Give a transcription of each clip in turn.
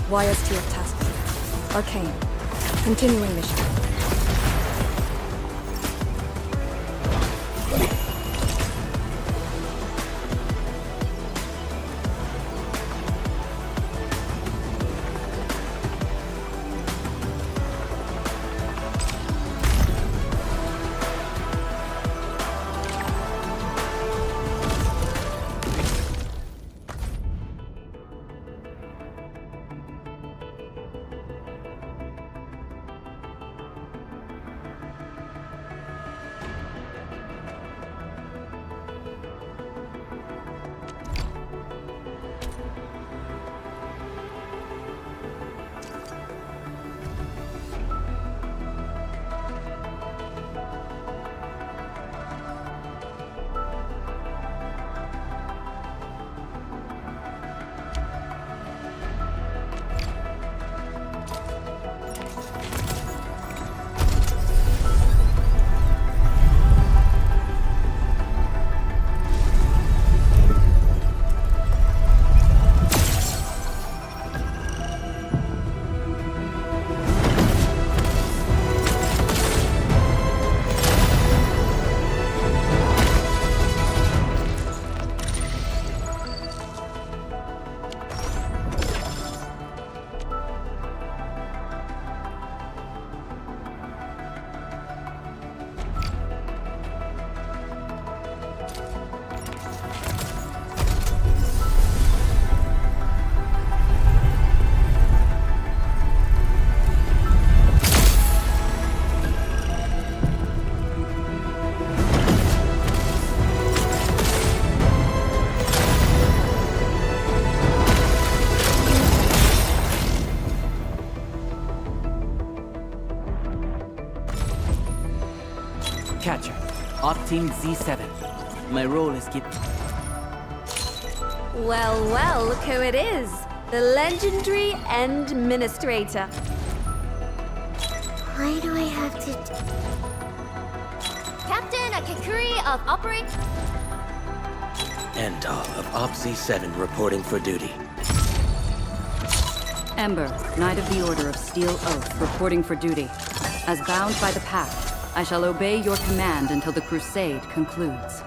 YST of task. Arcane. Continuing mission. Catcher, Op Team Z7. My role is keep... Well, well, look who it is. The legendary Administrator. Why do I have to... Captain Akakuri of Operation... Endal of Op Z7 reporting for duty. Ember, Knight of the Order of Steel Oath, reporting for duty. As bound by the Pact, I shall obey your command until the crusade concludes.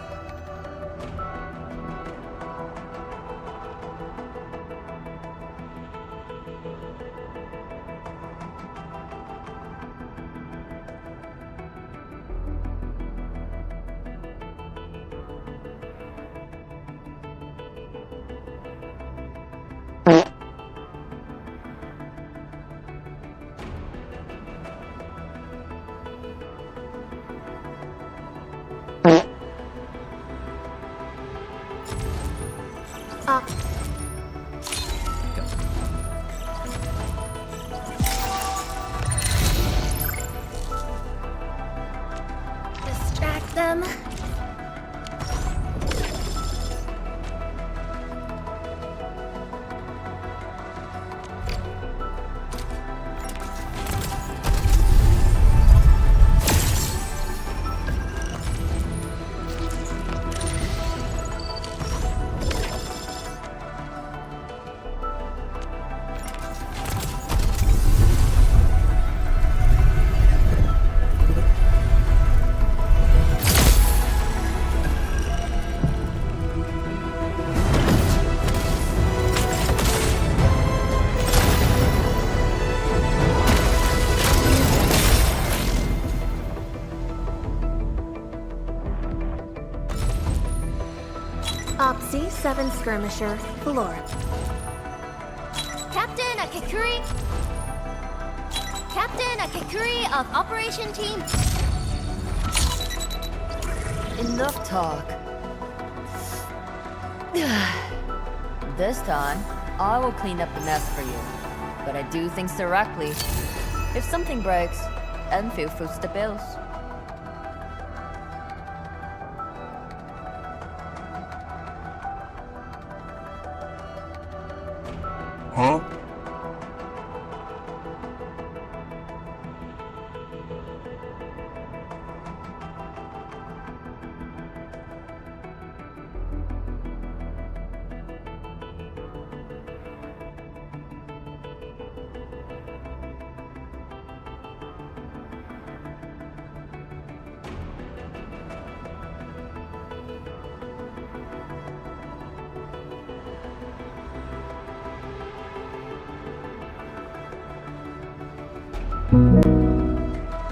Distract them. Op Z7 Skirmisher, Valor. Captain Akakuri... Captain Akakuri of Operation Team... Enough talk. This time, I will clean up the mess for you. But I do things directly. If something breaks, Endfield foots the bills. Huh?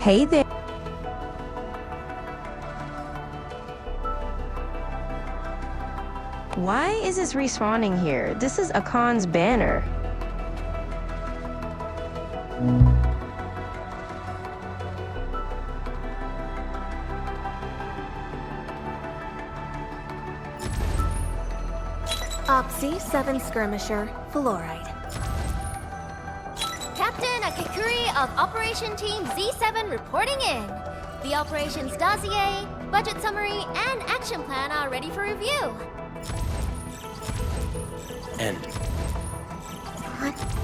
Hey there. Why is this respawning here? This is Arcane's banner. Opsy 7 Skirmisher, Fluoride. Captain Akikuri of Operation Team Z7 reporting in. The operations dossier, budget summary, and action plan are ready for review. End. What?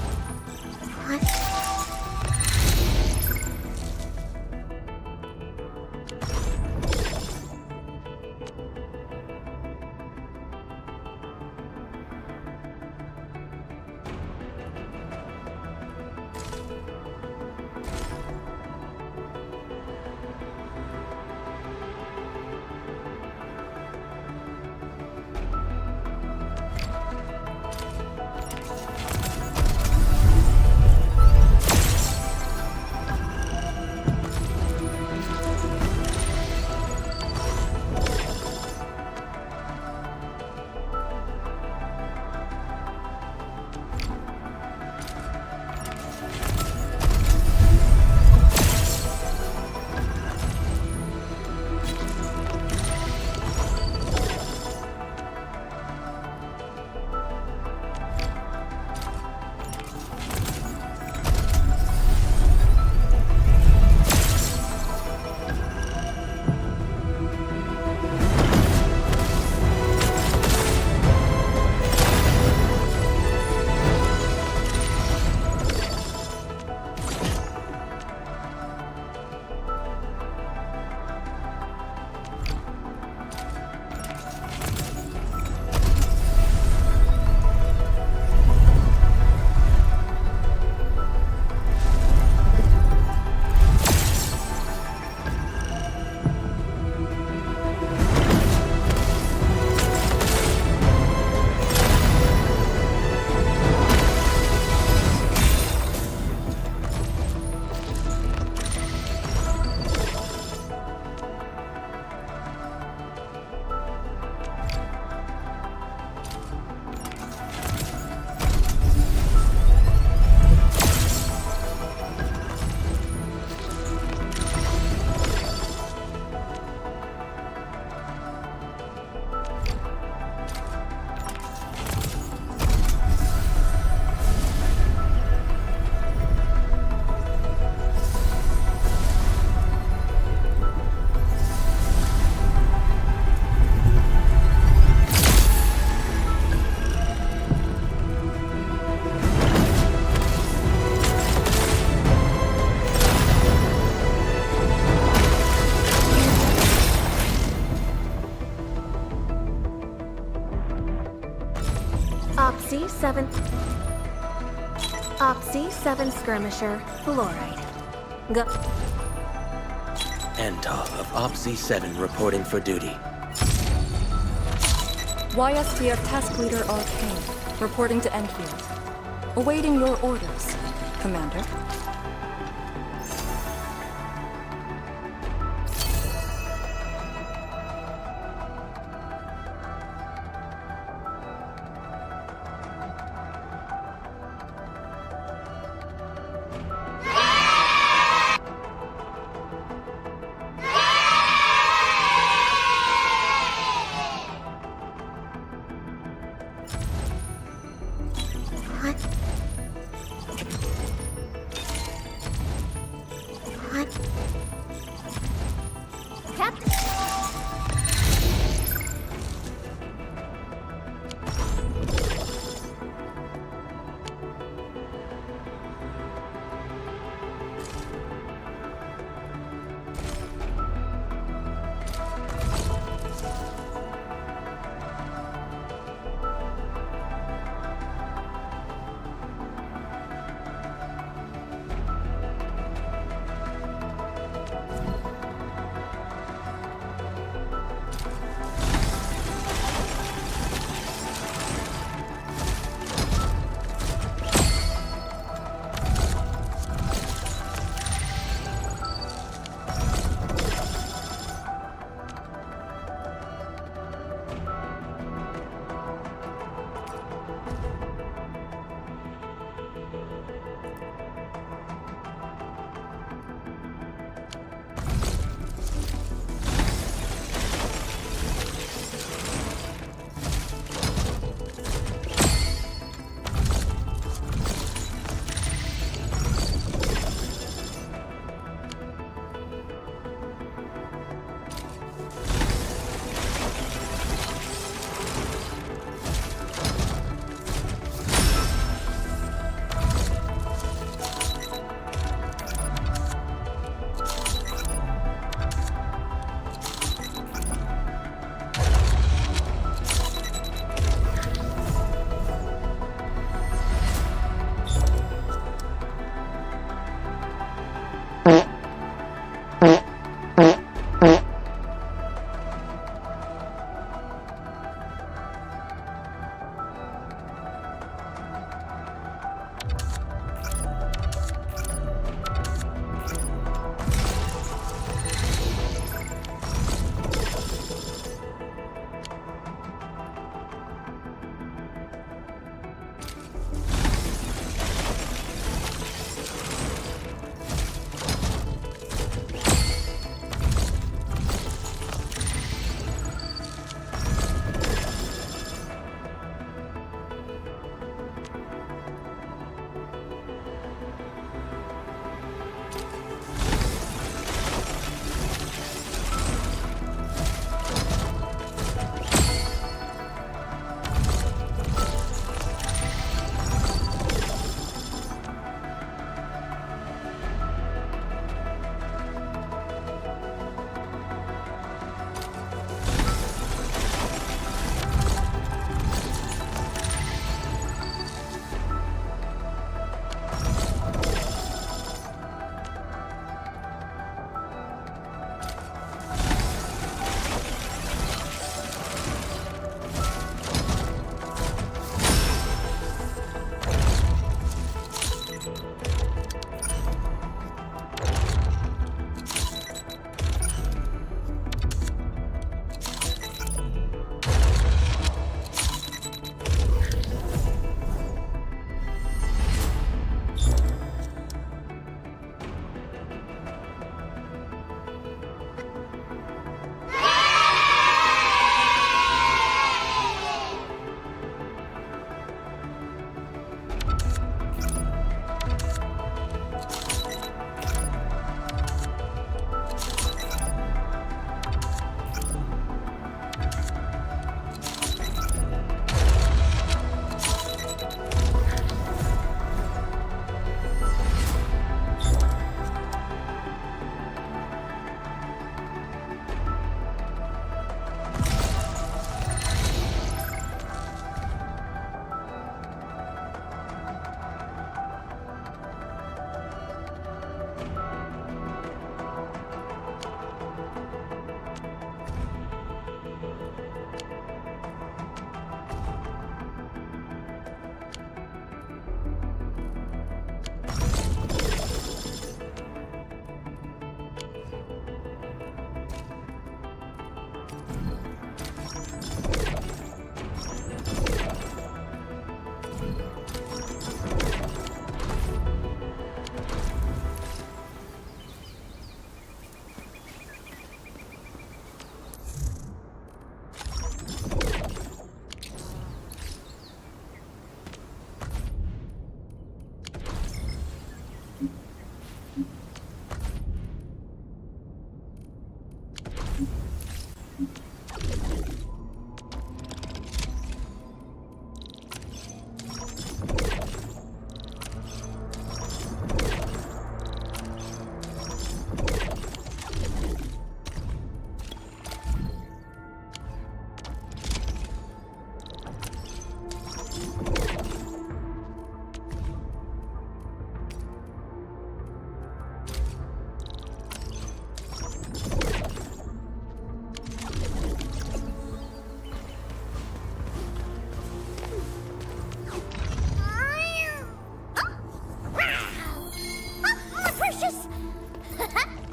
Opsy 7 Skirmisher, Fluoride. Go. Entov of Opsy 7 reporting for duty. YSPF Task Leader Arcane, reporting to Endfield. Awaiting your orders, Commander.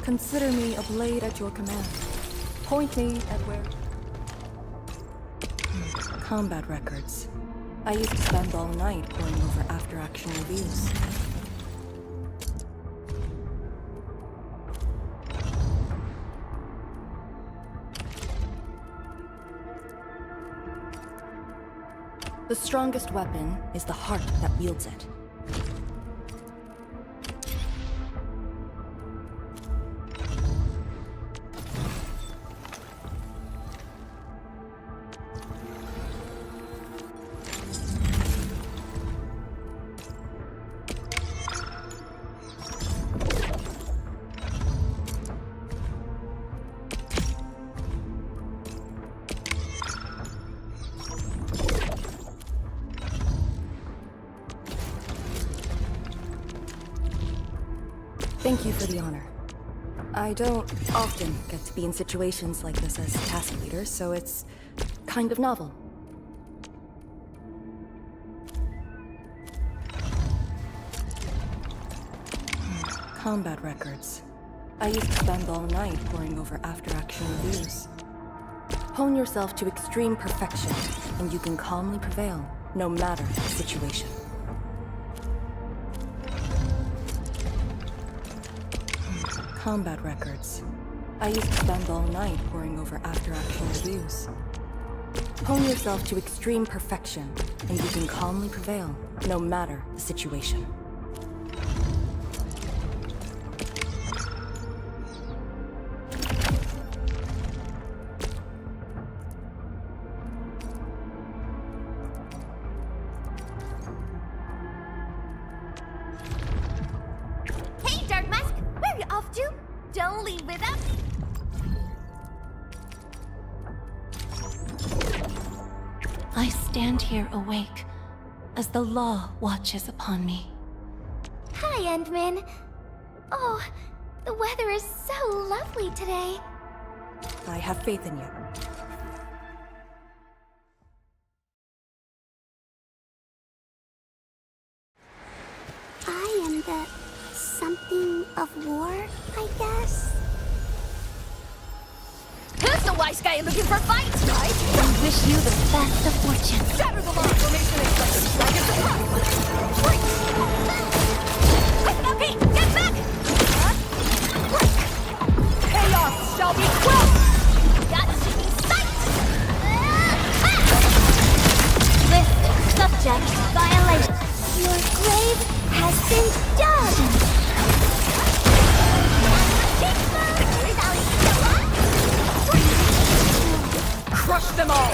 Consider me a blade at your command. Point me at where... Combat records. I used to spend all night poring over after-action reviews. The strongest weapon is the heart that wields it. Thank you for the honor. I don't often get to be in situations like this as task leader, so it's kind of novel. Combat records. I used to spend all night poring over after-action reviews. Hone yourself to extreme perfection, and you can calmly prevail, no matter the situation. Combat records. I used to spend all night poring over after-action reviews. Hone yourself to extreme perfection, and you can calmly prevail, no matter the situation. Hey, Dark Mask! Where are you off to? Don't leave without me! I stand here awake as the law watches upon me. Hi, Endman. Oh, the weather is so lovely today. I have faith in you. I am the something of war, I guess. Who's the wise guy looking for fights, right? I wish you the best of fortune. Shatter the law formation is like a dragon surprise. Quick now, Pete! Get back! Chaos shall be quelled! That should be sight! List subject violation. Your grave has been dug! Crush them all!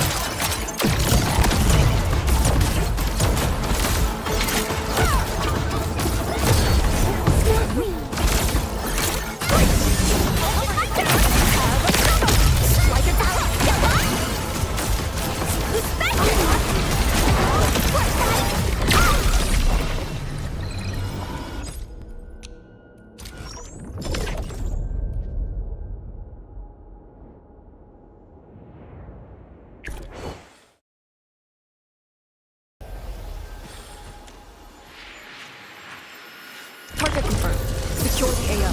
Target confirmed. Secure the AO.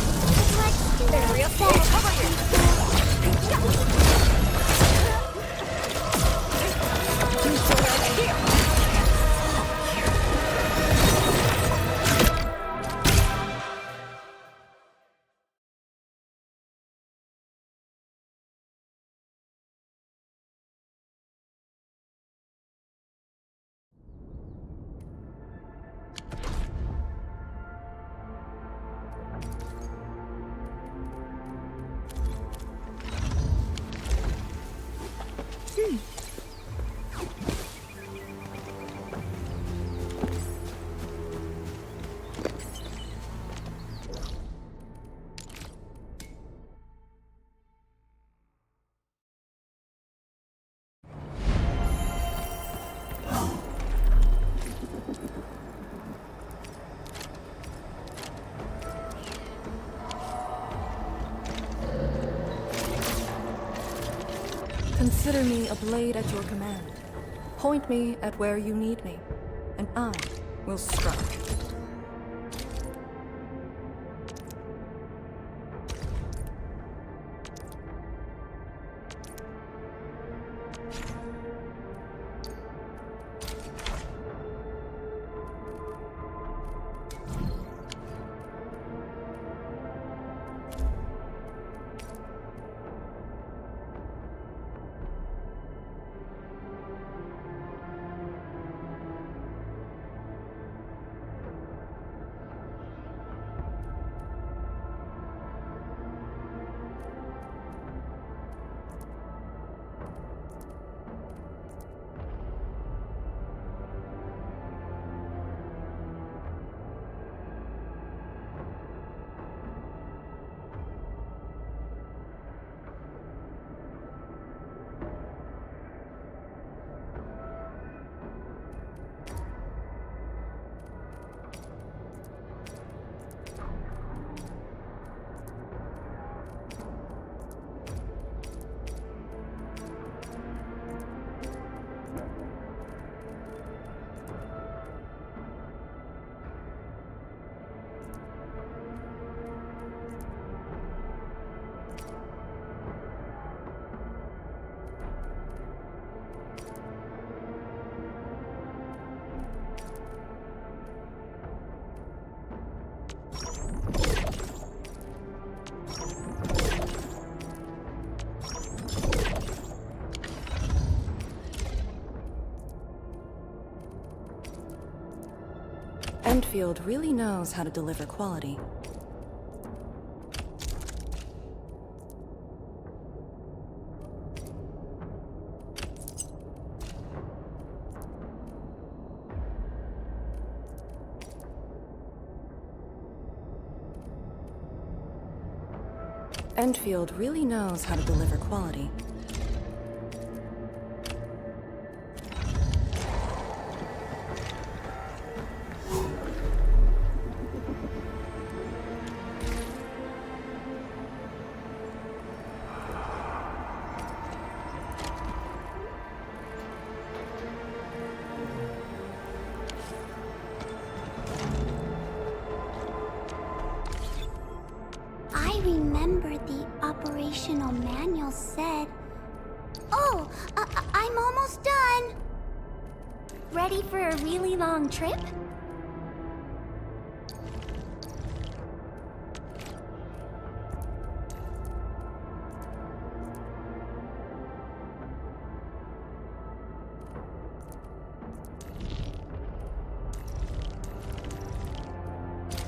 Area 4, cover Consider me a blade at your command. Point me at where you need me, and I will strike. Endfield really knows how to deliver quality. Endfield really knows how to deliver quality. I remember the operational manual said... Oh, I'm almost done! Ready for a really long trip?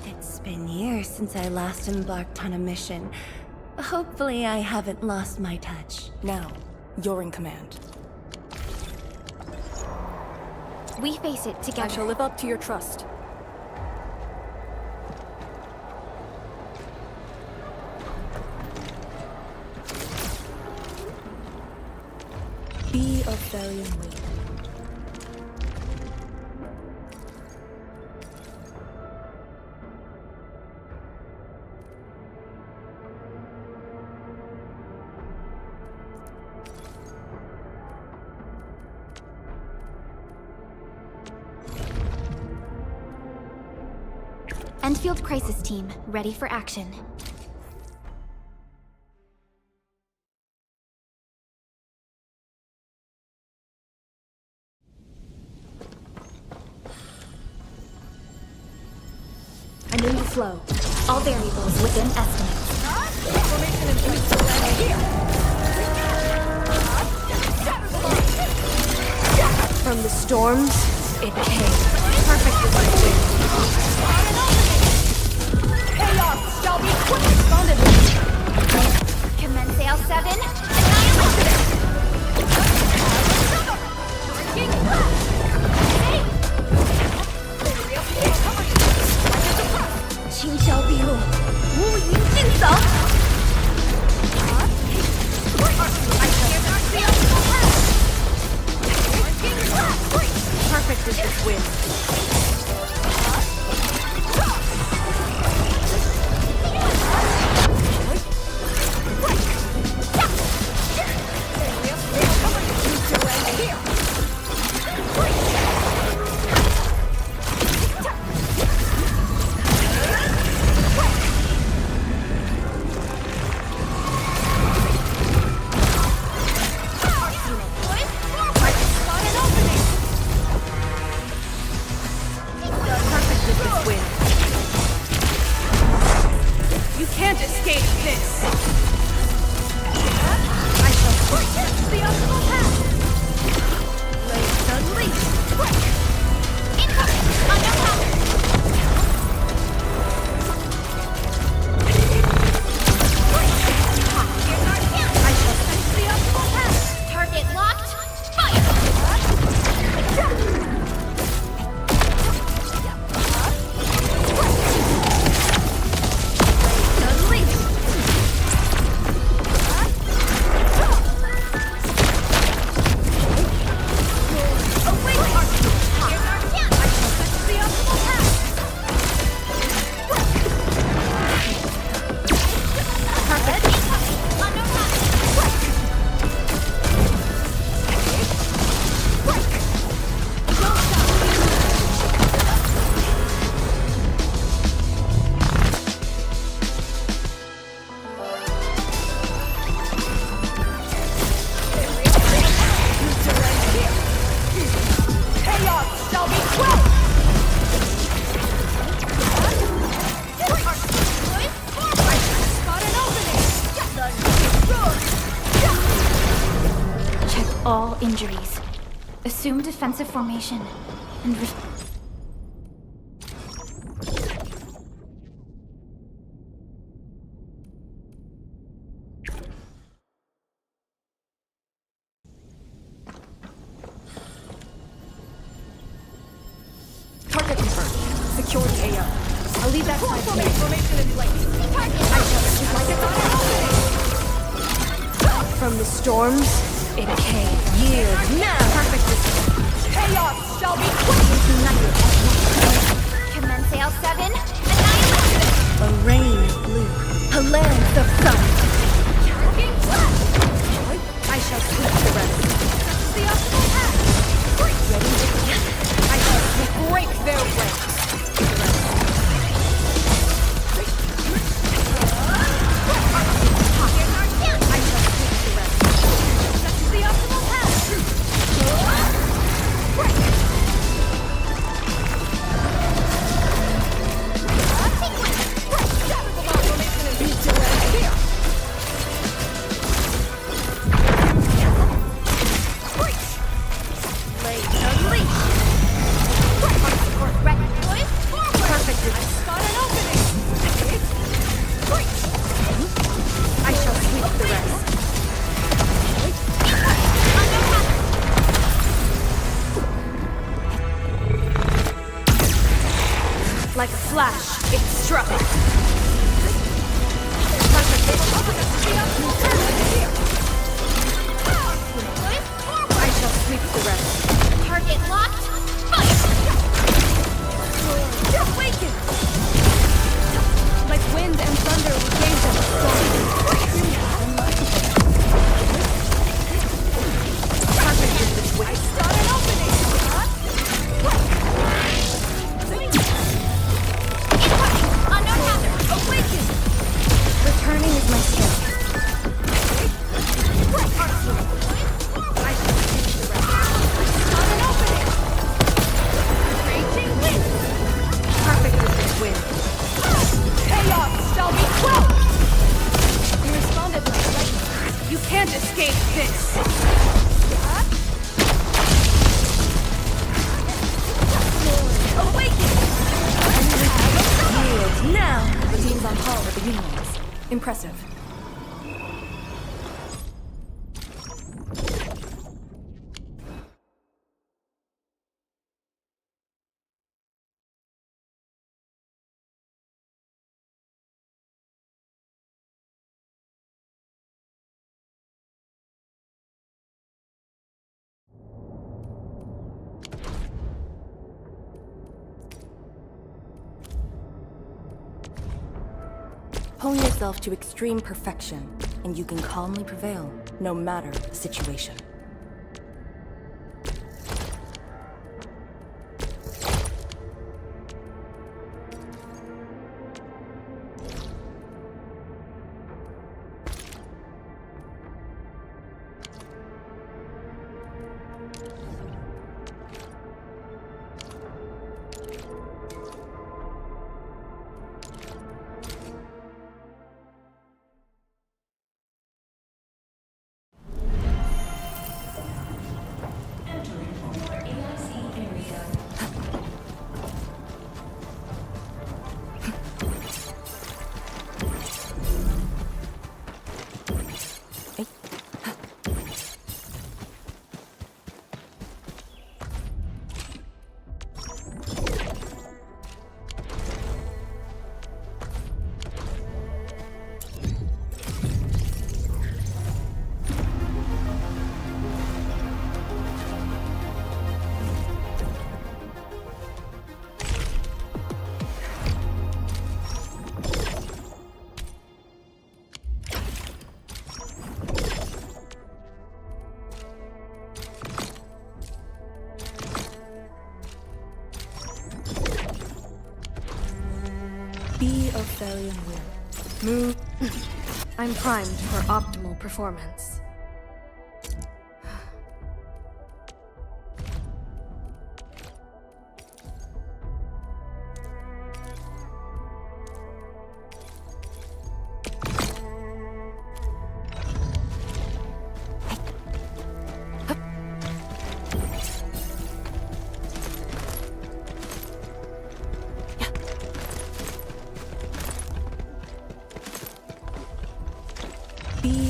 It's been years since I last embarked on a mission. Hopefully I haven't lost my touch. Now, you're in command. We face it I together. shall live up to your trust. Be of valiant will. Endfield Crisis Team, ready for action. A new flow. All variables within estimates. From the storms, it came. Perfect as I do. Chaos shall be quickly responded with. Commence L7, annihilation! Qing Xiao Bilu, Wu Ying Jing Zao. Perfect is this wind. all injuries. Assume defensive formation and Target confirmed. Secure the AO. I'll leave that side to me. Formation in place. I shall shoot like it's on. From the storms, it came. Yield now. Perfect distance. Chaos shall be quick. commence L7 annihilation. A rain of blue, a lance of sun. I shall sweep the rest. The optimal path. Ready? I shall break their ranks. I shall sweep the rest. The optimal path. I shall sweep the rest. Like a flash, it struck. I shall sweep the rest. Target locked. Fire. Awaken! Like wind and thunder, we gave them a perfect in this way. Start an opening. Unknown hazard. Awaken. Returning is my strength. I shall sweep the rest. Start an opening. Raging wind. Perfect with this wind. Chaos shall be quelled. You responded like lightning. You can't escape this. Awaken. Yield now. The team's on par with the unions. Impressive. Hone yourself to extreme perfection, and you can calmly prevail, no matter the situation. Be of Thalian will. Move. I'm primed for optimal performance.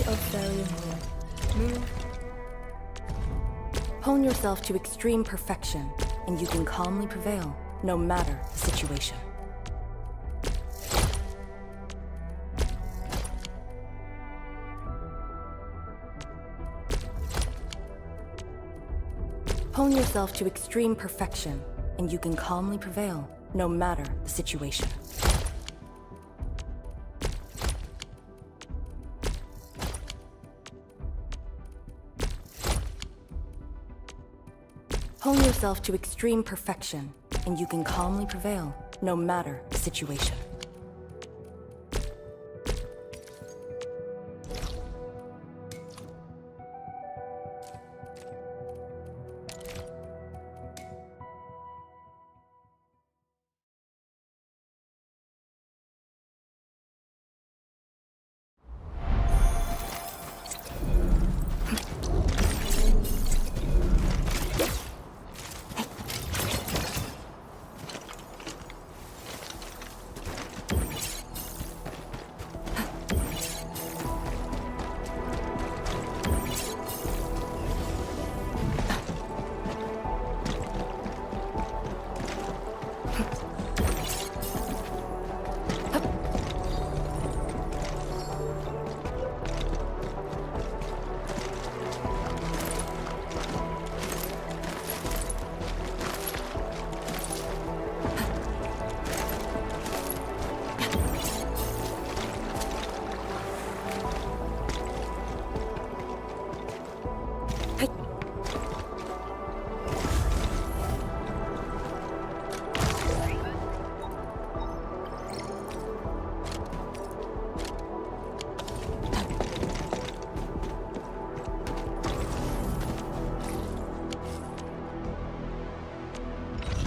of failure. Move. Hone yourself to extreme perfection, and you can calmly prevail, no matter the situation. Hone yourself to extreme perfection, and you can calmly prevail, no matter the situation. Hone yourself to extreme perfection, and you can calmly prevail, no matter the situation.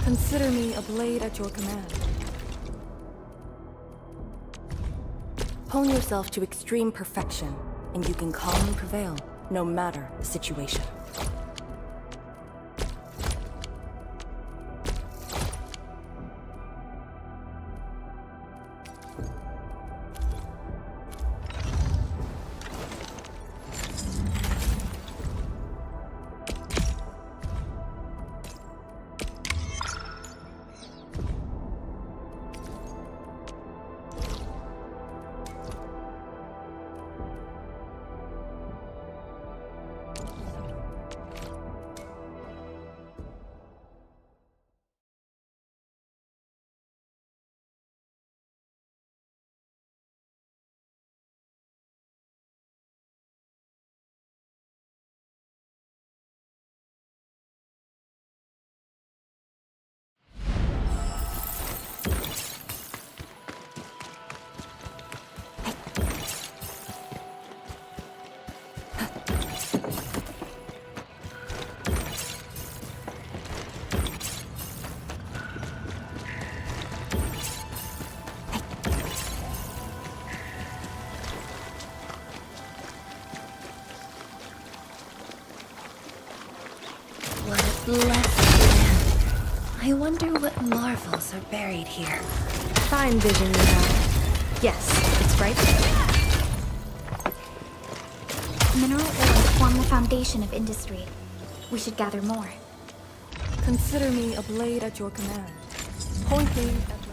Consider me a blade at your command. Hone yourself to extreme perfection, and you can calmly prevail, no matter the situation. Blessed land. I wonder what marvels are buried here. Fine vision you have. Yes, it's right there. Mineral ore form the foundation of industry. We should gather more. Consider me a blade at your command. Point me at your...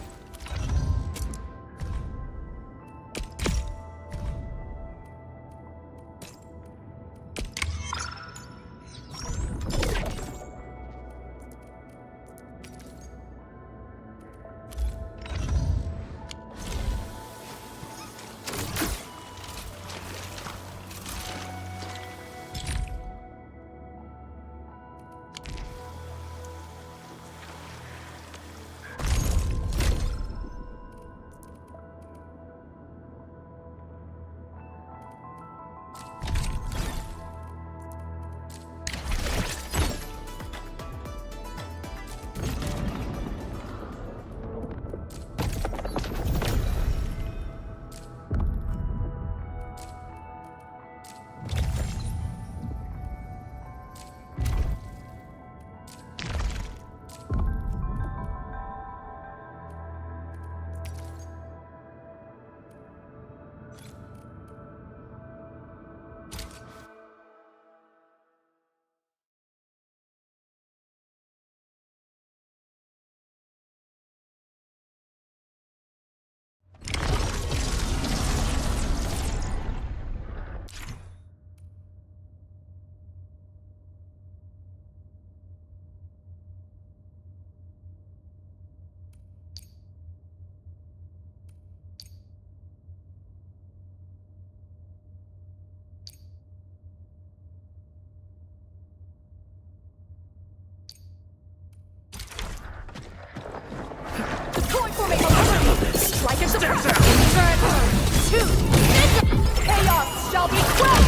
shall be quelled!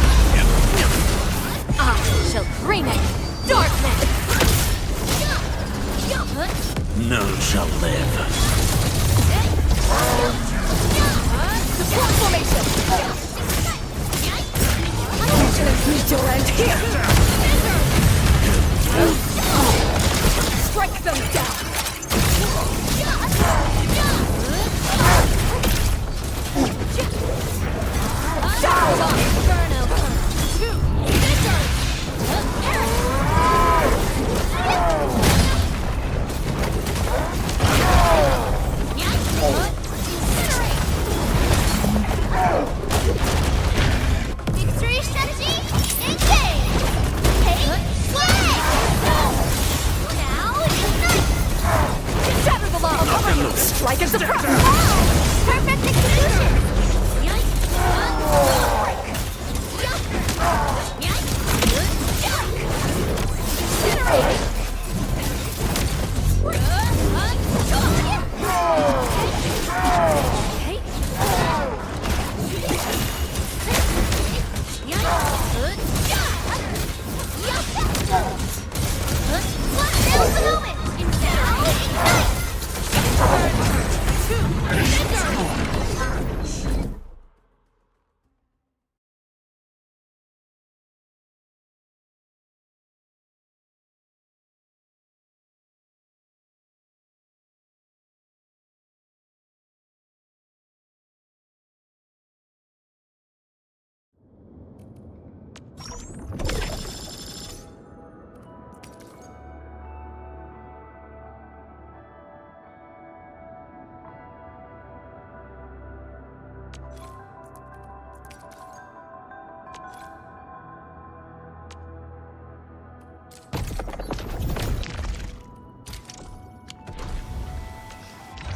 I shall bring it darkness! None shall live. Support formation! I should have used your end here! Strike them down! Strike and suppress! Perfect execution!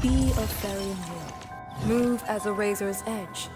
Be a fairy will. Move as a razor's edge.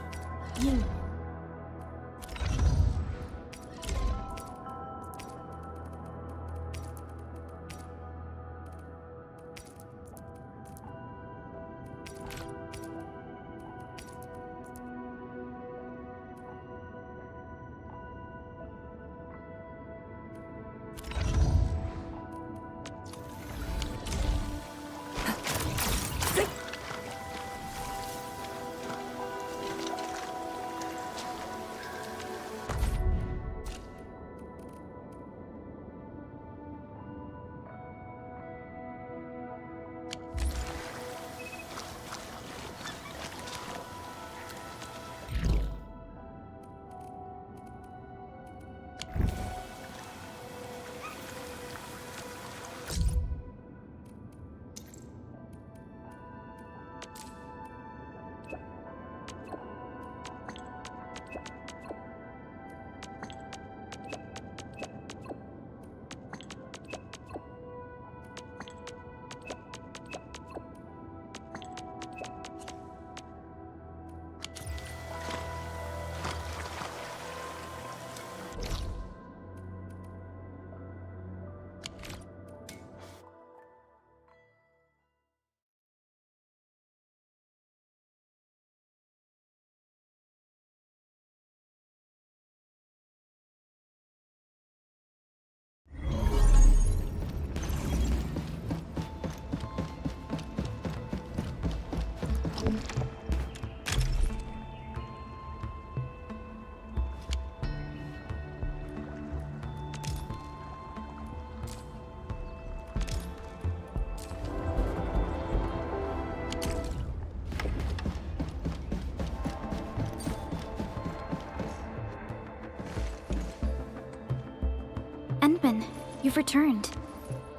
You've returned.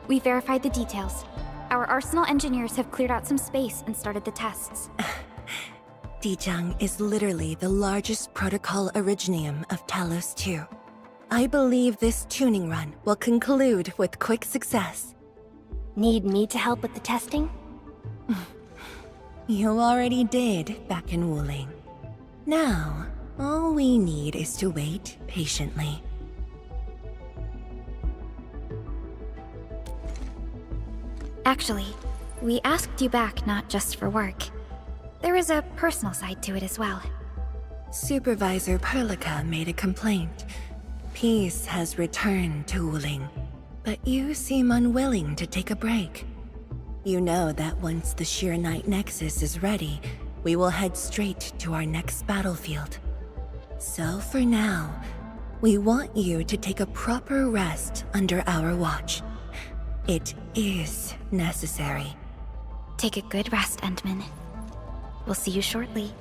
We verified the details. Our arsenal engineers have cleared out some space and started the tests. Dijang is literally the largest protocol originium of Talos 2. I believe this tuning run will conclude with quick success. Need me to help with the testing? You already did back in Wuling. Now, all we need is to wait patiently. Actually, we asked you back not just for work. There is a personal side to it as well. Supervisor Perlica made a complaint. Peace has returned to Wuling, but you seem unwilling to take a break. You know that once the Sheer Night Nexus is ready, we will head straight to our next battlefield. So for now, we want you to take a proper rest under our watch. It is necessary. Take a good rest, Endman. We'll see you shortly.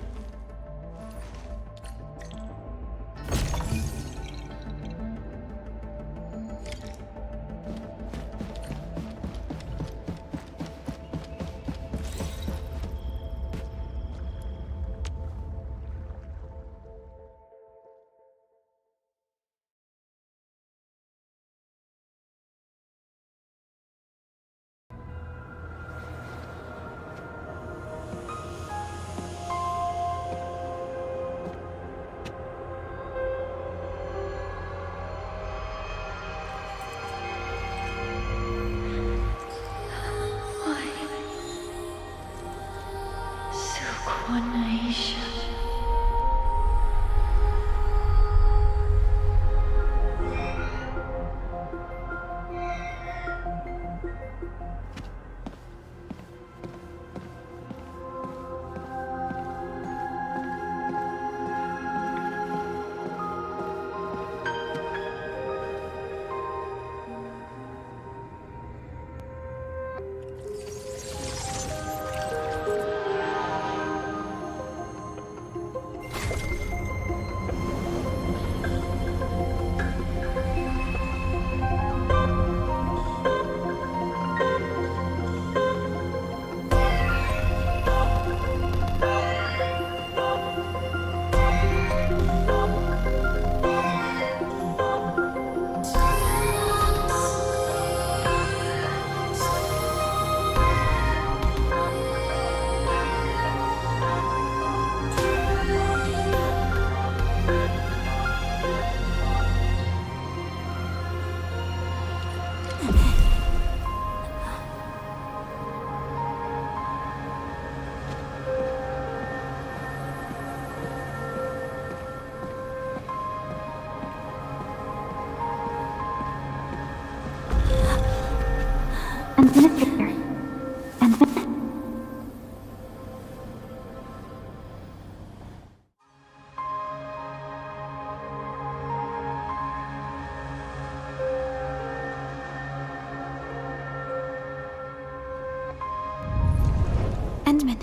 Endman,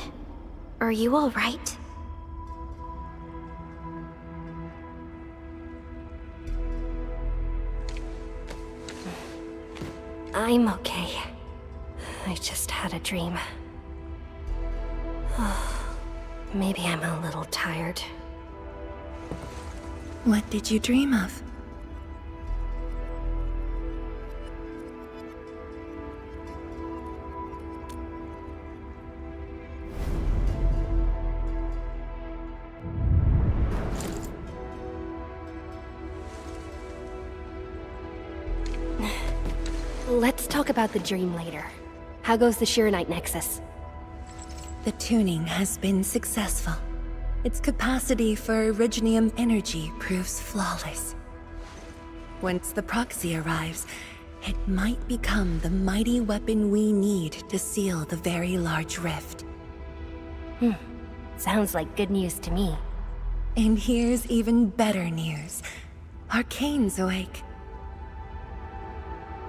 are you all right? I'm okay. I just had a dream. Maybe I'm a little tired. What did you dream of? Let's talk about the dream later. How goes the Sheer Night Nexus? The tuning has been successful. Its capacity for originium energy proves flawless. Once the proxy arrives, it might become the mighty weapon we need to seal the very large rift. Sounds like good news to me. And here's even better news. Arcane's awake.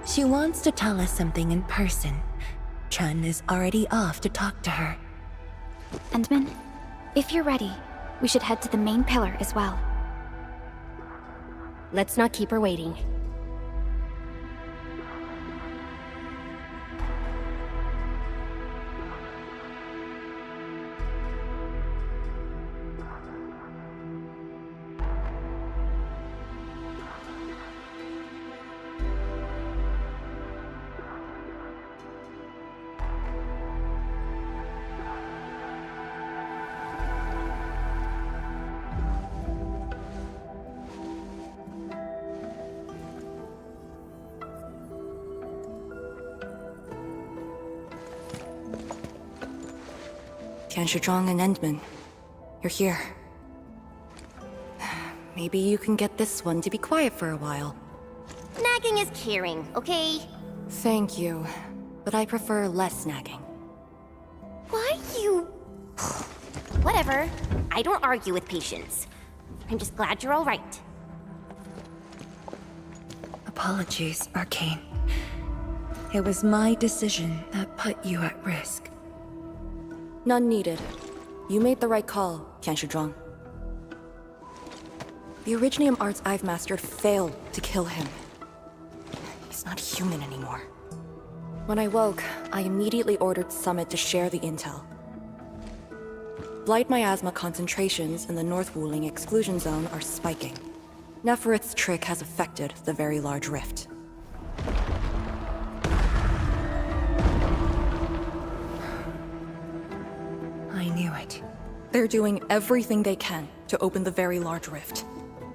She wants to tell us something in person. Chun is already off to talk to her. Endman, if you're ready, we should head to the main pillar as well. Let's not keep her waiting. Tianshizhuang and Endman, you're here. Maybe you can get this one to be quiet for a while. Nagging is caring, okay? Thank you, but I prefer less nagging. Why you... Whatever. I don't argue with patience. I'm just glad you're all right. Apologies, Arcane. It was my decision that put you at risk. None needed. You made the right call, Tianshizhuang. The Originium arts I've mastered failed to kill him. He's not human anymore. When I woke, I immediately ordered Summit to share the intel. Blight miasma concentrations in the North Wuling exclusion zone are spiking. Neferith's trick has affected the Very Large Rift. I knew it. They're doing everything they can to open the Very Large Rift.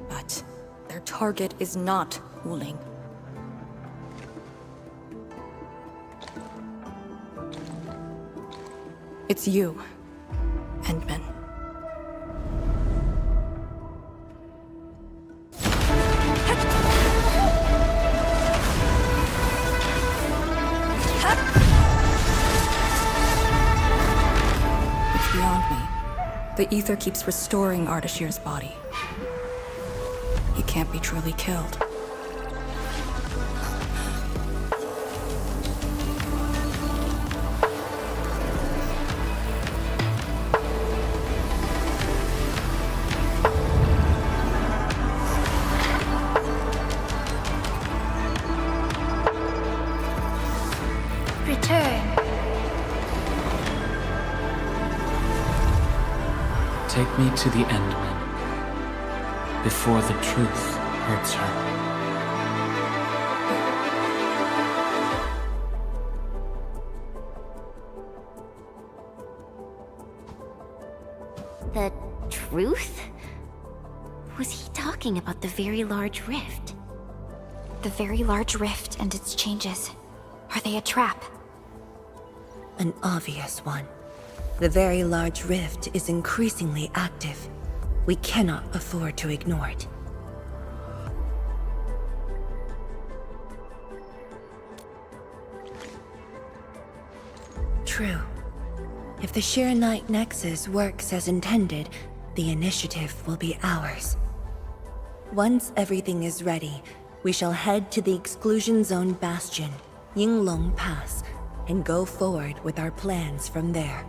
But their target is not Wuling. It's you, Endman. It's beyond me. The ether keeps restoring Ardashir's body. He can't be truly killed. Return. Take me to the Endman, before the truth hurts her. The truth? Was he talking about the Very Large Rift? The Very Large Rift and its changes. Are they a trap? An obvious one. The Very Large Rift is increasingly active. We cannot afford to ignore it. True. If the Shiranite Nexus works as intended, the initiative will be ours. Once everything is ready, we shall head to the Exclusion Zone Bastion, Yinglong Pass, and go forward with our plans from there.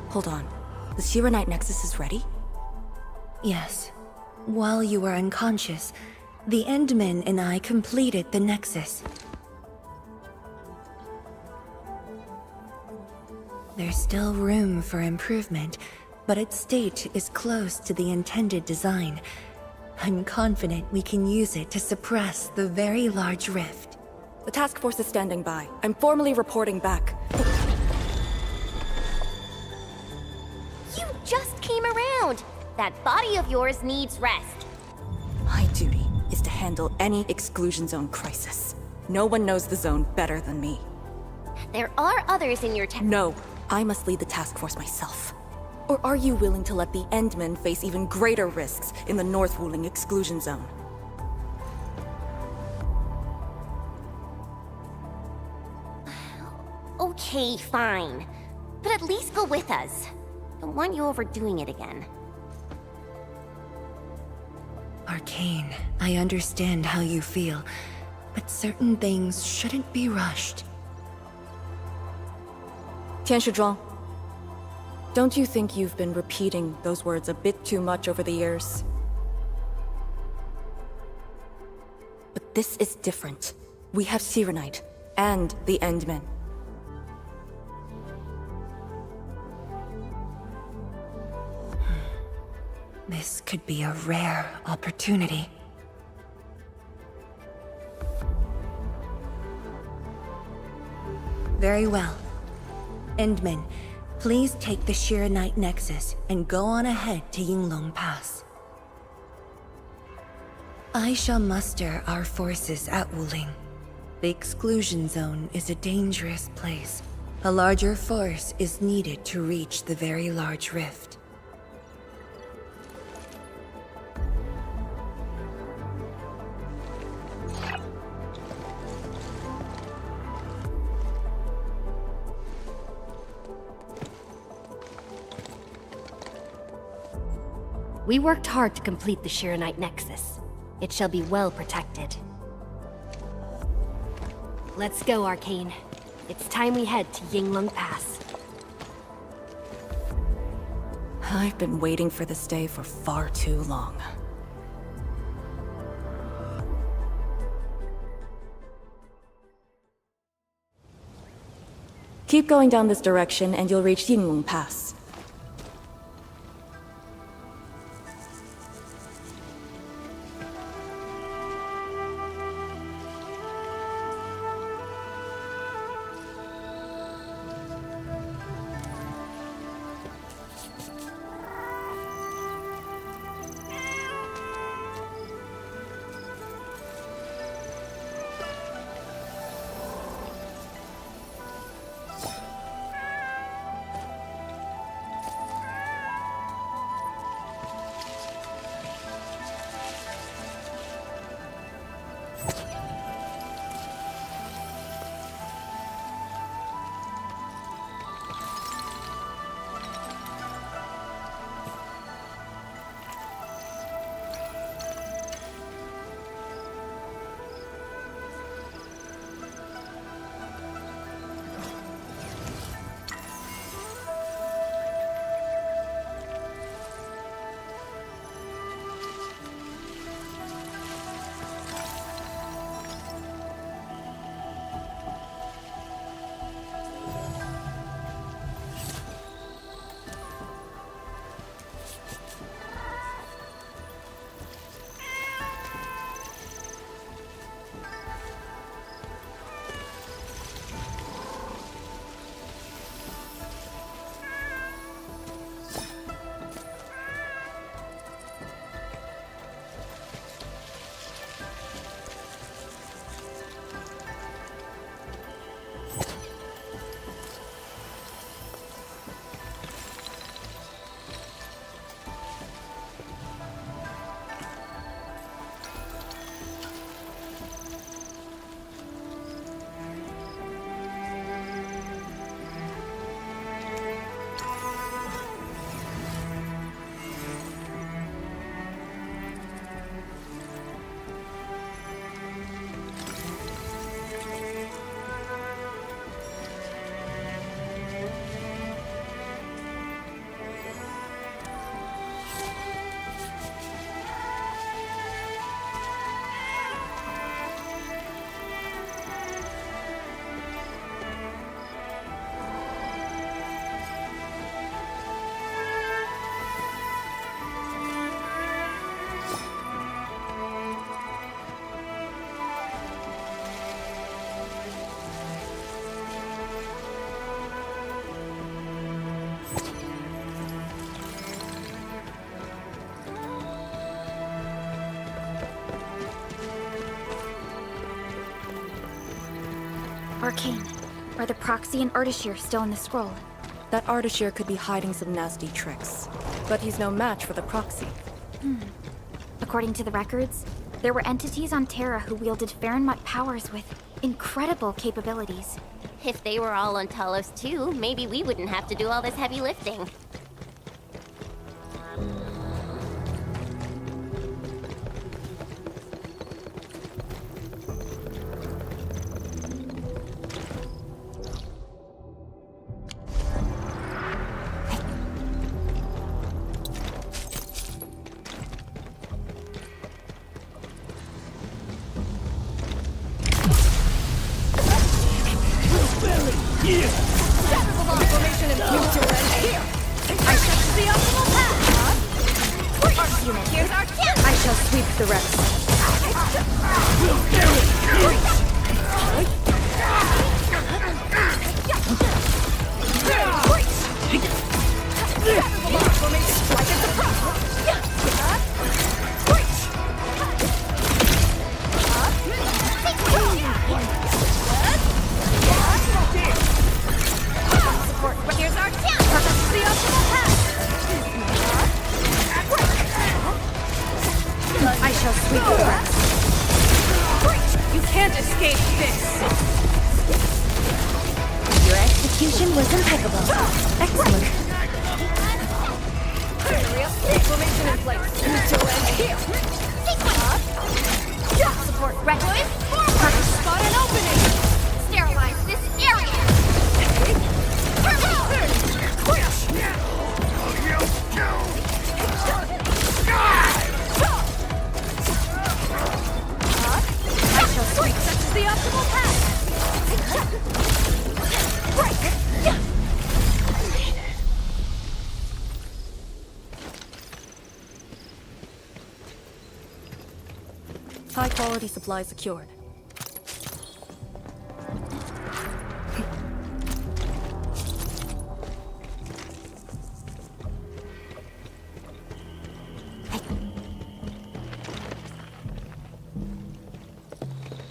Hold on. The Shiranite Nexus is ready? Yes. While you were unconscious, the Endmen and I completed the Nexus. There's still room for improvement, but its state is close to the intended design. I'm confident we can use it to suppress the Very Large Rift. The task force is standing by. I'm formally reporting back. You just came around! That body of yours needs rest. My duty is to handle any exclusion zone crisis. No one knows the zone better than me. There are others in your town. No, I must lead the task force myself. Or are you willing to let the Endmen face even greater risks in the North Wuling exclusion zone? Okay, fine. But at least go with us. Don't want you overdoing it again. Arcane, I understand how you feel, but certain things shouldn't be rushed. Tianshizhuang, don't you think you've been repeating those words a bit too much over the years? But this is different. We have Sirenite and the Endmen. This could be a rare opportunity. Very well. Endman, please take the Shiranite Nexus and go on ahead to Yinglong Pass. I shall muster our forces at Wuling. The exclusion zone is a dangerous place. A larger force is needed to reach the Very Large Rift. We worked hard to complete the Shiranite Nexus. It shall be well protected. Let's go, Arcane. It's time we head to Yinglung Pass. I've been waiting for this day for far too long. Keep going down this direction and you'll reach Yinglung Pass. Arcane, are the proxy and Ardashir still in the scroll? That Ardashir could be hiding some nasty tricks, but he's no match for the proxy. According to the records, there were entities on Terra who wielded Fahrenheit powers with incredible capabilities. If they were all on Talos too, maybe we wouldn't have to do all this heavy lifting. I shall sweep the rest. Here's our chance! Purpose the optimal path! I shall sweep the rest. You can't escape this! Your execution was impeccable. Excellent. Formation in place. Here. Support ready. Spot an opening. Sterilize this area. I shall sweep such as the optimal path. High quality supply secured.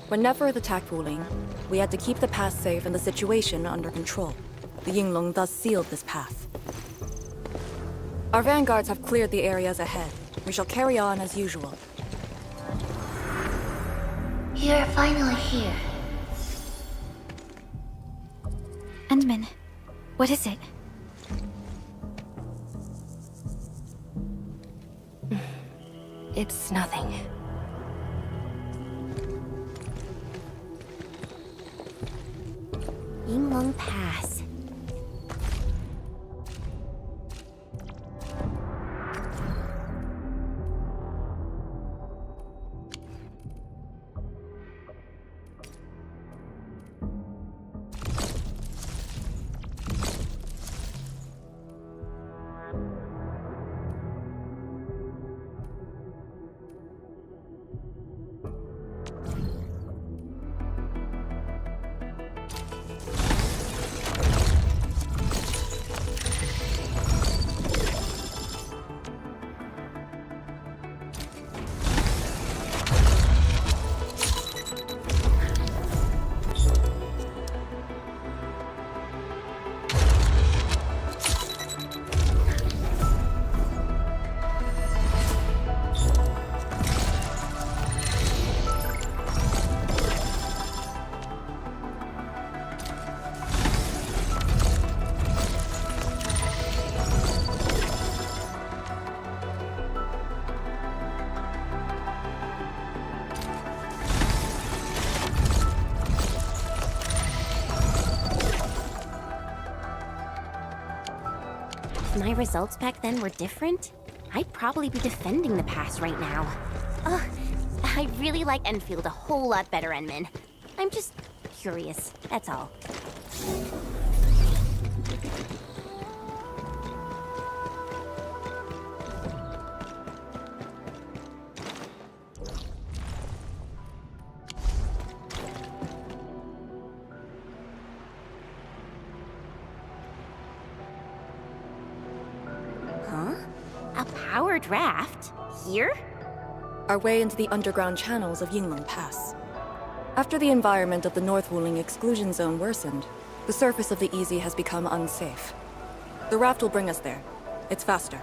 When Neferth attacked Wuling, we had to keep the pass safe and the situation under control. The Yinglong thus sealed this path. Our vanguards have cleared the areas ahead. We shall carry on as usual. You're finally here. Endman, what is it? It's nothing. Yinglong Pass. If my results back then were different, I'd probably be defending the pass right now. Ugh, I really like Endfield a whole lot better, Endman. I'm just curious, that's all. A powered raft? Here? Our way into the underground channels of Yinglong Pass. After the environment of the North Wuling exclusion zone worsened, the surface of the Easy has become unsafe. The raft will bring us there. It's faster.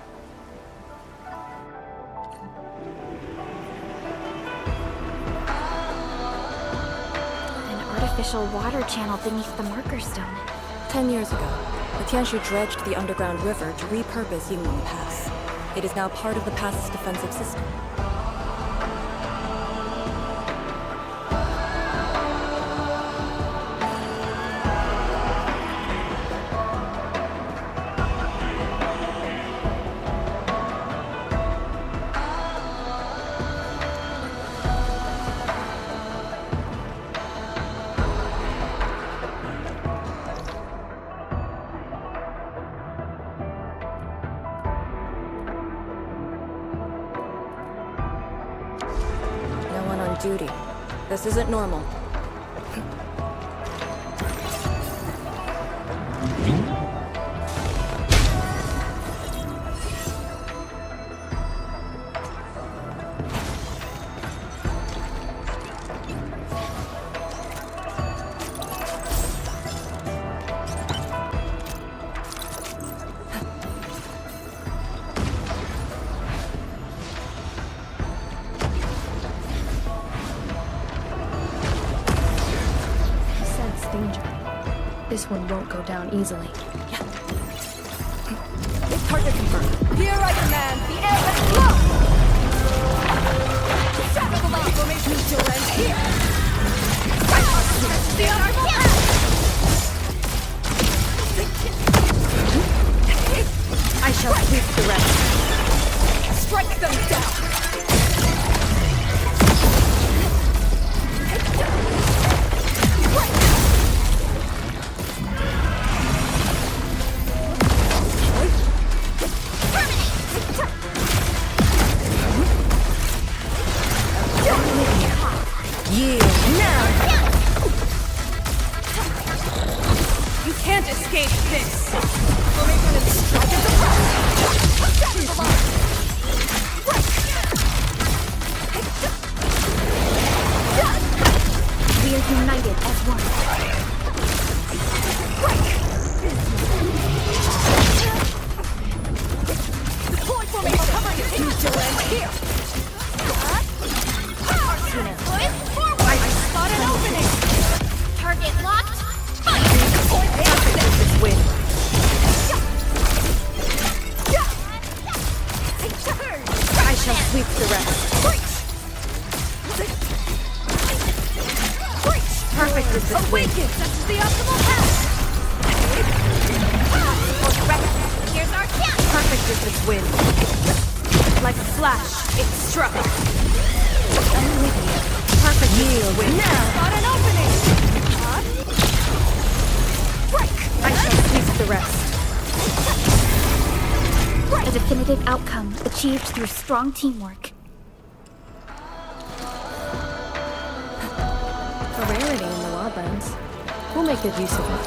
An artificial water channel beneath the marker stone. 10 years ago, the Tianshu dredged the underground river to repurpose Yinglong Pass. It is now part of the pass's defensive system. Duty. This isn't normal. Danger. This one won't go down easily. Target confirmed. Here I command the air and flow! Shadow of the formation still ends here! The honorable path! I shall sweep the rest. Strike them down! Yield now! You can't escape this! Formation is strike as a breath! We are united as one. Deploy formation! Cover you! You still end here! I spot an opening! Target locked. Fire! This win! I shall sweep the rest. Perfect is this win. Awaken! That's the optimal path! Here's our chance. Perfect is this win. Like a flash, it struck. Perfect yield now. Got an opening! I shall sweep the rest. A definitive outcome achieved through strong teamwork. A rarity in the wildlands. We'll make good use of it.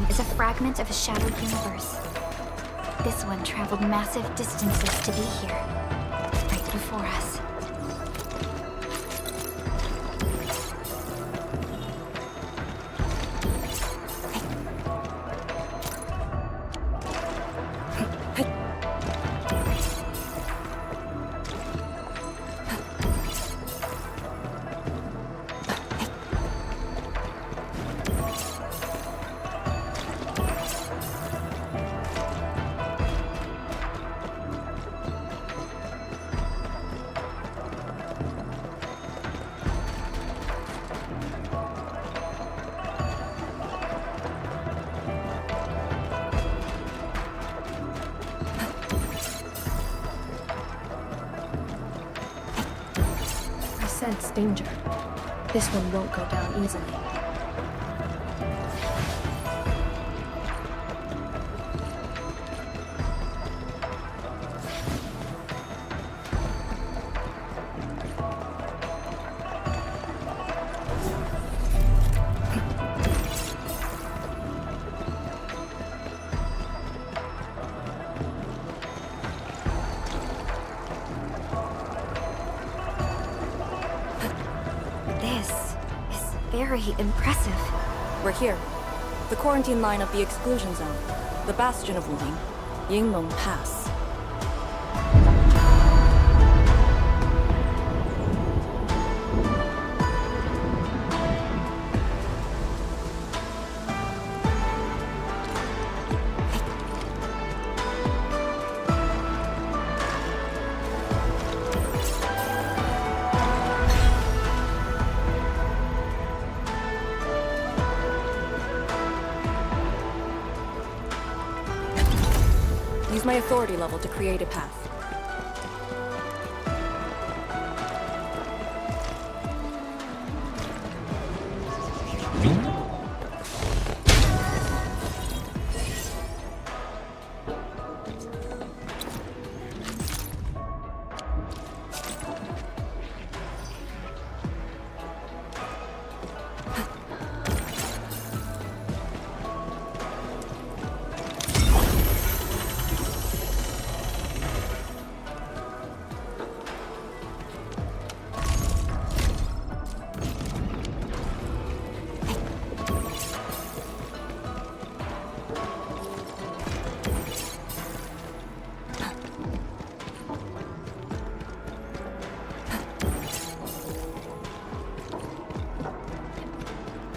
Is a fragment of a shattered universe. This one traveled massive distances to be here, right before us. Sense danger. This one won't go down easily. very impressive. We're here. The quarantine line of the exclusion zone. The bastion of Wuling. Yinglong Pass. Use my authority level to create a path.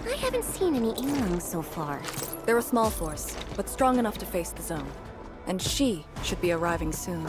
I haven't seen any Yinglongs so far. They're a small force, but strong enough to face the zone. And she should be arriving soon.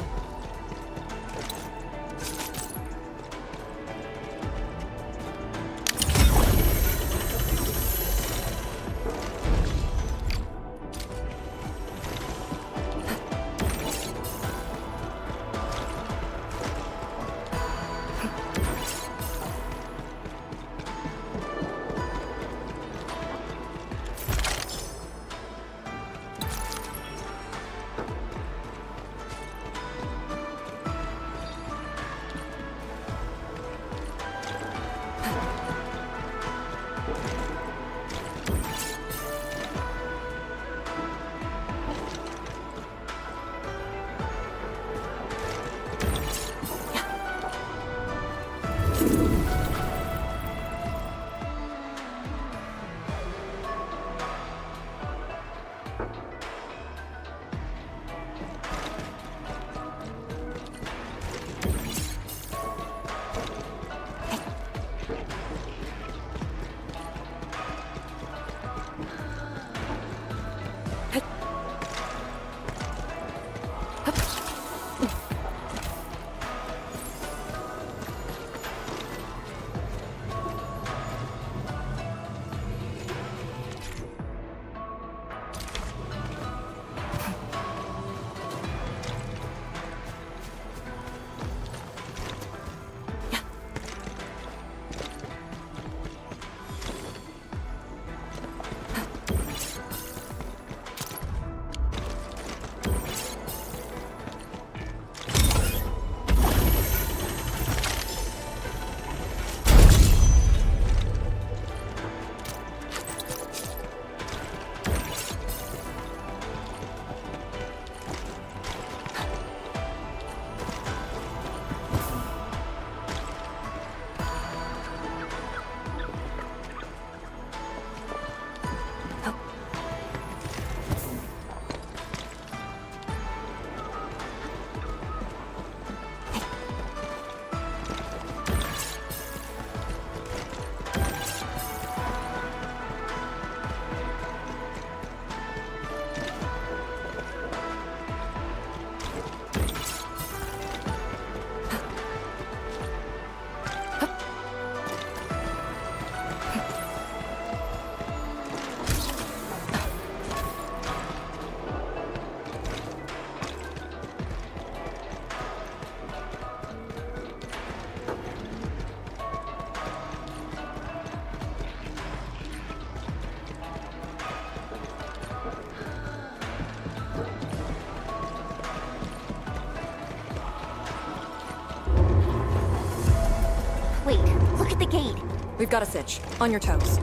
Wait, look at the gate. We've got a sitch. On your toes.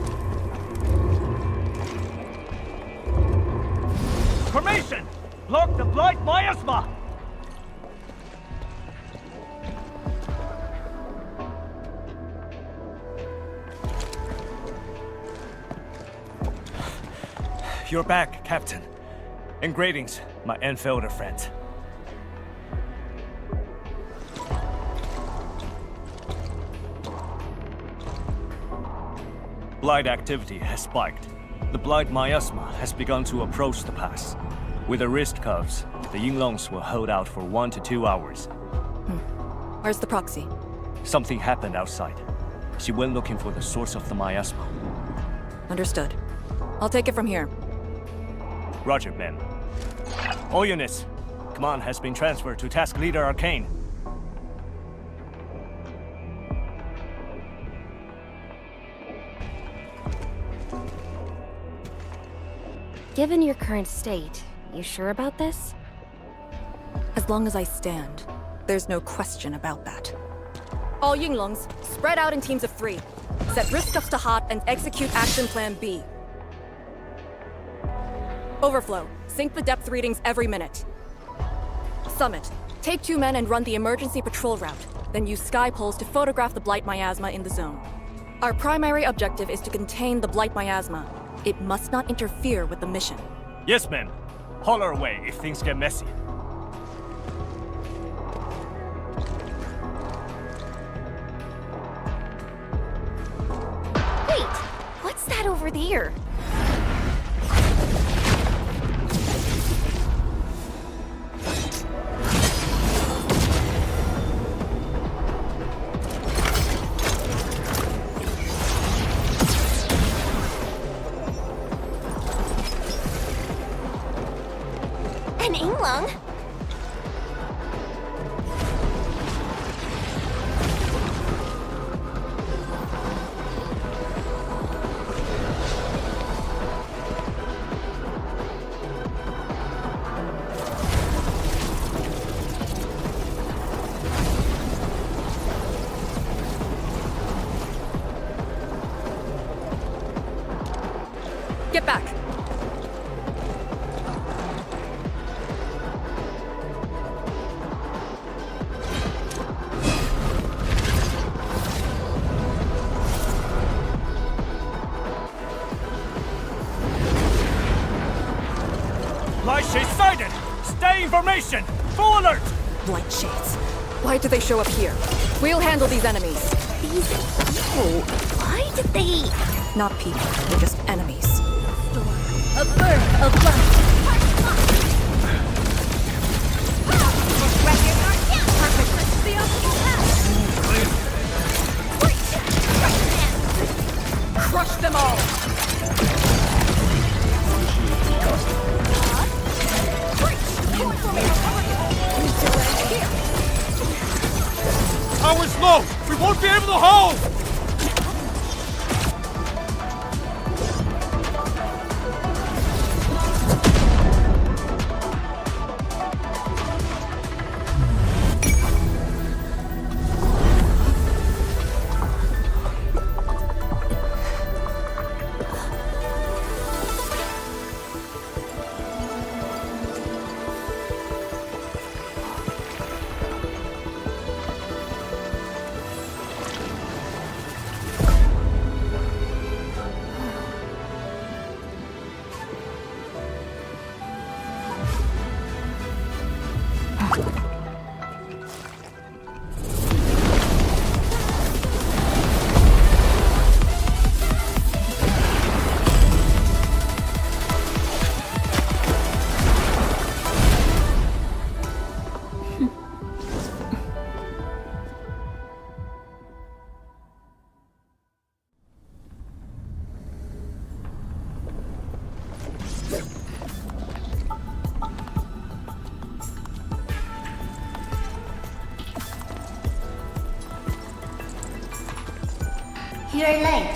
Formation! Block the blight miasma! You're back, Captain. And greetings, my Endfielder friends. Blight activity has spiked. The Blight miasma has begun to approach the pass. With the wrist cuffs, the Yinglongs will hold out for 1 to 2 hours. Where's the proxy? Something happened outside. She went looking for the source of the miasma. Understood. I'll take it from here. Roger, ma'am. All units, command has been transferred to Task Leader Arcane. Given your current state, you sure about this? As long as I stand, there's no question about that. All Yinglongs, spread out in teams of 3. Set wrist cuffs to hot and execute Action Plan B. Overflow, sync the depth readings every minute. Summit, take 2 men and run the emergency patrol route, then use sky poles to photograph the Blight miasma in the zone. Our primary objective is to contain the Blight miasma. It must not interfere with the mission. Yes, ma'am. Holler away if things get messy. Wait, what's that over there? An Yinglong? Get back! Blight shades sighted! Stay in formation! Full alert! Blight shades. Why do they show up here? We'll handle these enemies. These people, why did they... Not people, they're just enemies. A bird of light. Crush them all! Tower's low! We won't be able to hold! You're late.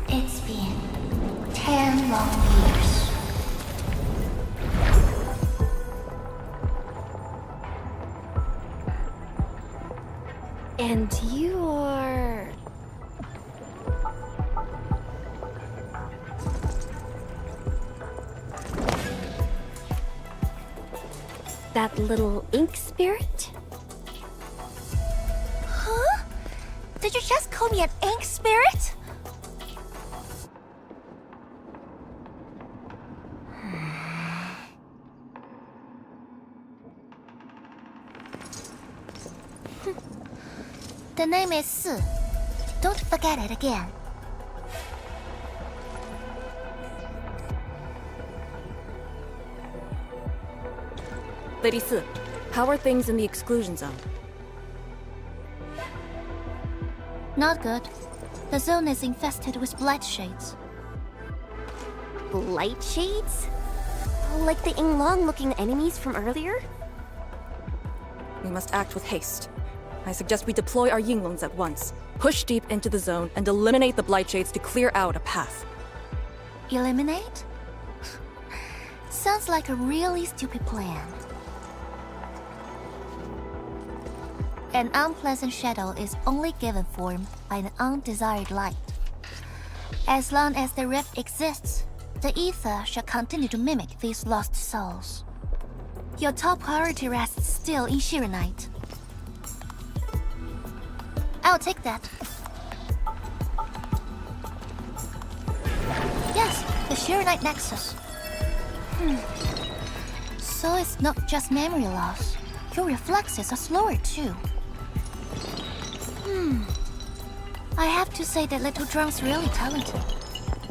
It's been 10 long years. And you are... that little ink spirit? Huh? Did you just call me an ink spirit? The name is Si. Don't forget it again. Lady Si, how are things in the exclusion zone? Not good. The zone is infested with blight shades. Light shades? Like the Yinglong-looking enemies from earlier? We must act with haste. I suggest we deploy our Yinglongs at once. Push deep into the zone and eliminate the blight shades to clear out a path. Eliminate? Sounds like a really stupid plan. An unpleasant shadow is only given form by an undesired light. As long as the rift exists, the ether shall continue to mimic these lost souls. Your top priority rests still in Shirenite. I'll take that. Yes, the Shirenite Nexus. So it's not just memory loss. Your reflexes are slower too. I have to say that Little Drum's really talented.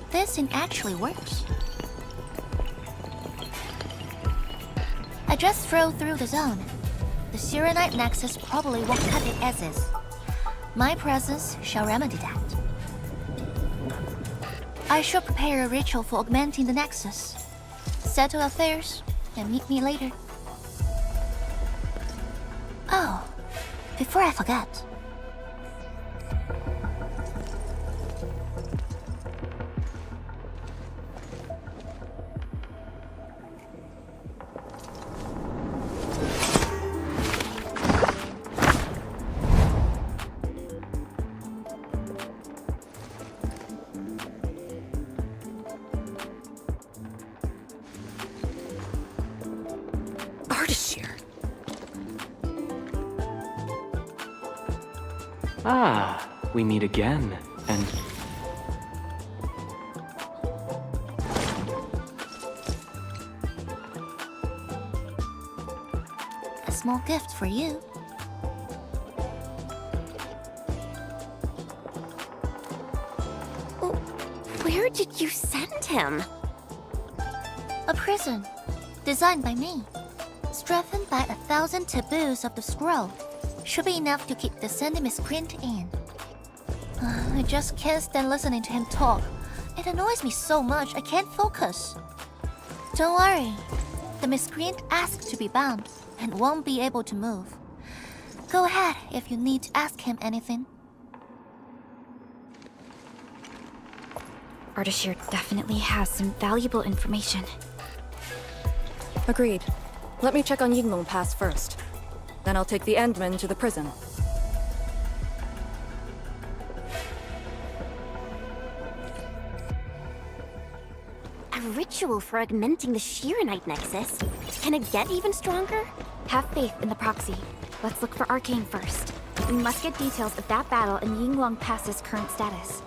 This thing actually works. I just drove through the zone. The Shirenite Nexus probably won't cut it as is. My presence shall remedy that. I shall prepare a ritual for augmenting the Nexus. Settle affairs, and meet me later. Oh, before I forget. Ah, we meet again, and... A small gift for you. Where did you send him? A prison, designed by me. Strengthened by 1,000 taboos of the scroll. Should be enough to keep the sending misprint in. I just can't stand listening to him talk. It annoys me so much I can't focus. Don't worry. The miscreant asked to be bound and won't be able to move. Go ahead if you need to ask him anything. Ardashir definitely has some valuable information. Agreed. Let me check on Yinglong Pass first. Then I'll take the Endman to the prison. A ritual for augmenting the Shirenite Nexus? Can it get even stronger? Have faith in the proxy. Let's look for Arcane first. We must get details of that battle and Yinglong Pass's current status.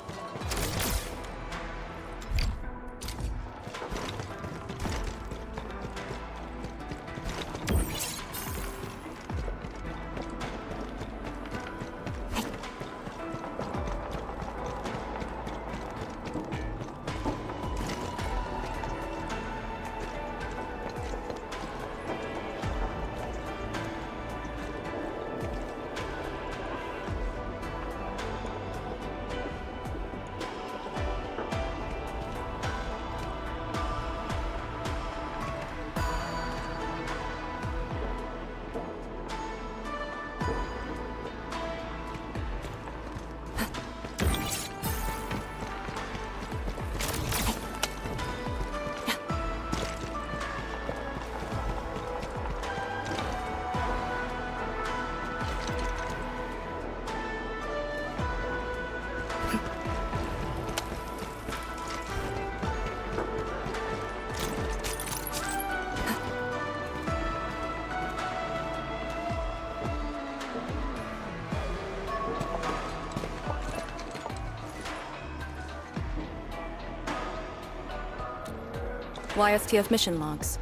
YSTF mission logs.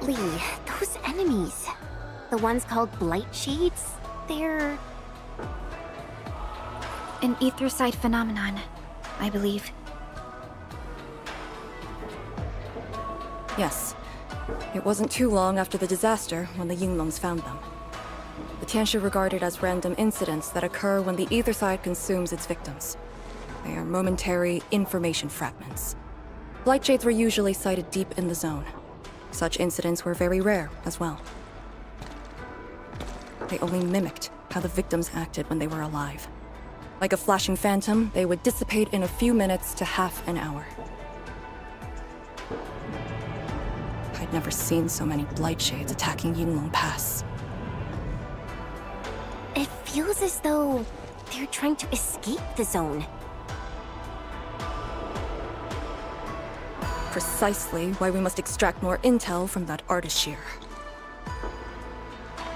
Lee, those those enemies? The ones called Blight Shades? They're... An ether-side phenomenon, I believe. Yes. It wasn't too long after the disaster when the Yinglongs found them. The Tianshi regard it as random incidents that occur when the ether side consumes its victims. They are momentary information fragments. Blight Shades were usually sighted deep in the zone. Such incidents were very rare as well. They only mimicked how the victims acted when they were alive. Like a flashing phantom, they would dissipate in a few minutes to half an hour. I'd never seen so many Blight Shades attacking Yinglong Pass. It feels as though they're trying to escape the zone. Precisely why we must extract more intel from that Ardashir.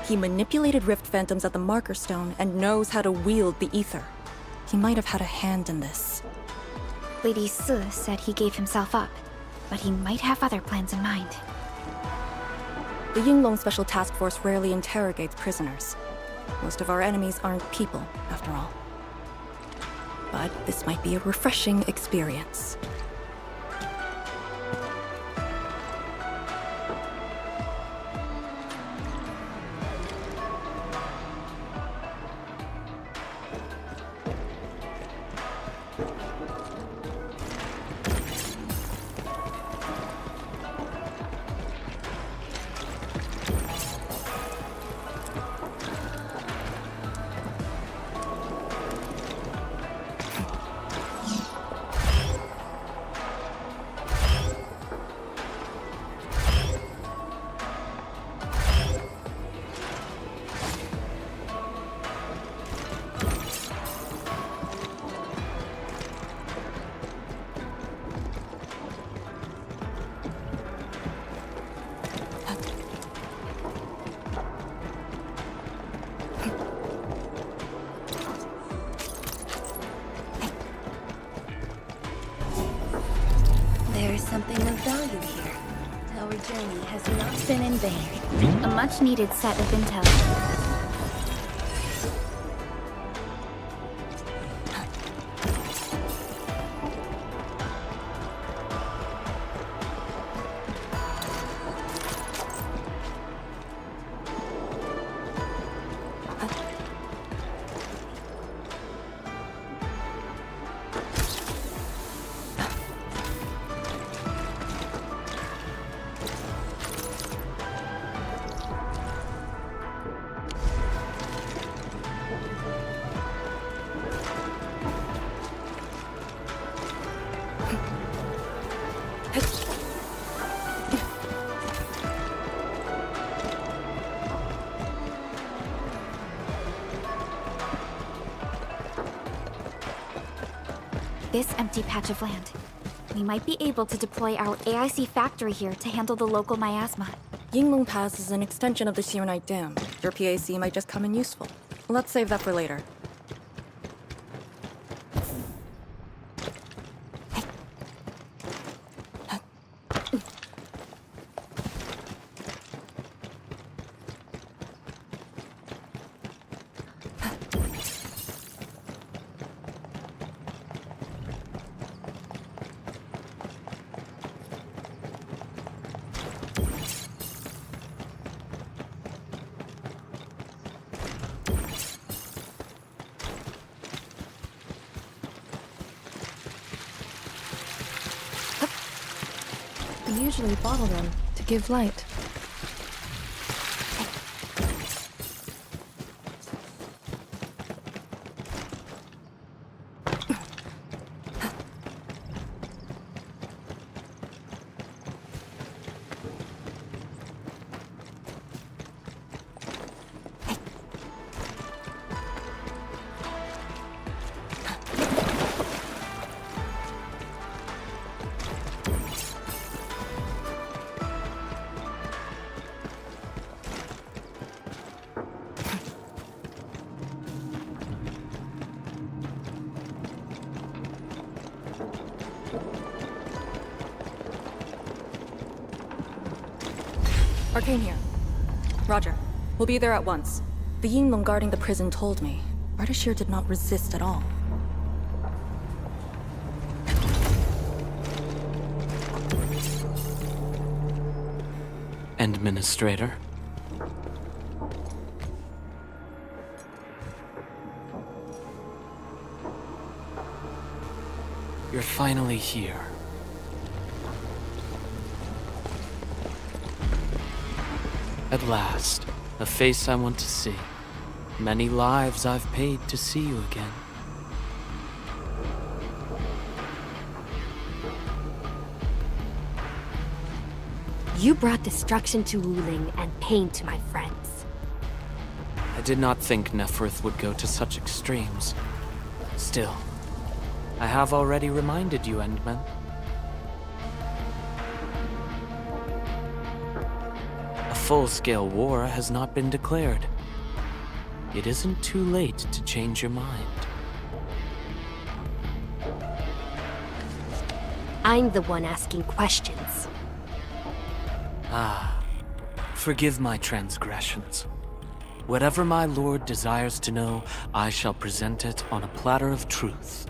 He manipulated Rift Phantoms at the Marker Stone and knows how to wield the ether. He might have had a hand in this. Lady Si said he gave himself up, but he might have other plans in mind. The Yinglong Special Task Force rarely interrogates prisoners. Most of our enemies aren't people, after all. But this might be a refreshing experience. There's something of value here. Our journey has not been in vain. A much-needed set of intel. This empty patch of land. We might be able to deploy our AIC factory here to handle the local miasma. Yinglong Pass is an extension of the Sheernite Dam. Your PAC might just come in useful. Let's save that for later. We usually bottle them to give light. Arcane here. Roger. We'll be there at once. The Yinglong guarding the prison told me. Ardashir did not resist at all. Administrator. You're finally here. At last, a face I want to see. Many lives I've paid to see you again. You brought destruction to Wuling and pain to my friends. I did not think Neferth would go to such extremes. Still, I have already reminded you, Endman. A full-scale war has not been declared. It isn't too late to change your mind. I'm the one asking questions. Ah, forgive my transgressions. Whatever my lord desires to know, I shall present it on a platter of truth.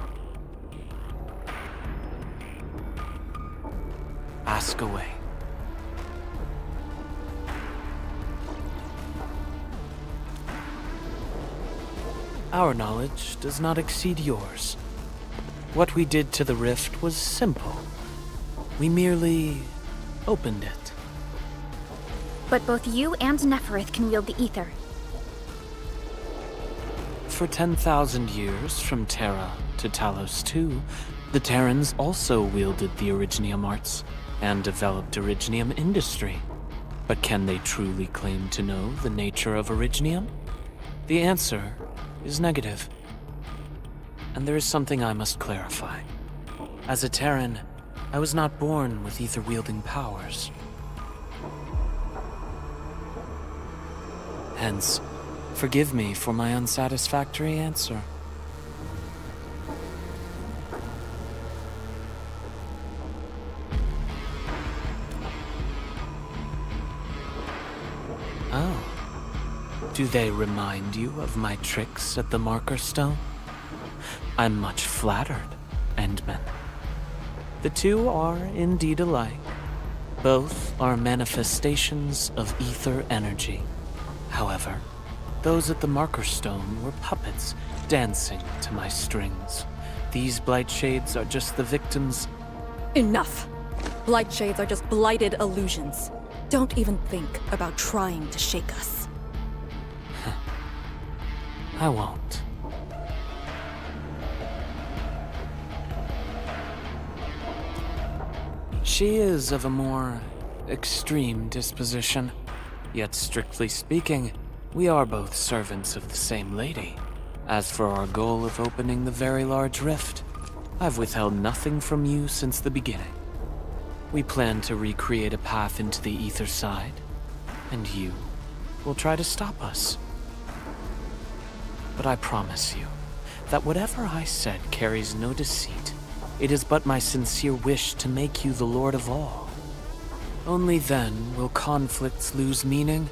Ask away. Our knowledge does not exceed yours. What we did to the rift was simple. We merely opened it. But both you and Neferth can wield the ether. For 10,000 years, from Terra to Talos II, the Terrans also wielded the Originium arts and developed Originium industry. But can they truly claim to know the nature of Originium? The answer is negative. And there is something I must clarify. As a Terran, I was not born with ether-wielding powers. Hence, forgive me for my unsatisfactory answer. Oh. Do they remind you of my tricks at the Marker Stone? I'm much flattered, Endman. The two are indeed alike. Both are manifestations of ether energy. However, those at the Marker Stone were puppets dancing to my strings. These blight shades are just the victims. Enough! Blight shades are just blighted illusions. Don't even think about trying to shake us. I won't. She is of a more extreme disposition. Yet strictly speaking, we are both servants of the same lady. As for our goal of opening the very large rift, I've withheld nothing from you since the beginning. We plan to recreate a path into the ether side, and you will try to stop us. But I promise you that whatever I said carries no deceit. It is but my sincere wish to make you the Lord of all. Only then will conflicts lose meaning,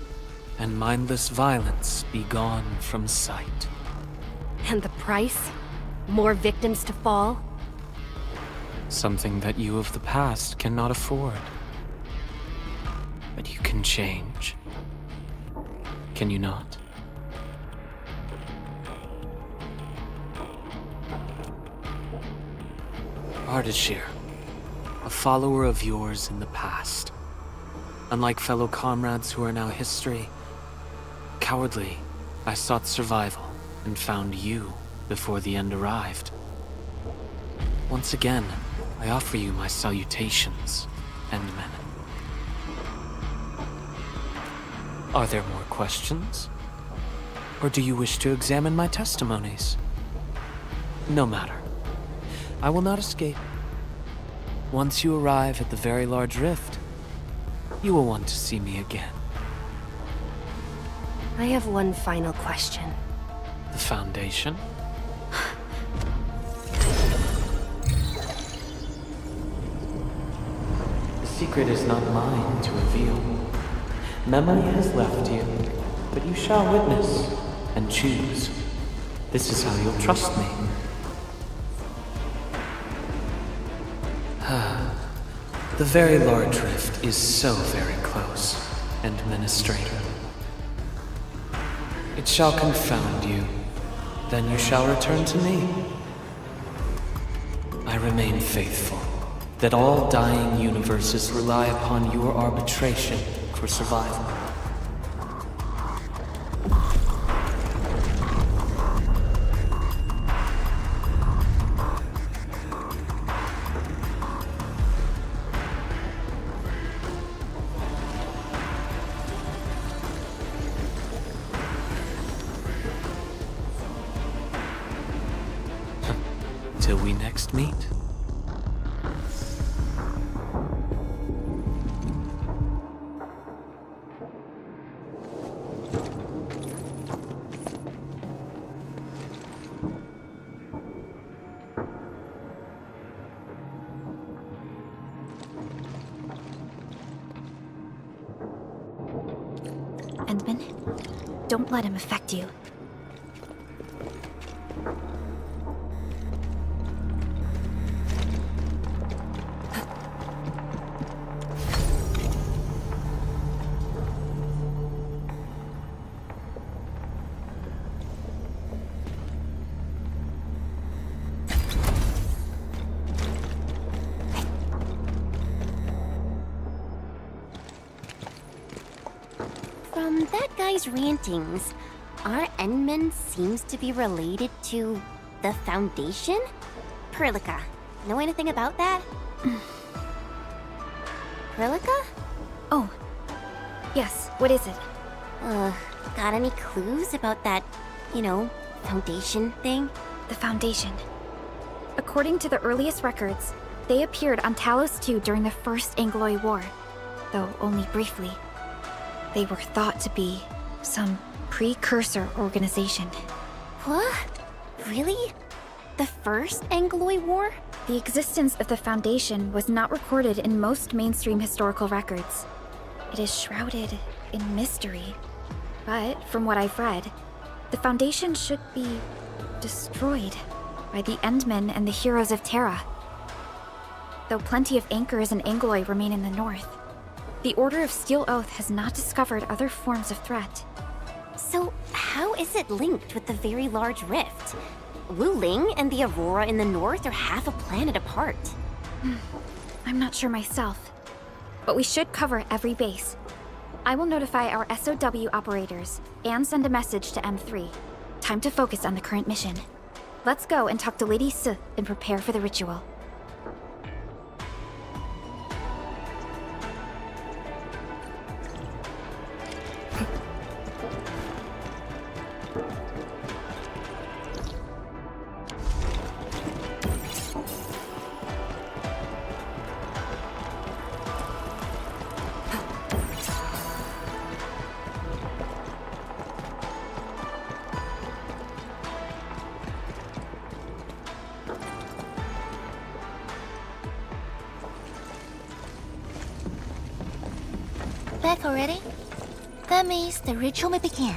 and mindless violence be gone from sight. And the price? More victims to fall? Something that you of the past cannot afford. But you can change. Can you not? Ardashir, a follower of yours in the past. Unlike fellow comrades who are now history, cowardly, I sought survival and found you before the end arrived. Once again, I offer you my salutations, Endman. Are there more questions? Or do you wish to examine my testimonies? No matter. I will not escape. Once you arrive at the very large rift, you will want to see me again. I have one final question. The Foundation? The secret is not mine to reveal. Memory has left you, but you shall witness and choose. This is how you'll trust me. The very large rift is so very close, Administrator. It shall confound you. Then you shall return to me. I remain faithful that all dying universes rely upon your arbitration for survival. Till we next meet. Endman, don't let him affect you. From that guy's rantings, our Endman seems to be related to the Foundation? Perlica, know anything about that? Perlica? Oh, yes, what is it? Got any clues about that, Foundation thing? The Foundation. According to the earliest records, they appeared on Talos II during the First Angloid War, though only briefly. They were thought to be some precursor organization. What? Really? The First Angloid War? The existence of the Foundation was not recorded in most mainstream historical records. It is shrouded in mystery. But, from what I've read, the Foundation should be destroyed by the Endmen and the heroes of Terra. Though plenty of anchors and Angloid remain in the north, the Order of Steel Oath has not discovered other forms of threat. So, how is it linked with the Very Large Rift? Wuling and the Aurora in the north are half a planet apart. I'm not sure myself, but we should cover every base. I will notify our SOW operators and send a message to M3. Time to focus on the current mission. Let's go and talk to Lady Sith and prepare for the ritual. Back already? That means the ritual may begin.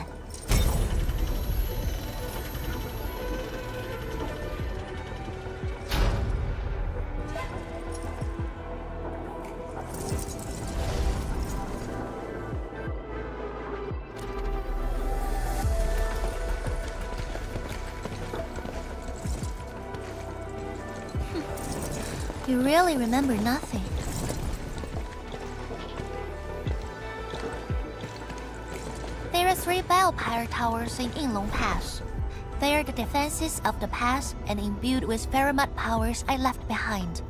You really remember nothing. There are 3 Biopyre towers in Yinglong Pass. They are the defenses of the pass and imbued with Pheromat powers I left behind.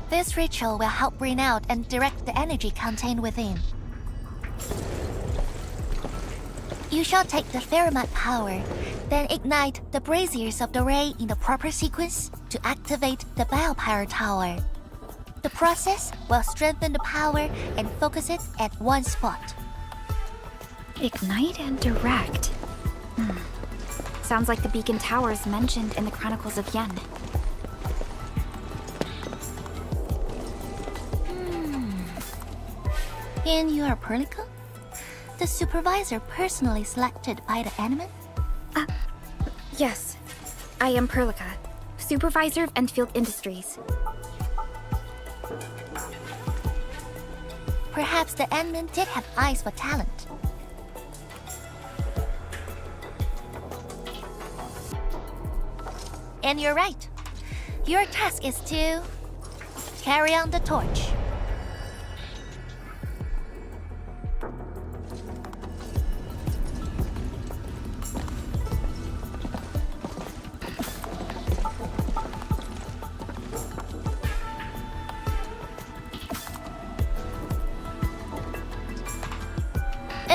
This ritual will help bring out and direct the energy contained within. You shall take the Pheromat power, then ignite the braziers of the ray in the proper sequence to activate the Biopyre tower. The process will strengthen the power and focus it at one spot. Ignite and direct. Sounds like the beacon towers mentioned in the Chronicles of Yen. And you are Perlica? the supervisor personally selected by the admin? Yes. I am Perlica, supervisor of Endfield Industries. Perhaps the admin did have eyes for talent. And you're right. Your task is to carry on the torch.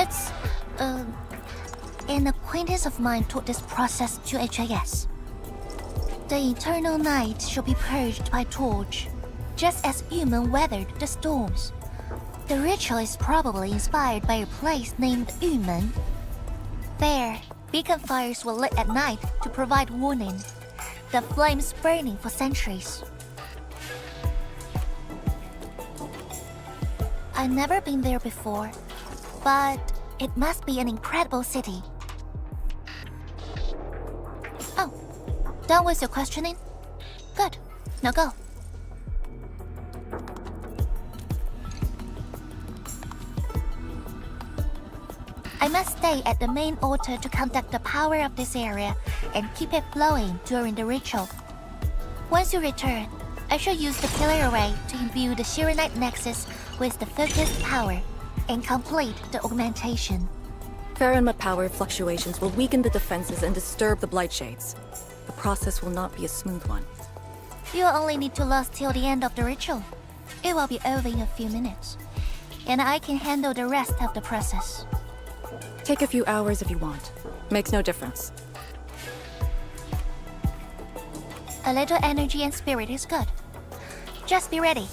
It's, an acquaintance of mine taught this process to HIS. The eternal night shall be purged by torch, just as Yumen weathered the storms. The ritual is probably inspired by a place named Yumen. There, beacon fires were lit at night to provide warning, the flames burning for centuries. I've never been there before, but it must be an incredible city. Oh, done with your questioning? Good. Now go. I must stay at the main altar to conduct the power of this area and keep it flowing during the ritual. Once you return, I shall use the killer array to imbue the Shiranite Nexus with the focused power and complete the augmentation. Faramut power fluctuations will weaken the defenses and disturb the Blight Shades. The process will not be a smooth one. You'll only need to last till the end of the ritual. It will be over in a few minutes, and I can handle the rest of the process. Take a few hours if you want. Makes no difference. A little energy and spirit is good. Just be ready.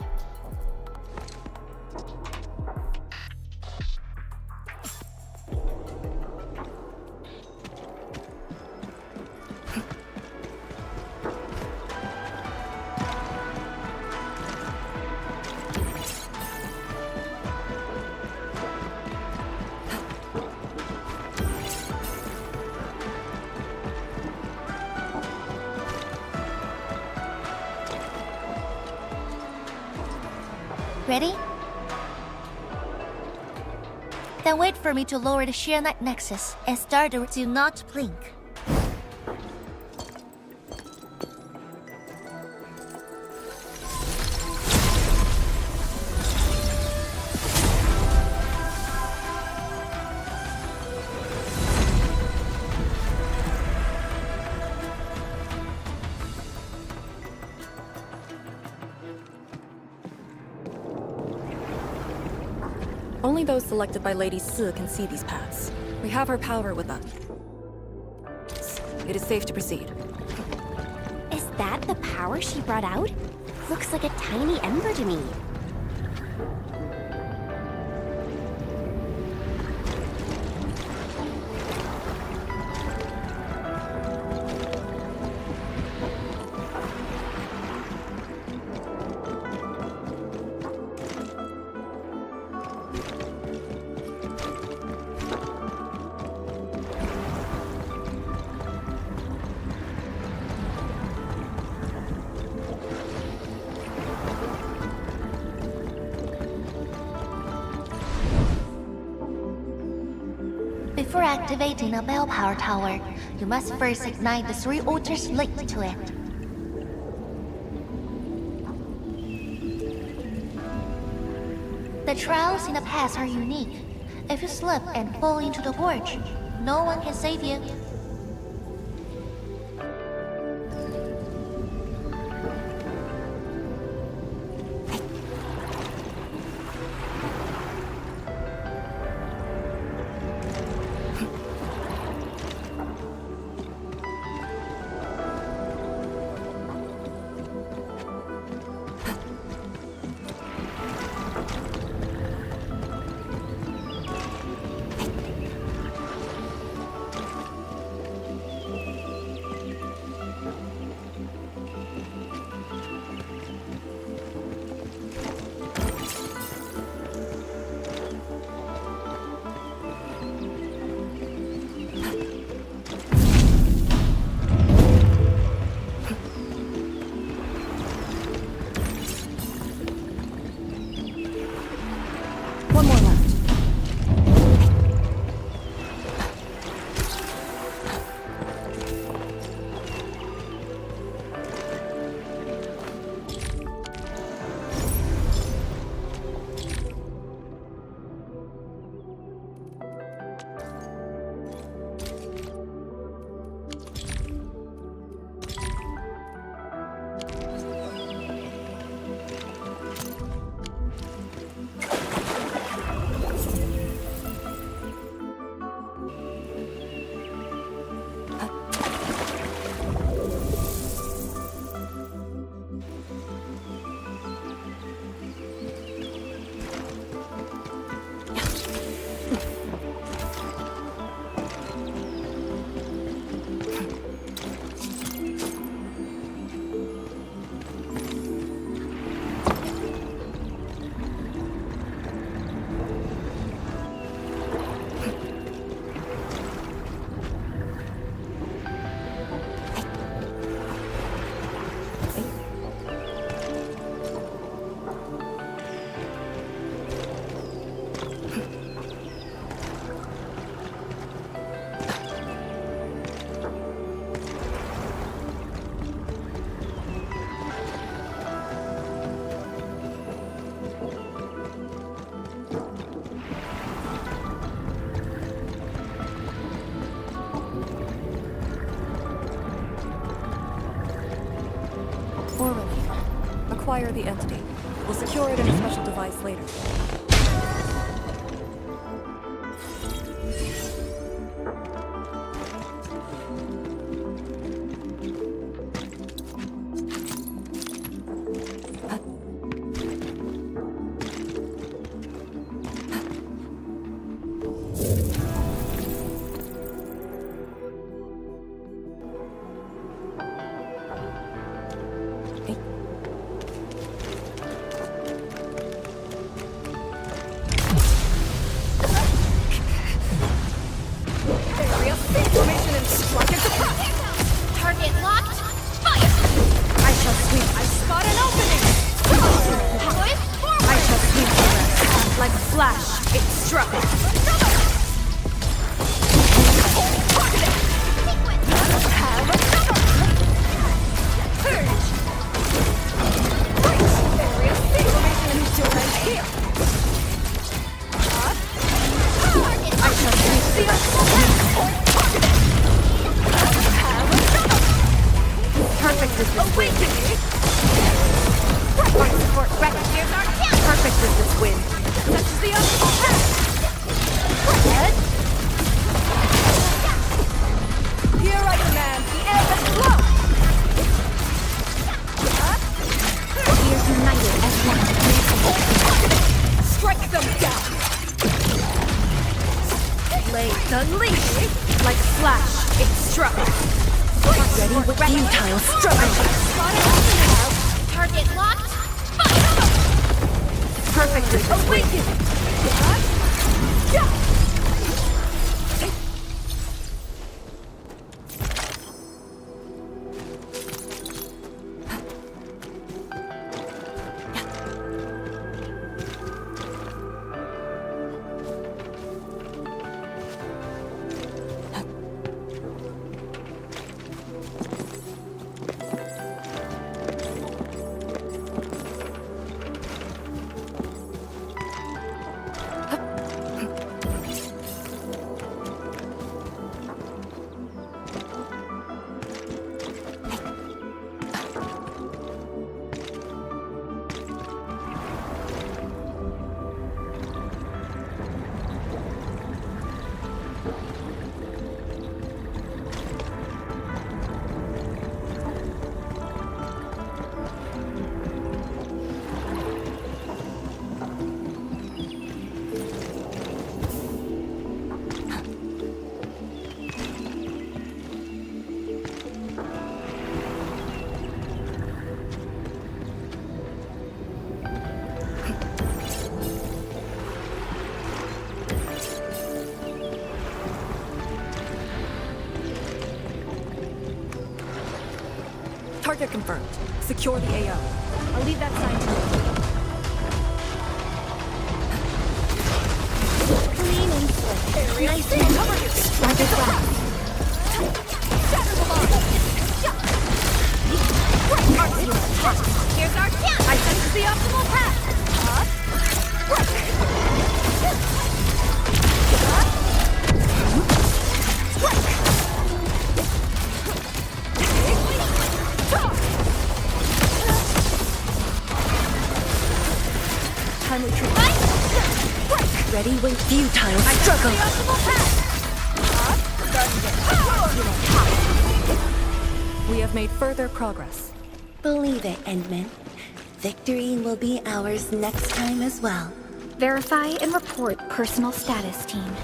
Ready? Then wait for me to lower the Shiranite Nexus and start the Do Not Blink. Only those selected by Lady Si can see these paths. We have her power with us. It is safe to proceed. Is that the power she brought out? Looks like a tiny ember to me. Before activating a bell power tower, you must first ignite the 3 altars linked to it. The trials in the past are unique. If you slip and fall into the gorge, no one can save you. acquire the entity. We'll secure it in a special device later. Target locked. Fire! I shall sweep. I spot an opening. I shall sweep the rest. Like a flash, it struck. I shall sweep the Perfect with this wind. Our support ready. Here's our kill. Perfect with this wind. Touches the optimal path. Here I command the air and flow. We are united as one. Strike them down. Lay the lead. Like flash, it struck. Ready with futile struggle. Target locked. Fire! Perfect with awaken. Target confirmed. Secure the AO. I'll leave that sign to you. Clean and slick. Nice and cover you. Strike it flat. Here's our kill. I sense the optimal path. Timely treatment. Ready when futile struggle. We have made further progress. Believe it, Endman. Victory will be ours next time as well. Verify and report personal status, team.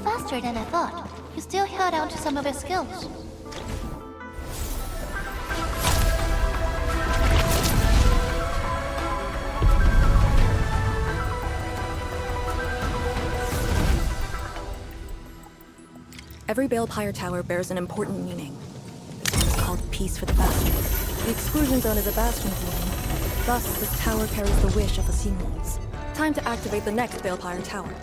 Faster than I thought. You still held on to some of your skills. Every Balepire tower bears an important meaning. peace for the Bastion. The exclusion zone is a bastion for them. Thus, this tower carries the wish of the Seamlords. Time to activate the next Balefire Tower.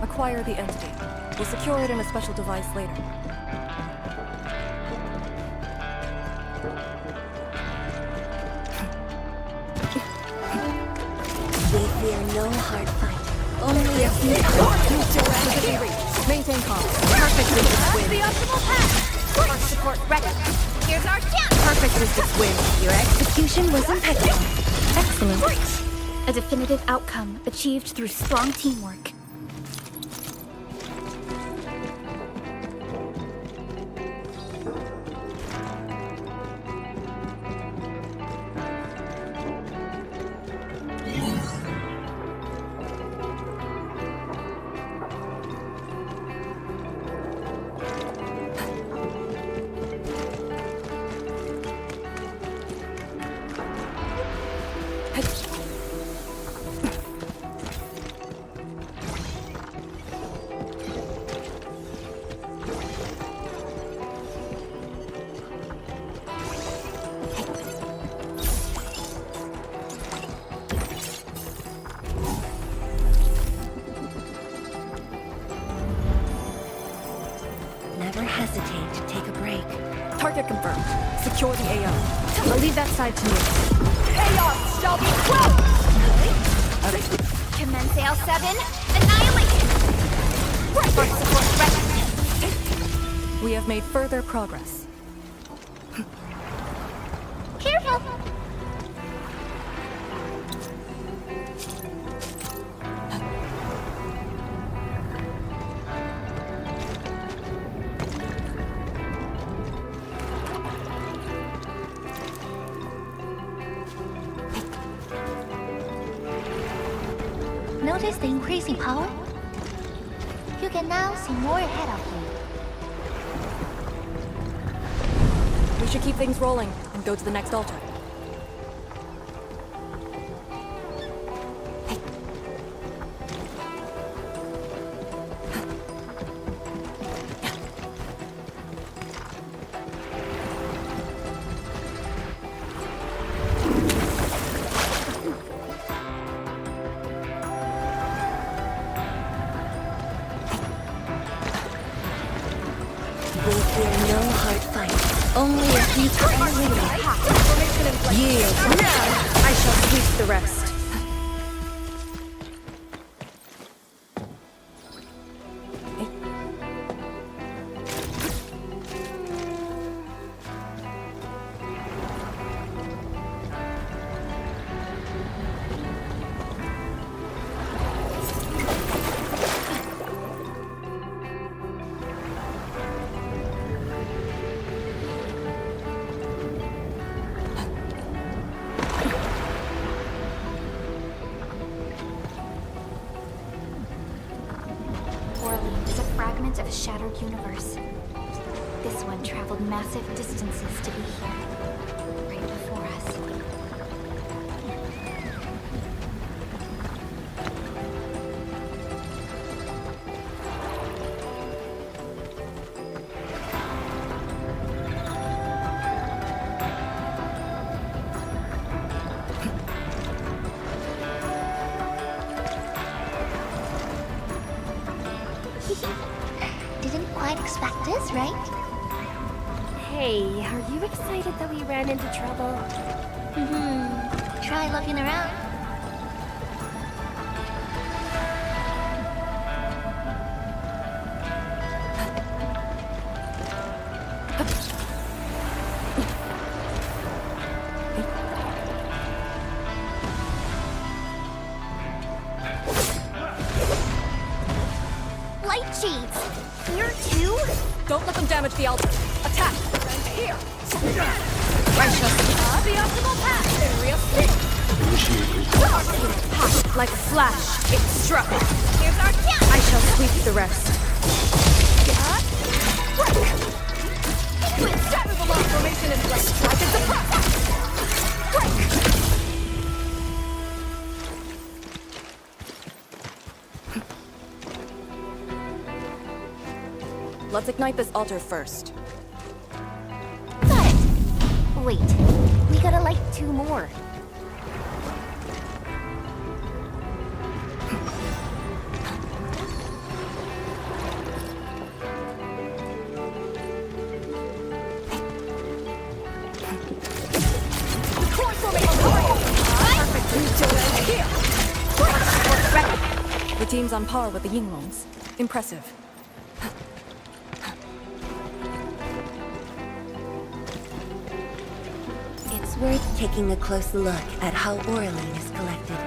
Acquire the entity. We'll secure it in a special device later. We fear no hard fight. Only a few Maintain calm. Perfect resist win. The optimal path. Our support ready. Here's our chance. Perfect resist win. Your execution was impeccable. Excellent. A definitive outcome achieved through strong teamwork. Never hesitate to take a break. Target confirmed. Secure the AO. I'll leave that side to me. Chaos shall be quelled! Commence AL7. Annihilation. Our support ready. We have made further progress. Careful! Notice the increase in power? You can now see more ahead of you. We should keep things rolling and go to the next altar. We fear no hard fight. Only a few times. Yield. Now I shall sweep the rest. Fragment of a shattered universe. This one traveled massive distances to be here, right before us. might expect this, right? Hey, are you excited that we ran into trouble? Try looking around. Light shades! Here too? Don't let them damage the altar. Attack! And here! I shall see the optimal path. Area Like a flash, it struck. Here's our chance. I shall sweep the rest. Shatter the lock formation in place. I can suppress. Let's ignite this altar first. Got it. Wait, we gotta light 2 more. The team's on par with the Yinglongs. Impressive. It's worth taking a close look at how Wuling is collected.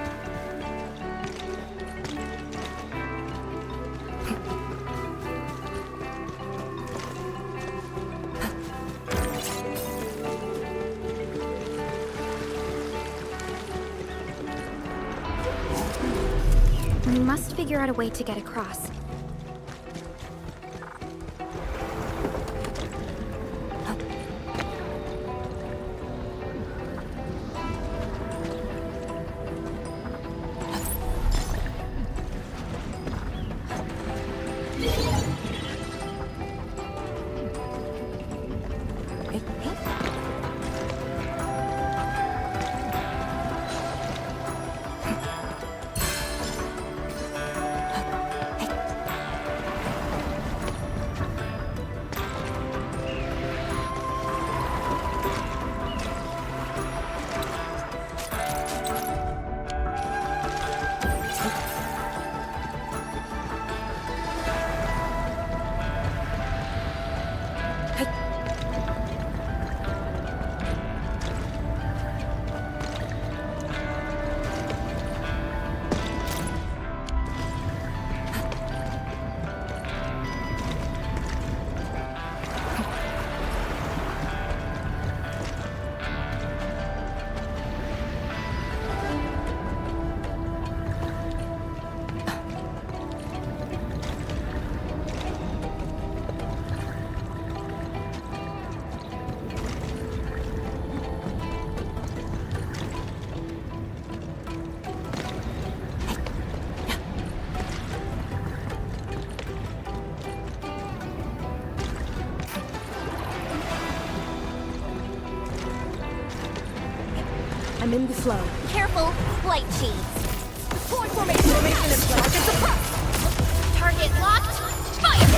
We must figure out a way to get across. I'm in the flow. Careful, light shades. Deploy formation in place. I can suppress. Target locked. Fire!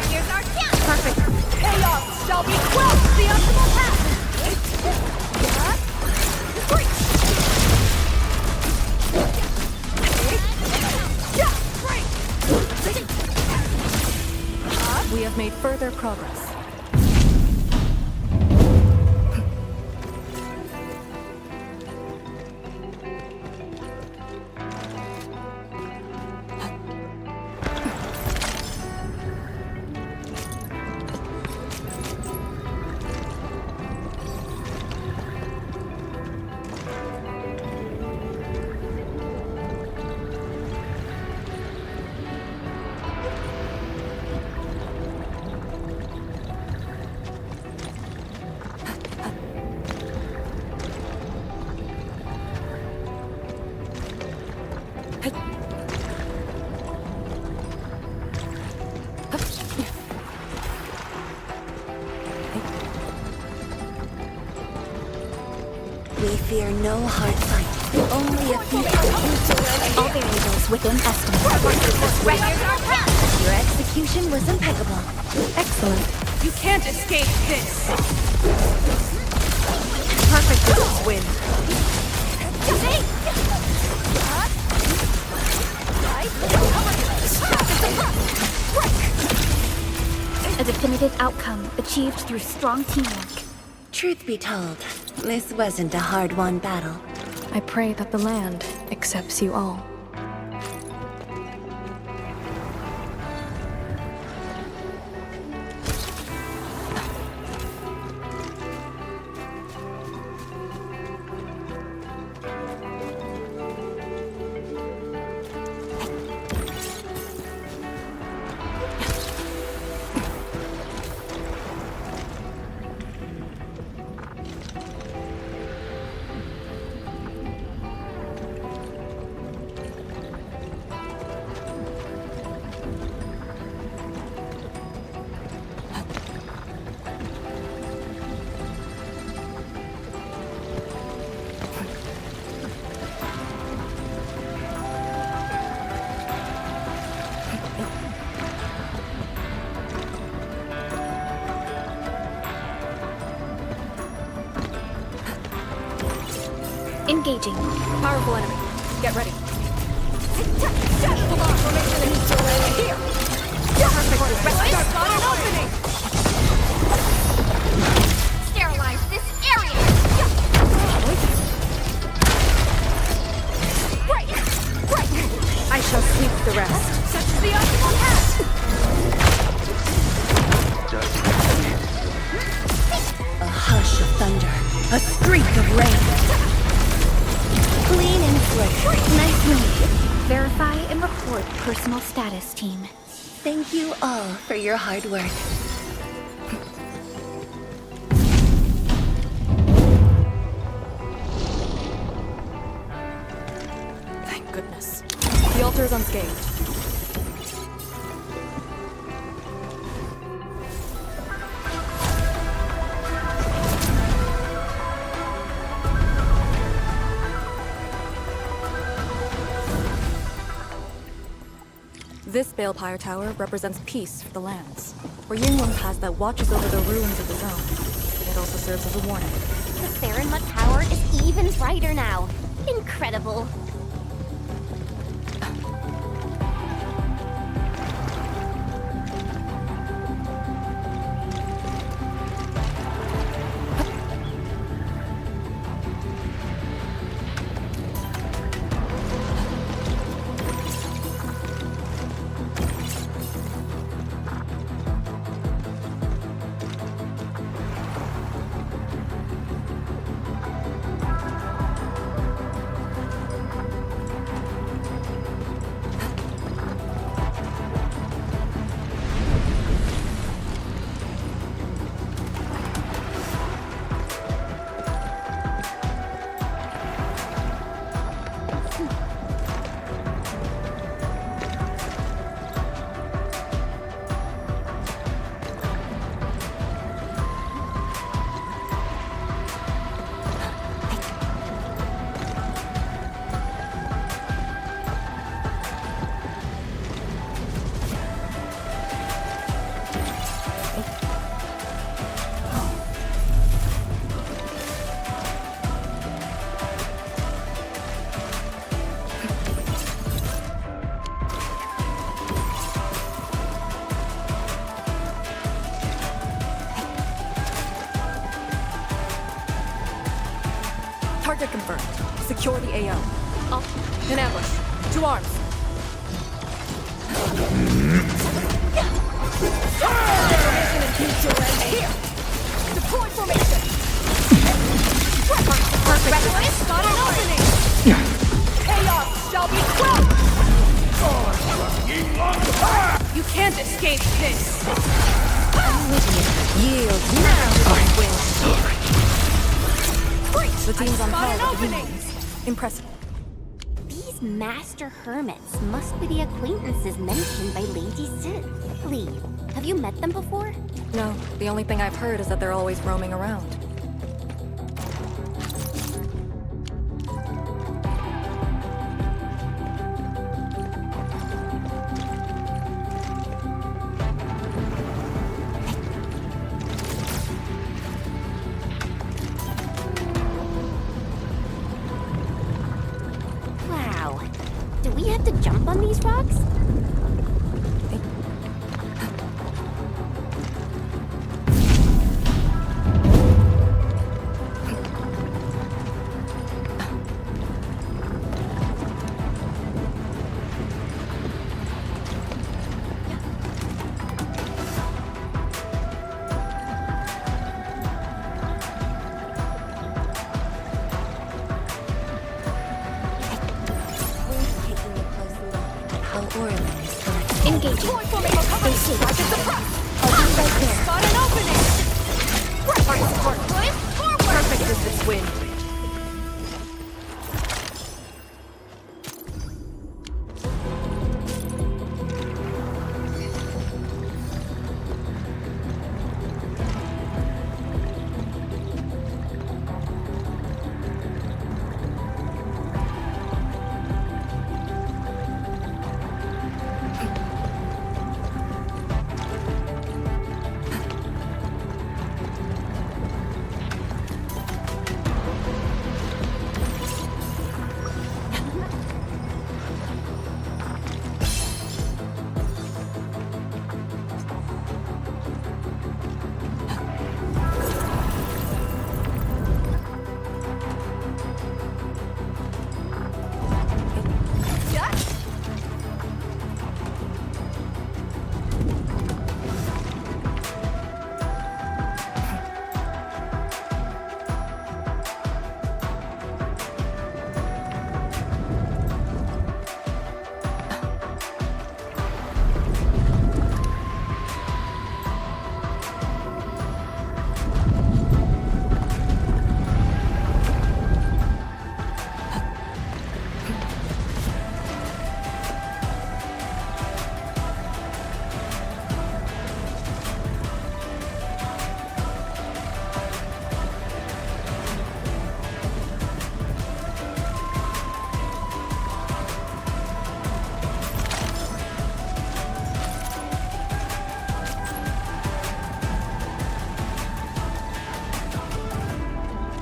Here's our chance. Perfect. Chaos shall be quelled. The optimal path. We have made further progress. no hard fight. Only a few. All variables within estimate. Your execution was impeccable. Excellent. You can't escape this! Perfect results win. A definitive outcome achieved through strong teamwork. Truth be told, this wasn't a hard-won battle. I pray that the land accepts you all. Engaging. Powerful enemy. Get ready. Sterilize this area! I shall sweep the rest. Such is the optimal path! A hush of thunder, a streak of rain. Clean and slick. Nice move. Verify and report personal status, team. Thank you all for your hard work. Thank goodness. The altar is unscathed. This Balepire Tower represents peace for the lands. Wuling has that watches over the ruins of the zone. It also serves as a warning. The Theron Tower is even brighter now. Incredible. Target confirmed. Secure the AO. In ambush. To arms. Formation and team to here. Deploy formation. Perfect. Spot an opening! Chaos shall be quelled! You can't escape this! Yield now. The team's on par with the humans. Impressive. These master hermits must be the acquaintances mentioned by Lady Lee. Have you met them before? No, the only thing I've heard is that they're always roaming around. you have to jump on these rocks? Engaging. They see. I'll be right there. Got an opening! Arc support. Forward. Perfect as this wind.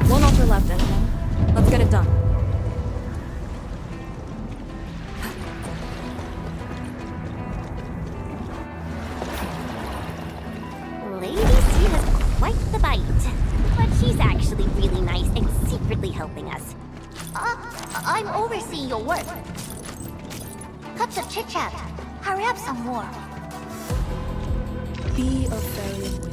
One altar left, Endfield. Let's get it done. Lady C has quite the bite. But she's actually really nice and secretly helping us. I'm overseeing your work. Cut the chit-chat. Hurry up some more. Be a fairy wind.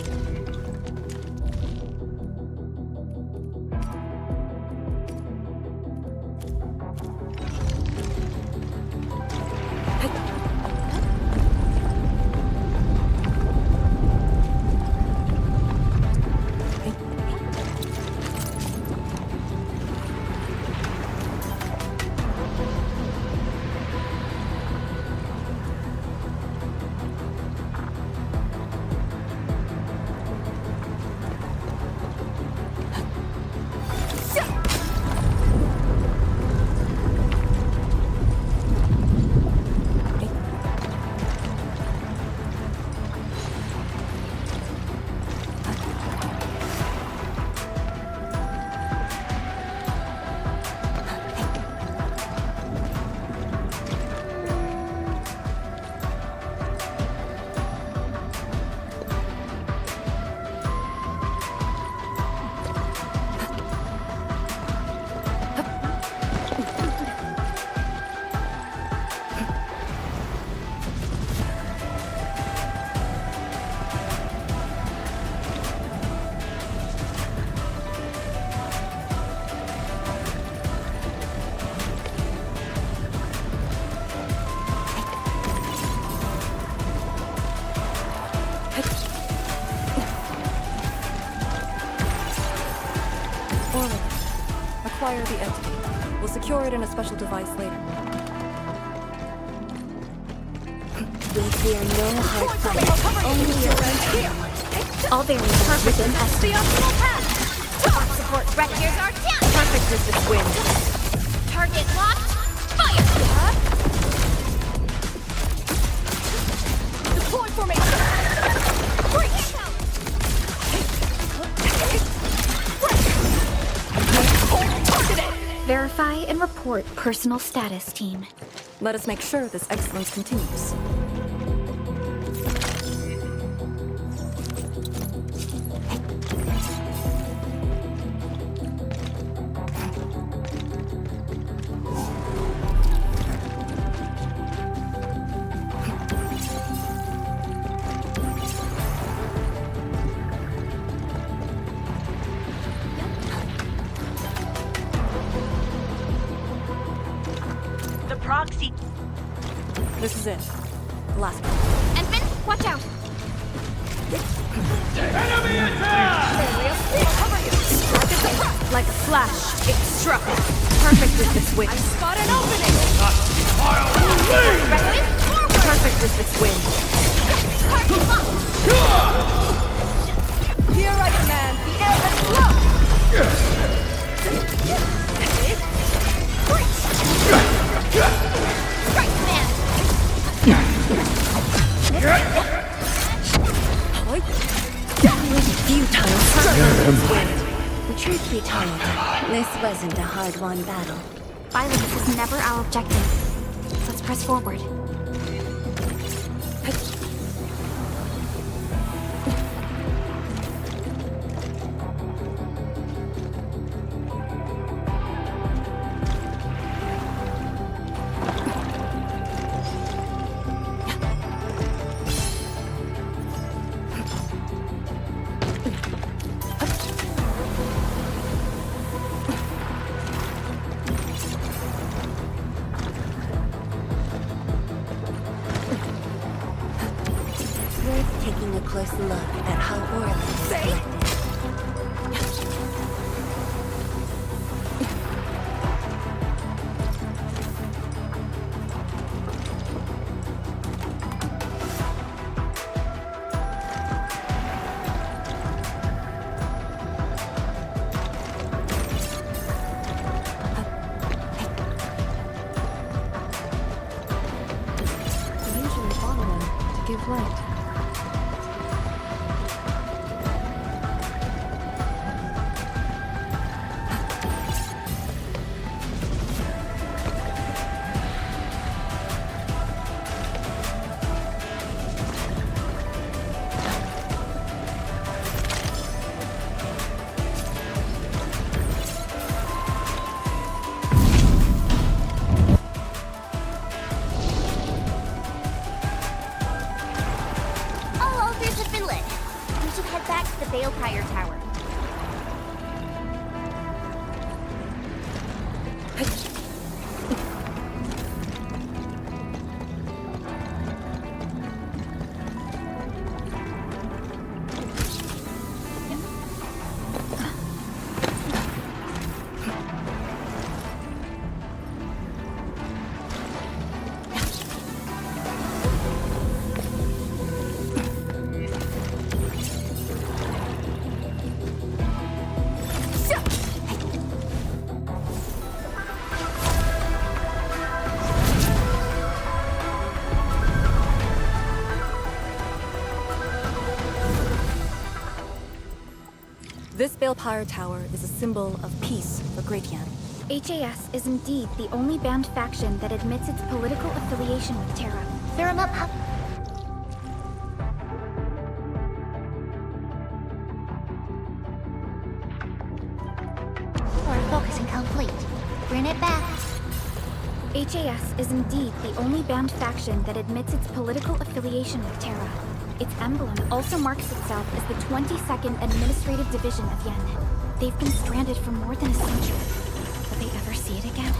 Acquire the entity. We'll secure it in a special device later. We fear no hard fight. Only your own here. All variables Perfect. within That's the optimal path. Arc support ready. Here's our chance. Perfect as this wind. Target locked. Fire. Deploy formation. Breach. Verify Verify and report personal status, team. Let us make sure this excellence continues. Proxy. This is it. The last one. Endman, watch out! Enemy attack! Cover you! Like a flash, it struck. Perfect with the switch. I spot an opening! Perfect with the swing. Here I command the air and flow! Right, man! The truth be told, this wasn't a hard-won battle. Violence is never our objective. Let's press forward. Taking a close look at how Wuling Usually follow them to give light. Tower. This Balefire Tower is a symbol of peace for Gratian. HAS is indeed the only banned faction that admits its political affiliation with Terra. Our focus incomplete. Bring it back. HAS is indeed the only banned faction that admits its political affiliation with Terra. Its emblem also marks itself as the 22nd Administrative Division of Yen. They've been stranded for more than a century. Will they ever see it again?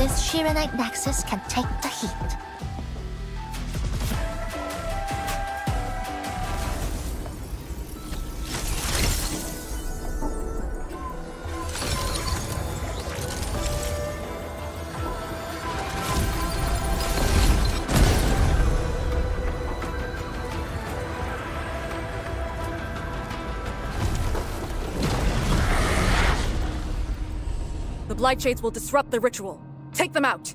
Shiranite Nexus can take the heat. Blight Shades will disrupt the ritual. Take them out!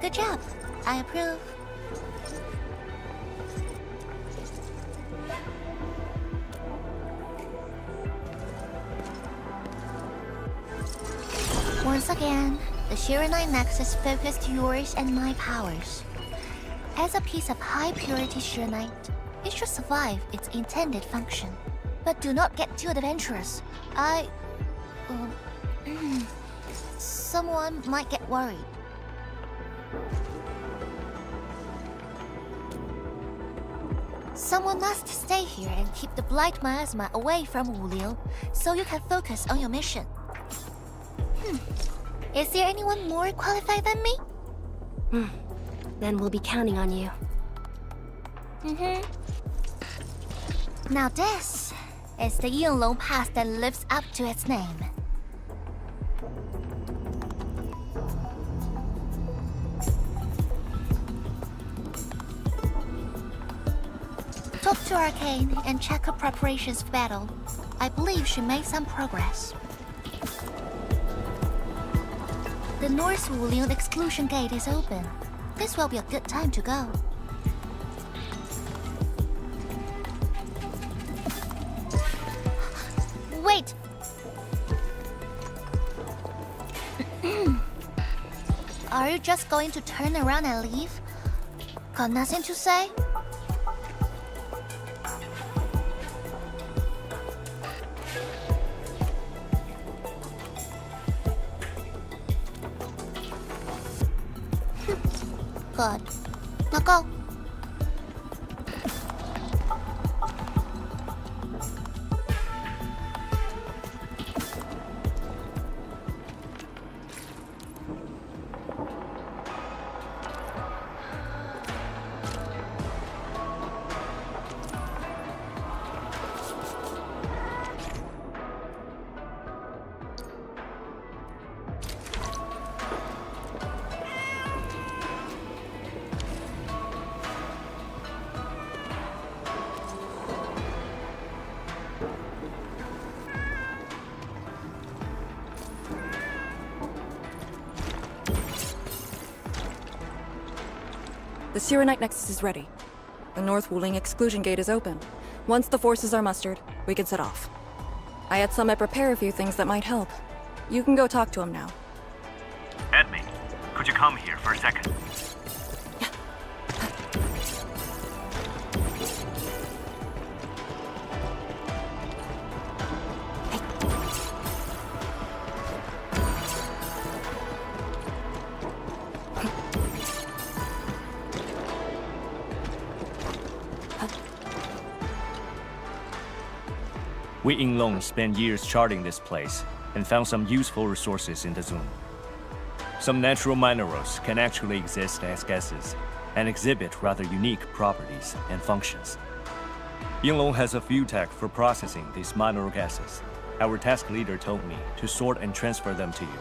Good job. I approve. Once again, the Shiranite Nexus focused yours and my powers. As a piece of high-purity Shiranite, it should survive its intended function. But do not get too adventurous. Someone might get worried. Someone must stay here and keep the Blight Miasma away from Wuling, so you can focus on your mission. Is there anyone more qualified than me? Then we'll be counting on you. Now this is the Yinglong Pass that lives up to its name. Talk to Arcane and check her preparations for battle. I believe she made some progress. The North Wuling exclusion gate is open. This will be a good time to go. Wait! Are you just going to turn around and leave? Got nothing to say? Good. Now go. The Sirenite Nexus is ready. The North Wuling exclusion gate is open. Once the forces are mustered, we can set off. I had Summit prepare a few things that might help. You can go talk to him now. Edme, could you come here for a second? We Yinglong spent years charting this place and found some useful resources in the zone. Some natural minerals can actually exist as gases and exhibit rather unique properties and functions. Yinglong has a few tech for processing these mineral gases. Our task leader told me to sort and transfer them to you.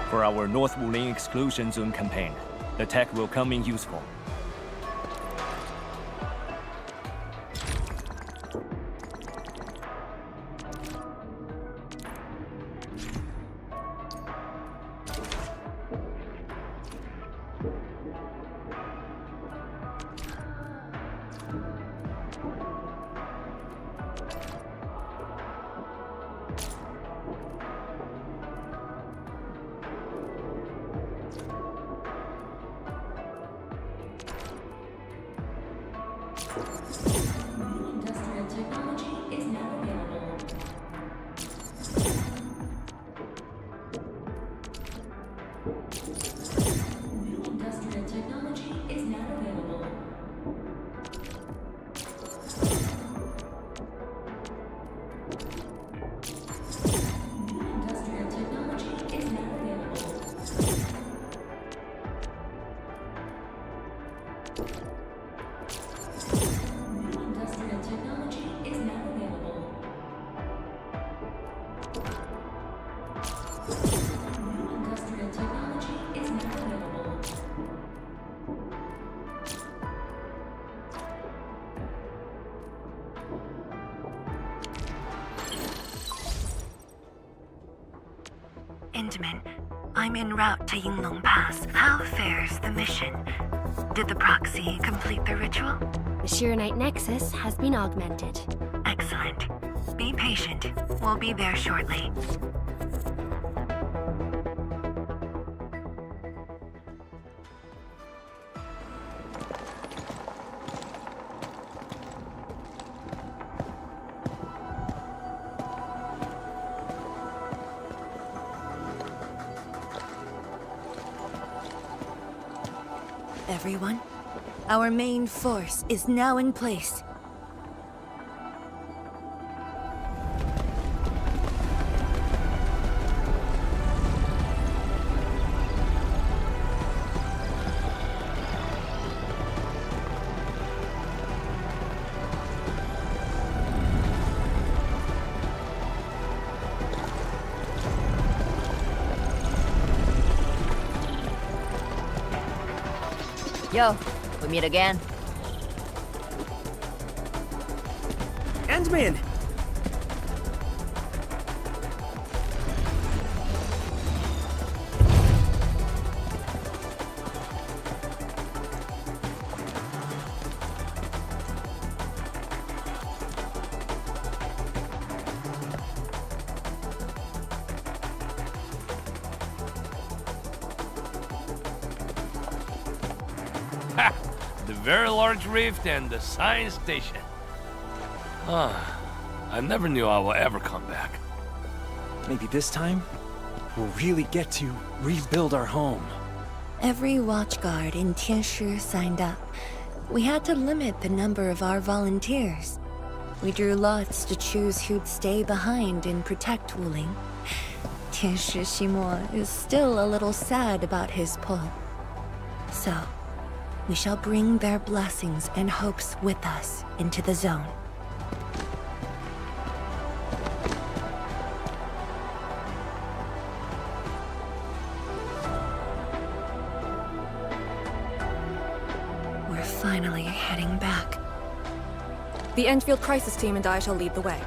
For our North Wuling exclusion zone campaign, the tech will come in useful. Intamin, I'm en route to Yinglong Pass. How fares the mission? Did the proxy complete the ritual? The Sirenite Nexus has been augmented. Excellent. Be patient. We'll be there shortly. Everyone, our main force is now in place. Yo, we meet again. Endman! Ha! The very large rift and the science station. I never knew I would ever come back. Maybe this time, we'll really get to rebuild our home. Every watchguard in Tianshi signed up. We had to limit the number of our volunteers. We drew lots to choose who'd stay behind and protect Wuling. Tianshi Ximo is still a little sad about his pull. So, we shall bring their blessings and hopes with us into the zone. We're finally heading back. The Endfield crisis team and I shall lead the way.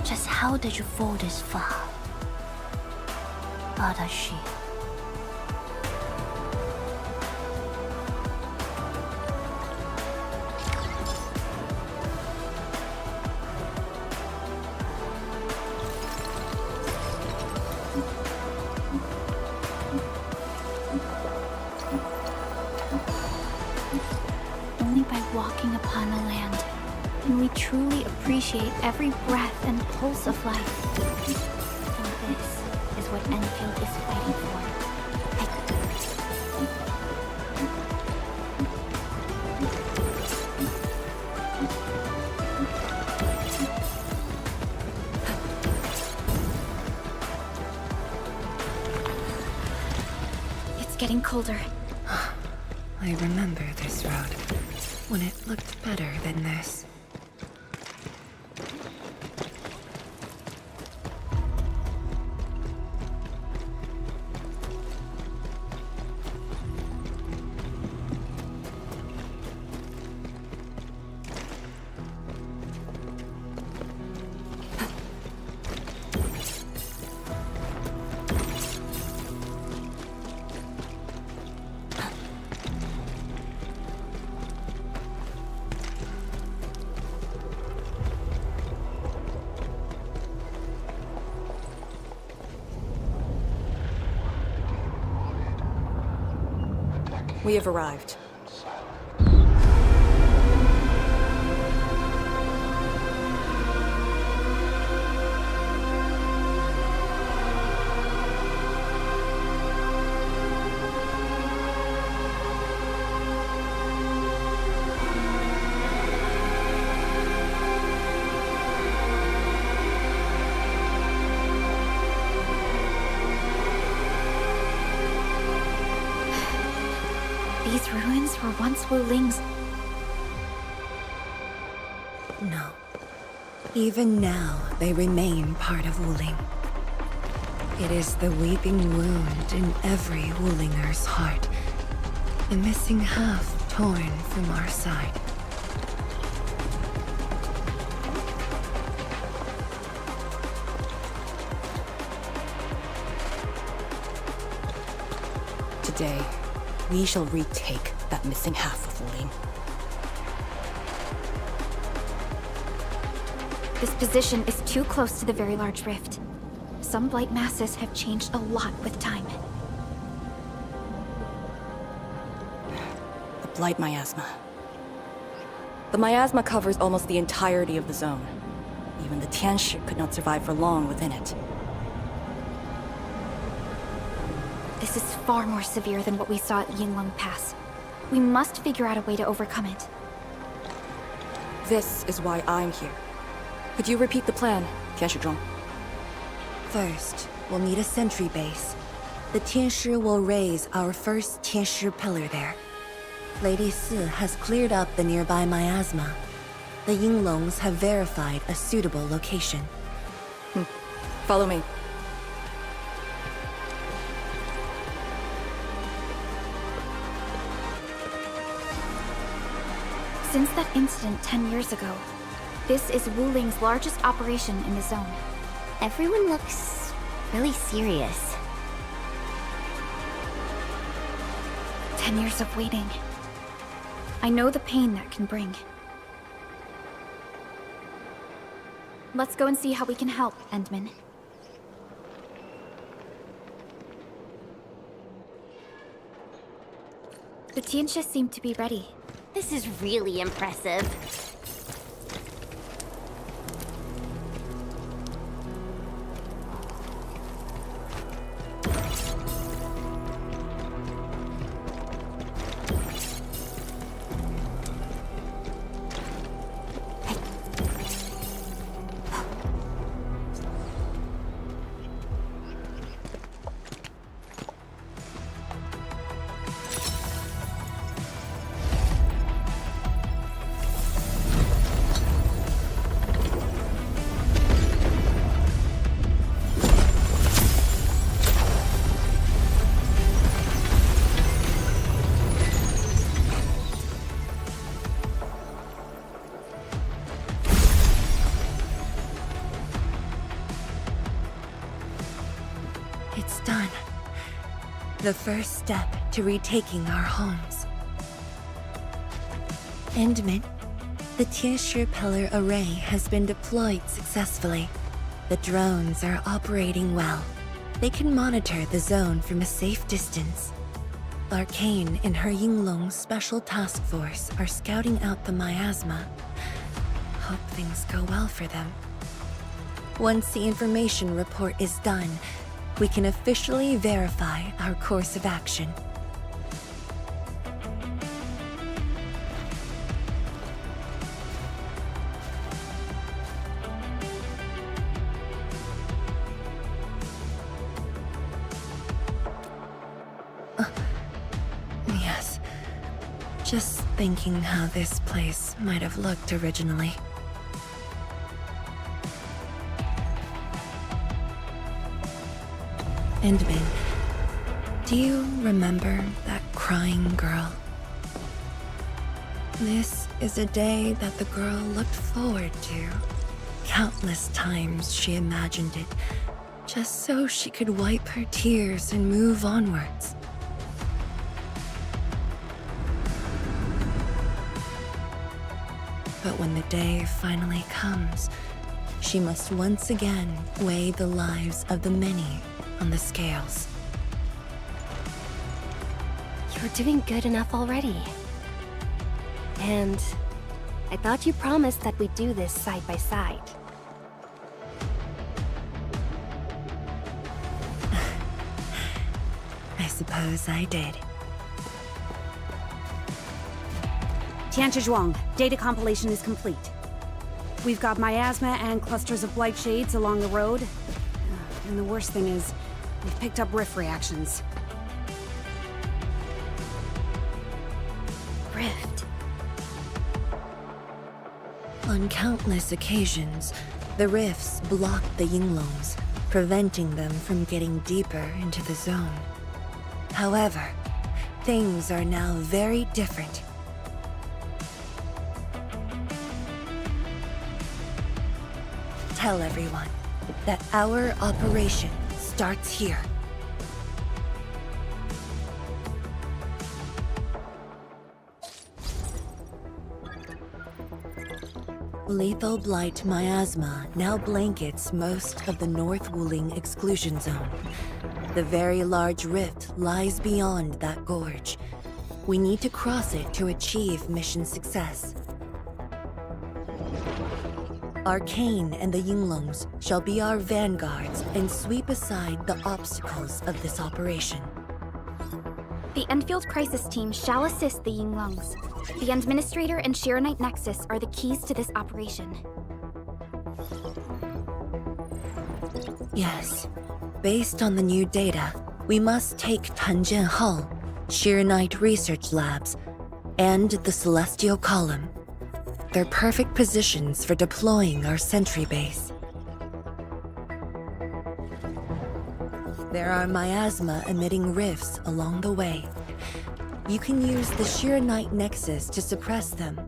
Just how did you fall this far? Adashi. Only by walking upon the land can we truly appreciate every breath and pulse of life. And this is what Endfield is fighting for. It's getting colder. I remember this road, when it looked better than this. We have arrived. These ruins were once Wuling's. No. Even now, they remain part of Wuling. It is the weeping wound in every Wulinger's heart. The missing half torn from our side. Today, we shall retake that missing half of Wuling. This position is too close to the very large rift. Some blight masses have changed a lot with time. The Blight Miasma. The miasma covers almost the entirety of the zone. Even the Tianshi could not survive for long within it. This is far more severe than what we saw at Yinglong Pass. We must figure out a way to overcome it. This is why I'm here. Could you repeat the plan, Tianshi? First, we'll need a sentry base. The Tianshi will raise our first Tianshi pillar there. Lady Si has cleared up the nearby miasma. The Yinglongs have verified a suitable location. Follow me. Since that incident 10 years ago, this is Wuling's largest operation in the zone. Everyone looks really serious. 10 years of waiting. I know the pain that can bring. Let's go and see how we can help, Endman. The Tianshi seem to be ready. This is really impressive. It's done. The first step to retaking our homes. Endman, the Tianshi pillar array has been deployed successfully. The drones are operating well. They can monitor the zone from a safe distance. Arcane and her Yinglong Special Task Force are scouting out the miasma. Hope things go well for them. Once the information report is done, we can officially verify our course of action. Yes. Just thinking how this place might have looked originally. Endman, do you remember that crying girl? This is a day that the girl looked forward to. Countless times she imagined it, just so she could wipe her tears and move onwards. But when the day finally comes, she must once again weigh the lives of the many on the scales. You're doing good enough already. And I thought you promised that we'd do this side by side. I suppose I did. Tianshi, data compilation is complete. We've got miasma and clusters of blight shades along the road. And the worst thing is, we've picked up rift reactions. Rift? On countless occasions, the rifts blocked the Yinglongs, preventing them from getting deeper into the zone. However, things are now very different. Tell everyone that our operation starts here. Lethal blight miasma now blankets most of the North Wuling exclusion zone. The very large rift lies beyond that gorge. We need to cross it to achieve mission success. Arcane and the Yinglongs shall be our vanguards and sweep aside the obstacles of this operation. The Endfield Crisis Team shall assist the Yinglongs. The Administrator and Shiranite Nexus are the keys to this operation. Yes. Based on the new data, we must take Tanjian Hull, Shiranite Research Labs, and the Celestial Column. They're perfect positions for deploying our sentry base. There are miasma-emitting rifts along the way. You can use the Shiranite Nexus to suppress them,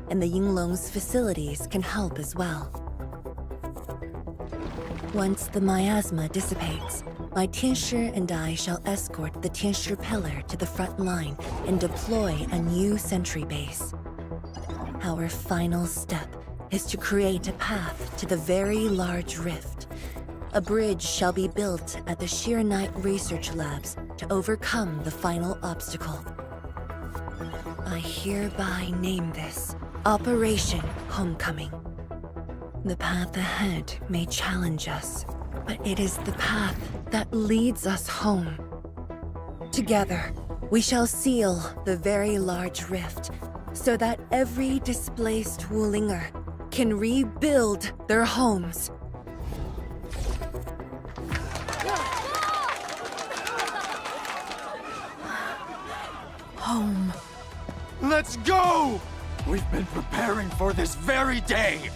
and the Yinglong's facilities can help as well. Once the miasma dissipates, my Tianshi and I shall escort the Tianshi Pillar to the front line and deploy a new sentry base. Our final step is to create a path to the very large rift. A bridge shall be built at the Shiranite Research Labs to overcome the final obstacle. I hereby name this Operation Homecoming. The path ahead may challenge us, but it is the path that leads us home. Together, we shall seal the very large rift so that every displaced Wulinger can rebuild their homes. Home. Let's go! We've been preparing for this very day!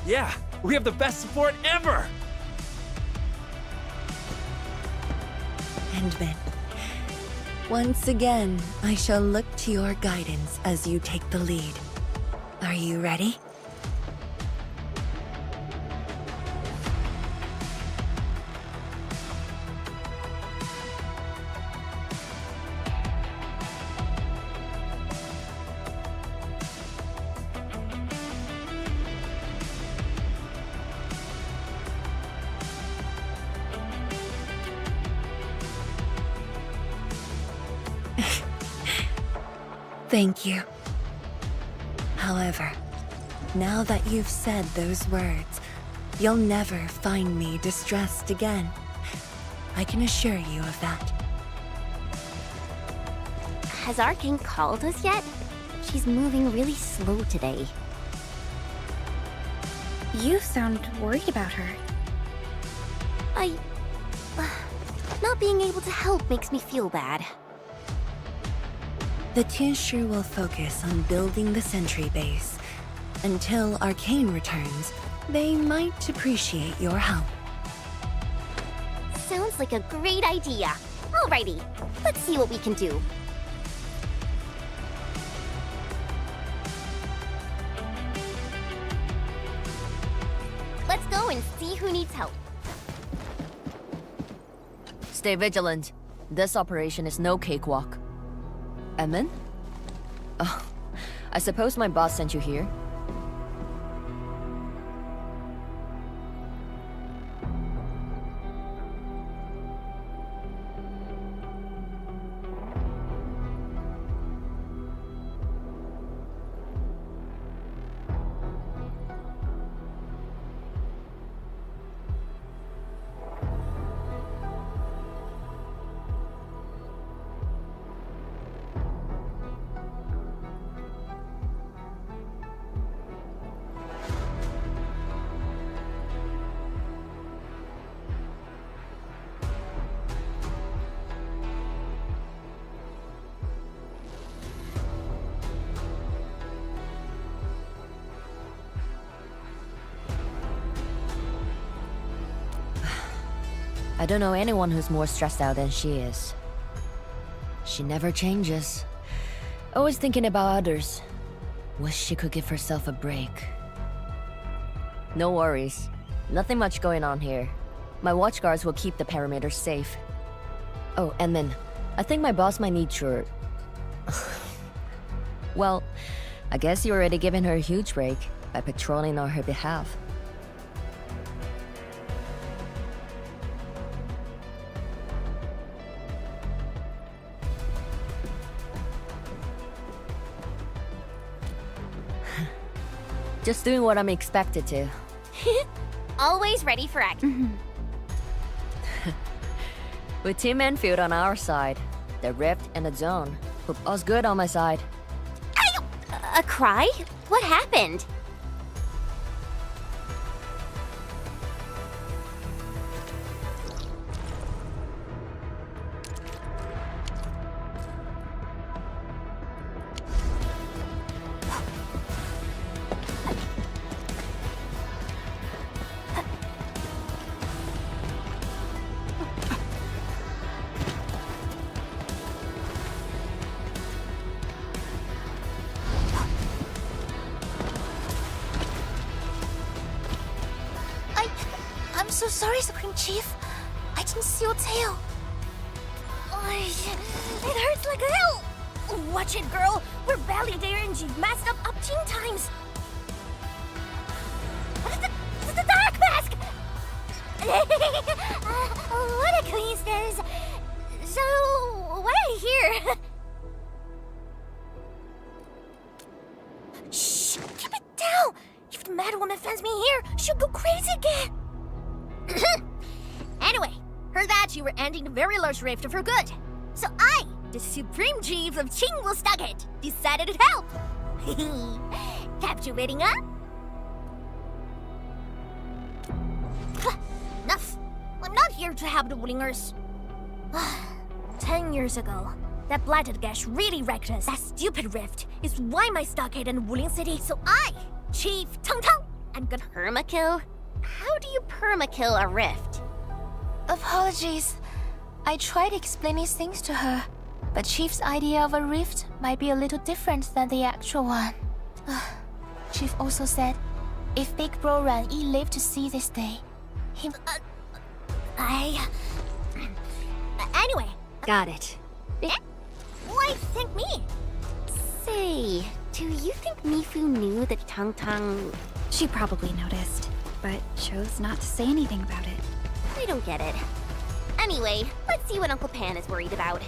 Yeah, we have the best support ever! Endman, once again, I shall look to your guidance as you take the lead. Are you ready? Thank you. However, now that you've said those words, you'll never find me distressed again. I can assure you of that. Has Arcane called us yet? She's moving really slow today. You sound worried about her. Not being able to help makes me feel bad. The Tianshi will focus on building the sentry base. Until Arcane returns, they might appreciate your help. Sounds like a great idea. Alrighty, let's see what we can do. Let's go and see who needs help. Stay vigilant. This operation is no cakewalk. Edmund? Oh, I suppose my boss sent you here? I don't know anyone who's more stressed out than she is. She never changes. Always thinking about others. Wish she could give herself a break. No worries. Nothing much going on here. My watchguards will keep the perimeter safe. Oh, and then, I think my boss might need your... Well, I guess you're already giving her a huge break by patrolling on her behalf. Just doing what I'm expected to. Always ready for action. With Team Endfield on our side, the Rift and the Zone, put us good on my side. A cry? What happened? I'm so sorry, Supreme Chief. I didn't see your tail. It hurts like hell. Watch it, girl. We're barely there and you've messed up 10 times. The dark mask! What a coincidence. So, why are you here? Shh! Keep it down! If the mad woman finds me here, she'll go crazy again. Anyway, heard that you were ending the very large rift for good. So I, the Supreme Chief of Chingwustaget, decided to help. Captivating, huh? Enough. I'm not here to help the Wulingers. 10 years ago, that blighted gash really wrecked us. That stupid rift is why my stockade in Wuling City. So I, Chief Tang Tang, I'm gonna Permakill? How do you permakill a rift? Apologies. I tried explaining things to her, but Chief's idea of a rift might be a little different than the actual one. Chief also said, if Big Bro Ran Yi lived to see this day, he... Anyway. Got it. Why thank me? Say, do you think Mifu knew that Tang Tang... She probably noticed, but chose not to say anything about it. I don't get it. Anyway, let's see what Uncle Pan is worried about.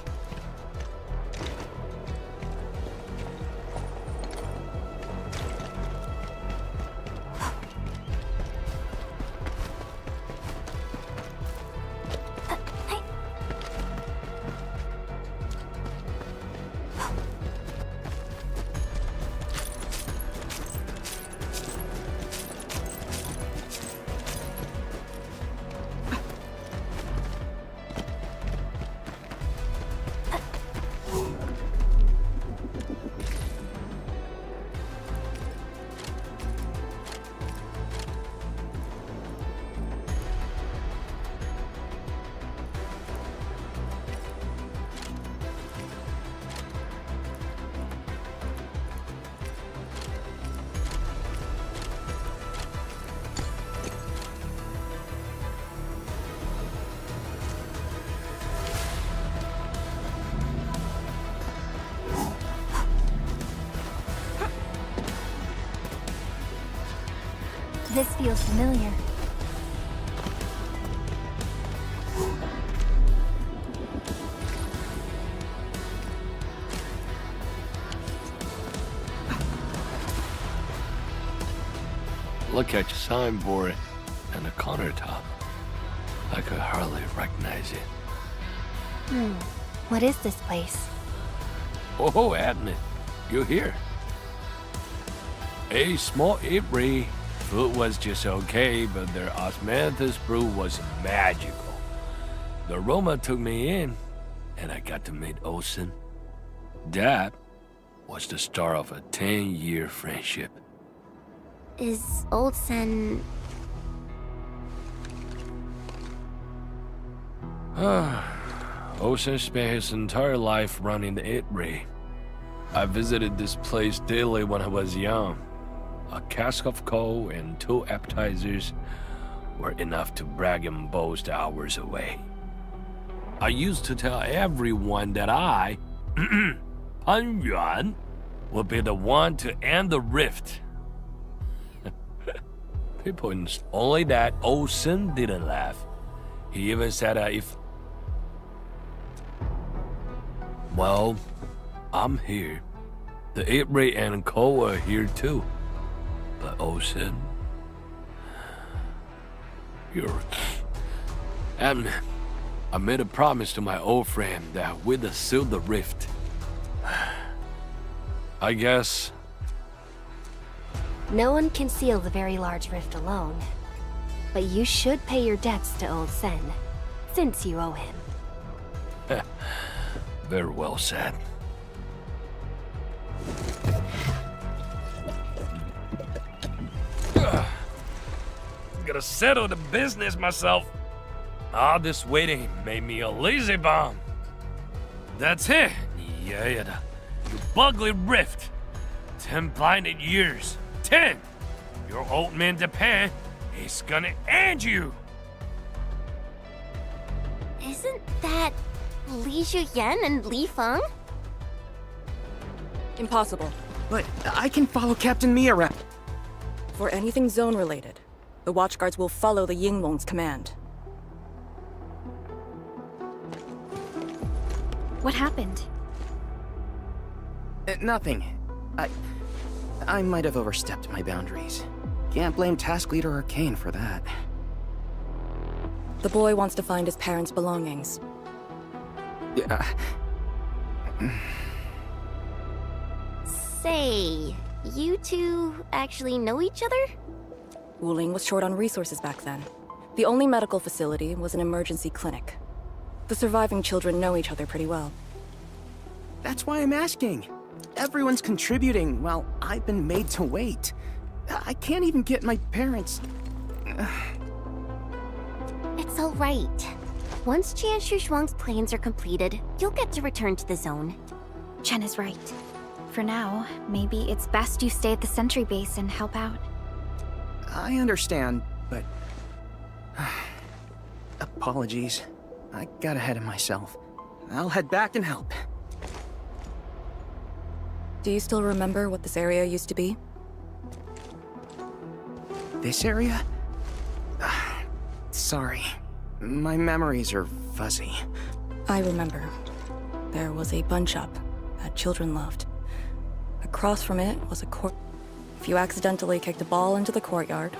This feels familiar. Look at your signboard and the countertop. I could hardly recognize it. What is this place? Oh, Admin, you're here. A small apiary. Food was just okay, but their osmanthus brew was magical. The aroma took me in, and I got to meet Olsen. That was the start of a 10-year friendship. Is Olsen... Olsen spent his entire life running the apiary. I visited this place daily when I was young. A cask of coal and 2 appetizers were enough to brag and boast hours away. I used to tell everyone that I, Pan Yuan, would be the one to end the rift. People only that Olsen didn't laugh. He even said that if... Well, I'm here. The apiary and coal are here too. But Ocean, you're... Admin, I made a promise to my old friend that we'd seal the rift. I guess... No one can seal the very large rift alone. But you should pay your debts to old Sen, since you owe him. Very well said. Gotta settle the business myself. All this waiting made me a lazy bum. That's it. Yeah, you ugly rift. 10 blinded years. 10! Your old man Japan is gonna end you. Isn't that Li Zhuyan and Li Feng? Impossible. But I can follow Captain Mi around. For anything zone-related, the Watchguards will follow the Yinglong's command. What happened? Nothing. I might have overstepped my boundaries. Can't blame Task Leader Arcane for that. The boy wants to find his parents' belongings. Yeah. Say, you two actually know each other? Wuling was short on resources back then. The only medical facility was an emergency clinic. The surviving children know each other pretty well. That's why I'm asking. Everyone's contributing while I've been made to wait. I can't even get my parents... It's all right. Once Jian Shuang's plans are completed, you'll get to return to the zone. Chen is right. For now, maybe it's best you stay at the sentry base and help out. I understand, but... Apologies. I got ahead of myself. I'll head back and help. Do you still remember what this area used to be? This area? Sorry. My memories are fuzzy. I remember. There was a bun shop that children loved. Across from it was a court. If you accidentally kicked a ball into the courtyard...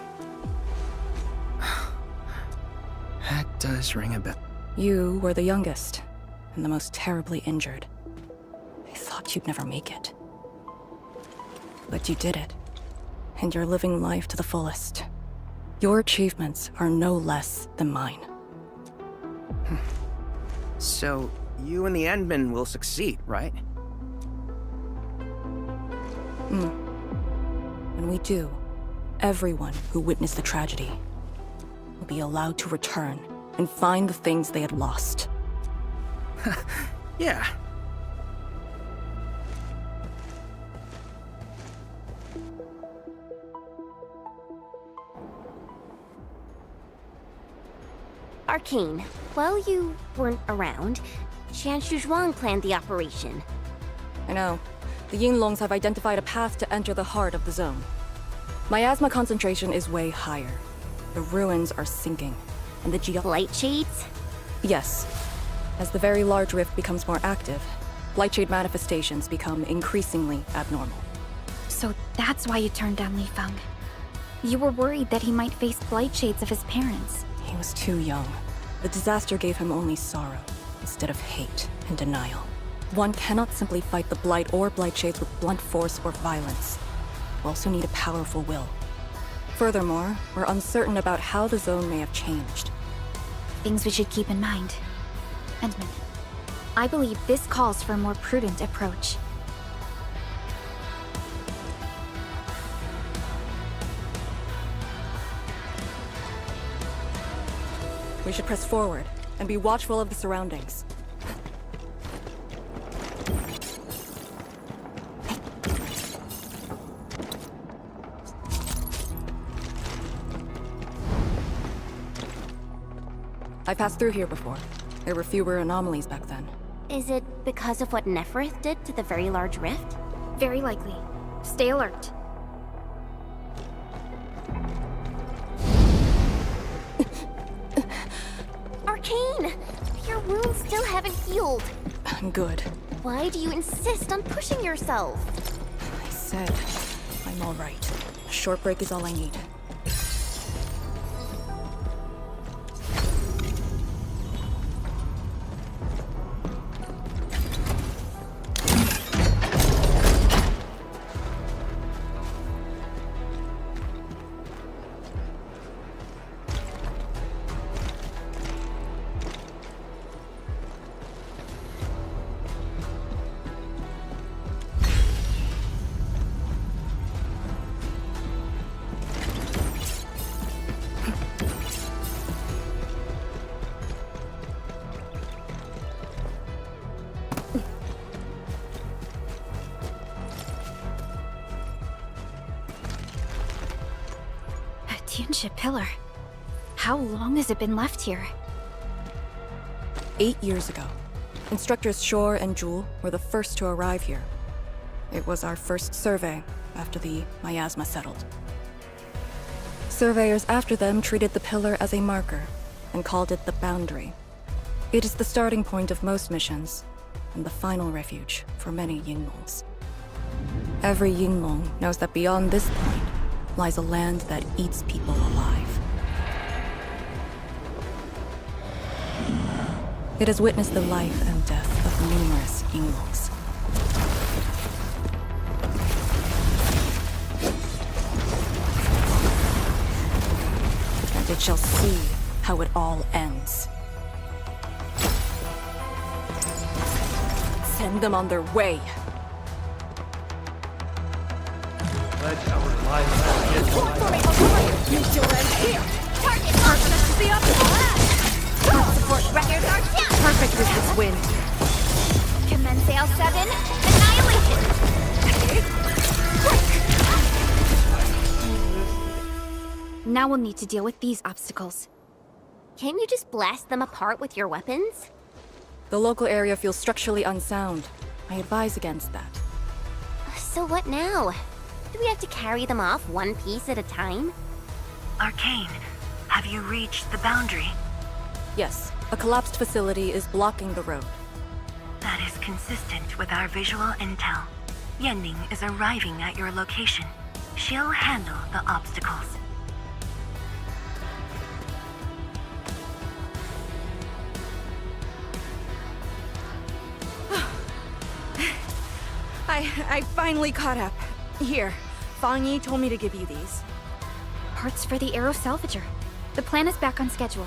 That does ring a bell. You were the youngest, and the most terribly injured. I thought you'd never make it. But you did it, and you're living life to the fullest. Your achievements are no less than mine. So, you and the Endmen will succeed, right? When we do, everyone who witnessed the tragedy will be allowed to return and find the things they had lost. Yeah. Arcane, while you weren't around, Jian Shuang planned the operation. I know. The Yinglongs have identified a path to enter the heart of the zone. Miasma concentration is way higher. The ruins are sinking, and the Light shades? Yes. As the very large rift becomes more active, Lightshade manifestations become increasingly abnormal. So that's why you turned down Li Feng. You were worried that he might face blight shades of his parents. He was too young. The disaster gave him only sorrow, instead of hate and denial. One cannot simply fight the Blight or Blightshades with blunt force or violence. You also need a powerful will. Furthermore, we're uncertain about how the zone may have changed. Things we should keep in mind. Endman, I believe this calls for a more prudent approach. We should press forward and be watchful of the surroundings. I passed through here before. There were fewer anomalies back then. Is it because of what Neferith did to the very large rift? Very likely. Stay alert. Arcane! Your wounds still haven't healed. I'm good. Why do you insist on pushing yourself? I said I'm all right. short break is all I need. Tianxia pillar. How long has it been left here? 8 years ago, instructors Shore and Jewel were the first to arrive here. It was our first survey after the miasma settled. Surveyors after them treated the pillar as a marker and called it the boundary. It is the starting point of most missions and the final refuge for many Yinglongs. Every Yinglong knows that beyond this point lies a land that eats people alive. It has witnessed the life and death of numerous Yinglongs. And it shall see how it all ends. Send them on their way. Let our lives begin. You shall end here. Target Arknights to the optimal. Support records are down. Perfect with this wind. Commence L7. Annihilation. Now we'll need to deal with these obstacles. Can you just blast them apart with your weapons? The local area feels structurally unsound. I advise against that. So what now? Do we have to carry them off one piece at a time? Arcane, have you reached the boundary? Yes, a collapsed facility is blocking the road. That is consistent with our visual intel. Yenning is arriving at your location. She'll handle the obstacles. I finally caught up. Here, Fang Yi told me to give you these. Parts for the Aero Salvager. The plan is back on schedule.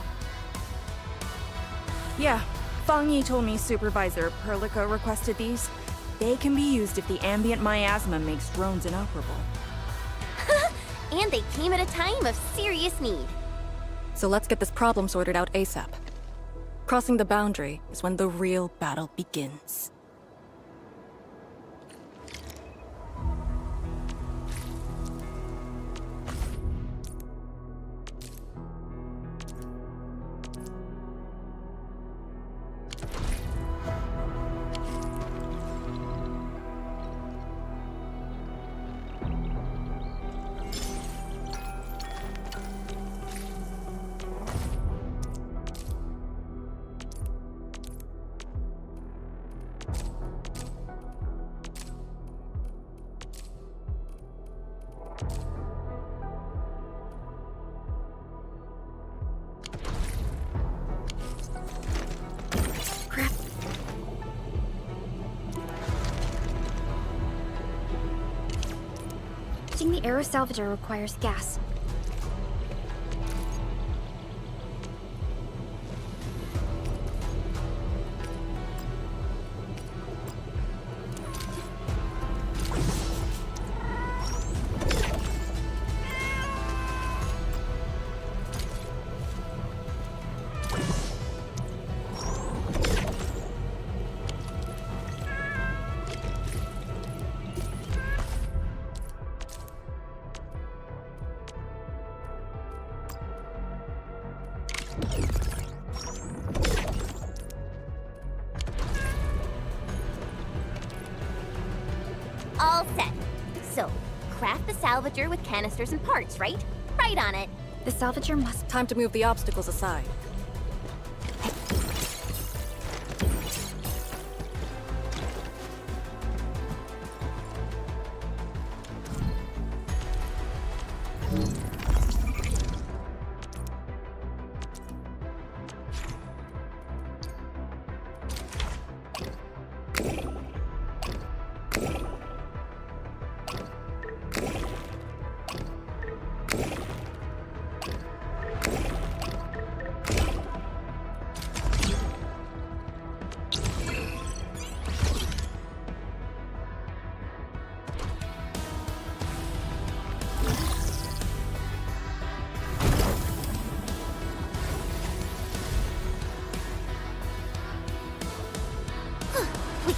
Yeah, Fang Yi told me Supervisor Perlica requested these. They can be used if the ambient miasma makes drones inoperable. And they came at a time of serious need. So let's get this problem sorted out ASAP. Crossing the boundary is when the real battle begins. The Aero Salvager requires gas. All set. So, craft the salvager with canisters and parts, right? Right on it. The salvager must... Time to move the obstacles aside.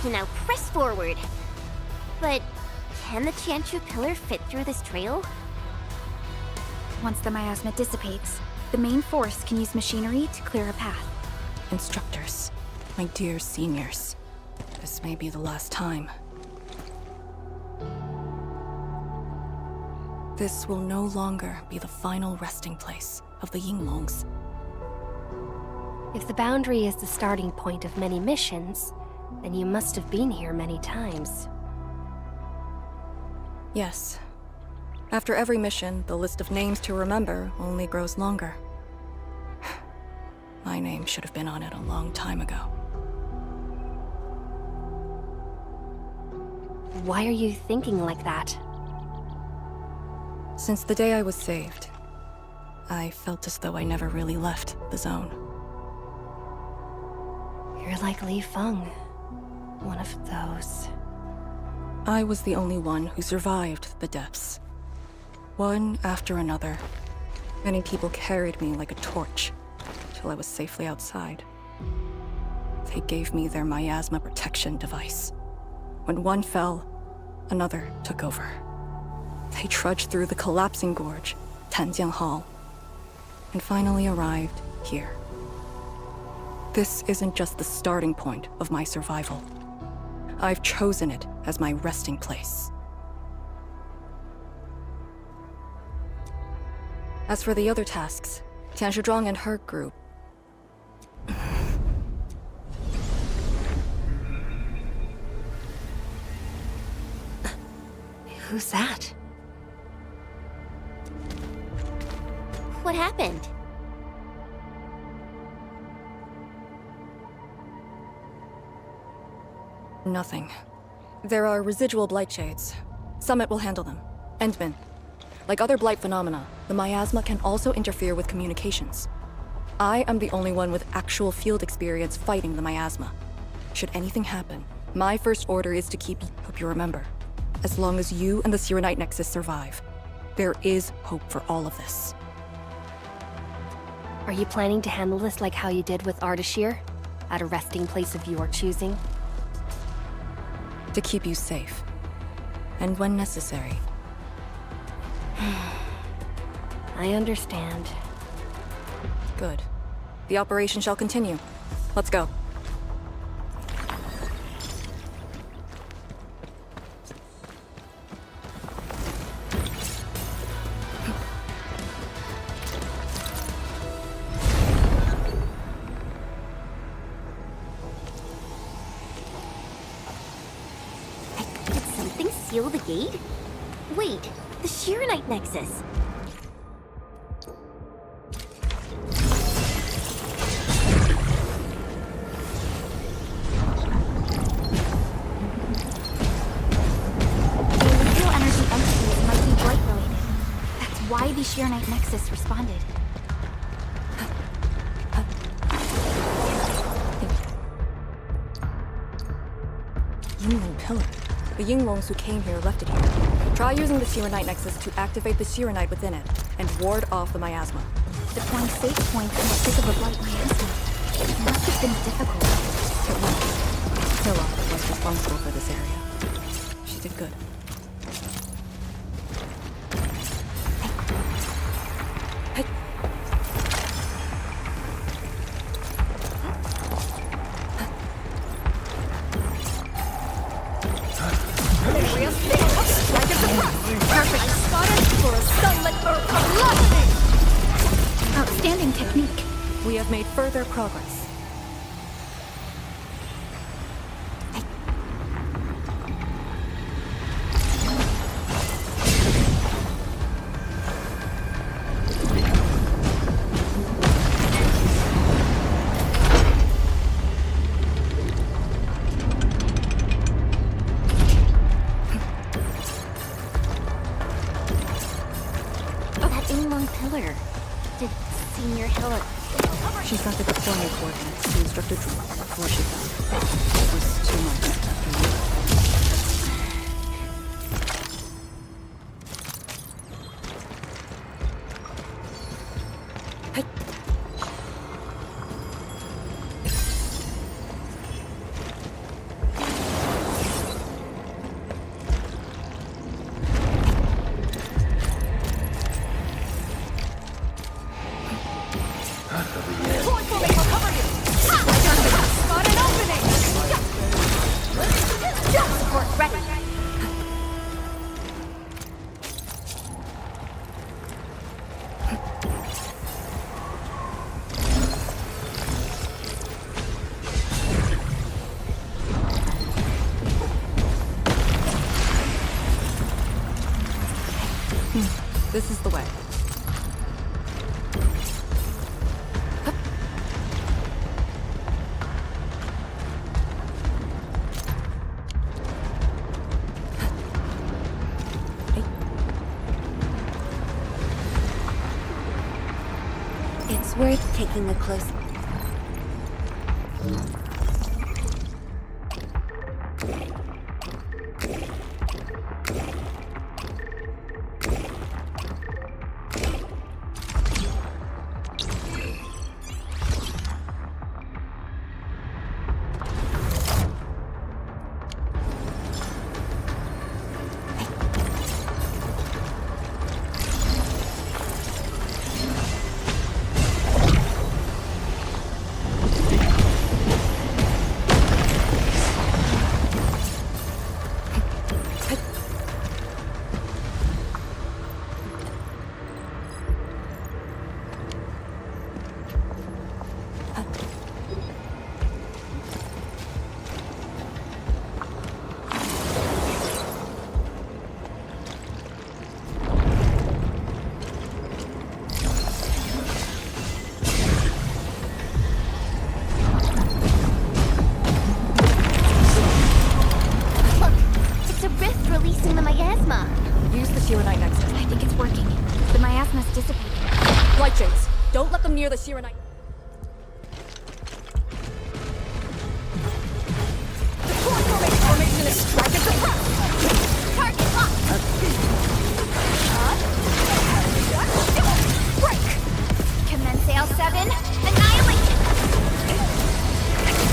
can now press forward. But can the Tianchu pillar fit through this trail? Once the miasma dissipates, the main force can use machinery to clear a path. Instructors, my dear seniors, this may be the last time. This will no longer be the final resting place of the Yinglongs. If the boundary is the starting point of many missions, then you must have been here many times. Yes. After every mission, the list of names to remember only grows longer. My name should have been on it a long time ago. Why are you thinking like that? Since the day I was saved, I felt as though I never really left the zone. You're like Li Feng. One of those. I was the only one who survived the depths. One after another. Many people carried me like a torch, till I was safely outside. They gave me their miasma protection device. When one fell, another took over. They trudged through the collapsing gorge, Tanjiang Hall, and finally arrived here. This isn't just the starting point of my survival. I've chosen it as my resting place. As for the other tasks, Tian Shizhuang and her group... Who's that? What happened? Nothing. There are residual blight shades. Summit will handle them. Endmin. Like other blight phenomena, the miasma can also interfere with communications. I am the only one with actual field experience fighting the miasma. Should anything happen, my first order is to hope you remember. As long as you and the Sirenite Nexus survive, there is hope for all of this. Are you planning to handle this like how you did with Ardashir? At a resting place of your choosing? To keep you safe. And when necessary. I understand. Good. The operation shall continue. Let's go. Did something seal the gate? Wait, the Shirenite Nexus. Why the Shirenite Nexus responded. Yinglong pillar. The Yinglongs who came here left it here. Try using the Shirenite Nexus to activate the Shirenite within it and ward off the miasma. Deploying safe points in the thick of the blight miasma. It must have been difficult. It was. Hilla was responsible for this area. She did good. Outstanding technique. We have made further progress. Senior Hilla. She sent the deployment coordinates to Instructor Drew before she fell. It was 2 months after you. support ready. This is the way. It's worth taking a close look. Releasing the miasma. Use the Shiranite nexus. I think it's working. The miasma's dissipating. Light shades. Don't let them near the Shiranite. The core formation is strike at the front. Target locked. Break! Commence L7. Annihilation.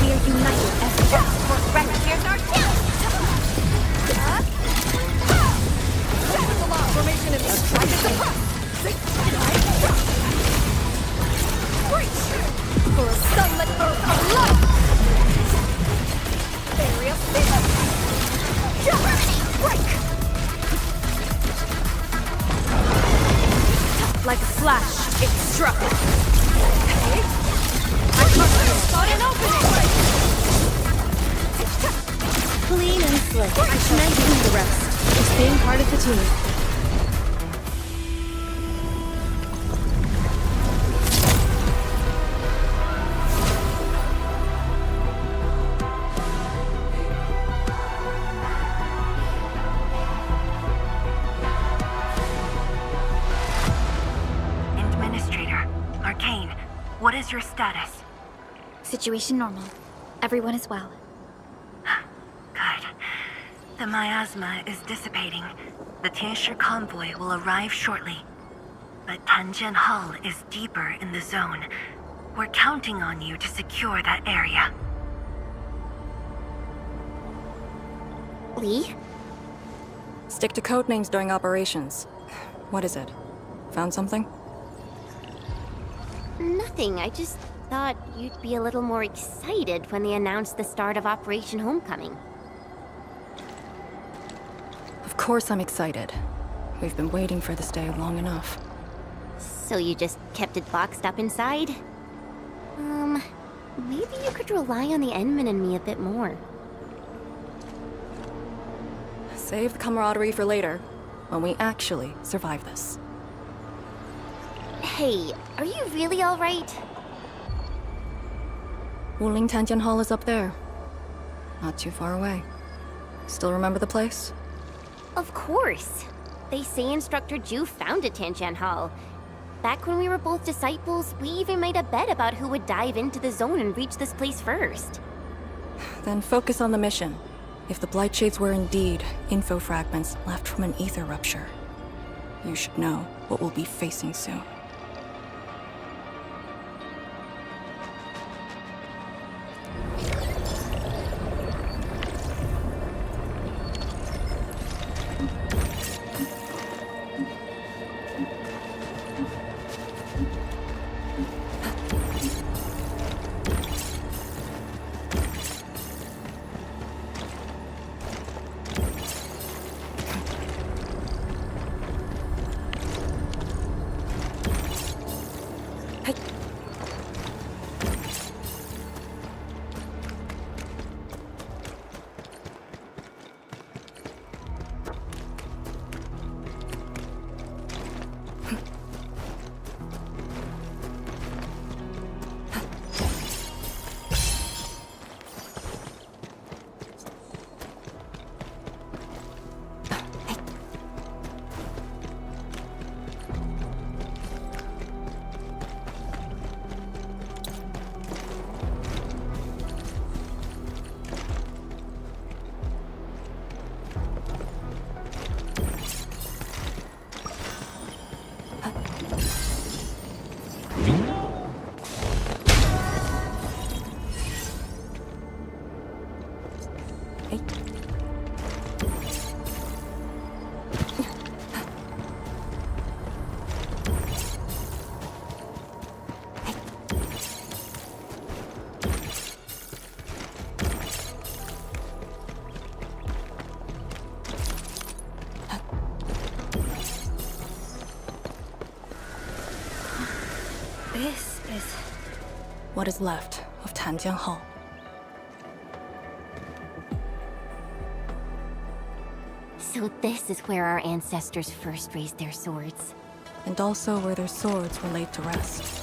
We are united as a Support ready. Here's our chance. Formation is strike at the front. Breach. For a sunlit earth of light. Area fever. Break. Like a flash, it struck. Got an opening. Clean and slick. I can't do the rest. Just being part of the team. Administrator, Arcane, what is your status? Situation normal. Everyone is well. Good. The miasma is dissipating. The Tianshi convoy will arrive shortly. But Tanjian Hall is deeper in the zone. We're counting on you to secure that area. Lee? Stick to codenames during operations. What is it? Found something? Nothing. I just thought you'd be a little more excited when they announced the start of Operation Homecoming. Of course I'm excited. We've been waiting for this day long enough. So you just kept it boxed up inside? Maybe you could rely on the Endman and me a bit more. Save the camaraderie for later, when we actually survive this. Hey, are you really alright? Wuling Tanjian Hall is up there. Not too far away. Still remember the place? Of course. They say Instructor Ju founded Tanjian Hall. Back when we were both disciples, we even made a bet about who would dive into the zone and reach this place first. Then focus on the mission. If the Blight Shades were indeed info fragments left from an ether rupture, you should know what we'll be facing soon. what is left of Tanjian Hall. So this is where our ancestors first raised their swords. And also where their swords were laid to rest.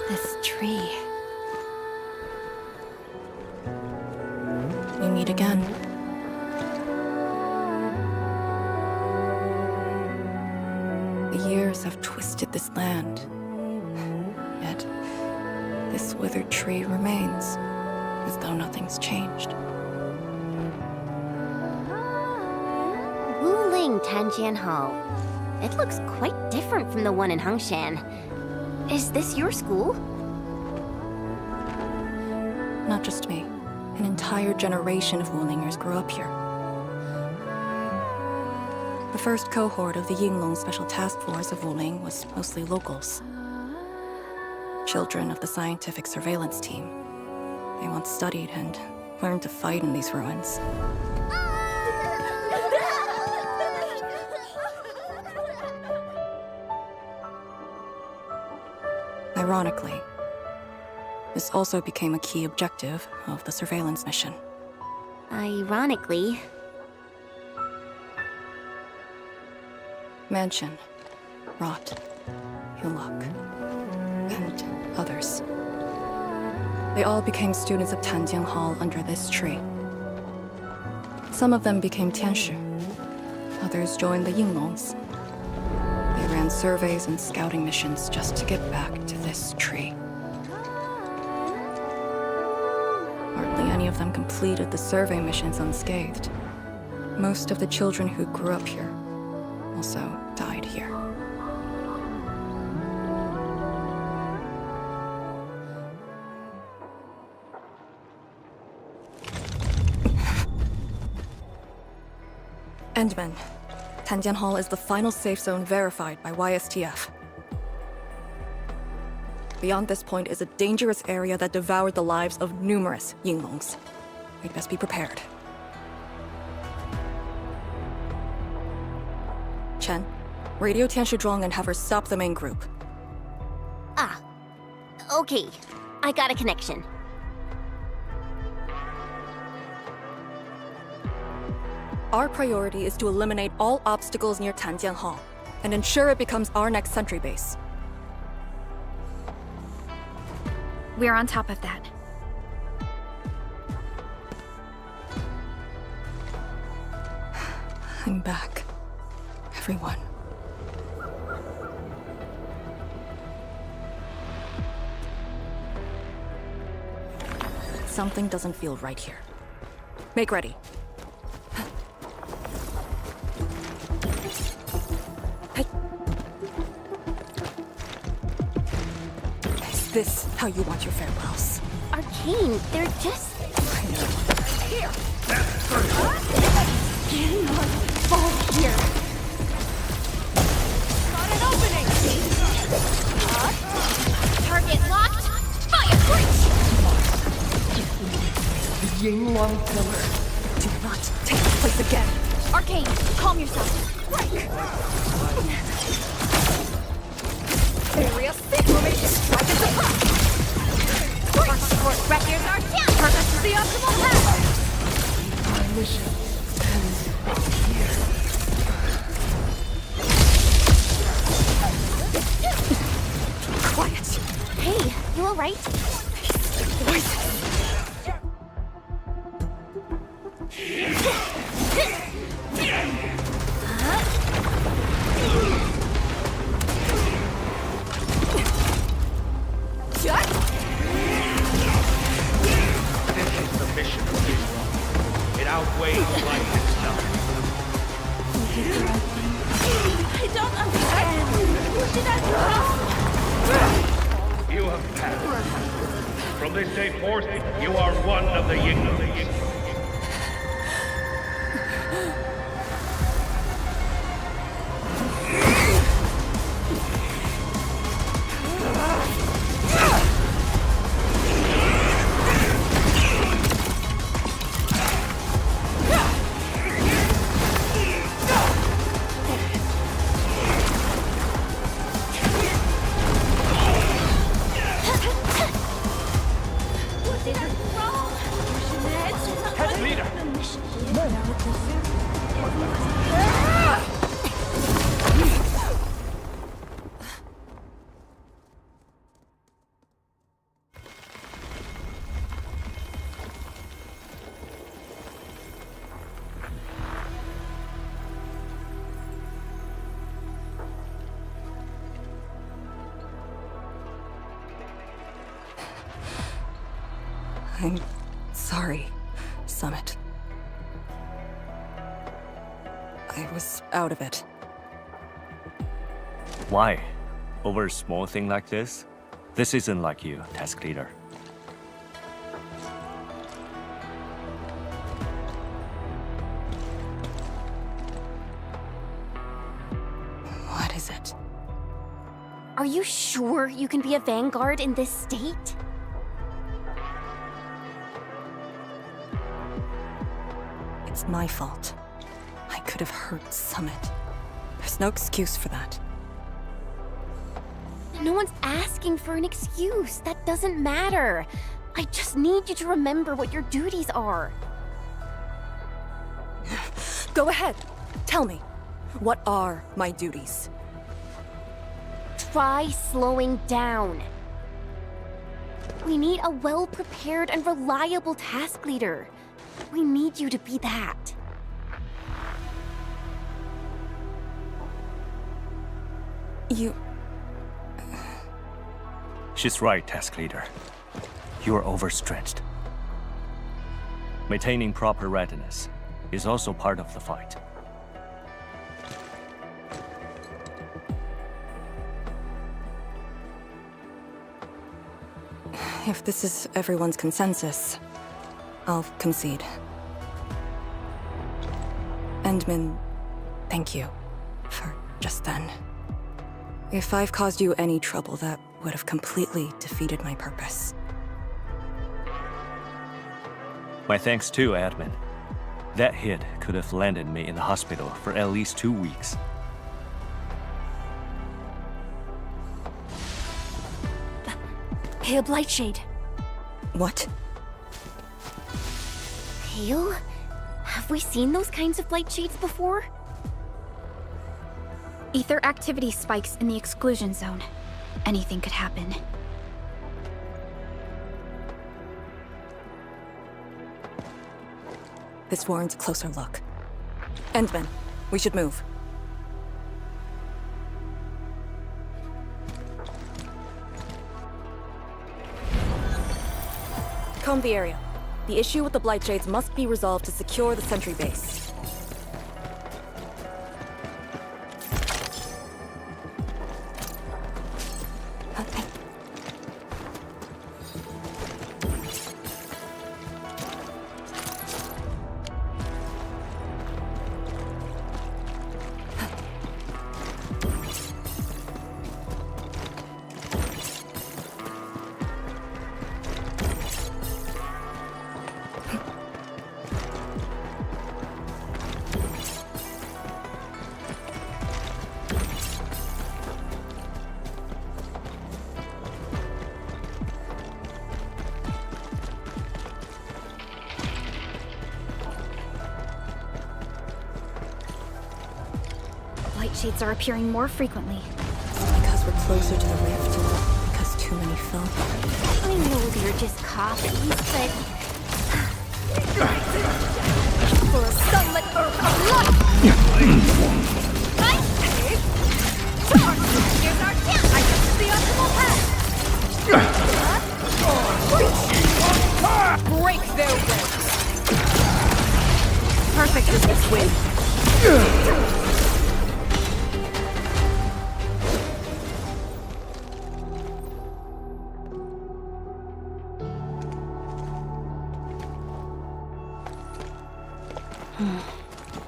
This tree. We meet again. The years have twisted this land. Yet, this withered tree remains, as though nothing's changed. Wuling Tanjian Hall. It looks quite different from the one in Hongshan. Is this your school? Not just me. An entire generation of Wulingers grew up here. The first cohort of the Yinglong Special Task Force of Wuling was mostly locals. Children of the scientific surveillance team. They once studied and learned to fight in these ruins. Ironically, this also became a key objective of the surveillance mission. Ironically. Mansion, Rot, Hillock, and others. They all became students of Tanjian Hall under this tree. Some of them became Tianshu. Others joined the Yinglongs. They ran surveys and scouting missions just to get back to this tree. Hardly any of them completed the survey missions unscathed. Most of the children who grew up here also died here. Endman. Tanjian Hall is the final safe zone verified by YSTF. Beyond this point is a dangerous area that devoured the lives of numerous Yinglongs. We'd best be prepared. Chen, radio Tianshu Zhuang and have her stop the main group. Ah. Okay. I got a connection. Our priority is to eliminate all obstacles near Tanjian Hall and ensure it becomes our next sentry base. We're on top of that. I'm back. Everyone. Something doesn't feel right here. Make ready. Is this how you want your farewells? Arcane, they're just... Here! Cannot fall here! Got an opening! Target locked! Fire breach! The Yinglong pillar. Do not take this place again! Arcane, calm yourself. Break! Area 6 will make this strike as a pop! Our support records are down! Purpose is the optimal path! My mission ends here. Quiet! Hey, you alright? This is the mission of Israel. It outweighs life itself. I don't understand! What did I do? You have passed. From this day forth, you are one of the Ying. I'm sorry, Summit. I was out of it. Why? Over a small thing like this? This isn't like you, task leader. What is it? Are you sure you can be a vanguard in this state? It's my fault. I could have hurt Summit. There's no excuse for that. No one's asking for an excuse. That doesn't matter. I just need you to remember what your duties are. Go ahead. Tell me. What are my duties? Try slowing down. We need a well-prepared and reliable task leader. We need you to be that. You... She's right, task leader. You are overstretched. Maintaining proper readiness is also part of the fight. If this is everyone's consensus, I'll concede. Endman, thank you for just then. If I've caused you any trouble, that would have completely defeated my purpose. My thanks too, admin. That hit could have landed me in the hospital for at least 2 weeks. Pale Blightshade. What? Pale? Have we seen those kinds of Blightshades before? Ether activity spikes in the exclusion zone. Anything could happen. This warrants a closer look. Endman, we should move. Comb the area. The issue with the Blightshades must be resolved to secure the sentry base. blight shades are appearing more frequently. Because we're closer to the rift, or because too many fell? I know they're just copies, but... For a sunlit earth of light! Here's our chance! I guess it's the optimal path! Break their ranks! Perfect is this wind.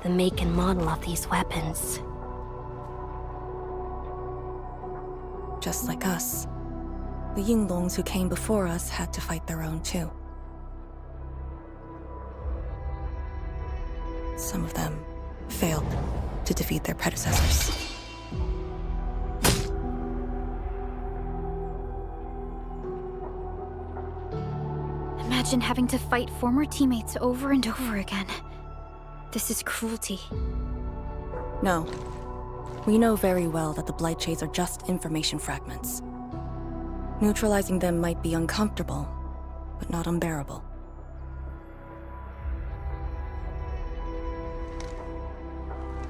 The make and model of these weapons. Just like us. The Yinglongs who came before us had to fight their own too. Some of them failed to defeat their predecessors. Imagine having to fight former teammates over and over again. This is cruelty. No. We know very well that the Blight Shades are just information fragments. Neutralizing them might be uncomfortable, but not unbearable.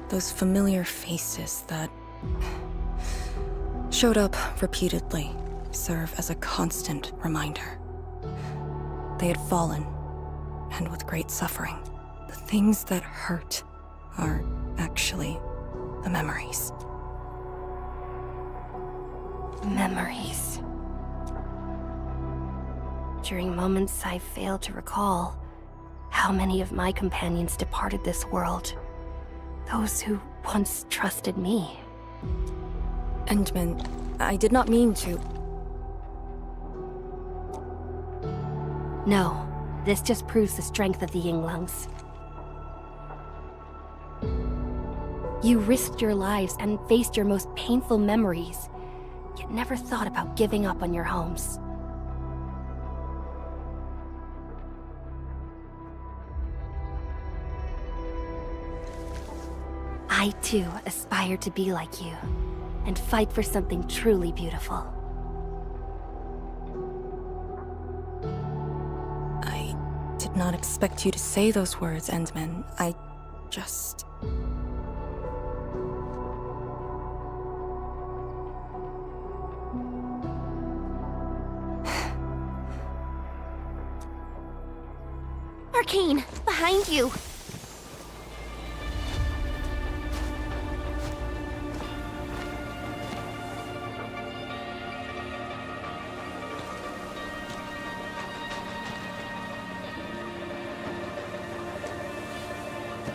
Those familiar faces that showed up repeatedly serve as a constant reminder. They had fallen, and with great suffering. The things that hurt are actually the memories. Memories. During moments I failed to recall, how many of my companions departed this world. Those who once trusted me. Endman, I did not mean to... No, this just proves the strength of the Yinglongs. You risked your lives and faced your most painful memories, yet never thought about giving up on your homes. I too aspire to be like you, and fight for something truly beautiful. I did not expect you to say those words, Endman. I just... Arcane, behind you!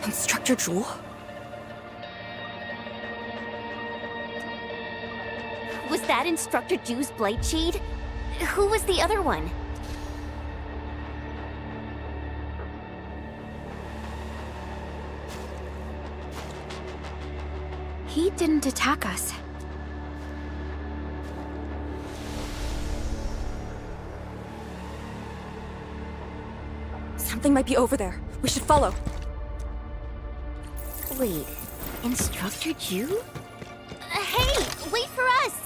Instructor Jewel? Was that Instructor Jew's Blight Shade? Who was the other one? He didn't attack us. Something might be over there. We should follow. Wait, Instructor Jew? Hey, wait for us!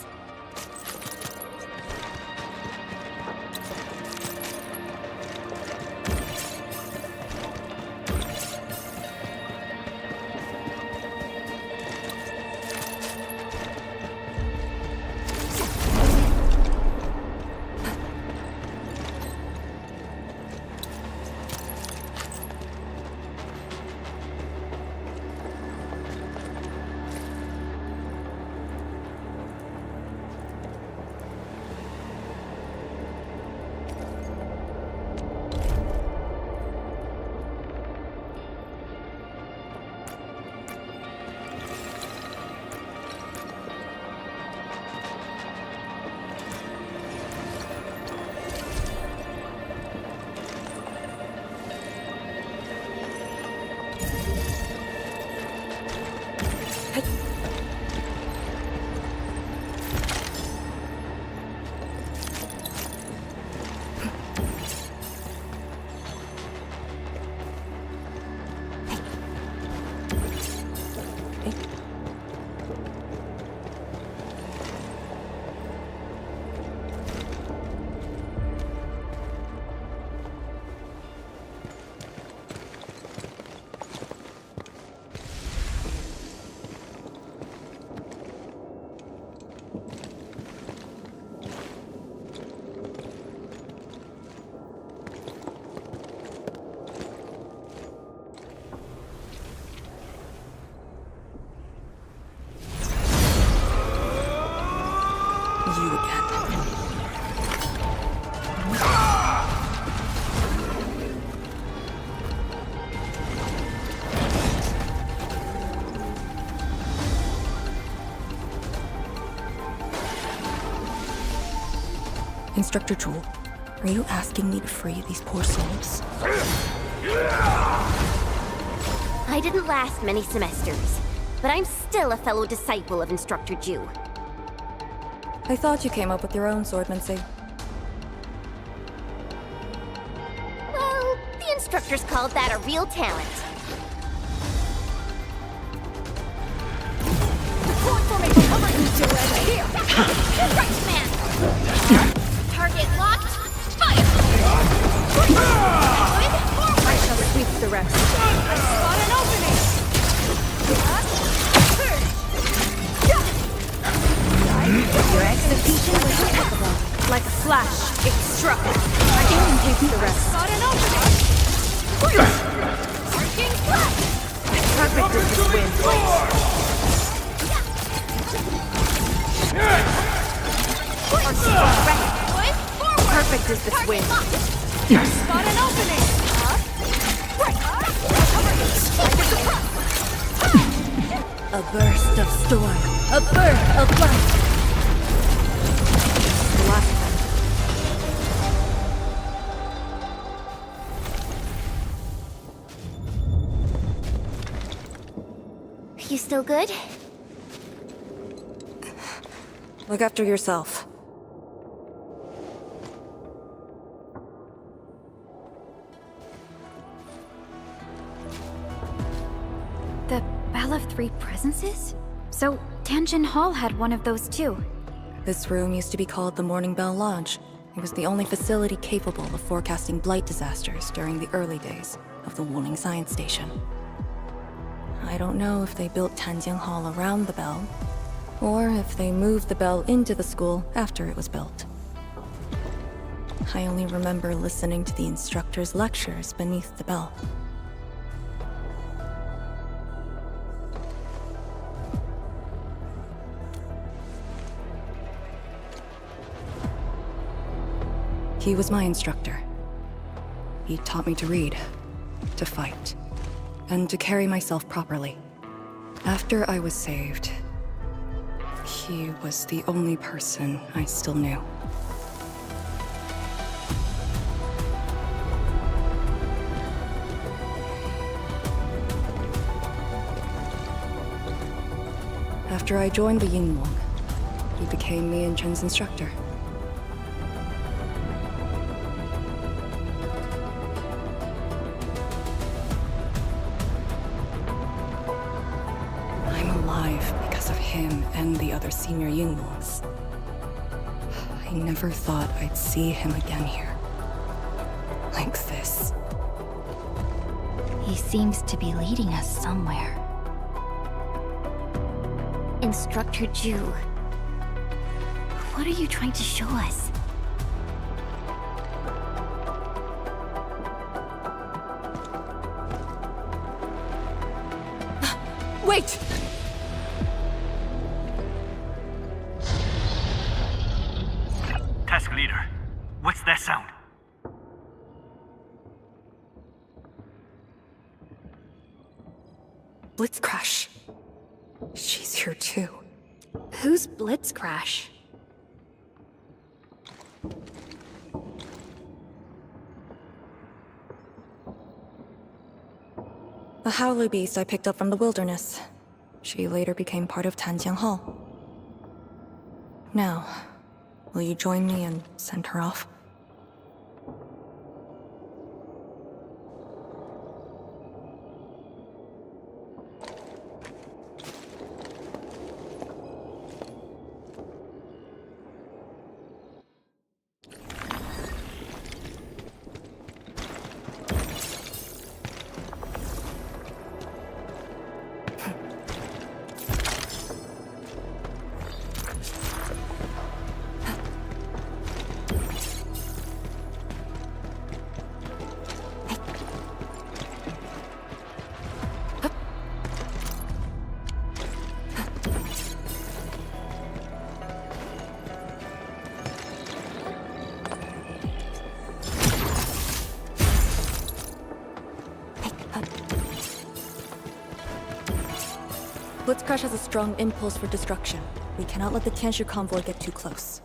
Instructor Jewel, are you asking me to free these poor souls? I didn't last many semesters, but I'm still a fellow disciple of Instructor Jew. I thought you came up with your own swordmancy. Well, the instructors called that a real talent. Right, man! Target locked! Fire! I shall sweep the rest. I spot an opening! Your execution was impeccable. Like a flash, it struck. Arcane takes the rest. Spot an opening! Arcane flash! Perfect as this wind. Perfect as this wind. Spot an opening! A burst of storm. A birth of light. You still good? Look after yourself. The Bell of Three Presences? So, Tanjin Hall had one of those too. This room used to be called the Morning Bell Lodge. It was the only facility capable of forecasting blight disasters during the early days of the Wuling Science Station. I don't know if they built Tanjin Hall around the bell, or if they moved the bell into the school after it was built. I only remember listening to the instructor's lectures beneath the bell. He was my instructor. He taught me to read, to fight, and to carry myself properly. After I was saved, he was the only person I still knew. After I joined the Yingwang, he became me and Chen's instructor. Him and the other senior Yingwongs. I never thought I'd see him again here. Like this. He seems to be leading us somewhere. Instructor Jew. What are you trying to show us? Wait! Task leader, what's that sound? Blitzcrash. She's here too. Who's Blitzcrash? A howler beast I picked up from the wilderness. She later became part of Tanjiang Hall. Now, will you join me and send her off? Blitzcrash has a strong impulse for destruction. We cannot let the Tianshu convoy get too close.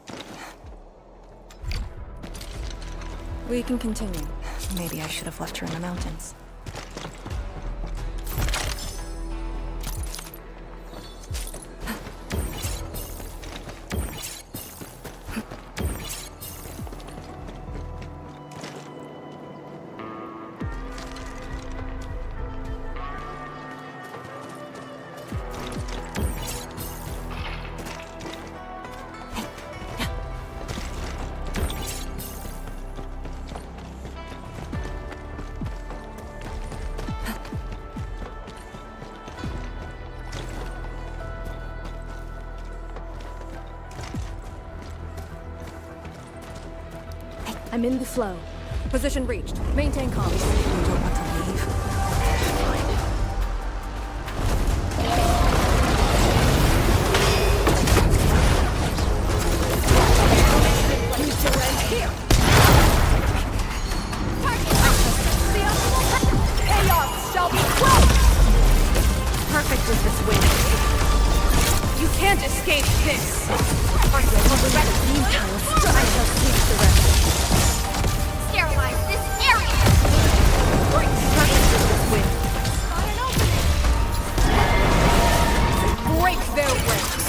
We can continue. Maybe I should have left her in the mountains. I'm in the flow. Position reached. Maintain comms. You don't want to leave? You surrender here! Chaos shall be close! Perfect with this wind. You can't escape this! Meantime, I shall sweep the rest. Sterilize this area! Perfect with this wind. Break their ranks!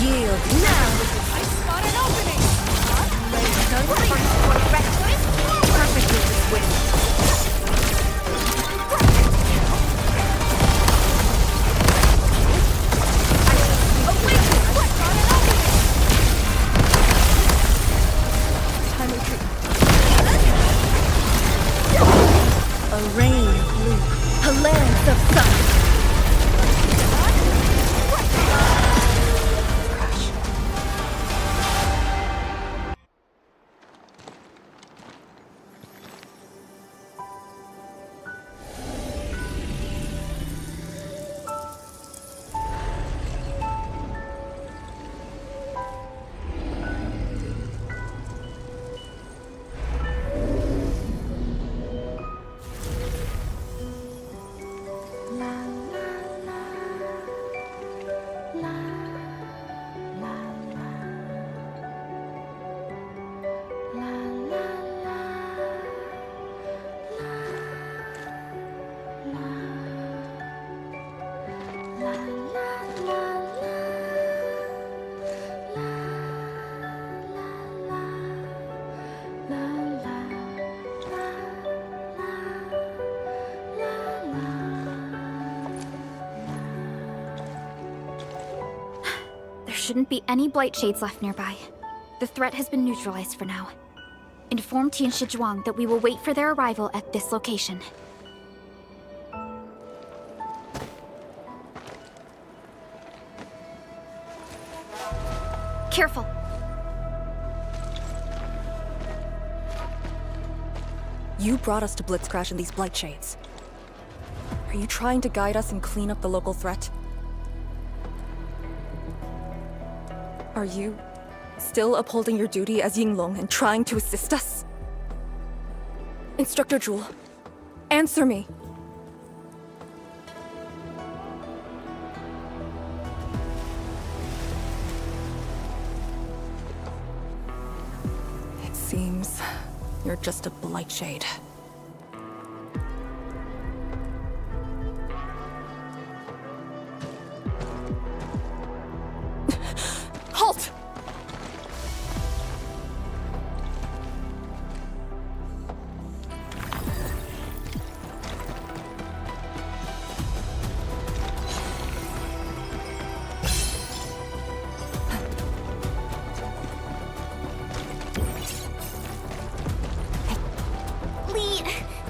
Yield now! I spot an opening! Perfect with this wind. A rain of blue, a lance of sun. There shouldn't be any blight shades left nearby. The threat has been neutralized for now. Inform Tian Shizhuang that we will wait for their arrival at this location. Careful! You brought us to Blitzcrash in these blight shades. Are you trying to guide us and clean up the local threat? Are you still upholding your duty as Yinglong and trying to assist us? Instructor Jewel, answer me! It seems you're just a blight shade. Halt! Lee,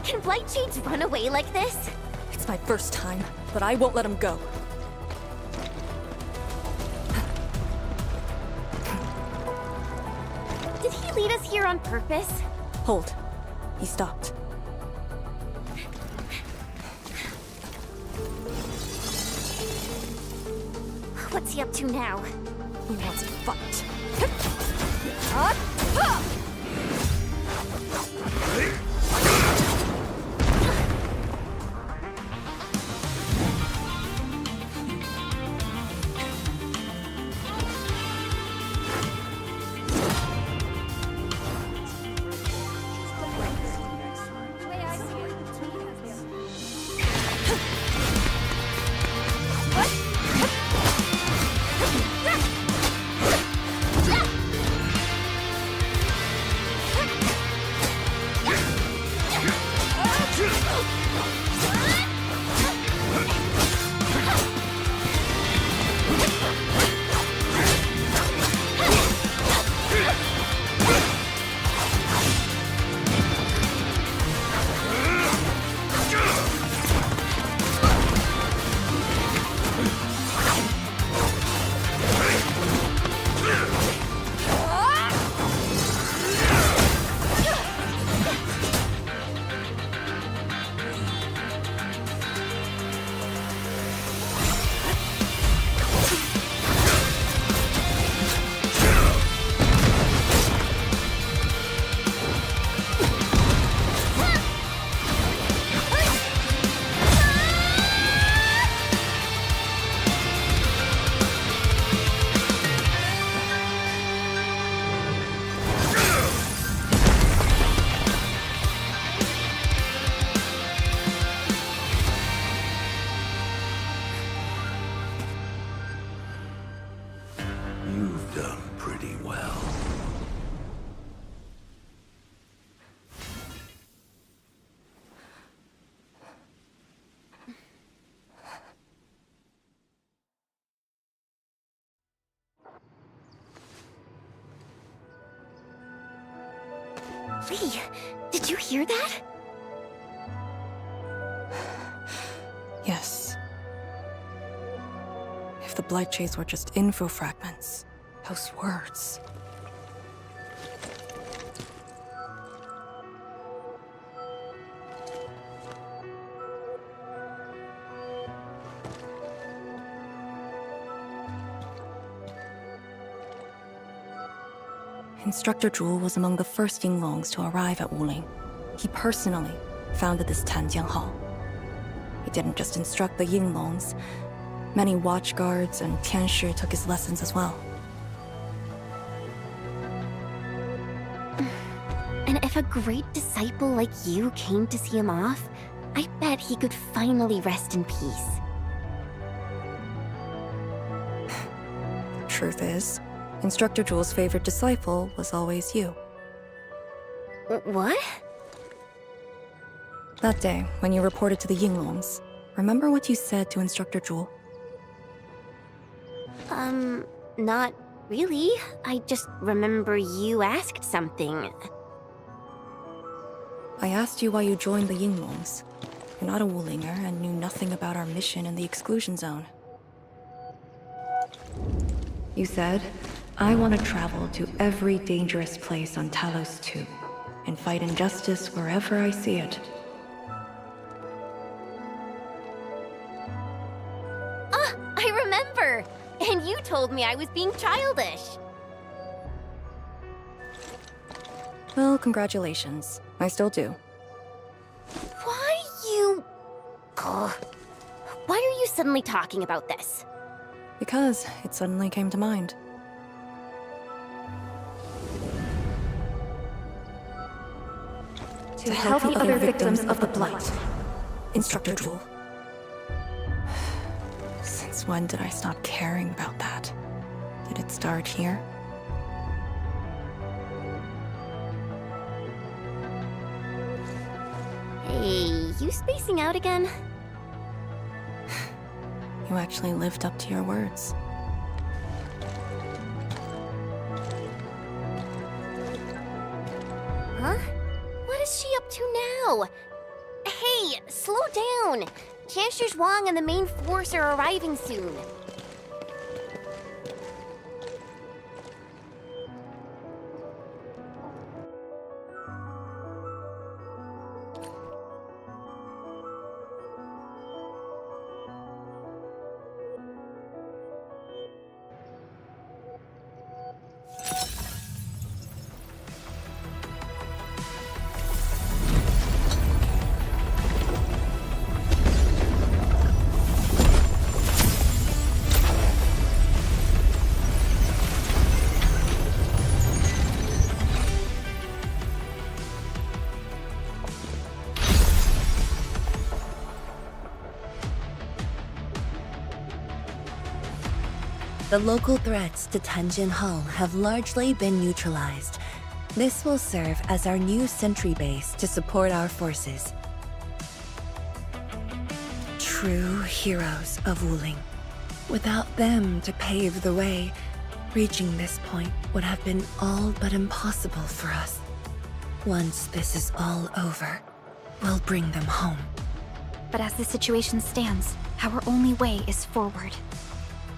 can blight shades run away like this? It's my first time, but I won't let him go. Did he lead us here on purpose? Hold. He stopped. What's he up to now? He wants to fight. well. Lee, did you hear that? Yes. If the Blight Shades were just info fragments, those words. Instructor Zhu was among the first Yinglongs to arrive at Wuling. He personally founded this Tanjiang Hall. He didn't just instruct the Yinglongs. Many watchguards and Tianshi took his lessons as well. And if a great disciple like you came to see him off, I bet he could finally rest in peace. Truth is, Instructor Zhu's favorite disciple was always you. What? That day, when you reported to the Yinglongs, remember what you said to Instructor Zhu? Not really. I just remember you asked something. I asked you why you joined the Yinglongs. You're not a Wulinger and knew nothing about our mission in the exclusion zone. You said, I want to travel to every dangerous place on Talos 2 and fight injustice wherever I see it. I remember! And you told me I was being childish. Well, congratulations. I still do. Why you... Ugh. Why are you suddenly talking about this? Because it suddenly came to mind. To help the other victims of the Blight. Instructor Zhu. Since when did I stop caring about that? Did it start here? Hey, you spacing out again? You actually lived up to your words. Huh? What is she up to now? Hey, slow down! Chancellor Zhuang and the main force are arriving soon. The local threats to Tanjin Hall have largely been neutralized. This will serve as our new sentry base to support our forces. True heroes of Wuling. Without them to pave the way, reaching this point would have been all but impossible for us. Once this is all over, we'll bring them home. But as the situation stands, our only way is forward.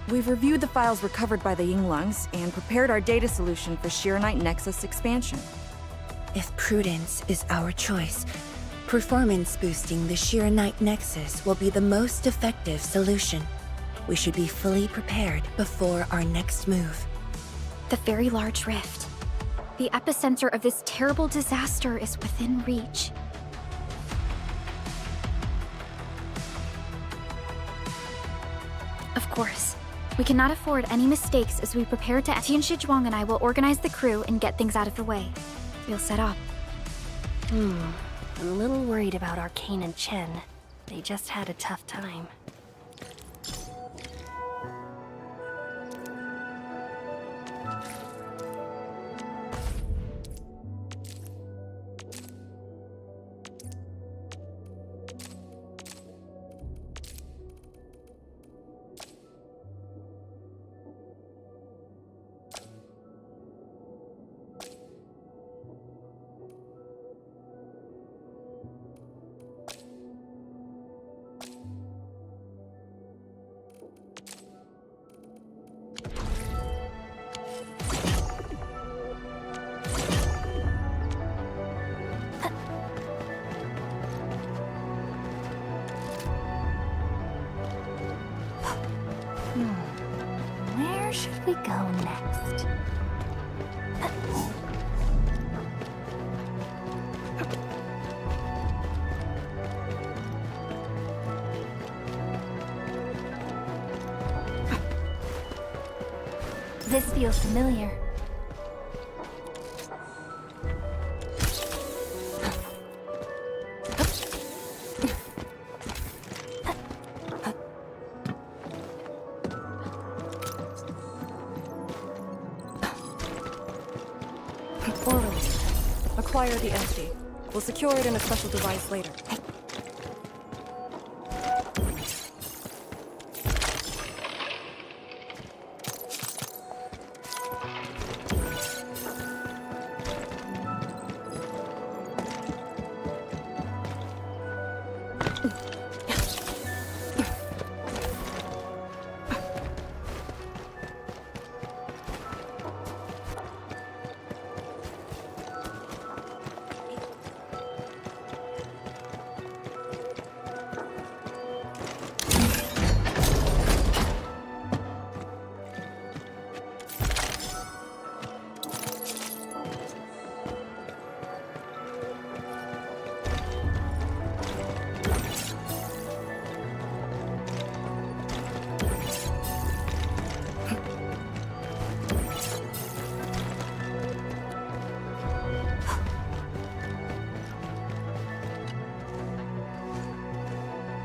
We've reviewed the files recovered by the Yinglongs and prepared our data solution for Sheer-Knight Nexus expansion. If prudence is our choice, performance boosting the Sheer-Knight Nexus will be the most effective solution. We should be fully prepared before our next move. The Very Large Rift. The epicenter of this terrible disaster is within reach. Of course. We cannot afford any mistakes as we prepare to... Tianshi Zhuang and I will organize the crew and get things out of the way. We'll set up. I'm a little worried about Arcane and Chen. They just had a tough time. Where should we go next? This feels familiar. Or release it. Acquire the entity. We'll secure it in a special device later.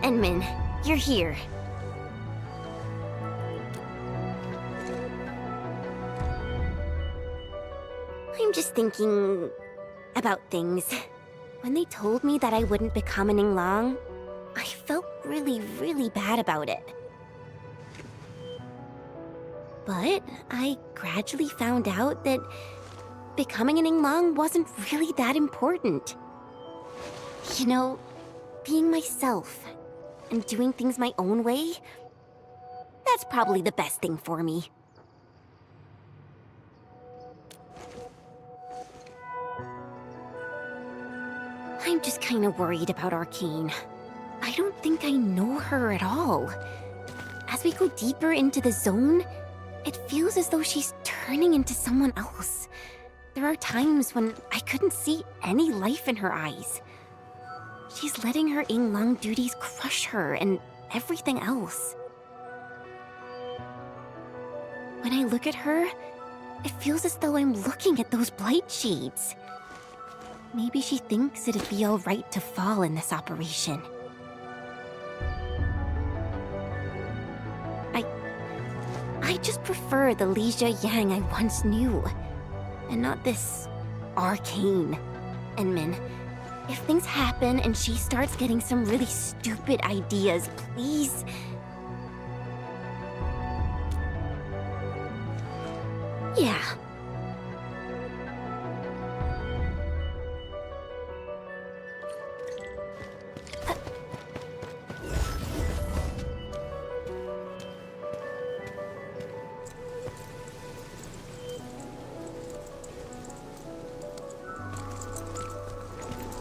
Enmin, you're here. I'm just thinking about things. When they told me that I wouldn't become an Yinglang, I felt really bad about it. But I gradually found out that becoming an Yinglang wasn't really that important. You know, being myself and doing things my own way, that's probably the best thing for me. I'm just kind of worried about Arcane. I don't think I know her at all. As we go deeper into the zone, it feels as though she's turning into someone else. There are times when I couldn't see any life in her eyes. She's letting her Yinglang duties crush her and everything else. When I look at her, it feels as though I'm looking at those blight shades. Maybe she thinks it'd be alright to fall in this operation. I just prefer the Lija Yang I once knew, and not this Arcane. Enmin, if things happen and she starts getting some really stupid ideas, please... Yeah.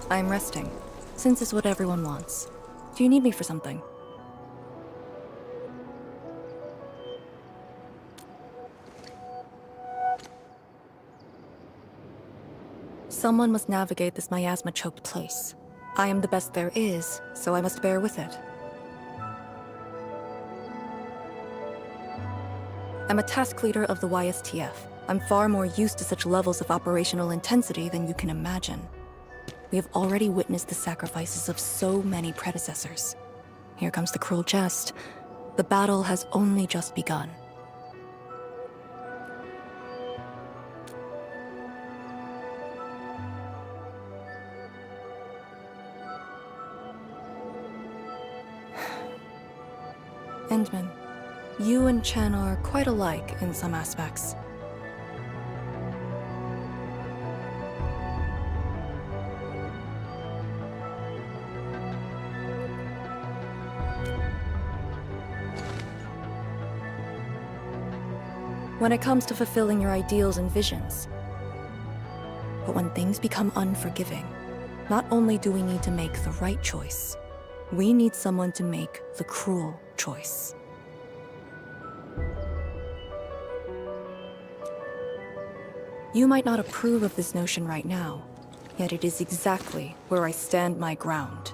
I'm resting, since it's what everyone wants. Do you need me for something? Someone must navigate this miasma-choked place. I am the best there is, so I must bear with it. I'm a task leader of the YSTF. I'm far more used to such levels of operational intensity than you can imagine. We have already witnessed the sacrifices of so many predecessors. Here comes the cruel jest. The battle has only just begun. Endman, you and Chen are quite alike in some aspects. When it comes to fulfilling your ideals and visions. But when things become unforgiving, not only do we need to make the right choice, we need someone to make the cruel choice. You might not approve of this notion right now, yet it is exactly where I stand my ground.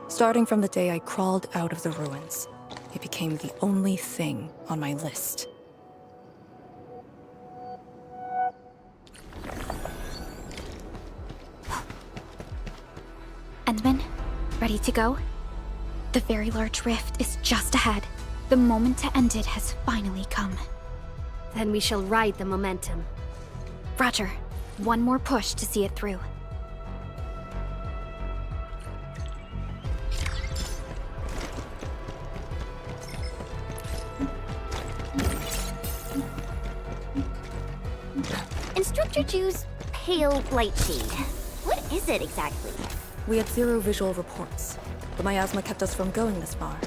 Starting from the day I crawled out of the ruins, it became the only thing on my list. Endman, ready to go? The very large rift is just ahead. The moment to end it has finally come. Then we shall ride the momentum. Roger. One more push to see it through. Instructor Ju's pale light shade. What is it exactly? We had 0 visual reports. The miasma kept us from going this far.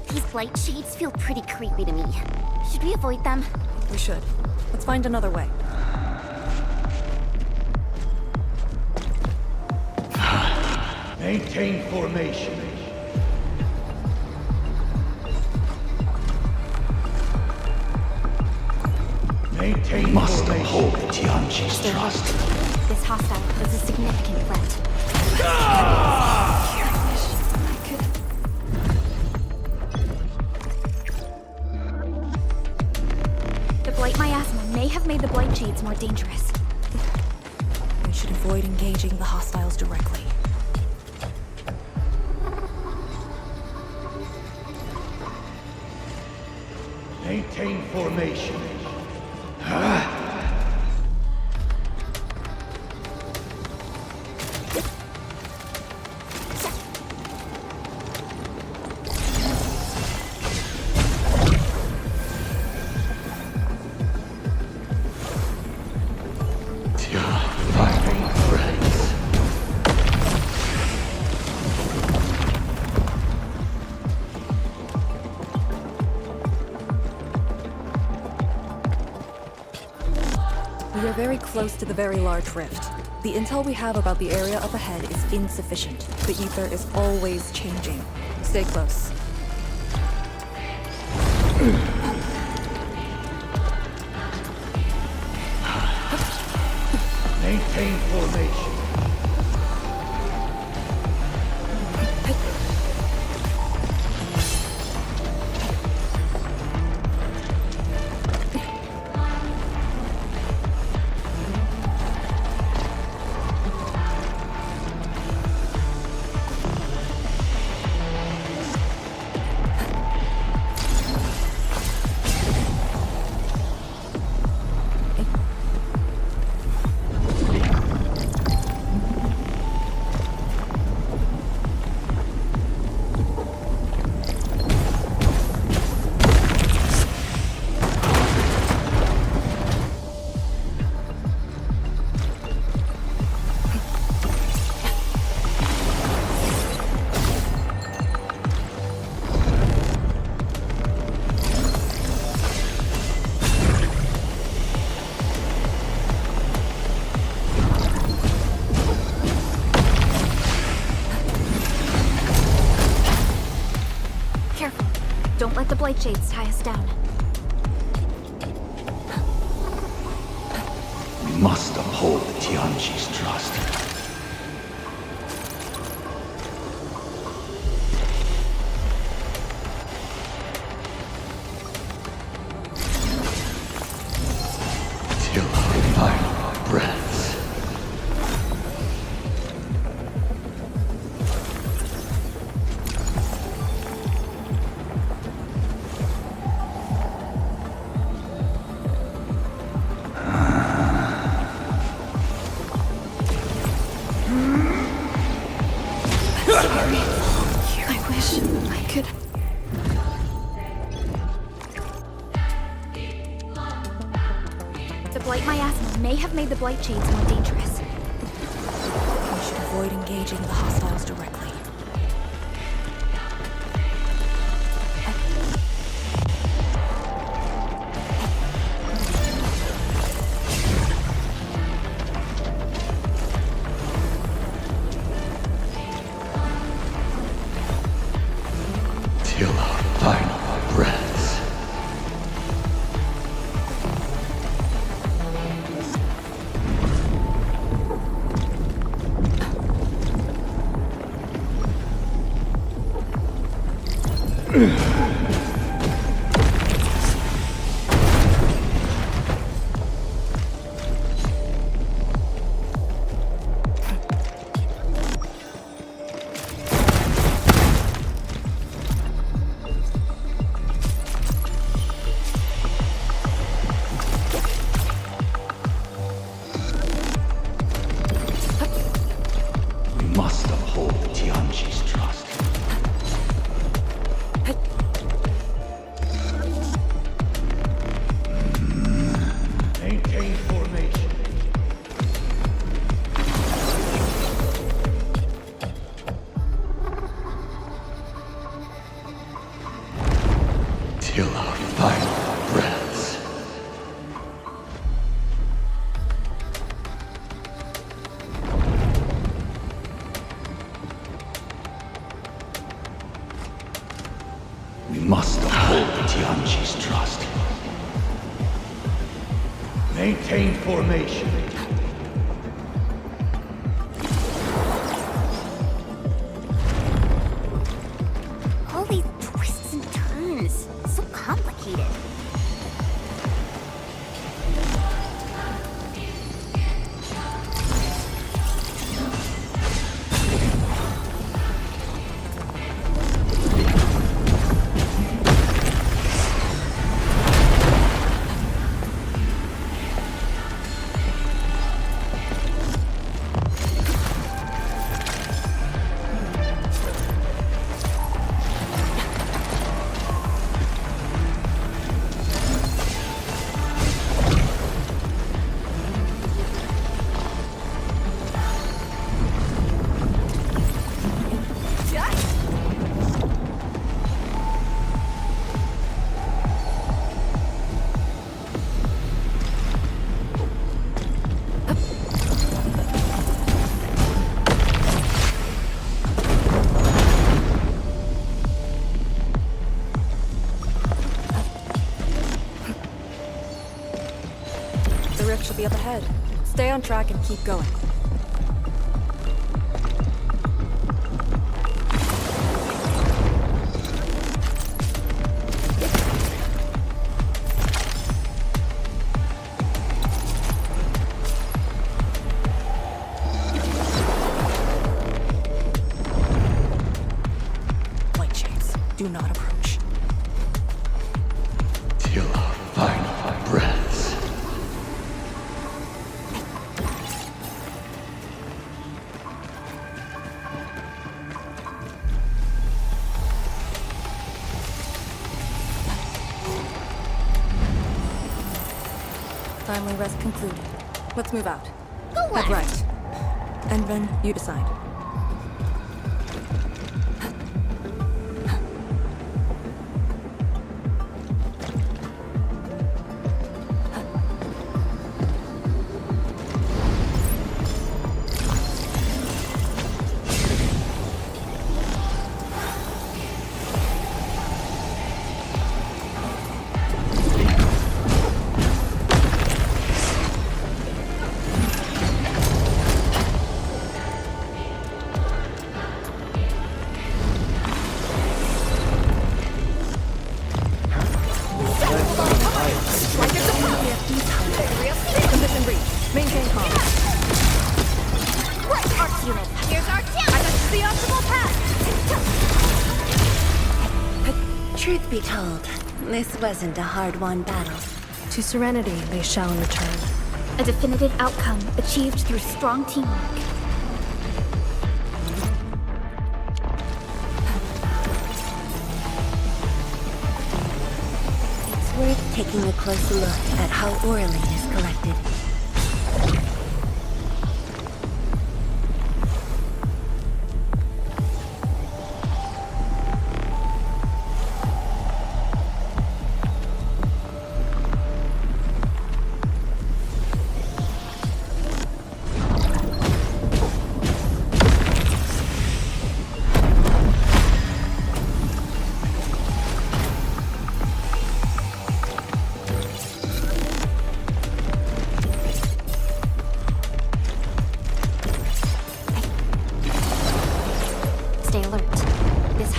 These light shades feel pretty creepy to me. Should we avoid them? We should. Let's find another way. Maintain formation. Maintain Must formation. uphold Tianqi's trust. This hostile was a significant threat. The Blight miasma may have made the Blight Shades more dangerous. We should avoid engaging the hostiles directly. Maintain formation. We are very close to the very large rift. The intel we have about the area up ahead is insufficient. The ether is always changing. Stay close. Maintain formation. Don't let the Blight Shades tie us down. We must uphold Tianqi's trust. Till our final breaths. made the Blight Shades more dangerous. We should avoid engaging the hostiles directly. Till our final breaths. We must uphold the Tianqi's trust. Maintain formation. Till our final breaths. We must uphold the Tianqi's trust. Maintain formation. All these twists and turns. So complicated. The rift should be up ahead. Stay on track and keep going. Light shades, do not approach. Till our final breaths. Timely rest concluded. Let's move out. Go Head left. right. And then you decide. Position reach. Maintain comms. Right, Arc unit. Here's our chance. I got the optimal path. Truth be told, this wasn't a hard-won battle. To serenity they shall return. A definitive outcome achieved through strong teamwork. It's worth taking a closer look at how Wuling is collected.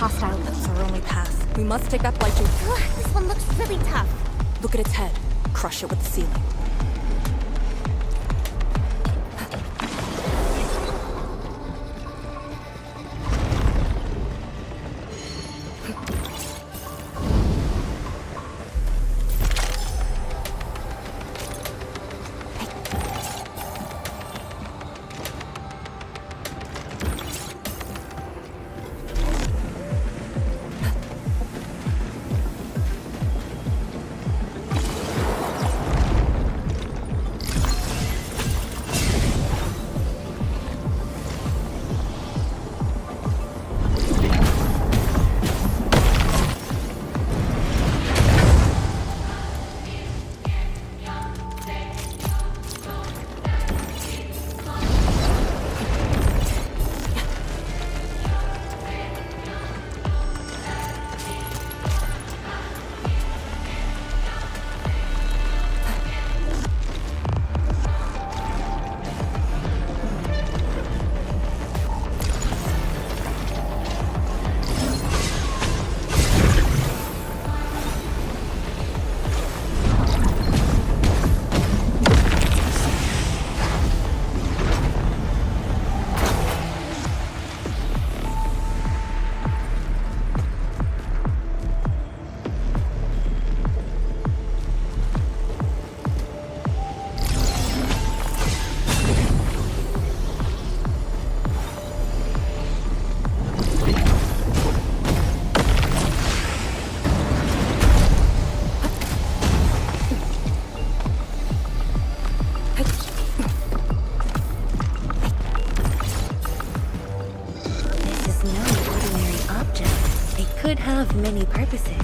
hostile. That's our only path. We must take that blight shade. This one looks really tough. Look at its head. Crush it with the ceiling. Could have many purposes.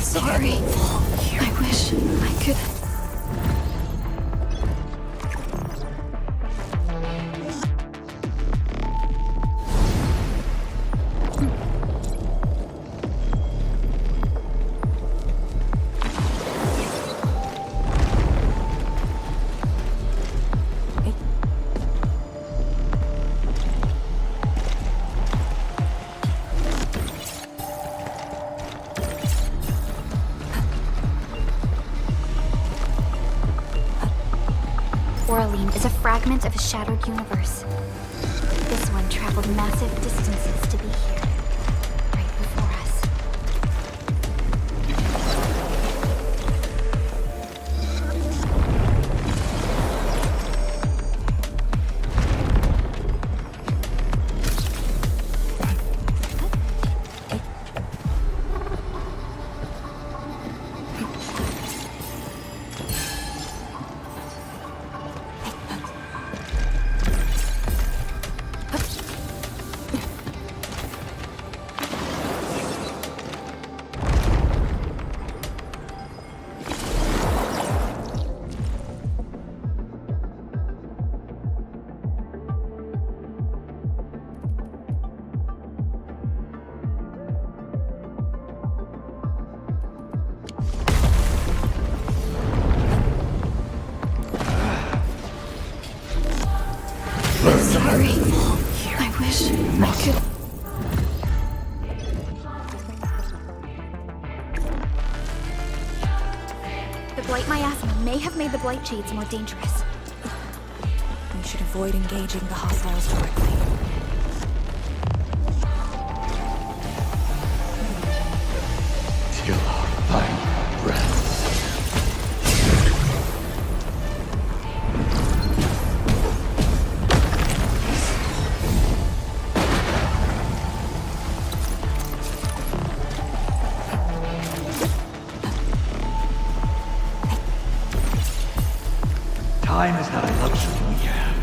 Sorry. I wish I could... is a fragment of a shattered universe. This one traveled massive distances to be here, right before us. grateful. I wish I could. The blight miasma may have made the blight shades more dangerous. We should avoid engaging the hostiles directly. Till our final breath. Time is not a luxury we have.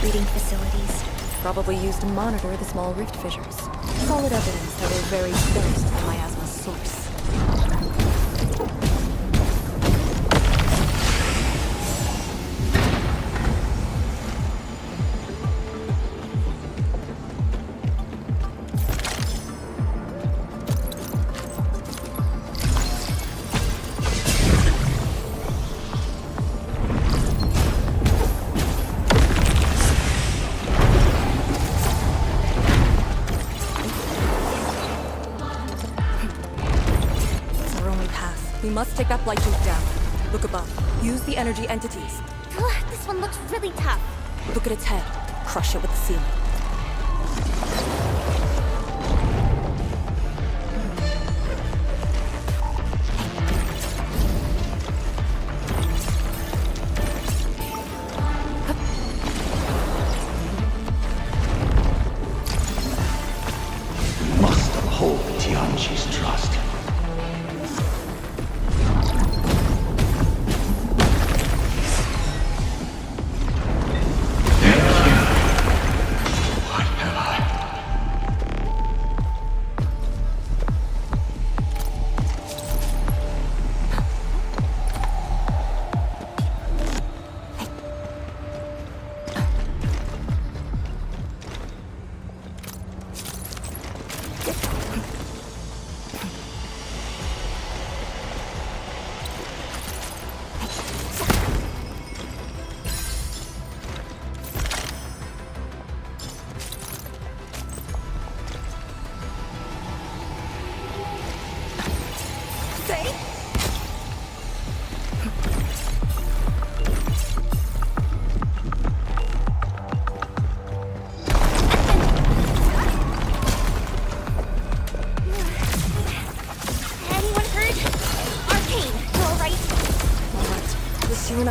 Reading facilities. Probably used to monitor the small rift fissures. Solid evidence that we're very close to the miasma's source. We must take that blight shade down. Look above. Use the energy entities. This one looks really tough. Look at its head. Crush it with the ceiling. We must uphold Tianqi's trust.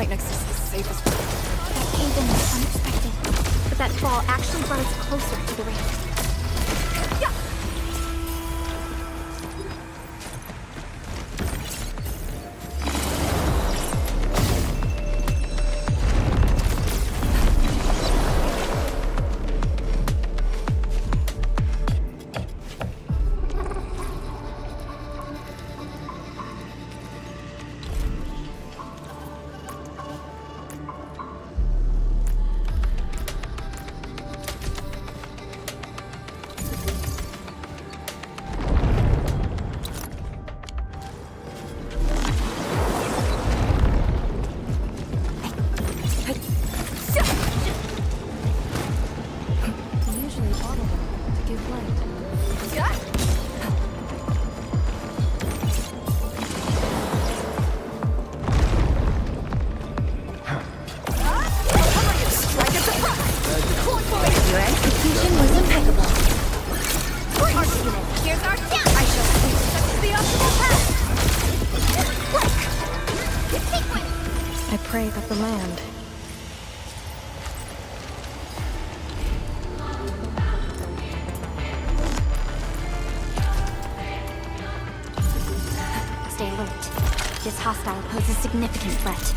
Arknight Nexus is the safest one. That cave-in was unexpected, but that fall actually brought us closer to the ring. Yeah. hostile pose a significant threat.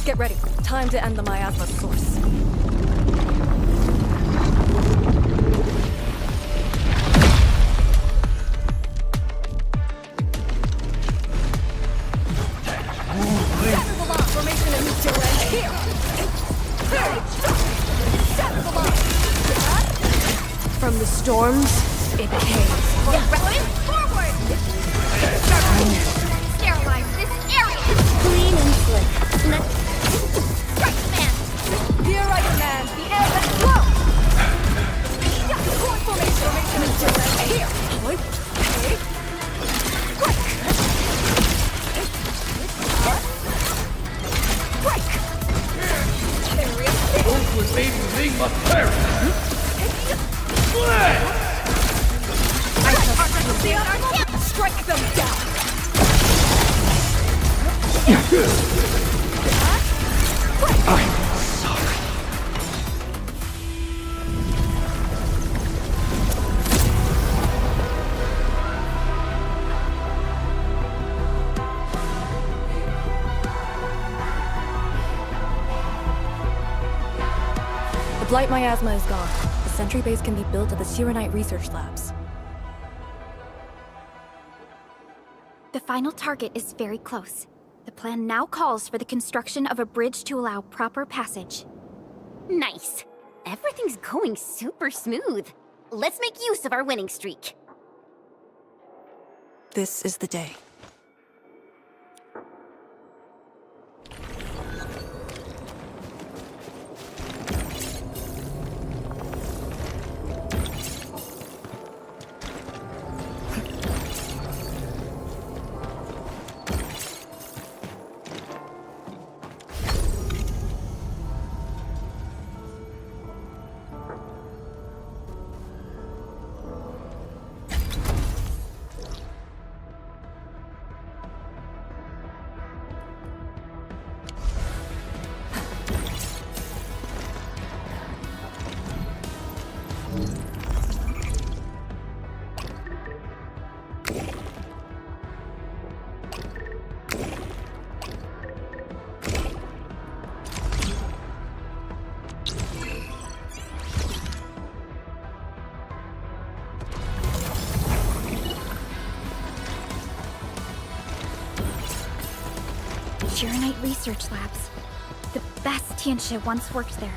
Get ready. Time to end the miasma source. From the storms, it came. Forward! Sterilize this area! Clean and slick. Strike command! Here I command the air and flow! Core formation! Here! Those were maybe leave my parents. Strike them down! I'm sorry. The Blight miasma is gone. The sentry base can be built at the Sirenite research labs. The final target is very close. The plan now calls for the construction of a bridge to allow proper passage. Nice. Everything's going super smooth. Let's make use of our winning streak. This is the day. Shirenite research labs. The best Tianxia once worked there.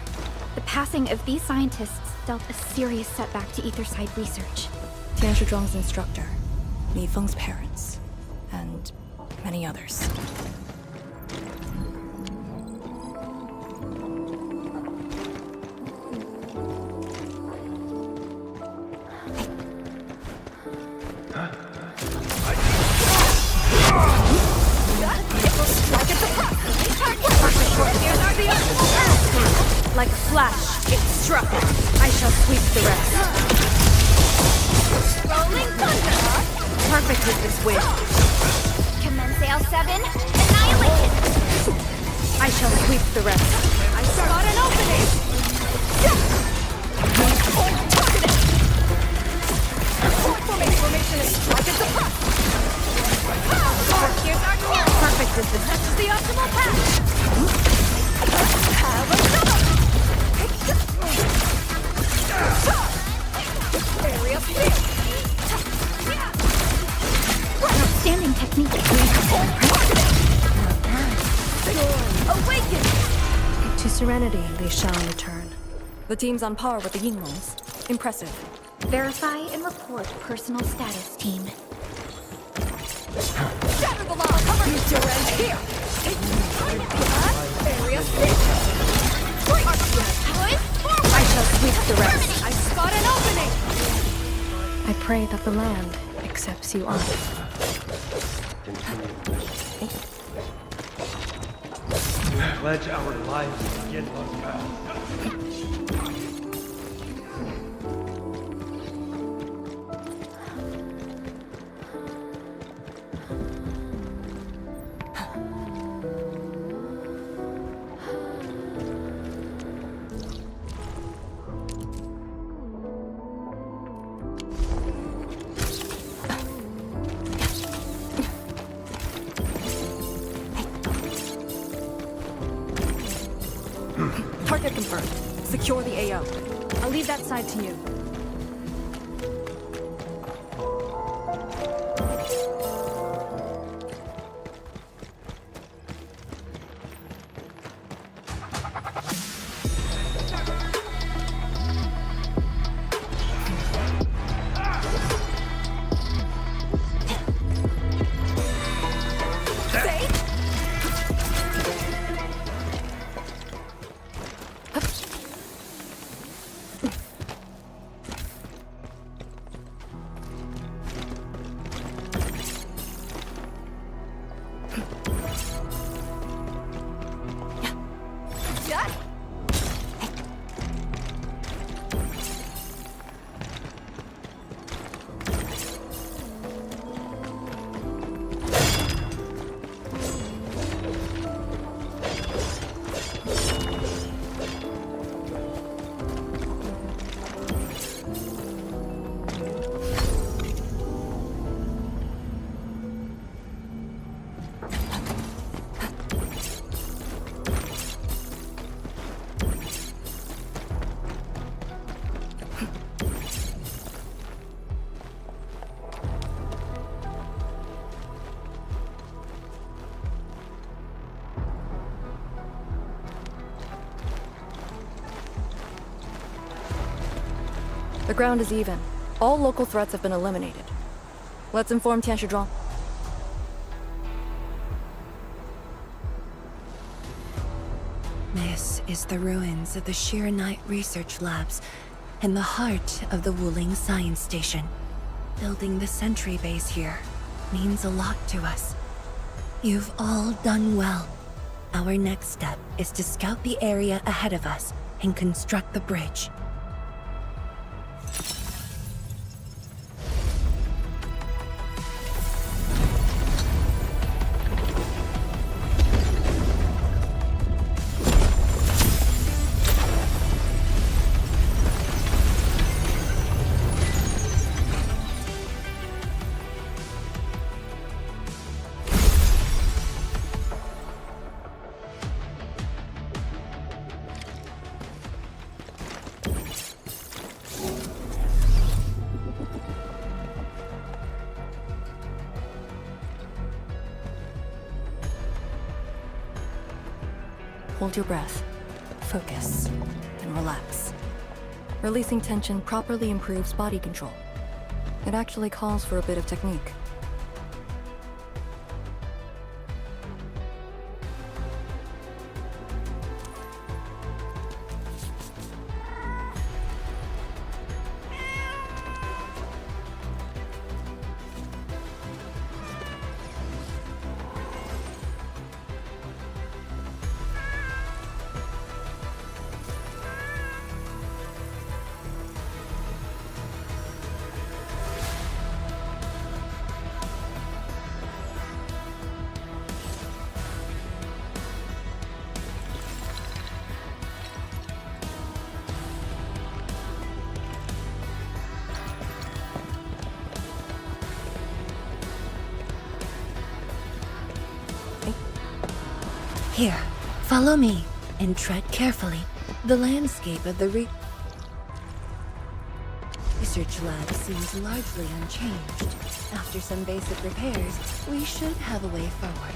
The passing of these scientists dealt a serious setback to Etherside research. Tian Shizhuang's instructor, Mi Feng's parents, and many others. Like a flash, it struck. I shall sweep the rest. Rolling thunder! Perfect with this wind. Commence L7, annihilation! I shall sweep the rest. I spot an opening! Targeted! Formation is strike at the front! Here's our chance! Perfect with this. This is the optimal path! Have another! Area speed! Outstanding technique. Awaken! To serenity they shall return. The team's on par with the Yinglongs. Impressive. Verify and report personal status, team. Shatter the lava! Cover! Use your end here! Area split! I shall sweep the rest. I spot an opening! I pray that the land accepts you all. We pledge our lives to begin on path. Target confirmed. Secure the AO. I'll leave that side to you. The ground is even. All local threats have been eliminated. Let's inform Tianshizhuang. This is the ruins of the Shiranite research labs in the heart of the Wuling science station. Building the sentry base here means a lot to us. You've all done well. Our next step is to scout the area ahead of us and construct the bridge. Hold your breath, focus, and relax. Releasing tension properly improves body control. It actually calls for a bit of technique. Here, follow me, and tread carefully. The landscape of the research lab seems largely unchanged. After some basic repairs, we should have a way forward.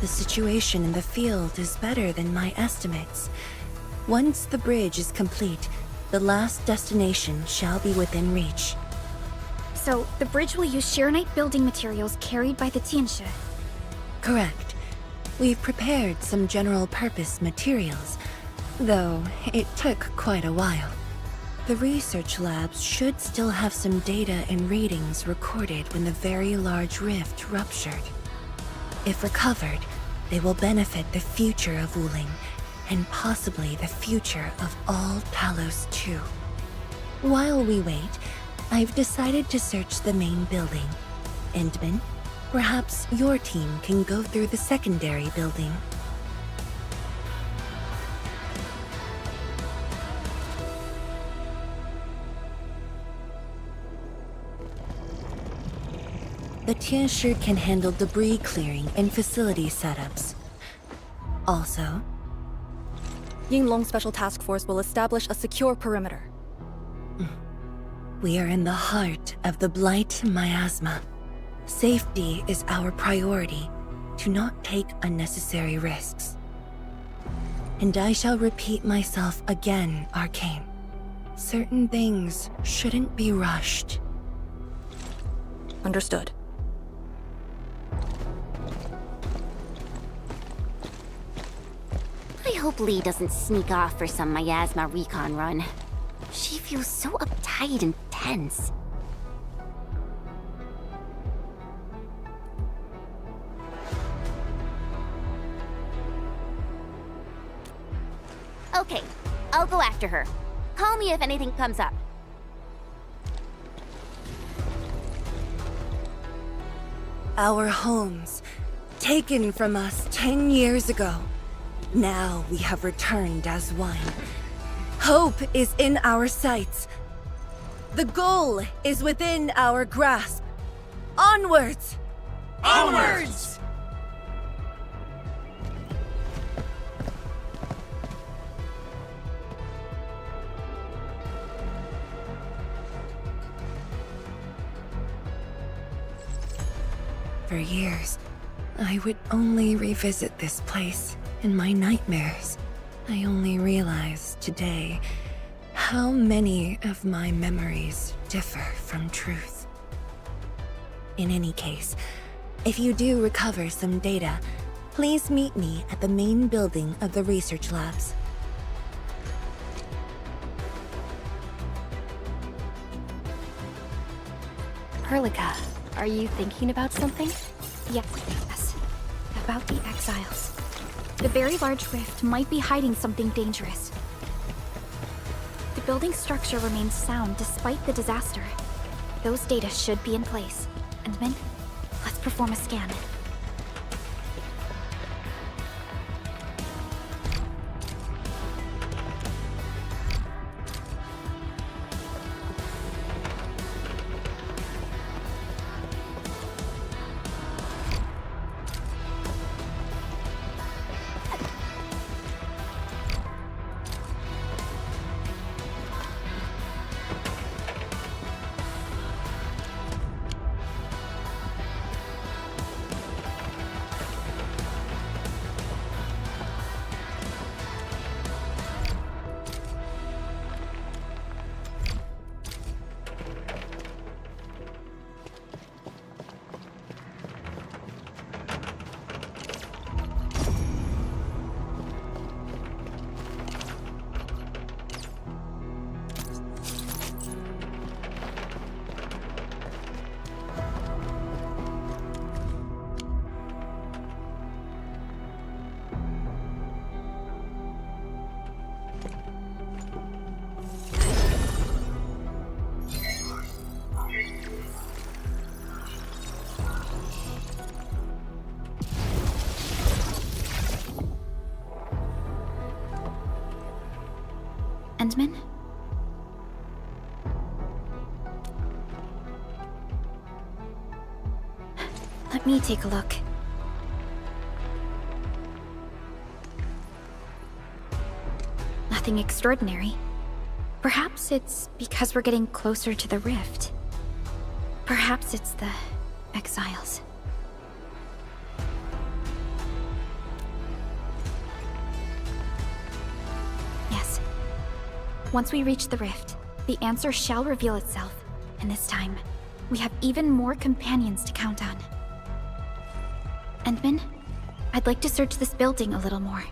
The situation in the field is better than my estimates. Once the bridge is complete, the last destination shall be within reach. So, the bridge will use Shirenite building materials carried by the Tianshi. Correct. We've prepared some general-purpose materials, though it took quite a while. The research labs should still have some data and readings recorded when the very large rift ruptured. If recovered, they will benefit the future of Wuling, and possibly the future of all Talos too. While we wait, I've decided to search the main building. Endman, perhaps your team can go through the secondary building. The Tianshi can handle debris clearing and facility setups. Also, Yinglong Special Task Force will establish a secure perimeter. we are in the heart of the Blight miasma. Safety is our priority. Do not take unnecessary risks. And I shall repeat myself again, Arcane. Certain things shouldn't be rushed. Understood. I hope Lee doesn't sneak off for some miasma recon run. She feels so uptight and tense. Okay, I'll go after her. Call me if anything comes up. Our homes, taken from us 10 years ago. Now we have returned as one. Hope is in our sights. The goal is within our grasp. Onwards! Onwards! For years, I would only revisit this place in my nightmares. I only realized today how many of my memories differ from truth. In any case, if you do recover some data, please meet me at the main building of the research labs. Perlica, are you thinking about something? Yes. About the exiles. The very large rift might be hiding something dangerous. The building structure remains sound despite the disaster. Those data should be in place. Endman, let's perform a scan. Endman? Let me take a look. Nothing extraordinary. Perhaps it's because we're getting closer to the rift. Perhaps it's the exiles. Once we reach the rift, the answer shall reveal itself, and this time, we have even more companions to count on. Endman, I'd like to search this building a little more.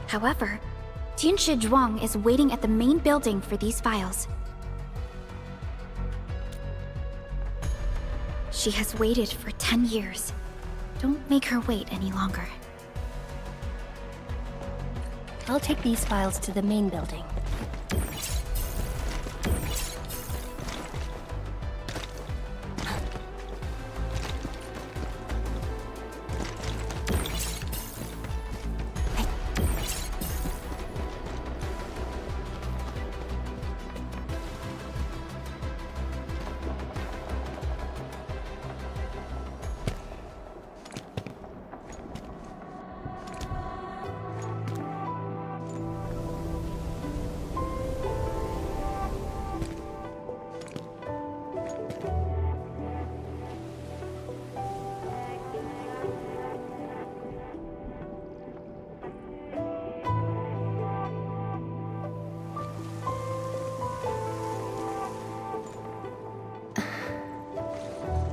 However, Tianshi Zhuang is waiting at the main building for these files. She has waited for 10 years. Don't make her wait any longer. I'll take these files to the main building.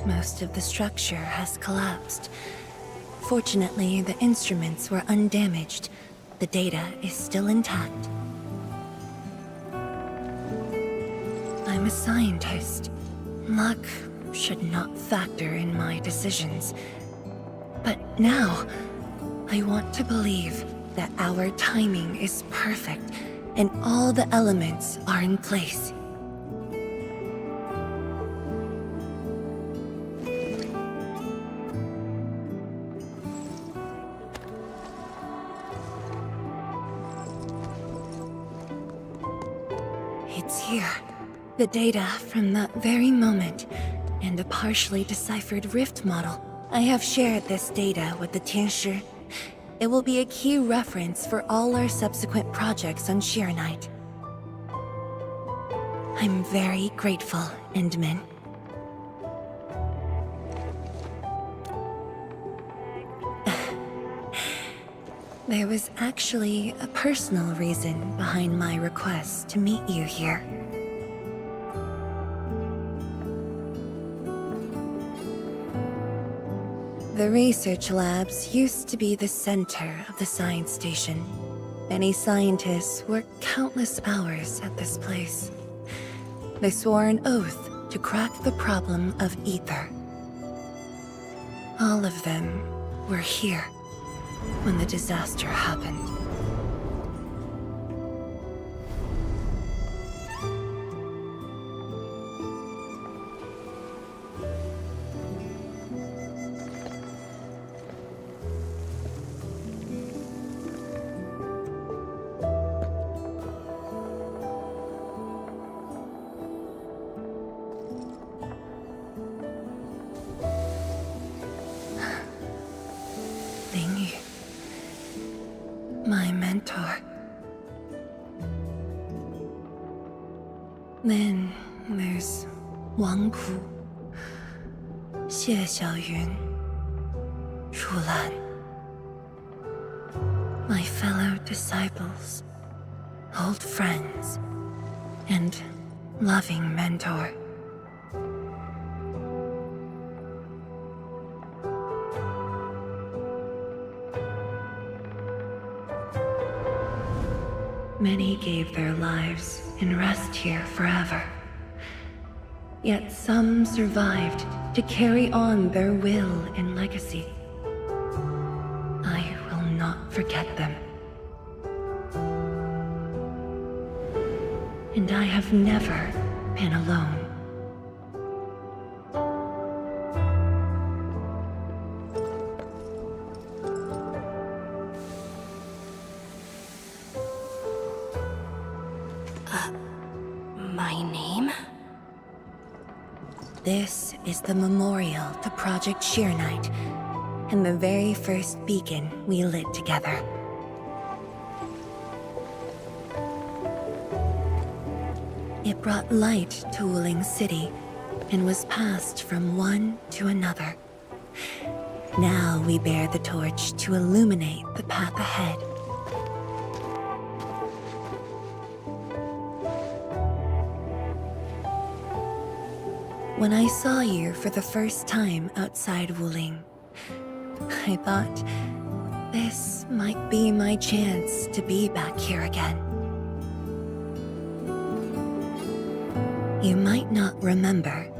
Most of the structure has collapsed. Fortunately, the instruments were undamaged. The data is still intact. I'm a scientist. Luck should not factor in my decisions. But now, I want to believe that our timing is perfect and all the elements are in place. It's here. The data from that very moment, and a partially deciphered rift model. I have shared this data with the Tianshi. It will be a key reference for all our subsequent projects on Shirenite. I'm very grateful, Endman. There was actually a personal reason behind my request to meet you here. The research labs used to be the center of the science station. Many scientists worked countless hours at this place. They swore an oath to crack the problem of ether. All of them were here when the disaster happened. My mentor. Then there's Wang Pu, Xie Xiaoyun, Shu Lan. My fellow disciples, old friends, and loving mentor. Many gave their lives and rest here forever. Yet some survived to carry on their will and legacy. I will not forget them. And I have never been alone. My name? This is the memorial to Project Shirenite, and the very first beacon we lit together. It brought light to Wuling City, and was passed from one to another. Now we bear the torch to illuminate the path ahead. When I saw you for the first time outside Wuling, I thought this might be my chance to be back here again. You might not remember,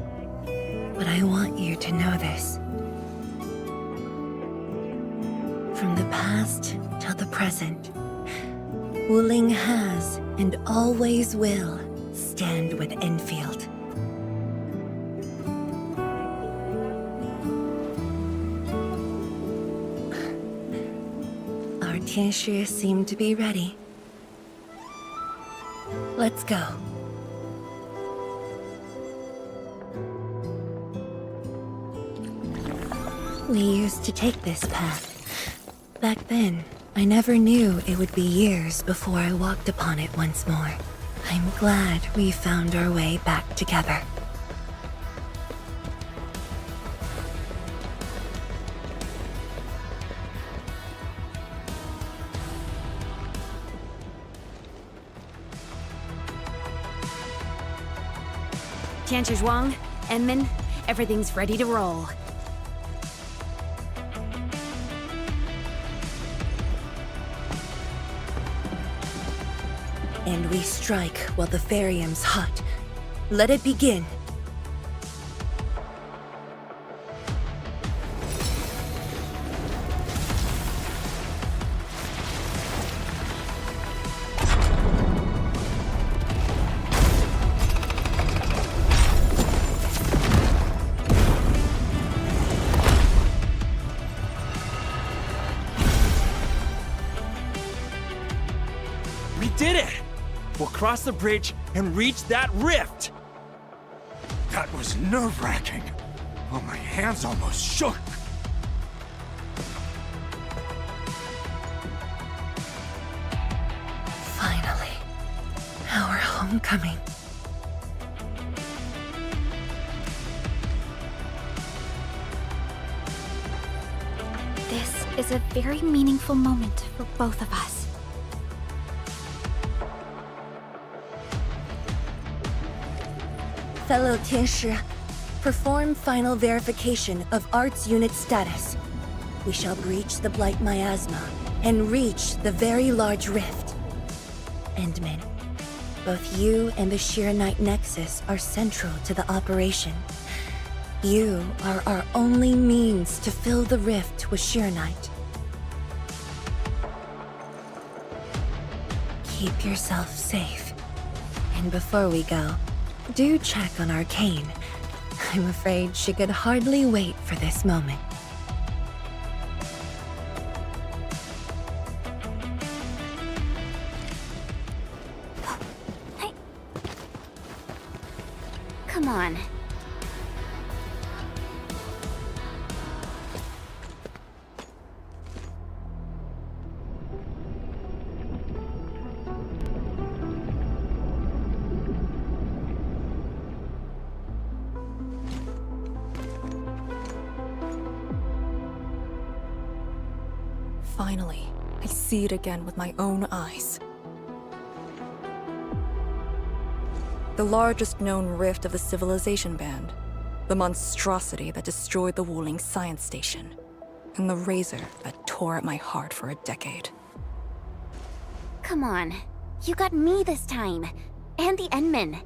but I want you to know this. From the past till the present, Wuling has and always will stand with Endfield. Our Tianshi seem to be ready. Let's go. We used to take this path. Back then, I never knew it would be years before I walked upon it once more. I'm glad we found our way back together. Tianchi Zhuang, Enmin, everything's ready to roll. And we strike while the Ferium's hot. Let it begin. We did it! We'll cross the bridge and reach that rift! That was nerve-wracking. Oh, my hands almost shook. Finally, our homecoming. This is a very meaningful moment for both of us. Fellow Tianshi, perform final verification of Arts Unit status. We shall breach the Blight Miasma and reach the very large rift. Endmin, both you and the Sheer Knight Nexus are central to the operation. You are our only means to fill the rift with Sheer Knight. Keep yourself safe. And before we go, do check on Arcane. I'm afraid she could hardly wait for this moment. Come on. Finally, I see it again with my own eyes. The largest known rift of the Civilization Band. The monstrosity that destroyed the Wuling science station. And the razor that tore at my heart for a decade. Come on. You got me this time. And the Endmin.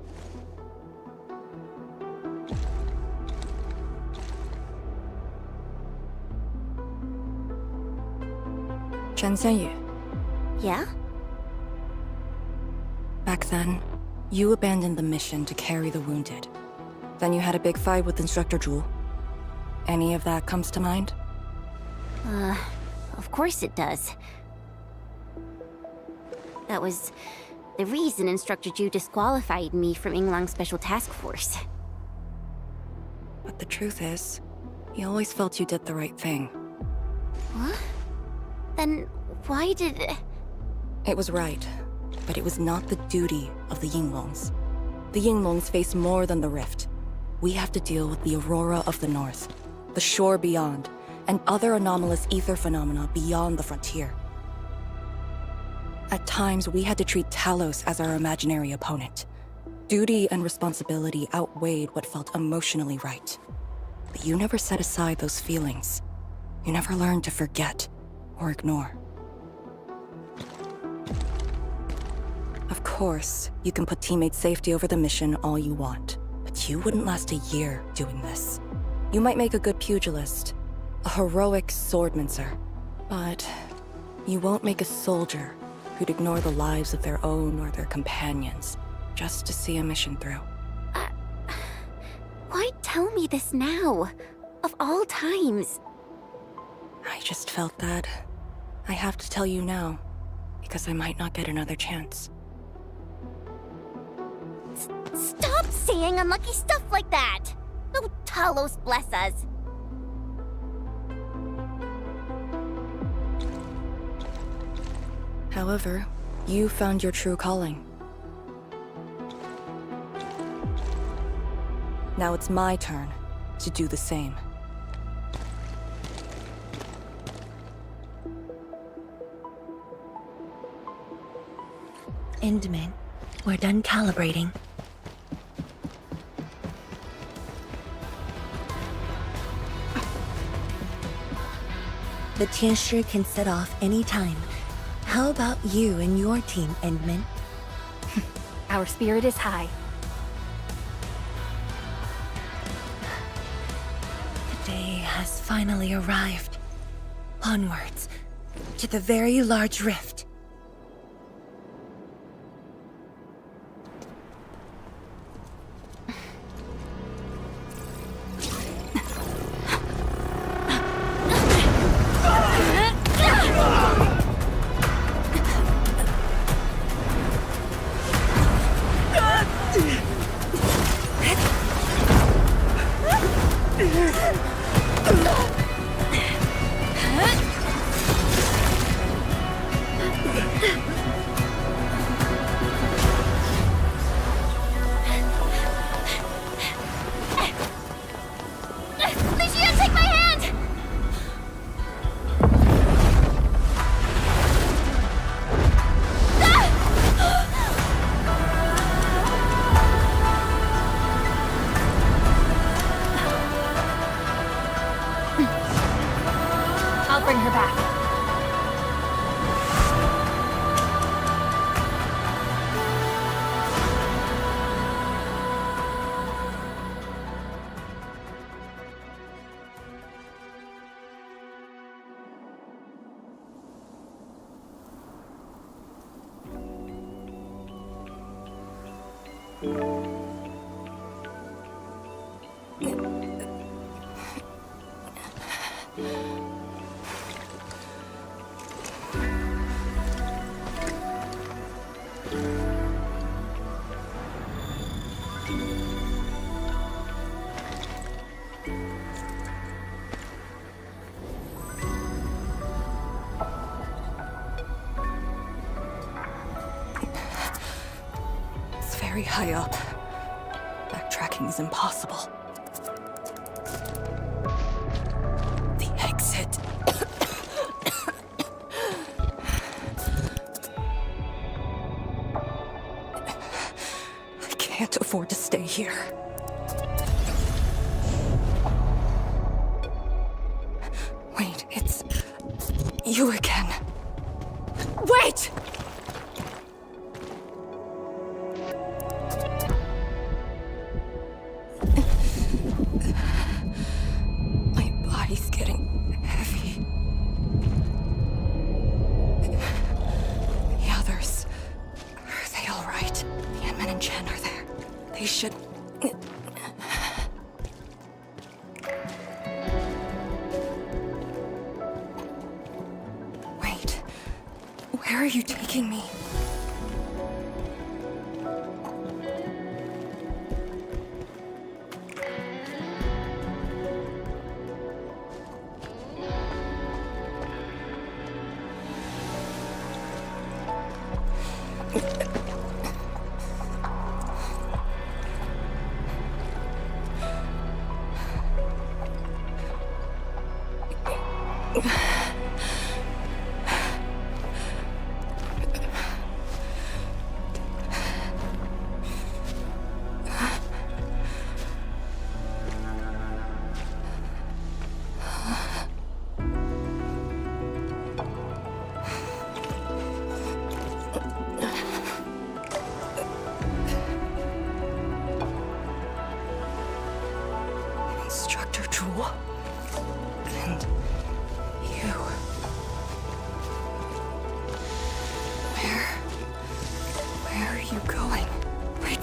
Chen Xianyu. Yeah? Back then, you abandoned the mission to carry the wounded. Then you had a big fight with Instructor Zhu. Any of that comes to mind? Of course it does. That was the reason Instructor Zhu disqualified me from Yinglang's Special Task Force. But the truth is, he always felt you did the right thing. What? Then why did... It was right, but it was not the duty of the Yinglongs. The Yinglongs face more than the rift. We have to deal with the Aurora of the North, the shore beyond, and other anomalous ether phenomena beyond the frontier. At times, we had to treat Talos as our imaginary opponent. Duty and responsibility outweighed what felt emotionally right. But you never set aside those feelings. You never learned to forget or ignore. Of course, you can put teammate safety over the mission all you want, but you wouldn't last a year doing this. You might make a good pugilist, a heroic swordmancer, but you won't make a soldier who'd ignore the lives of their own or their companions just to see a mission through. Why tell me this now? Of all times. I just felt that I have to tell you now, because I might not get another chance. Stop saying unlucky stuff like that! Oh, Talos bless us. However, you found your true calling. Now it's my turn to do the same. Endman, we're done calibrating. The Tianshi can set off any time. How about you and your team, Endman? Our spirit is high. The day has finally arrived. Onwards, to the very large rift. I'll bring her back. Very high up. Backtracking is impossible. The exit. I can't afford to stay here. Wait, it's you again. Wait! Where are you taking me?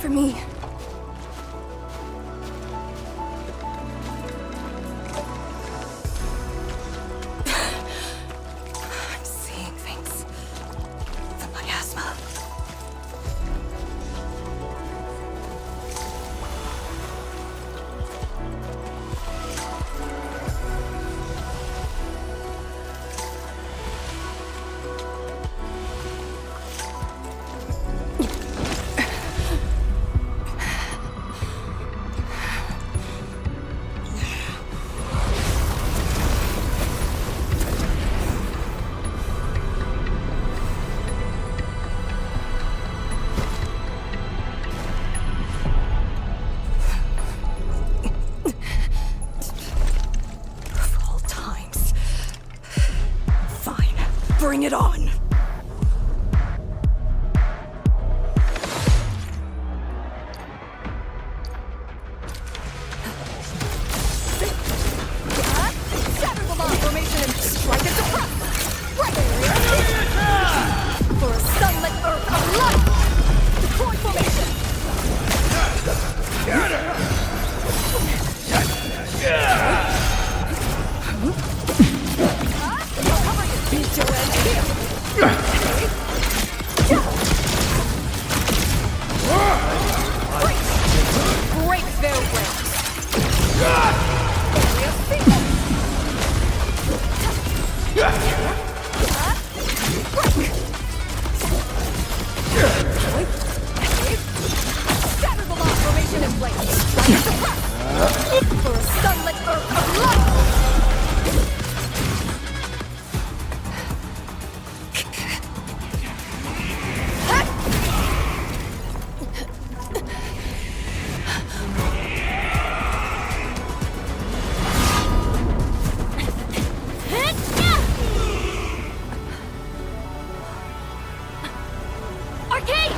for me. I'm seeing things. The miasma. Bring it on! Shatter the long formation and strike it to front! For a sunlit earth of light! Deploy formation! Beat your end here! Break their ranks! Area single! Scatter the long formation in place! Strike it to front! For a sunlit earth of light! Arcane!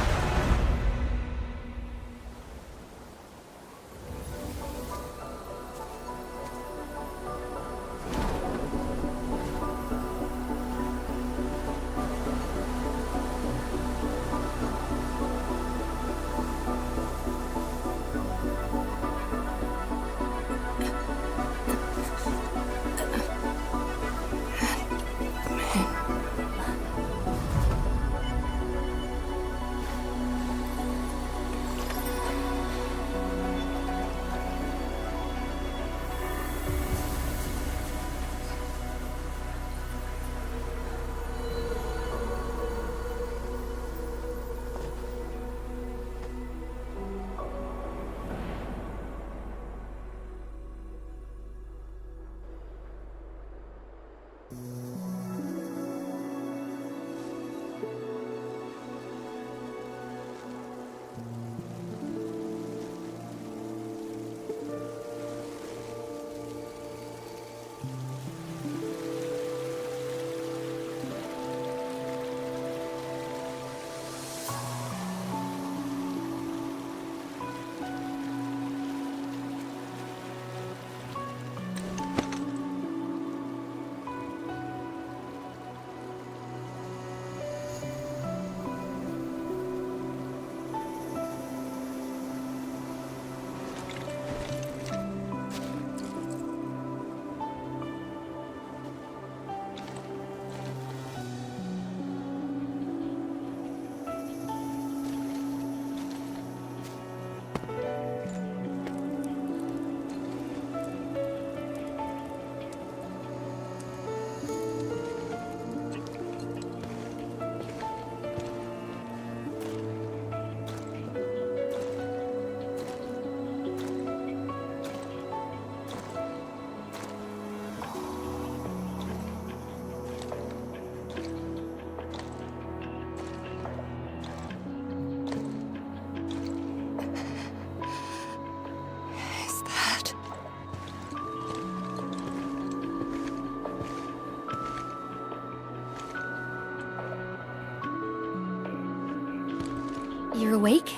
You're awake?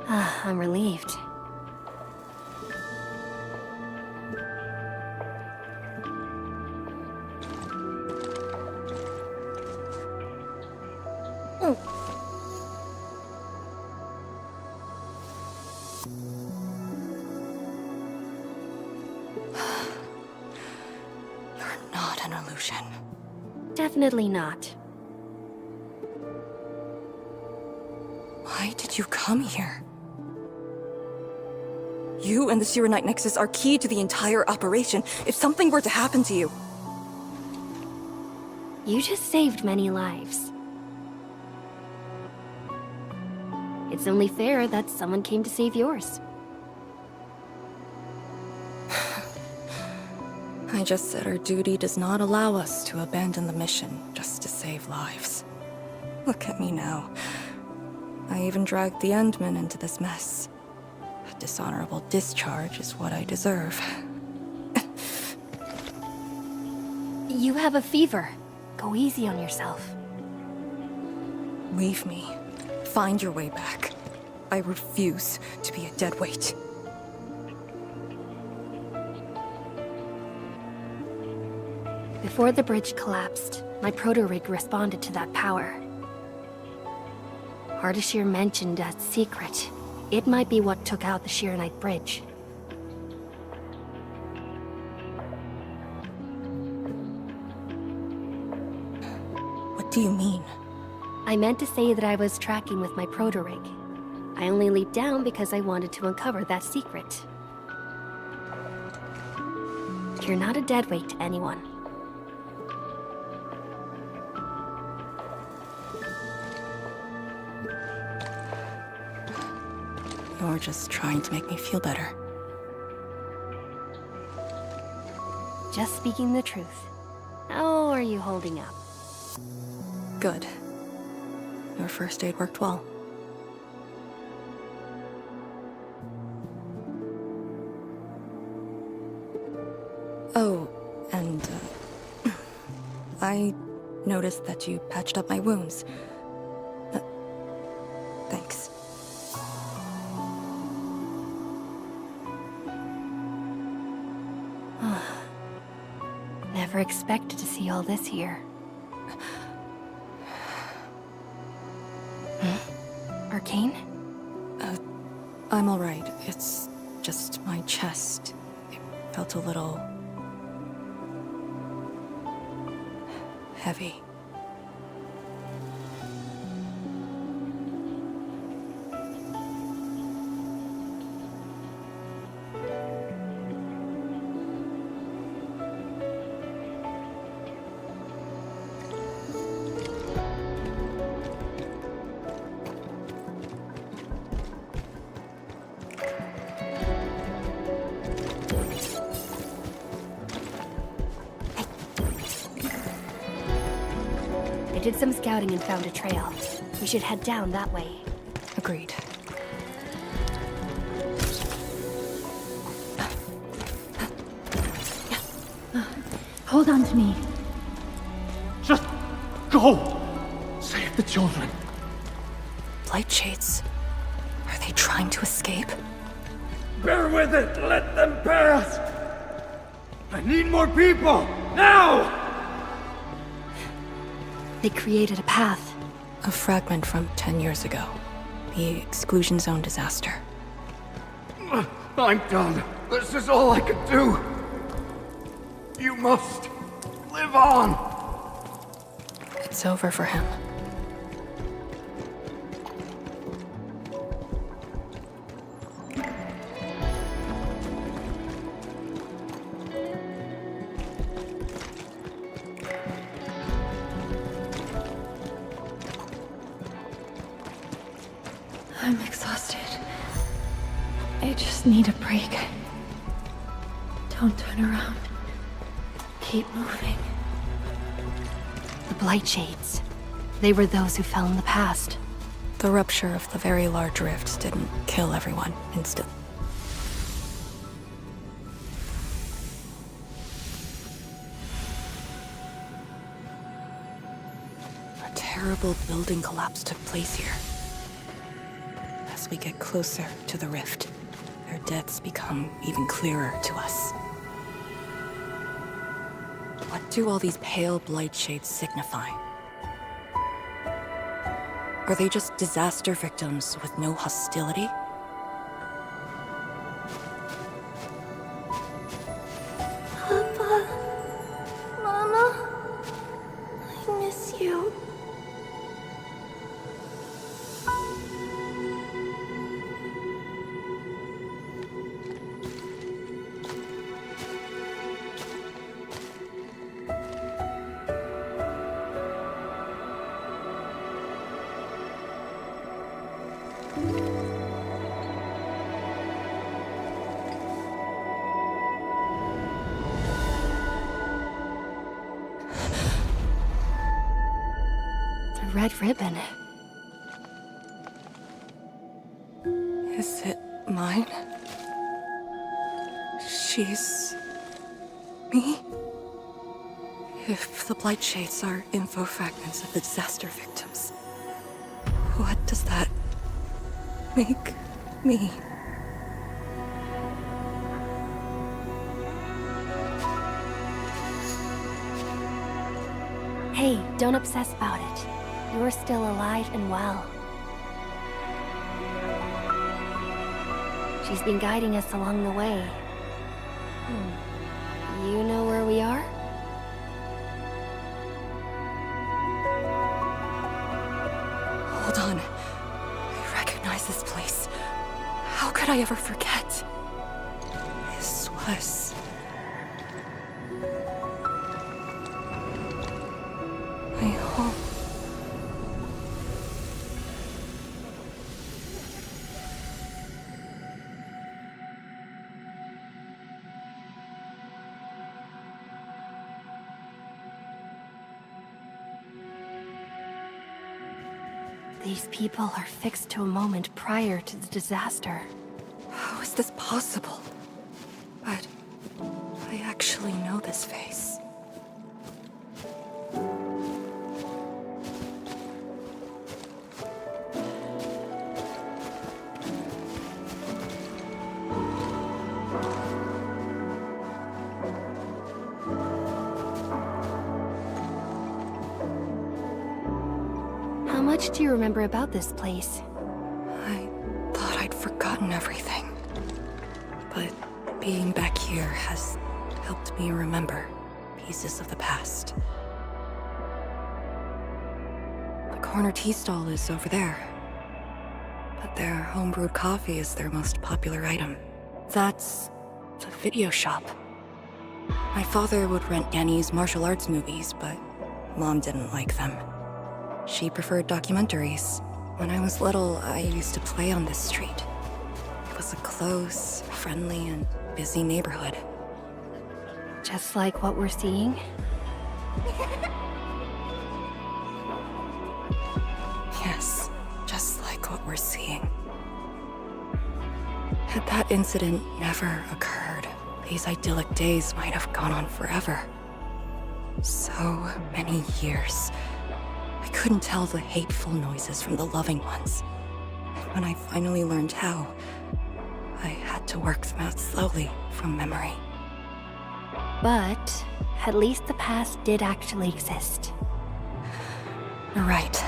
I'm relieved. definitely not. Why did you come here? You and the Shiranite Nexus are key to the entire operation. If something were to happen to you... You just saved many lives. It's only fair that someone came to save yours. I just said our duty does not allow us to abandon the mission just to save lives. Look at me now. I even dragged the Endmen into this mess. A dishonorable discharge is what I deserve. You have a fever. Go easy on yourself. Leave me. Find your way back. I refuse to be a dead weight. Before the bridge collapsed, my proto-rig responded to that power. Ardashir mentioned that secret. It might be what took out the Shiranite bridge. What do you mean? I meant to say that I was tracking with my proto-rig. I only leaped down because I wanted to uncover that secret. You're not a deadweight to anyone. You're just trying to make me feel better. Just speaking the truth. How are you holding up? Good. Your first aid worked well. Oh, and I noticed that you patched up my wounds. Thanks. Never expected to see all this here. Arcane? I'm alright. It's just my chest. It felt a little... heavy. I did some scouting and found a trail. We should head down that way. Agreed. Hold on to me. Just go! Save the children. Blight Shades. Are they trying to escape? Bear with it! Let them pass! I need more people! Now! They created a path. A fragment from 10 years ago. The exclusion zone disaster. I'm done. This is all I could do. You must live on. It's over for him. I'm exhausted. I just need a break. Don't turn around. Keep moving. The Blight Shades. They were those who fell in the past. The rupture of the very large rifts didn't kill everyone instantly. A terrible building collapse took place here. As we get closer to the rift, their deaths become even clearer to us. What do all these pale blight shades signify? Are they just disaster victims with no hostility? Papa... Mama... red ribbon. Is it mine? She's... me? If the Blight Shades are info fragments of the disaster victims, what does that make me? Hey, don't obsess about it. You're still alive and well. She's been guiding us along the way. You know where we are? Hold on. I recognize this place. How could I ever forget? This was... my home. These people are fixed to a moment prior to the disaster. How is this possible? But I actually know this face. How much do you remember about this place? I thought I'd forgotten everything. But being back here has helped me remember pieces of the past. The corner tea stall is over there. But their homebrewed coffee is their most popular item. That's the video shop. My father would rent Yanni's martial arts movies, but Mom didn't like them. She preferred documentaries. When I was little, I used to play on this street. It was a close, friendly, and busy neighborhood. Just like what we're seeing? Yes, just like what we're seeing. Had that incident never occurred, these idyllic days might have gone on forever. So many years. I couldn't tell the hateful noises from the loving ones. And when I finally learned how, I had to work them out slowly from memory. But at least the past did actually exist. You're right.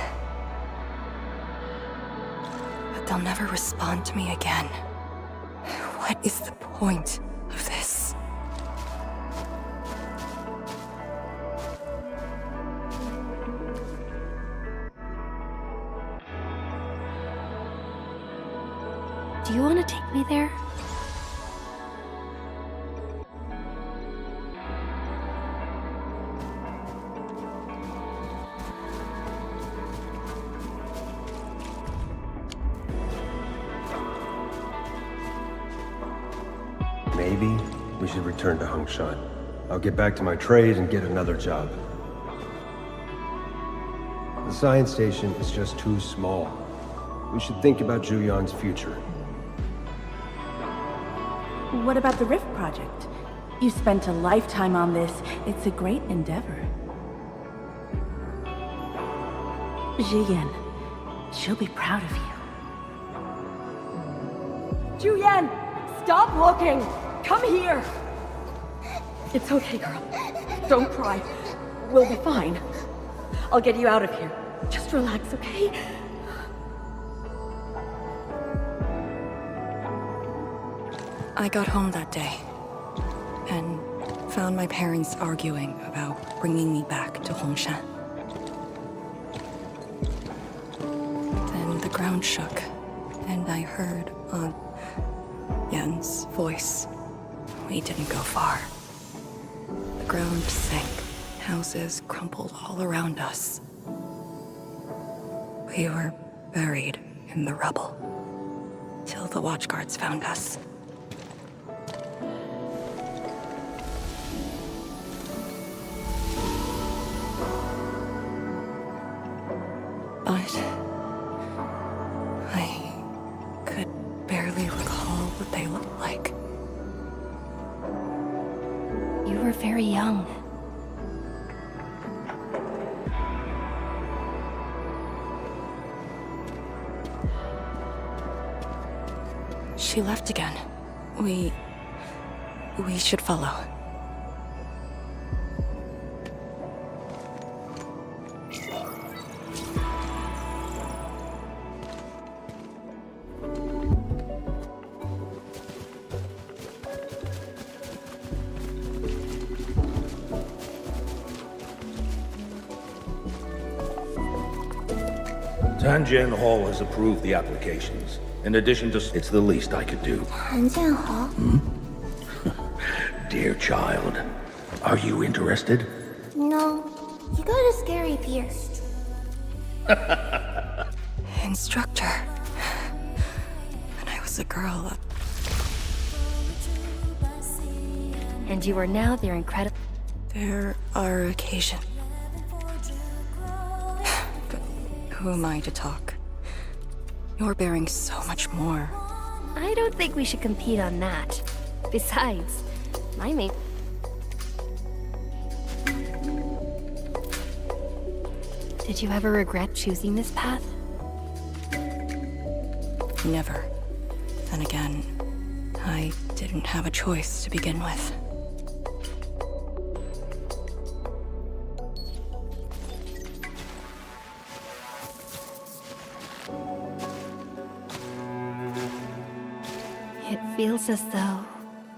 But they'll never respond to me again. What is the point of this? Do you want to take me there? Maybe we should return to Hongshan. I'll get back to my trade and get another job. The science station is just too small. We should think about Julian's future. What about the Rift Project? You spent a lifetime on this. It's a great endeavor. Jiyan, she'll be proud of you. Juyan, stop looking! Come here! It's okay, girl. Don't cry. We'll be fine. I'll get you out of here. Just relax, okay? I got home that day, and found my parents arguing about bringing me back to Hongshan. Then the ground shook, and I heard Aunt Yen's voice. We didn't go far. The ground sank, houses crumpled all around us. We were buried in the rubble, till the watchguards found us. but I could barely recall what they looked like. You were very young. She left again. We should follow. Tanjian Hall has approved the applications. In addition to... It's the least I could do. Tanjian Hall? Dear child, are you interested? No. You got a scary fear. Instructor. When I was a girl. And you are now their incredible... There are occasions. But who am I to talk? You're bearing so much more. I don't think we should compete on that. Besides, my mate... Did you ever regret choosing this path? Never. Then again, I didn't have a choice to begin with. It feels as though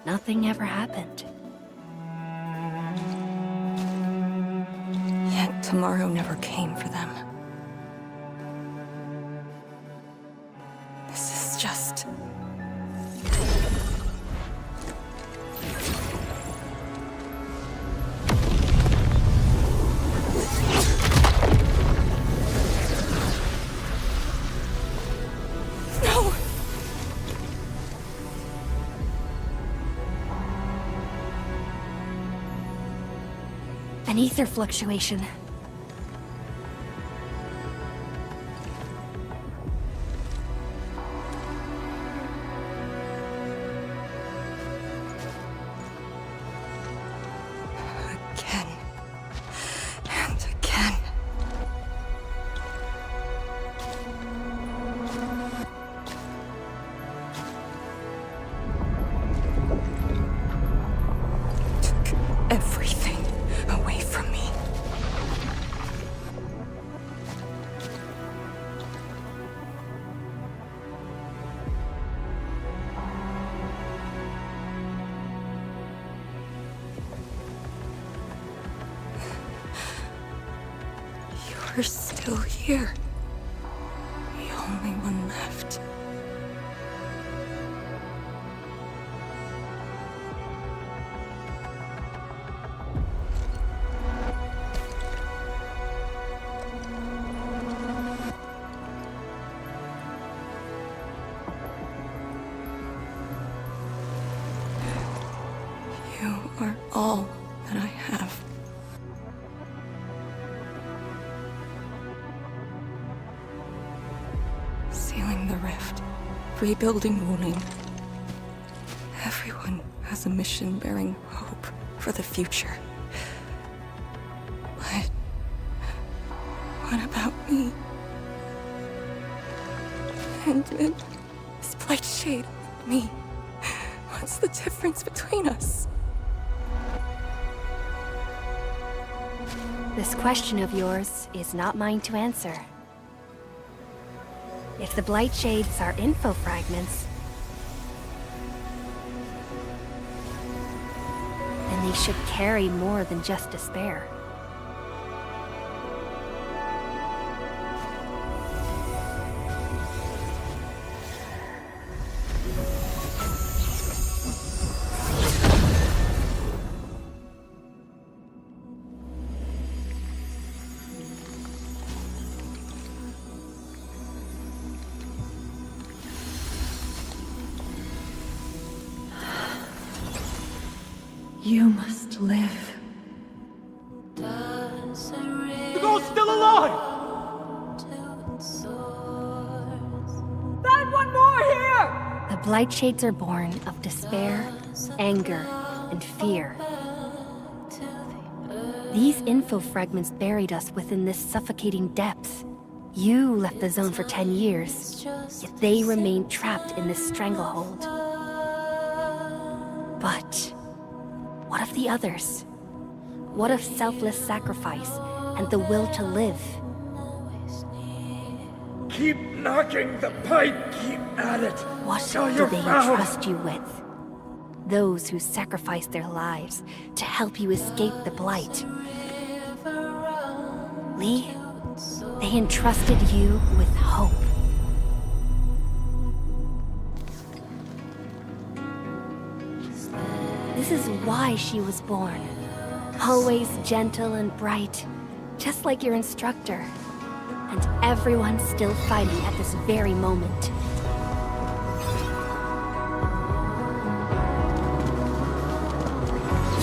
nothing ever happened. Yet tomorrow never came for them. This is just... No! An ether fluctuation. Again. And again. Took everything away from me. You're still here. The only one left. You are all that I have. Sealing the rift, rebuilding Wuling. Everyone has a mission bearing hope for the future. But what about me? And this blight shade, me. What's the difference between us? This question of yours is not mine to answer. If the Blight Shades are info fragments, then they should carry more than just despair. You must live. The girl's still alive! The Blightshades are born of despair, anger, and fear. These info fragments buried us within this suffocating depths. You left the zone for 10 years, yet they remained trapped in this stranglehold. But what of the others? What of selfless sacrifice and the will to live? Keep knocking the pipe, keep at it. What till do you're they found. entrust you with? Those who sacrificed their lives to help you escape the Blight. Lee, they entrusted you with hope. This is why she was born. Always gentle and bright, just like your instructor. And everyone's still fighting at this very moment.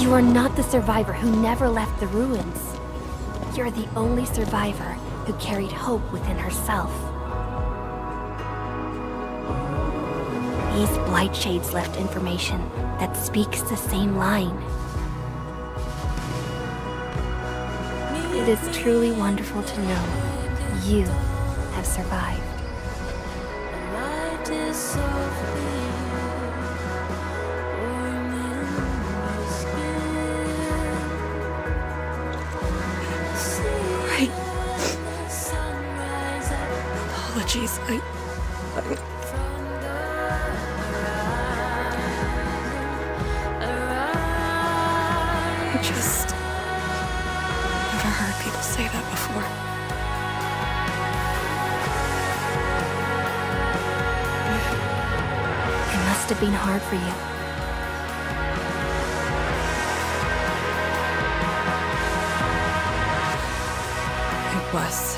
You are not the survivor who never left the ruins. You're the only survivor who carried hope within herself. These Blightshades left information that speaks the same line. It is truly wonderful to know you have survived. Apologies, I just never heard people say that before. It must have been hard for you. It was.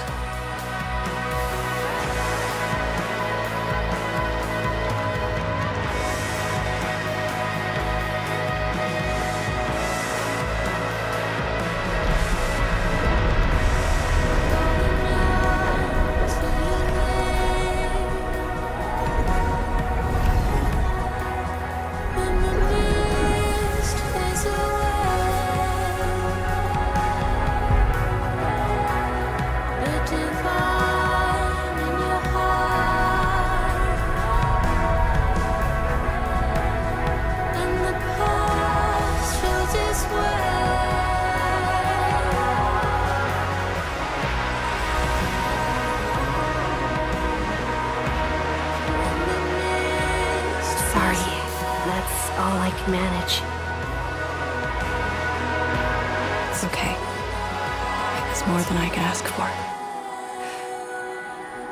All I can manage. It's okay. It was more than I could ask for.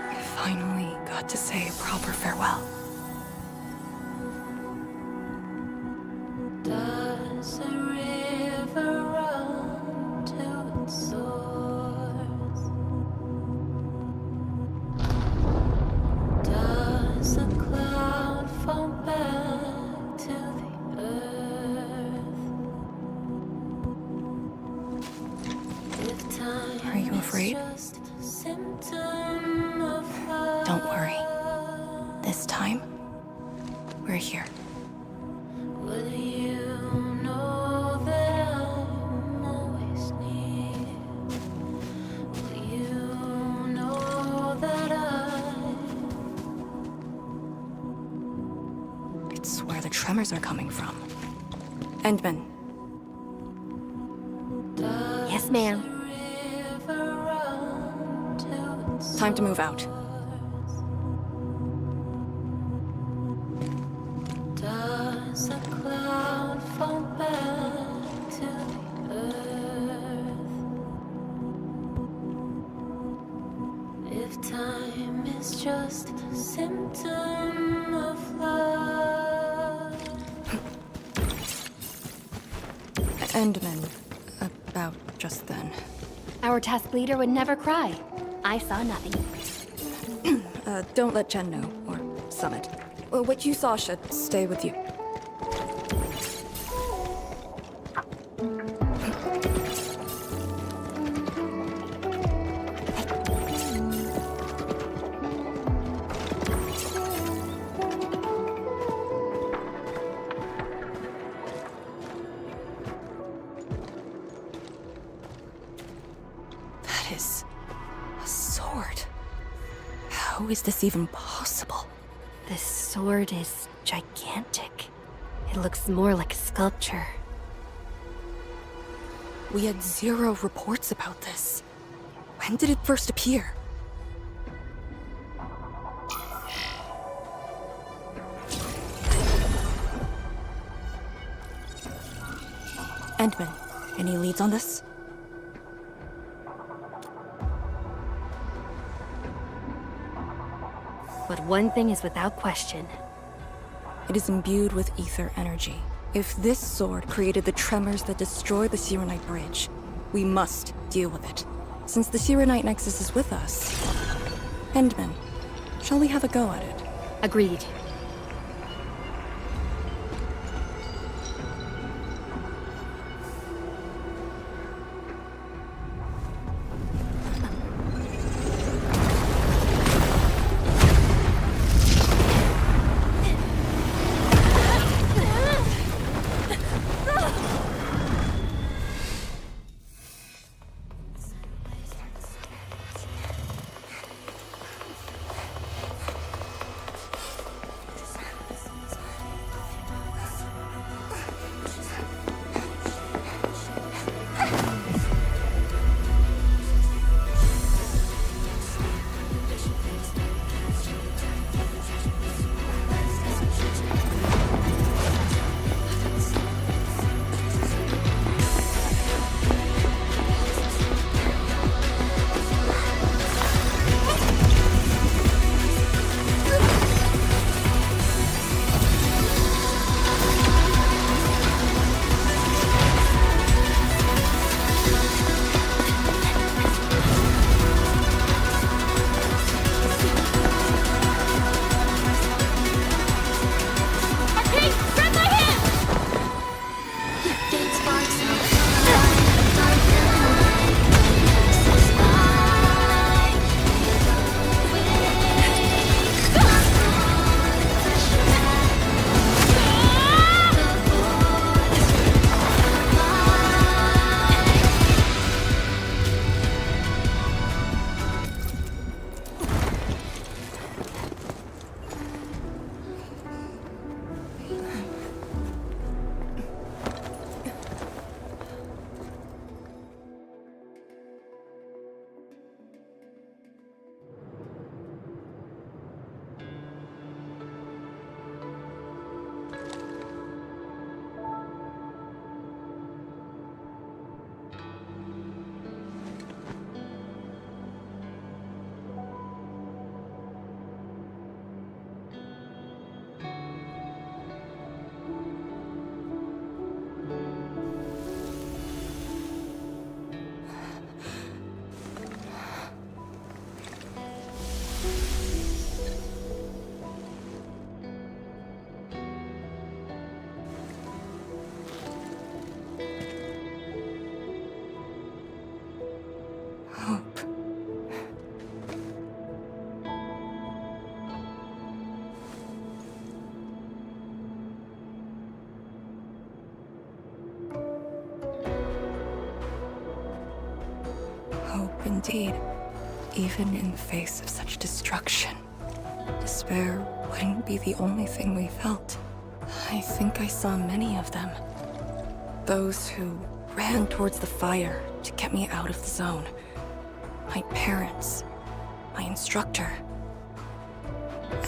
I finally got to say a proper farewell. Does a river run to its source? Does a cloud fall back to the earth? If time Are you afraid? is just a symptom of love, Don't worry. This time, we're here. will you know that I'm always near? Will you know that It's where the tremors are coming from. Endman, Yes, ma'am. time to move out. Does a cloud fall back to the earth? If time is just a symptom of love. Endman, about just then. Our task leader would never cry. I saw nothing. Don't let Chen know, or Summit. What you saw should stay with you. How is this even possible? This sword is gigantic. It looks more like a sculpture. We had 0 reports about this. When did it first appear? Endman, any leads on this? But one thing is without question. It is imbued with ether energy. If this sword created the tremors that destroy the Serenite Bridge, we must deal with it. Since the Serenite Nexus is with us. Endman, shall we have a go at it? Agreed. Indeed, even in the face of such destruction, despair wouldn't be the only thing we felt. I think I saw many of them. Those who ran towards the fire to get me out of the zone. My parents, my instructor,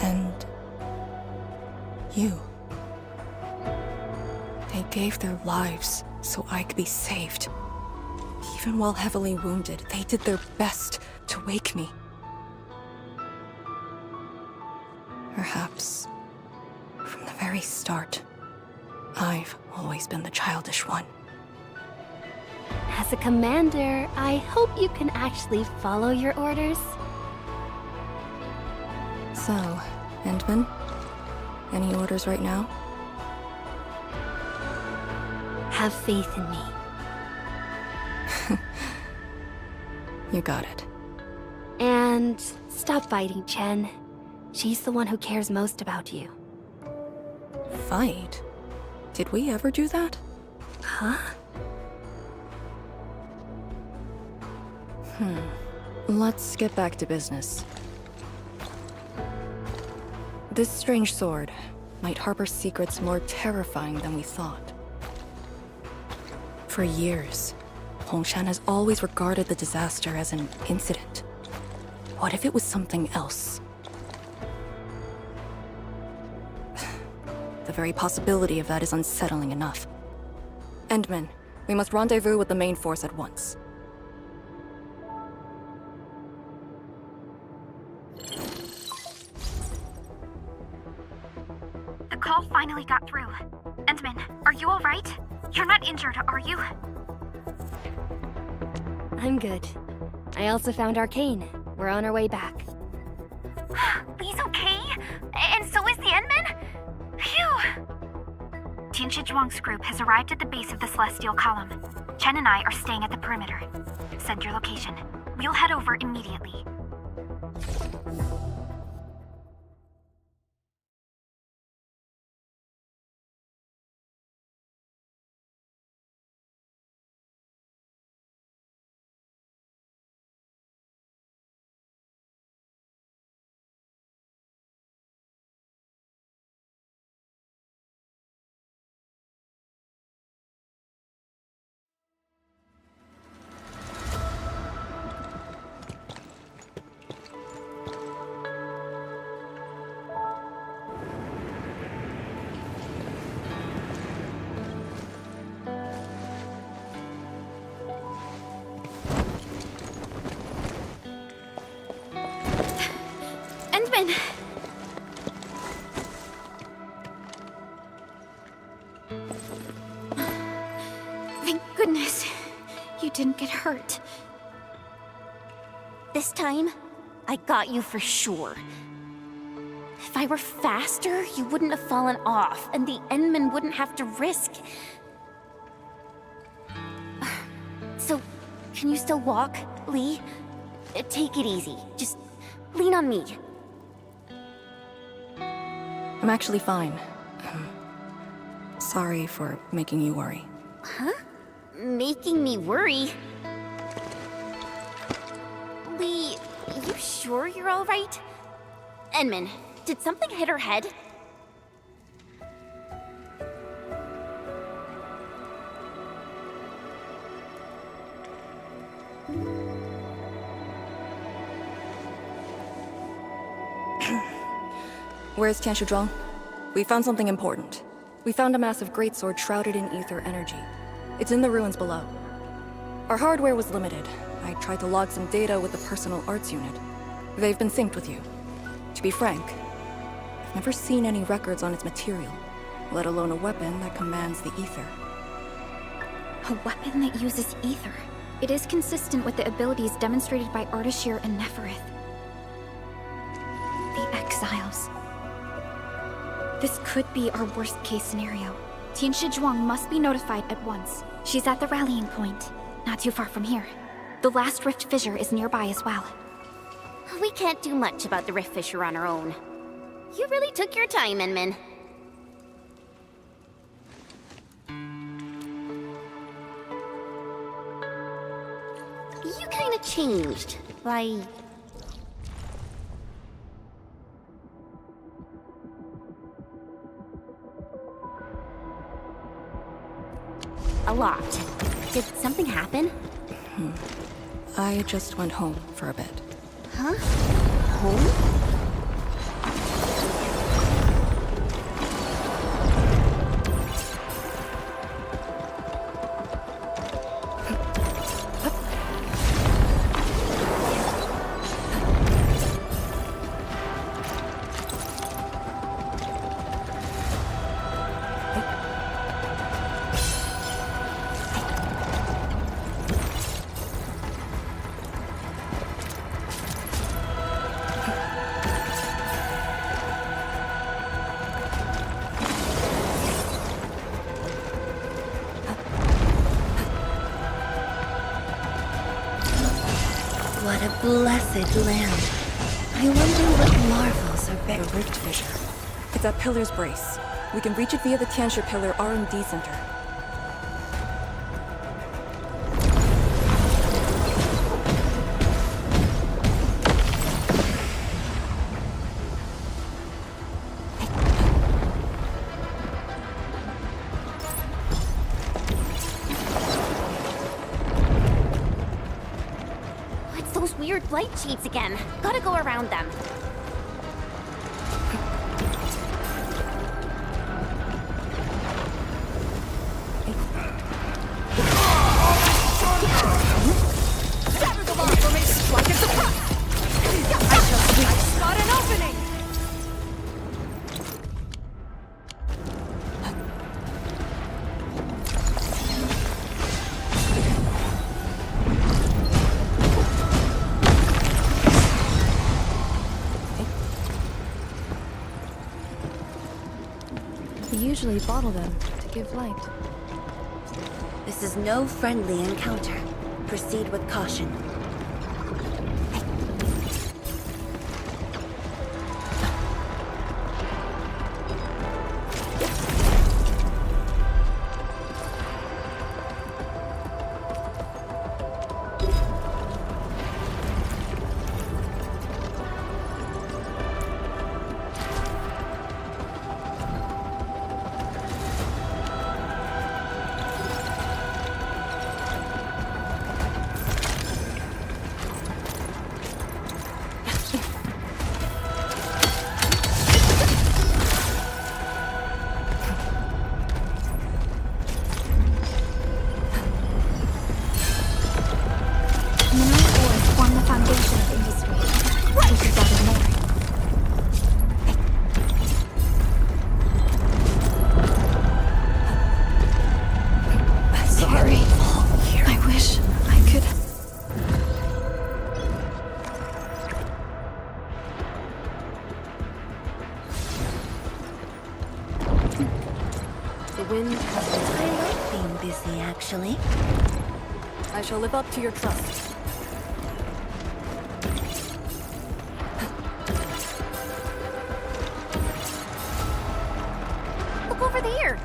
and you. They gave their lives so I could be saved. Even while heavily wounded, they did their best to wake me. Perhaps, from the very start, I've always been the childish one. As a commander, I hope you can actually follow your orders. So, Endman, any orders right now? Have faith in me. You got it. And stop fighting, Chen. She's the one who cares most about you. Fight? Did we ever do that? Huh? Let's get back to business. This strange sword might harbor secrets more terrifying than we thought. For years, Hongshan has always regarded the disaster as an incident. What if it was something else? The very possibility of that is unsettling enough. Endman, we must rendezvous with the main force at once. The call finally got through. Endman, are you alright? You're not injured, are you? I'm good. I also found Arcane. We're on our way back. Lee's okay? And so is the Endman? Phew! Tianshi Zhuang's group has arrived at the base of the Celestial Column. Chen and I are staying at the perimeter. Send your location. We'll head over immediately. Thank goodness you didn't get hurt. This time, I got you for sure. If I were faster, you wouldn't have fallen off, and the Endman wouldn't have to risk. So, can you still walk, Lee? Take it easy. Just lean on me. I'm actually fine. Sorry for making you worry. Huh? Making me worry? Lee, you sure you're alright? Endman, did something hit her head? Where's Tianshi Zhuang? We found something important. We found a massive greatsword shrouded in ether energy. It's in the ruins below. Our hardware was limited. I tried to log some data with the personal arts unit. They've been synced with you. To be frank, I've never seen any records on its material, let alone a weapon that commands the ether. A weapon that uses ether. It is consistent with the abilities demonstrated by Ardashir and Neferith. The Exiles. This could be our worst-case scenario. Tianshi Zhuang must be notified at once. She's at the rallying point, not too far from here. The last rift fissure is nearby as well. We can't do much about the rift fissure on our own. You really took your time, Endman. You kinda changed, by... a lot. Did something happen? I just went home for a bit. Huh? Home? What a blessed land. I wonder what marvels are buried. The rift fissure. It's at Pillar's Brace. We can reach it via the Tianshi Pillar R&D Center. weird blight shades again. Gotta go around them. Sever the line for me! Like it's a cut! I shall sweep! I spot an opening! We usually bottle them to give light. This is no friendly encounter. Proceed with caution. Actually, I shall live up to your trust. Look over there!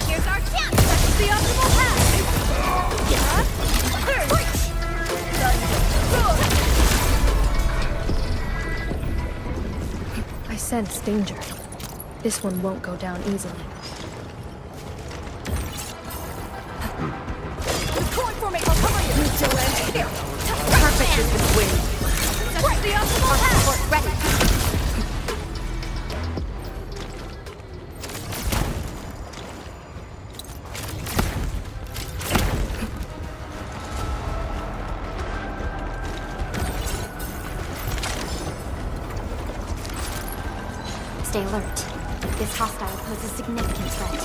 Here's our chance! That's the optimal path! I sense danger. This one won't go down easily. Coin for me! I'll cover you! Here! Perfect is this wing! That's the optimal path! Ready! Stay alert. This hostile poses significant threat.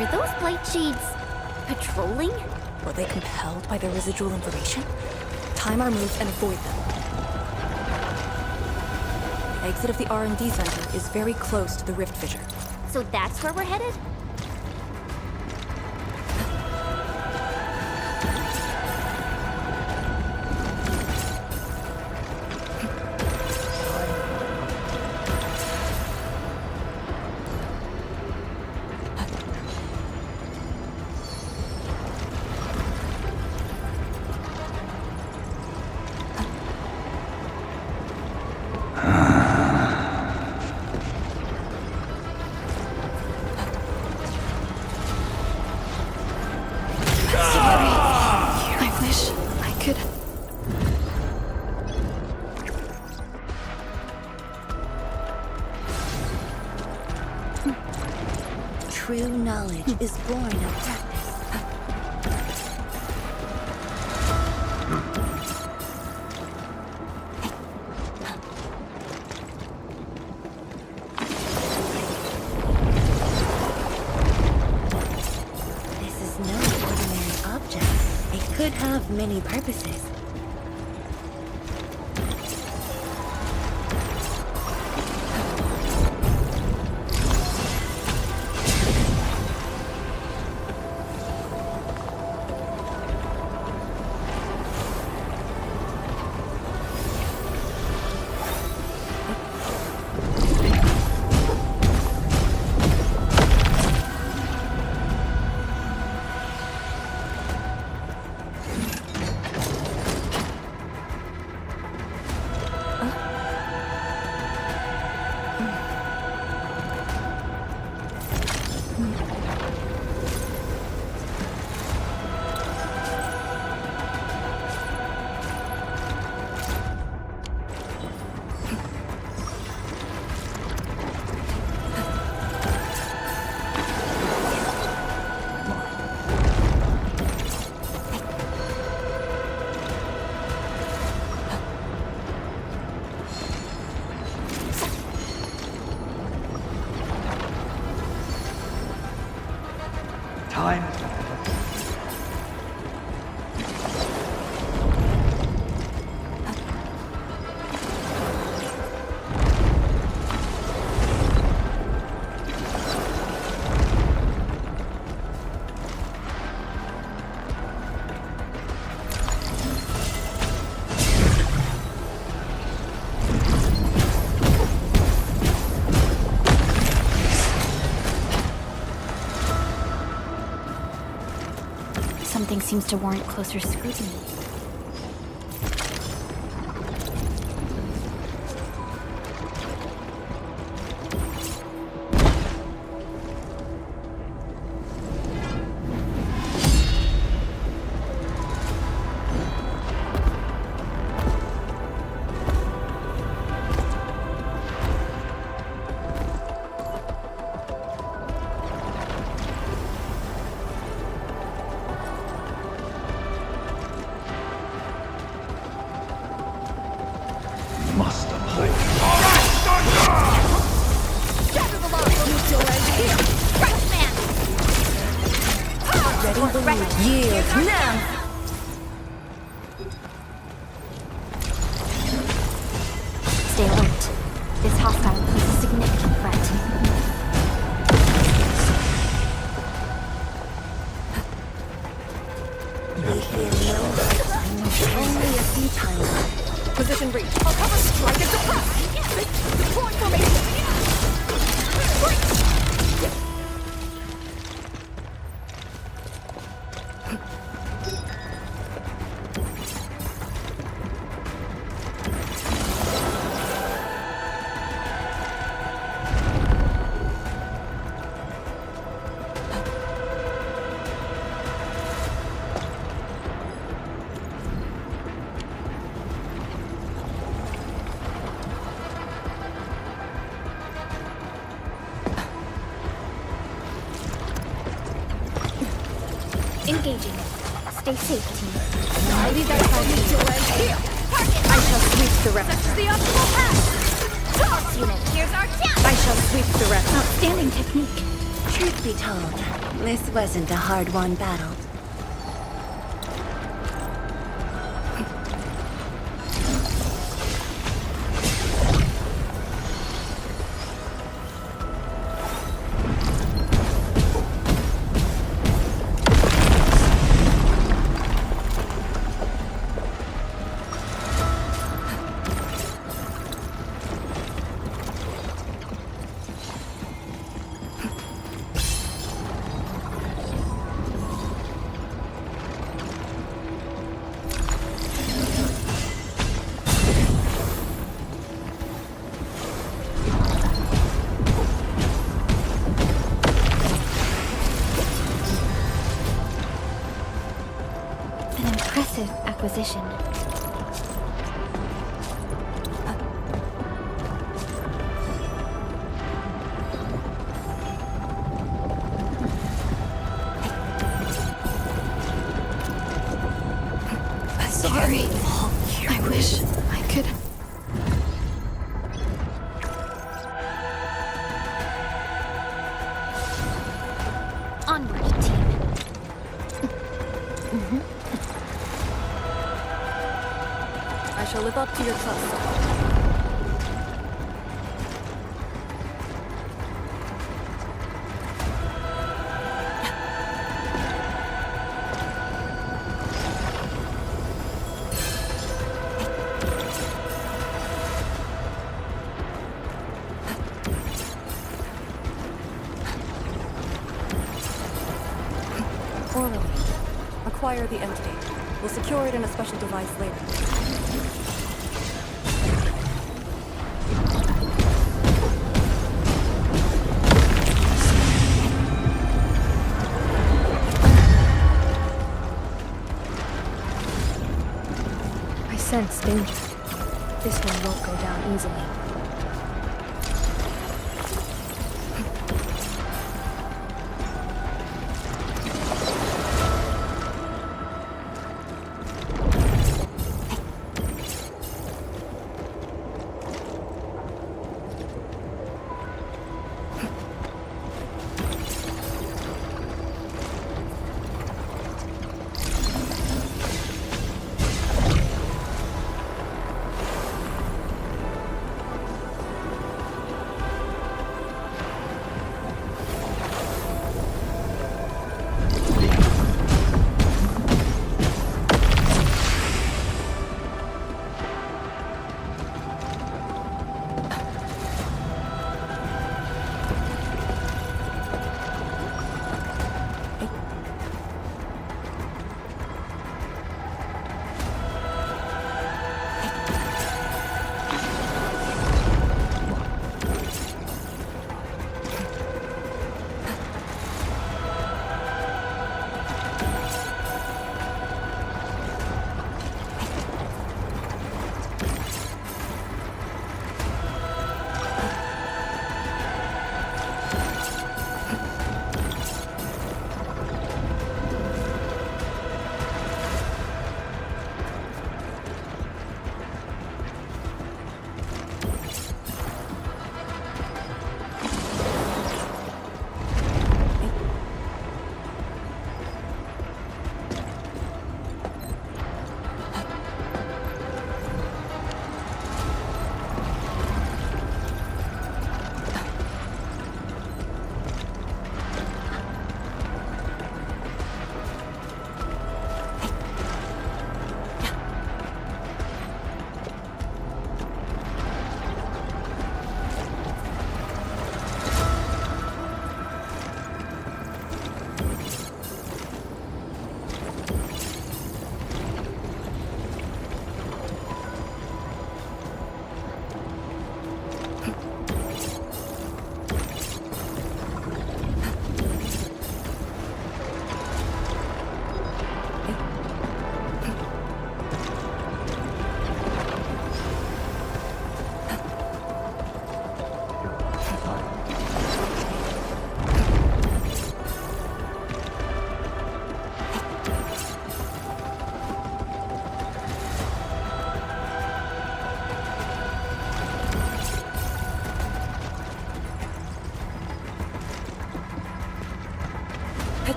Are those blight shades patrolling? Were they compelled by their residual information? Time our moves and avoid them. The exit of the R&D center is very close to the rift fissure. So that's where we're headed? True knowledge is born of practice. This is no ordinary object. It could have many purposes. Time. Something seems to warrant closer scrutiny. Yield now! Stay alert. This hostile poses a significant threat. Only a few times. Position reach. I'll cover. Strike and suppress. Deploy formation. Engaging. Stay safe, team. I shall sweep the rest. Such is the optimal path. Unit, here's our chance. I shall sweep the rest. Outstanding technique. Truth be told, this wasn't a hard-won battle. Acquisition. Sorry. I wish I could. Onward, team. I shall live up to your trust. Orally. Acquire the entity. We'll secure it in a special device later. I sense danger. This one won't go down easily.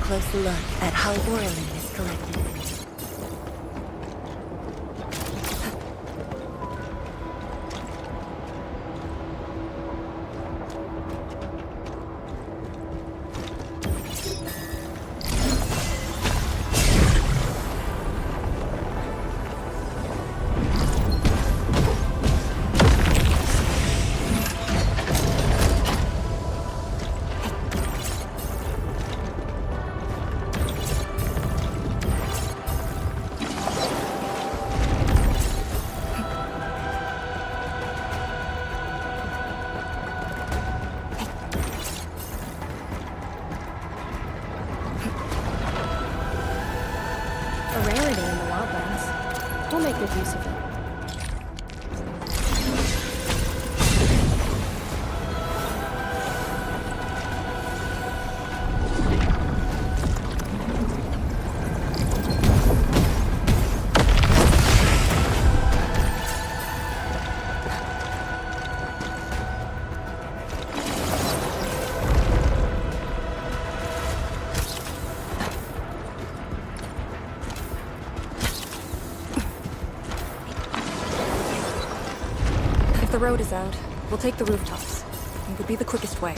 closer look at how Wuling is collected. A rarity in the wildlands. We'll make good use of it. The road is out. We'll take the rooftops. It would be the quickest way.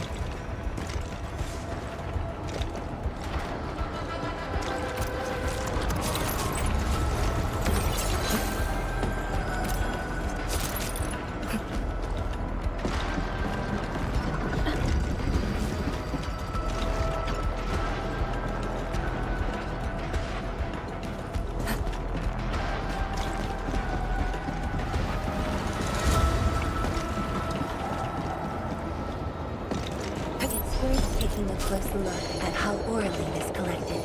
Taking a closer look at how Wuling is collected.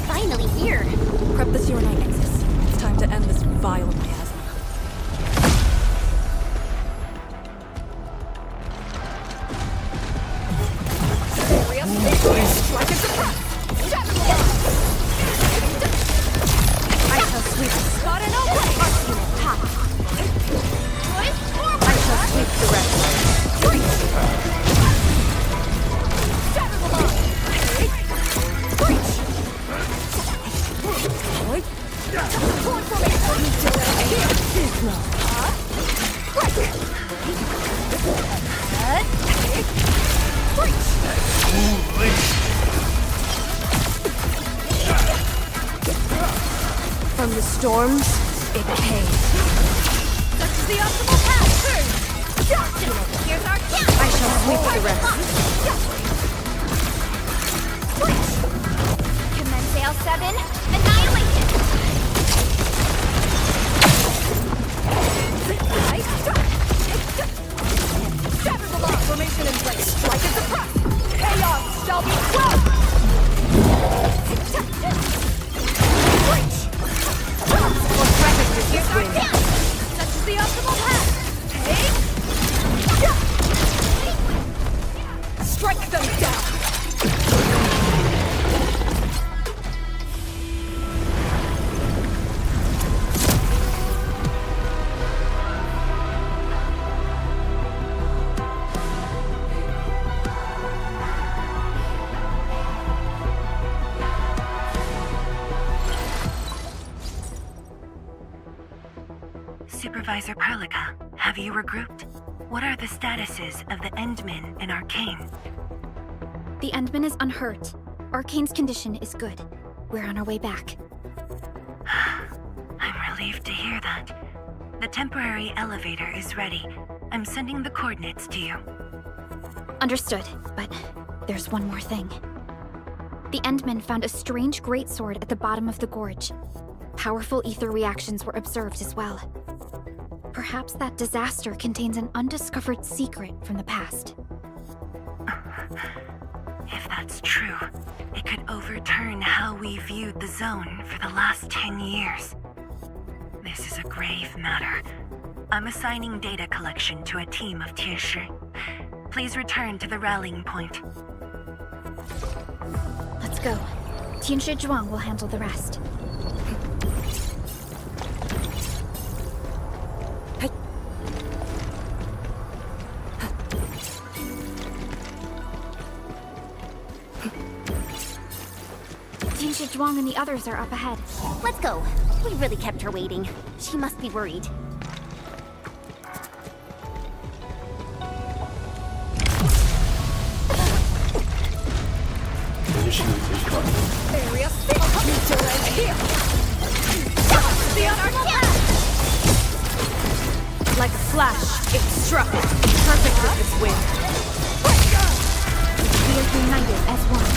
Finally here! Prep the Serenite Nexus. It's time to end this vile miasma. I shall sweep the spot and away! I shall sweep the rest. Shatter the line! From the storms, it came. Such is the optimal path! Here's our chance! I shall sweep the rest. Commence Sail 7, annihilation! Shatter the lock! Formation in place! Strike at the press! Chaos shall be quelled! Here's our chance! Such is the optimal path! Take! Supervisor Perlica, have you regrouped? What are the statuses of the Endmen in Arcane? The Endman is unhurt. Arcane's condition is good. We're on our way back. I'm relieved to hear that. The temporary elevator is ready. I'm sending the coordinates to you. Understood, but there's one more thing. The Endmen found a strange greatsword at the bottom of the gorge. Powerful ether reactions were observed as well. Perhaps that disaster contains an undiscovered secret from the past. If that's true, it could overturn how we viewed the zone for the last 10 years. This is a grave matter. I'm assigning data collection to a team of Tieshi. Please return to the rallying point. Let's go. Tianshi Zhuang will handle the rest. Tianshi Zhuang and the others are up ahead. Let's go. We really kept her waiting. She must be worried. Area 6! Need to land here! The other path! Like a flash, it struck. Perfect with this wind. We are united as one.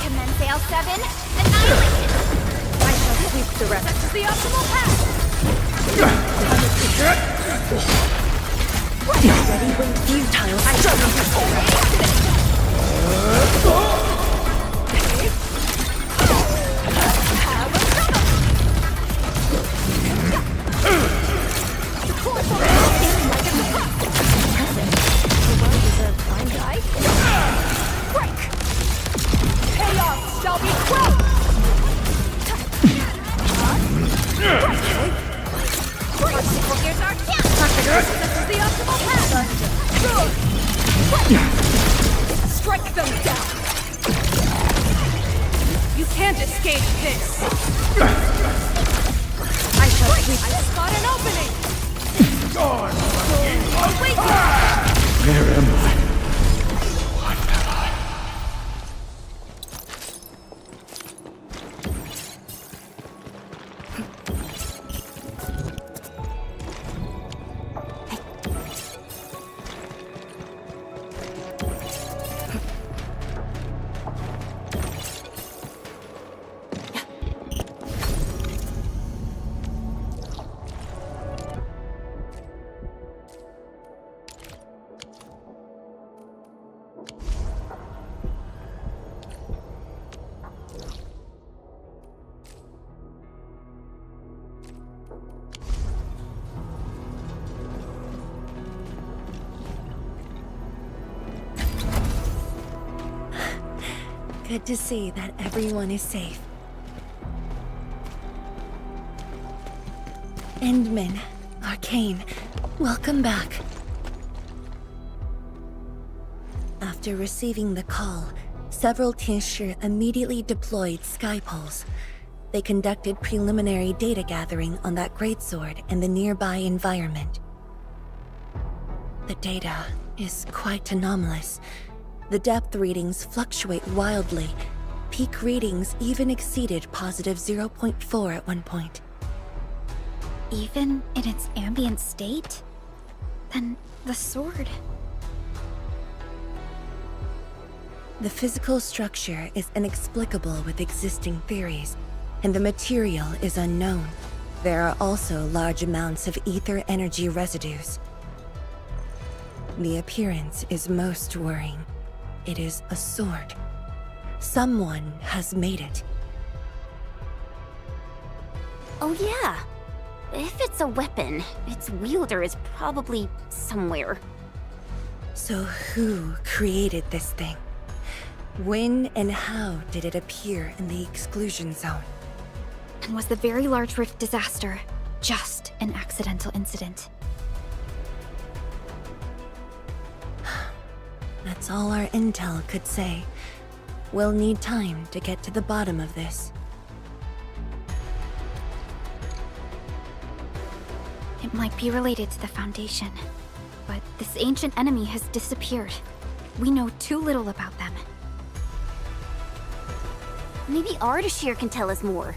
Commence Sail 7, annihilation! I shall sweep the rest. That's the optimal path! Ready when futile Chaos shall be quelled! Here's our chance! This is the optimal path! Strike them down! You can't escape this! I shall sweep. I spot an opening! Where am I? What am I? Good to see that everyone is safe. Endman, Arcane, welcome back. After receiving the call, several Tieshi immediately deployed skypoles. They conducted preliminary data gathering on that greatsword and the nearby environment. The data is quite anomalous. The depth readings fluctuate wildly. Peak readings even exceeded positive 0.4 at one point. Even in its ambient state? Then the sword... The physical structure is inexplicable with existing theories, and the material is unknown. There are also large amounts of ether energy residues. The appearance is most worrying. It is a sword. Someone has made it. Oh yeah. If it's a weapon, its wielder is probably somewhere. So who created this thing? When and how did it appear in the exclusion zone? And was the Very Large Rift disaster just an accidental incident? That's all our intel could say. We'll need time to get to the bottom of this. It might be related to the Foundation, but this ancient enemy has disappeared. We know too little about them. Maybe Ardashir can tell us more.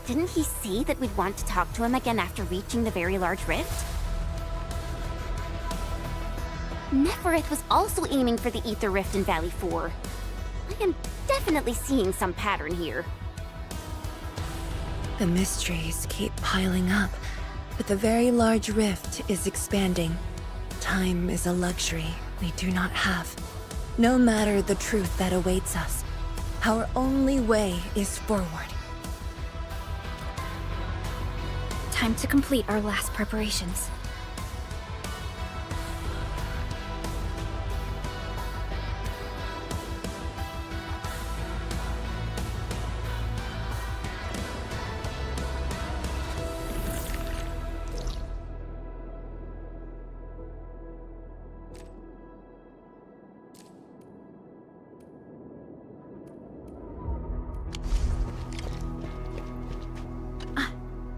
Didn't he say that we'd want to talk to him again after reaching the very large rift? Nefereth was also aiming for the Ether Rift in Valley 4. I am definitely seeing some pattern here. The mysteries keep piling up, but the very large rift is expanding. Time is a luxury we do not have. No matter the truth that awaits us, our only way is forward. Time to complete our last preparations.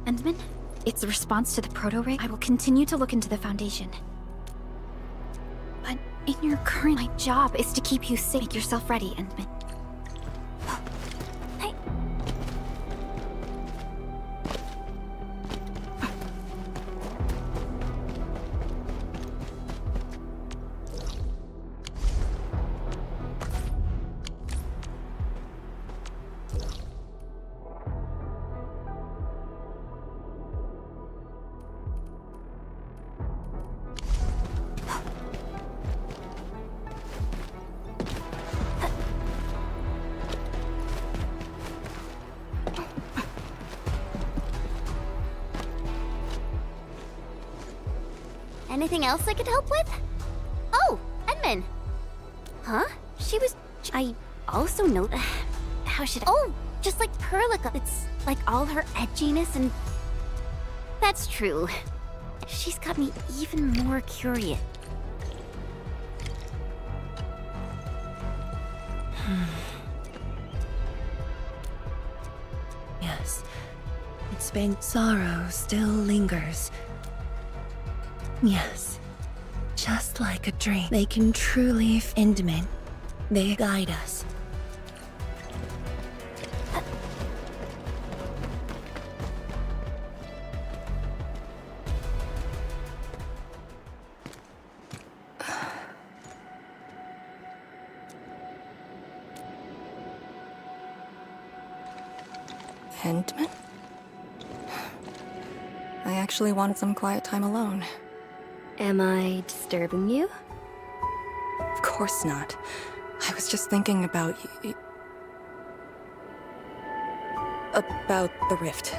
Endman? It's a response to the proto-rig. I will continue to look into the Foundation. But in your current, my job is to keep you safe. Make yourself ready, Endman. Anything else I could help with? Oh, Edmund! Huh? I also know... How should I... Oh, just like Perlica. It's like all her edginess and... That's true. She's got me even more curious. Yes. Its faint sorrow still lingers. Yes. Just like a dream. They can truly Endman. They guide us. Endman? I actually wanted some quiet time alone. Am I disturbing you? Of course not. I was just thinking about about the rift.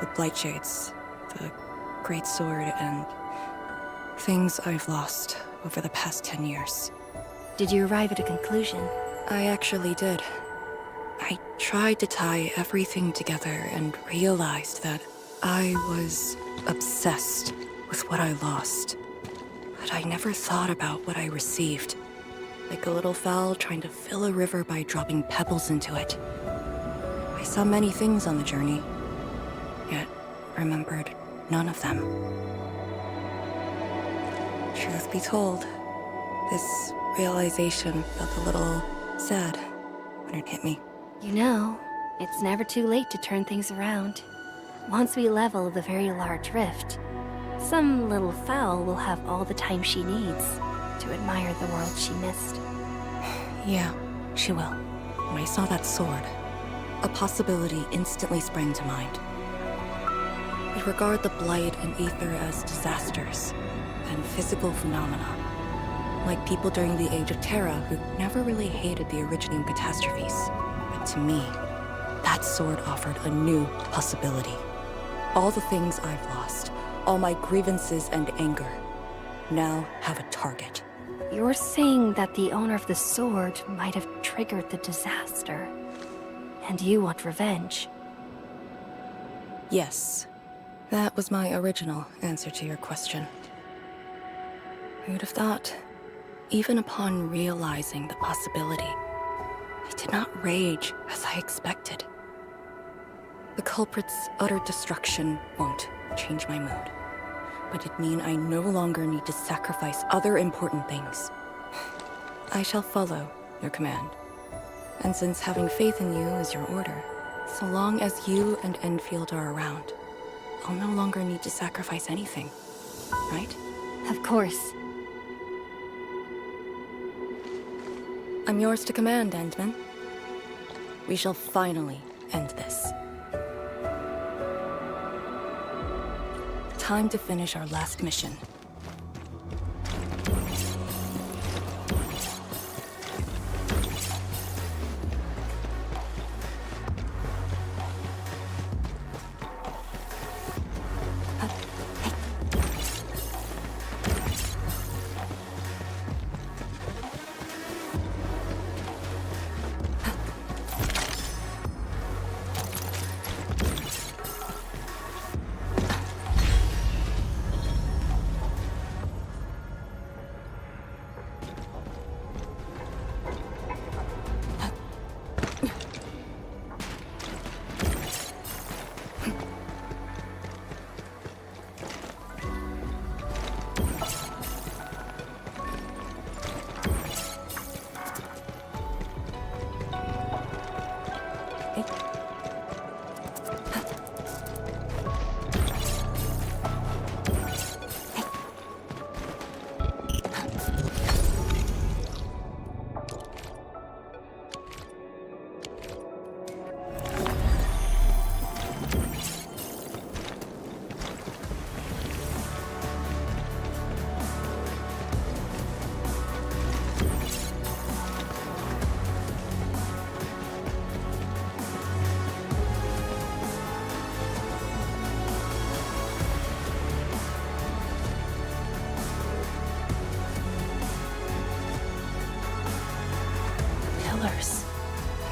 The Blightshades, the Great Sword, and things I've lost over the past 10 years. Did you arrive at a conclusion? I actually did. I tried to tie everything together and realized that I was obsessed with what I lost. But I never thought about what I received. Like a little fowl trying to fill a river by dropping pebbles into it. I saw many things on the journey, yet remembered none of them. Truth be told, this realization felt a little sad when it hit me. You know, it's never too late to turn things around. Once we level the very large rift, some little fowl will have all the time she needs to admire the world she missed. Yeah, she will. When I saw that sword, a possibility instantly sprang to mind. We regard the Blight and Ether as disasters and physical phenomena, like people during the Age of Terra who never really hated the originating catastrophes. But to me, that sword offered a new possibility. All the things I've lost, all my grievances and anger, now have a target. You're saying that the owner of the sword might have triggered the disaster, and you want revenge? Yes. That was my original answer to your question. Who'd have thought? Even upon realizing the possibility, I did not rage as I expected. The culprit's utter destruction won't change my mood, but it means I no longer need to sacrifice other important things. I shall follow your command. And since having faith in you is your order, so long as you and Endfield are around, I'll no longer need to sacrifice anything, right? Of course. I'm yours to command, Endman. We shall finally end this. Time to finish our last mission.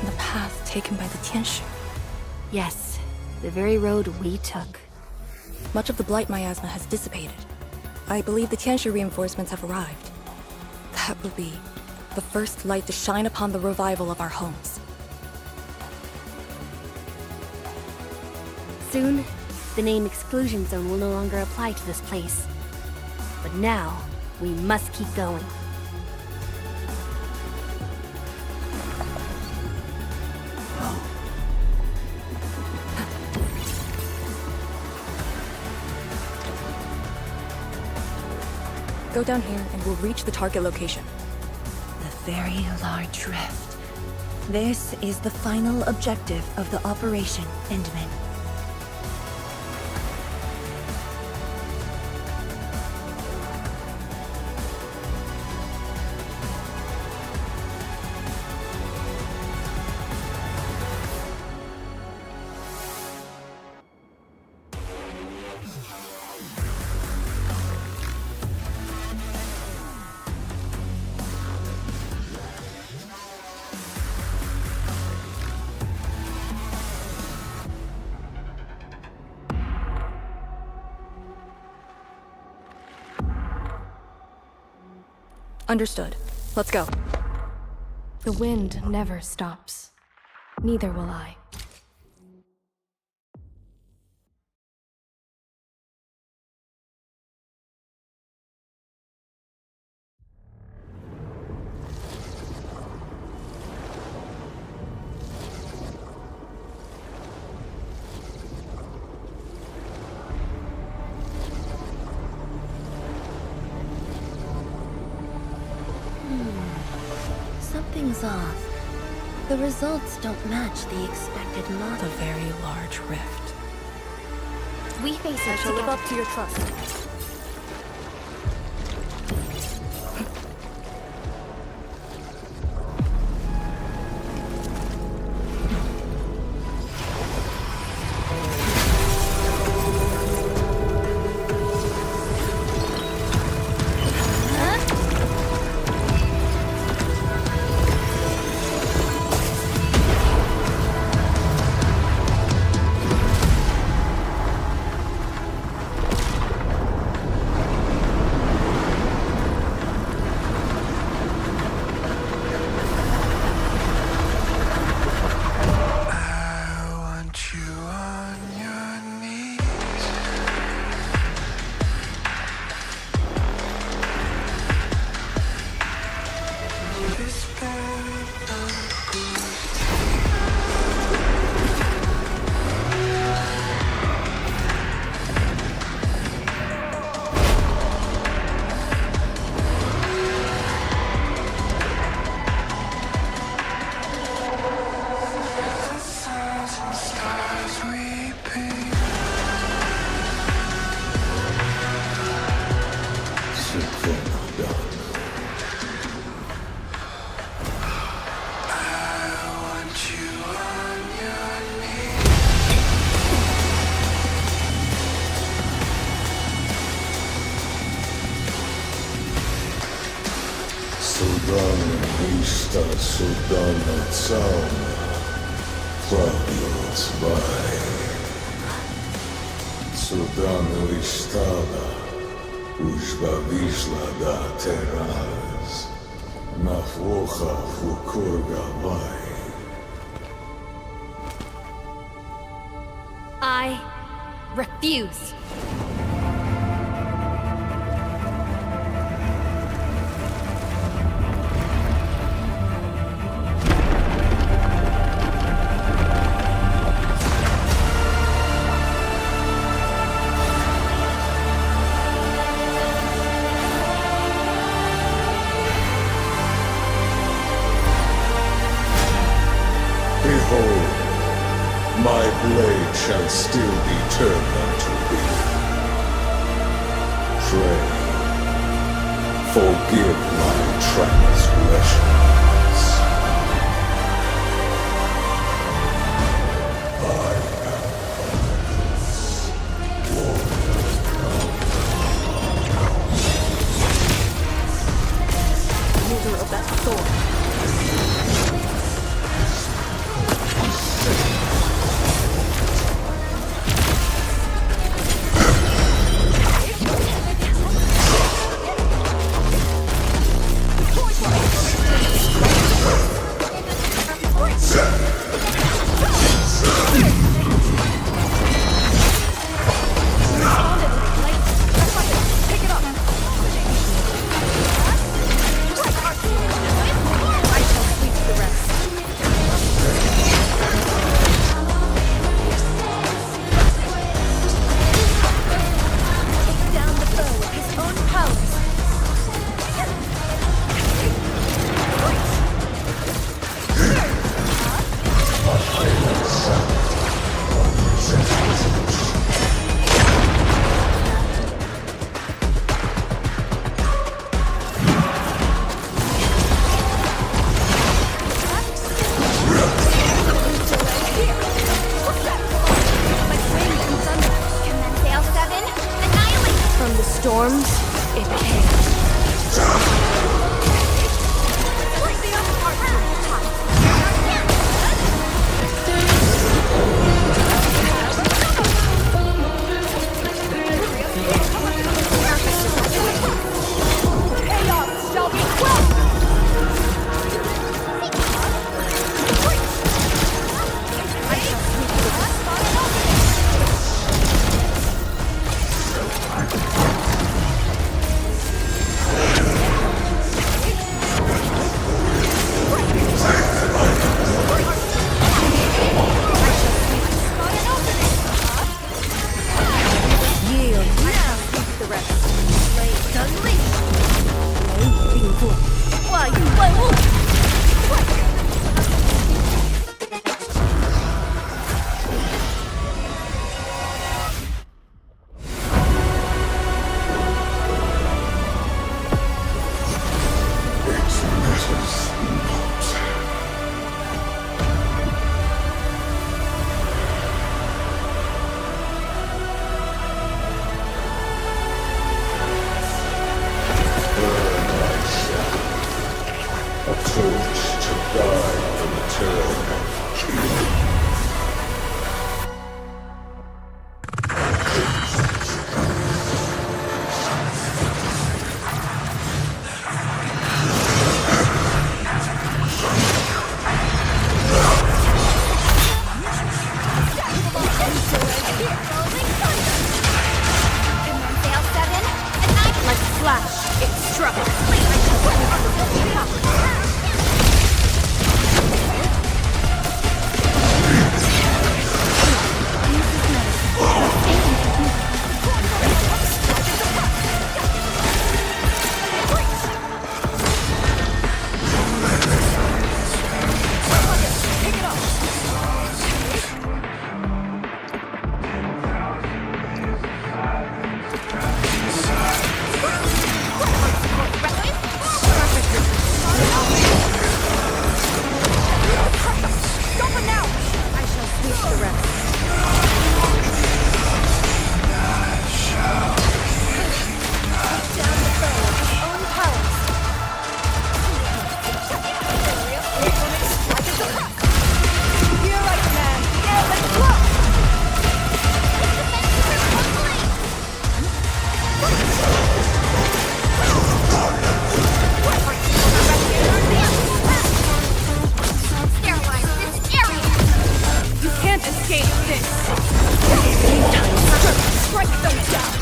The path taken by the Tianshu. Yes, the very road we took. Much of the blight miasma has dissipated. I believe the Tianshu reinforcements have arrived. That will be the first light to shine upon the revival of our homes. Soon, the name Exclusion Zone will no longer apply to this place. But now, we must keep going. Go down here and we'll reach the target location. The very large rift. This is the final objective of the operation, Endman. Understood. Let's go. The wind never stops. Neither will I. Something's off. The results don't match the expected model. The very large rift. We face I it shall live together. up to your trust. Судана цауна, правилась бай. Судана листада, ужба вишла да тераз, на флоха фукургавай. I refuse. Behold, my blade shall still be turned unto thee. Pray, forgive my transgressions. I am user of that sword. Storms, it came. Strike them down!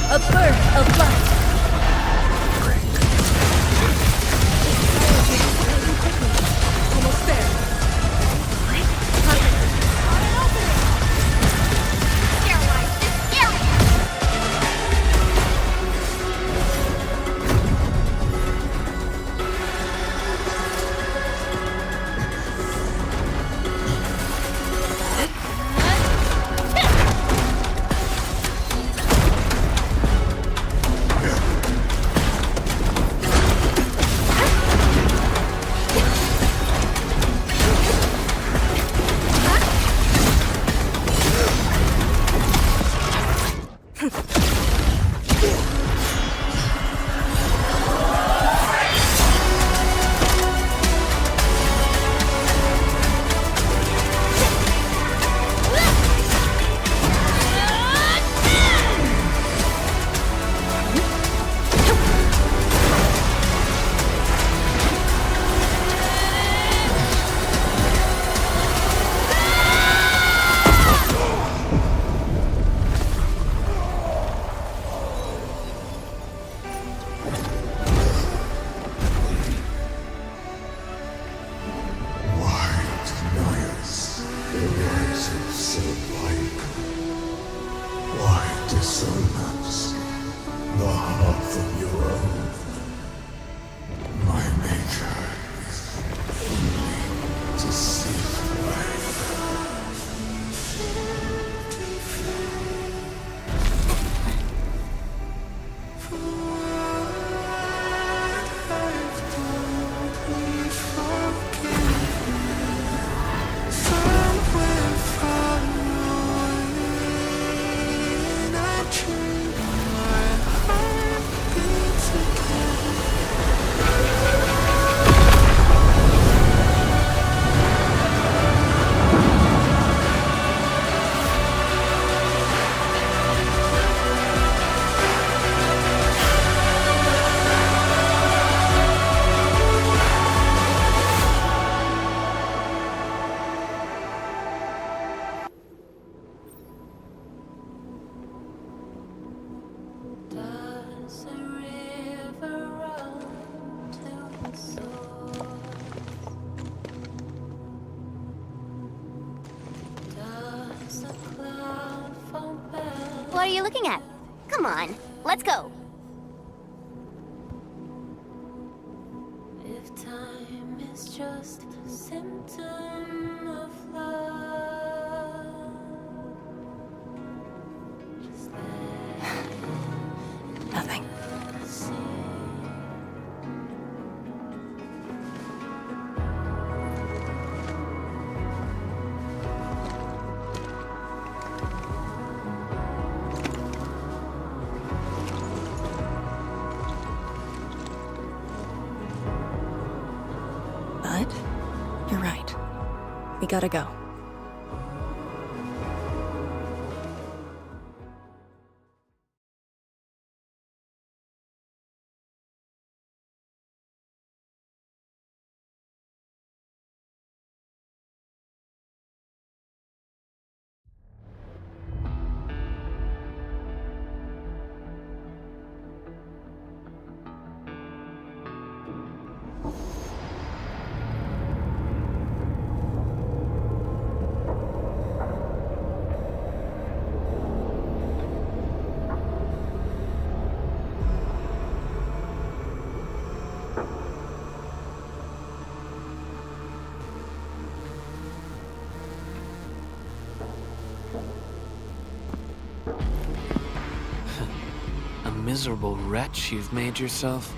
A birth of light. Almost there. Dissonance, the hearth of your own. My nature is only to seek life. What are you looking at? Come on, let's go. If time is just a symptom of love, just Nothing. But you're right. We gotta go. A miserable wretch you've made yourself.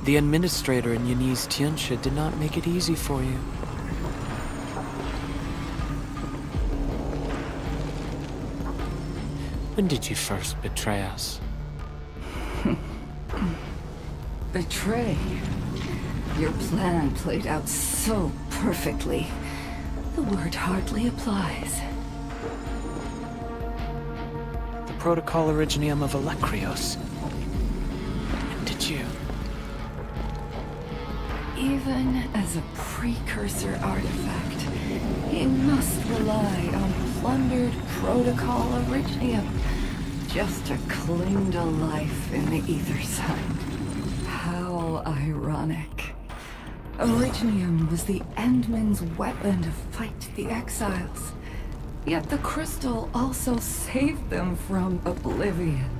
The administrator in Yunni's Tianxia did not make it easy for you. When did you first betray us? Betray? Your plan played out so perfectly. The word hardly applies. The Protocol Originium of Electrios. When did you? Even as a precursor artifact, it must rely on plundered Protocol Originium just to cling to life in the ether side. How ironic. Originium was the Endmen's weapon to fight the exiles. Yet the crystal also saved them from oblivion.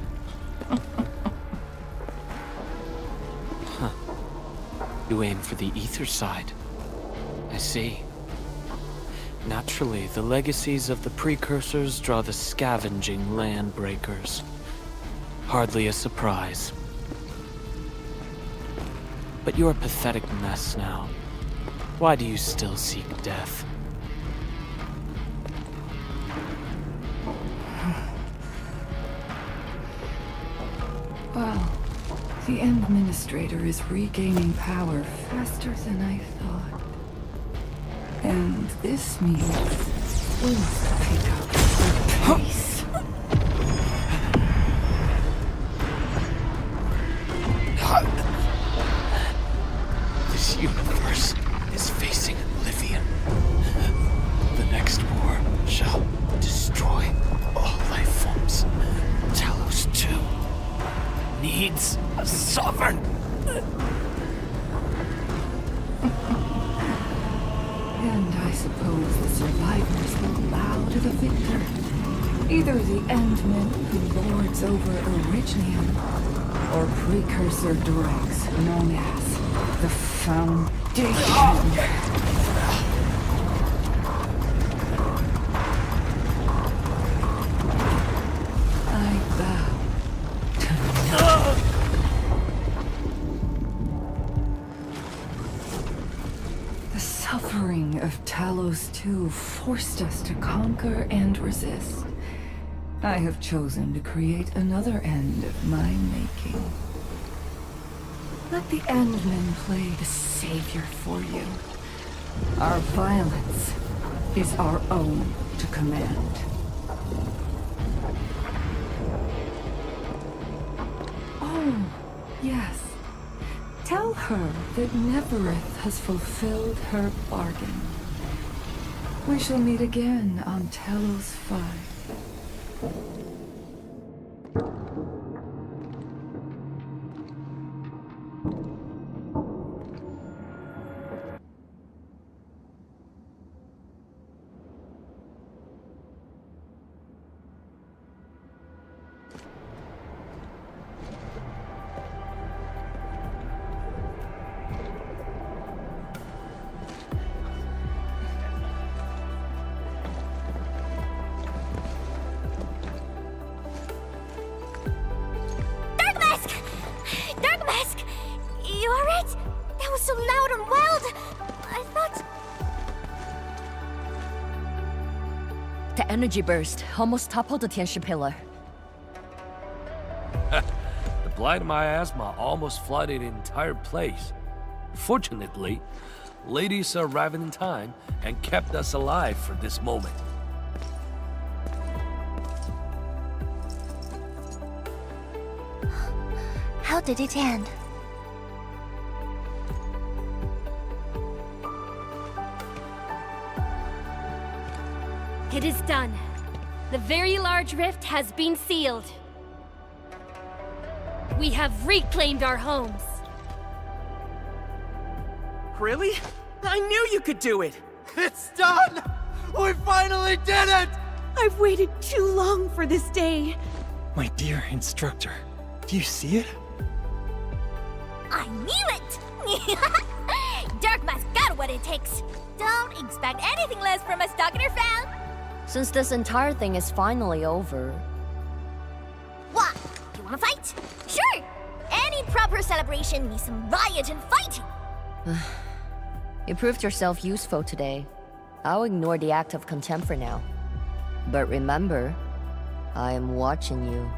Huh. You aim for the ether side. I see. Naturally, the legacies of the precursors draw the scavenging land breakers. Hardly a surprise. But you're a pathetic mess now. Why do you still seek death? Well, the Administrator is regaining power faster than I thought. And this means we must pick up the pace. This universe is facing oblivion. The next war shall destroy all life forms. Talos 2 needs a sovereign. And I suppose the survivors will bow to the victor. Either the Endmen who lords over Originium, or precursor droids known as the Foundation. I bow to none. The suffering of Talos 2 forced us to conquer and resist. I have chosen to create another end of my making. Let the Endmen play the savior for you. Our violence is our own to command. Oh, yes. Tell her that Neverith has fulfilled her bargain. We shall meet again on Telos 5. Energy burst almost toppled the Tianxia pillar. The blight of my asthma almost flooded the entire place. Fortunately, ladies arrived in time and kept us alive for this moment. How did it end? It is done. The very large rift has been sealed. We have reclaimed our homes. Really? I knew you could do it! It's done! We finally did it! I've waited too long for this day. My dear instructor, do you see it? I knew it! Dark Mask got what it takes. Don't expect anything less from a Stalker fan. Since this entire thing is finally over... What? You wanna fight? Sure! Any proper celebration needs some riot and fighting! You proved yourself useful today. I'll ignore the act of contempt for now. But remember, I am watching you.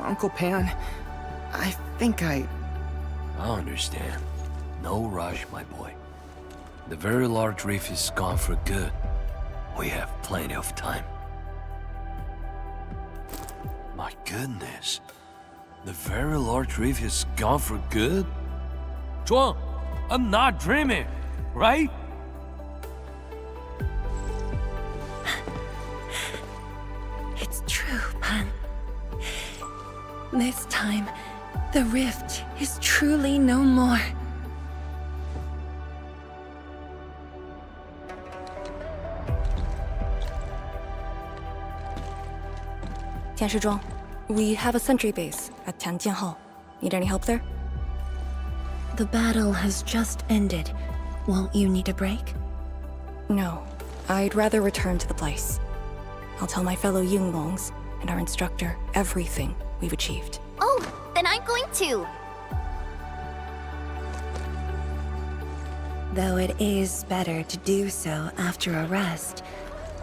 Uncle Pan, I think I understand. No rush, my boy. The very large reef is gone for good. We have plenty of time. My goodness. The very large reef is gone for good? Zhuang, I'm not dreaming, right? It's true, Pan. This time, the rift is truly no more. Tianshizhuang, we have a sentry base at Tianjianhao. Need any help there? The battle has just ended. Won't you need a break? No. I'd rather return to the place. I'll tell my fellow Yunglongs and our instructor everything we've achieved. Oh, then I'm going to. Though it is better to do so after a rest,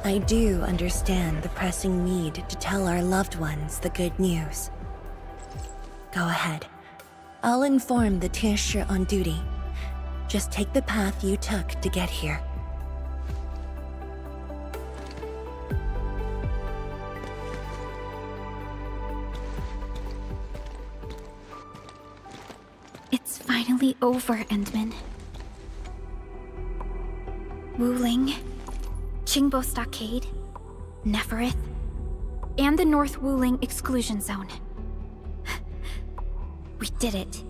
I do understand the pressing need to tell our loved ones the good news. Go ahead. I'll inform the Tianshi on duty. Just take the path you took to get here. It's finally over, Endman. Wuling, Qingbo Stockade, Neferith, and the North Wuling Exclusion Zone. We did it.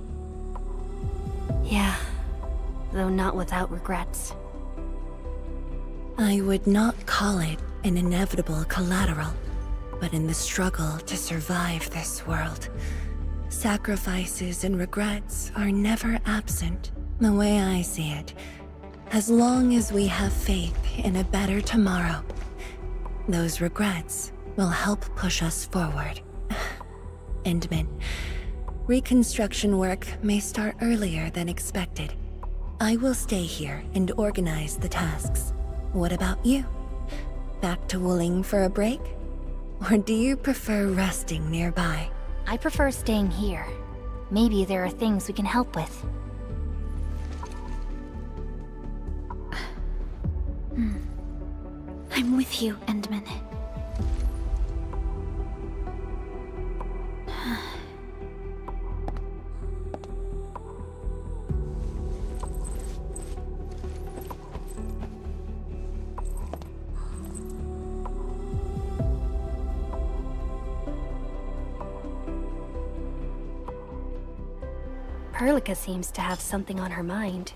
Yeah, though not without regrets. I would not call it an inevitable collateral, but in the struggle to survive this world, sacrifices and regrets are never absent. The way I see it, as long as we have faith in a better tomorrow, those regrets will help push us forward. Endman, reconstruction work may start earlier than expected. I will stay here and organize the tasks. What about you? Back to Wuling for a break? Or do you prefer resting nearby? I prefer staying here. Maybe there are things we can help with. I'm with you, Endman. Perlica seems to have something on her mind.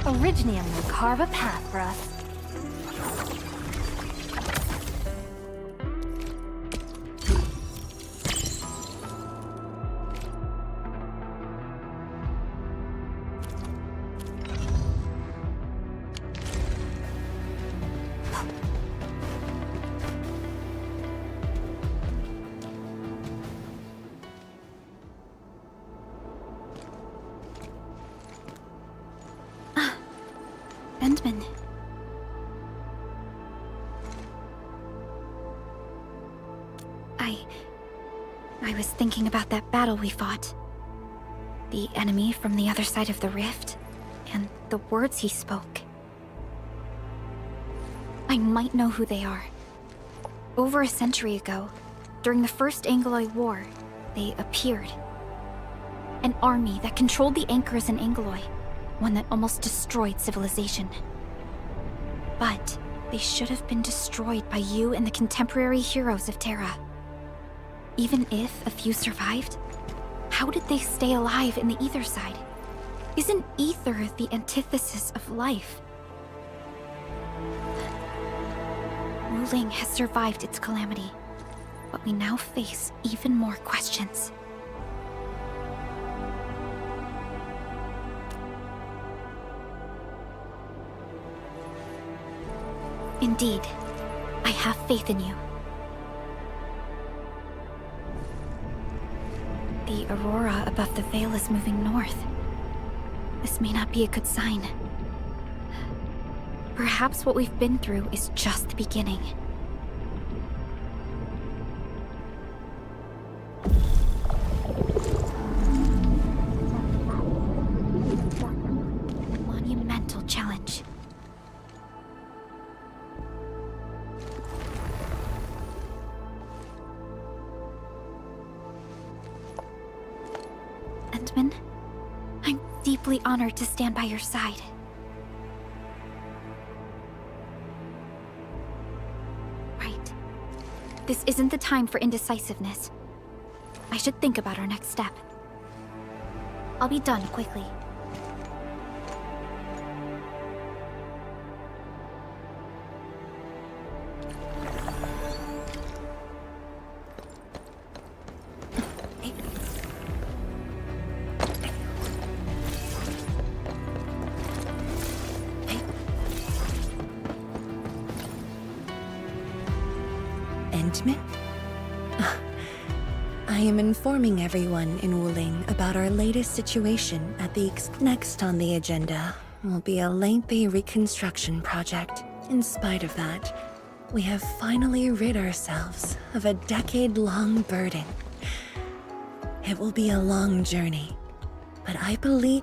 Orignium will carve a path for us. Endman. I was thinking about that battle we fought. The enemy from the other side of the rift, and the words he spoke. I might know who they are. Over a century ago, during the First Angloid War, they appeared. An army that controlled the anchors in Angloy. One that almost destroyed civilization. But they should have been destroyed by you and the contemporary heroes of Terra. Even if a few survived, how did they stay alive in the Ether side? Isn't Ether the antithesis of life? Wuling has survived its calamity, but we now face even more questions. Indeed, I have faith in you. The aurora above the veil is moving north. This may not be a good sign. Perhaps what we've been through is just the beginning. A monumental challenge. Endman, I'm deeply honored to stand by your side. Right. This isn't the time for indecisiveness. I should think about our next step. I'll be done quickly. Endman? I am informing everyone in Wuling about our latest situation at the next on the agenda will be a lengthy reconstruction project. In spite of that, we have finally rid ourselves of a decade-long burden. It will be a long journey, but I believe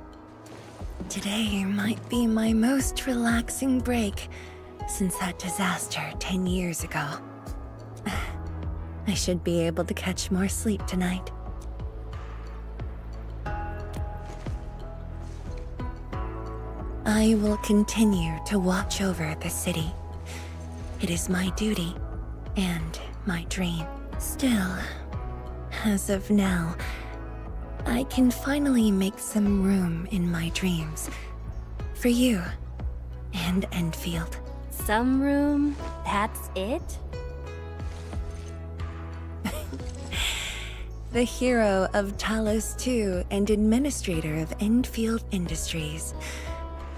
today might be my most relaxing break since that disaster 10 years ago. I should be able to catch more sleep tonight. I will continue to watch over the city. It is my duty and my dream. Still, as of now, I can finally make some room in my dreams for you and Endfield. Some room? That's it? The hero of Talos II and administrator of Endfield Industries.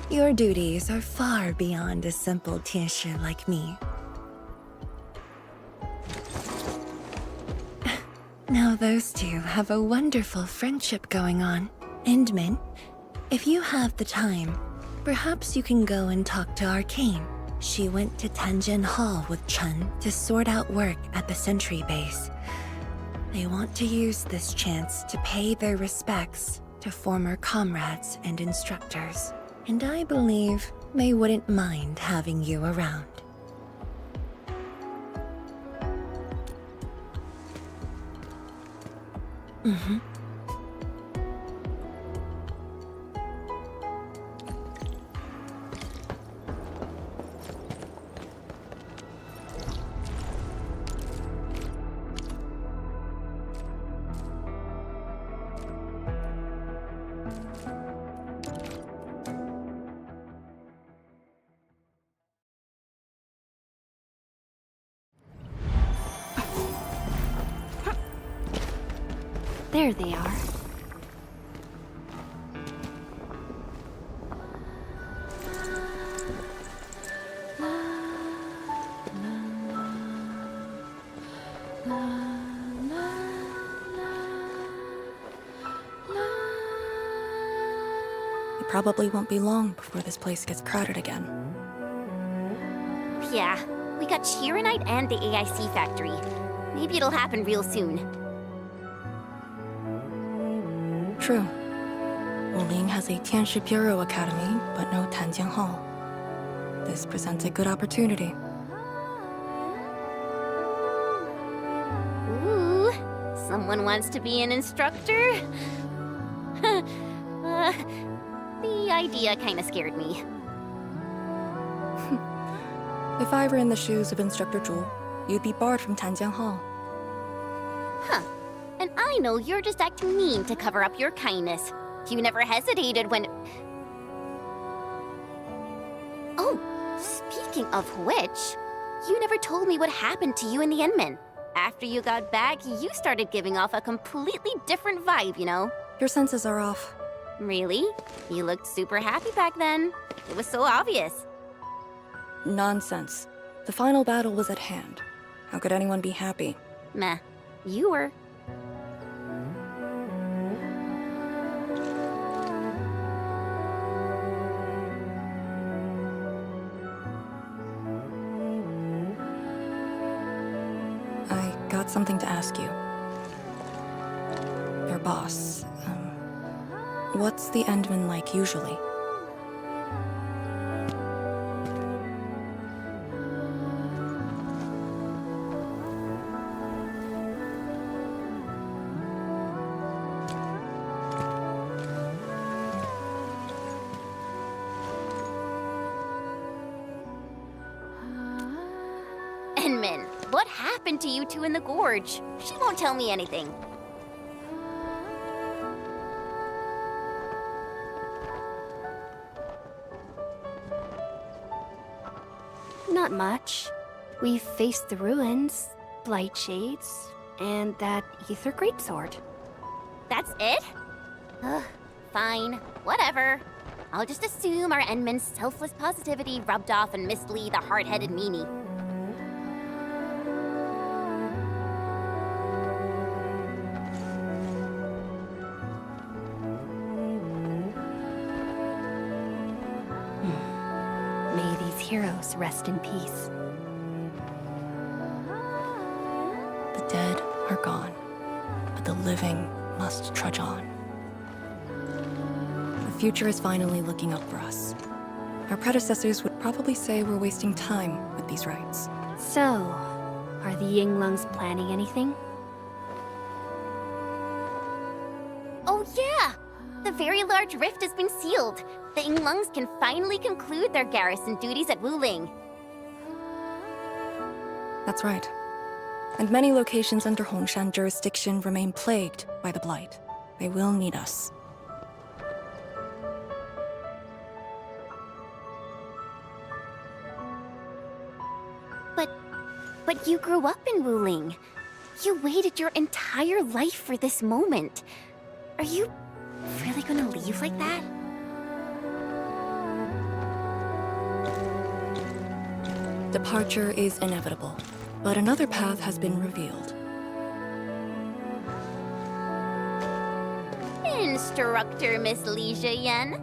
Your duties are far beyond a simple Tiesha like me. Now those two have a wonderful friendship going on. Endman, if you have the time, perhaps you can go and talk to Arcane. She went to Tanjin Hall with Chun to sort out work at the Sentry base. They want to use this chance to pay their respects to former comrades and instructors. And I believe they wouldn't mind having you around. Mm-hmm. There they are. It probably won't be long before this place gets crowded again. Yeah, we got Chironite and the AIC factory. Maybe it'll happen real soon. True. Wuling has a Tianshi Bureau Academy, but no Tanjiang Hall. This presents a good opportunity. Ooh, someone wants to be an instructor? The idea kinda scared me. If I were in the shoes of Instructor Zhu, you'd be barred from Tanjiang Hall. Huh. And I know you're just acting mean to cover up your kindness. You never hesitated when... Oh, speaking of which, you never told me what happened to you and the Enman. After you got back, you started giving off a completely different vibe, you know? Your senses are off. Really? You looked super happy back then. It was so obvious. Nonsense. The final battle was at hand. How could anyone be happy? Meh. You were. I got something to ask you. Your boss, what's the Endman like usually? Enman, what happened to you two in the gorge? She won't tell me anything. Not much. We've faced the ruins, blight shades, and that ether greatsword. That's it? Ugh, fine. Whatever. I'll just assume our Enman's selfless positivity rubbed off on Miss Lee, the hard-headed meanie. May these heroes rest in peace. The dead are gone, but the living must trudge on. The future is finally looking up for us. Our predecessors would probably say we're wasting time with these rites. So, are the Yinglungs planning anything? Oh yeah! The very large rift has been sealed. The Yinglungs can finally conclude their garrison duties at Wuling. That's right. And many locations under Hongshan jurisdiction remain plagued by the Blight. They will need us. But you grew up in Wuling. You waited your entire life for this moment. Are you really gonna leave like that? Departure is inevitable, but another path has been revealed. Instructor Miss Li Zheyan.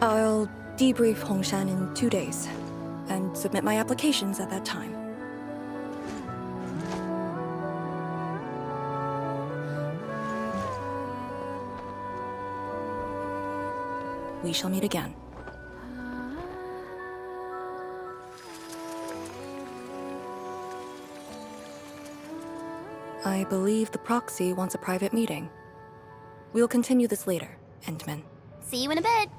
I'll debrief Hongshan in 2 days, and submit my applications at that time. We shall meet again. I believe the proxy wants a private meeting. We'll continue this later, Endman. See you in a bit.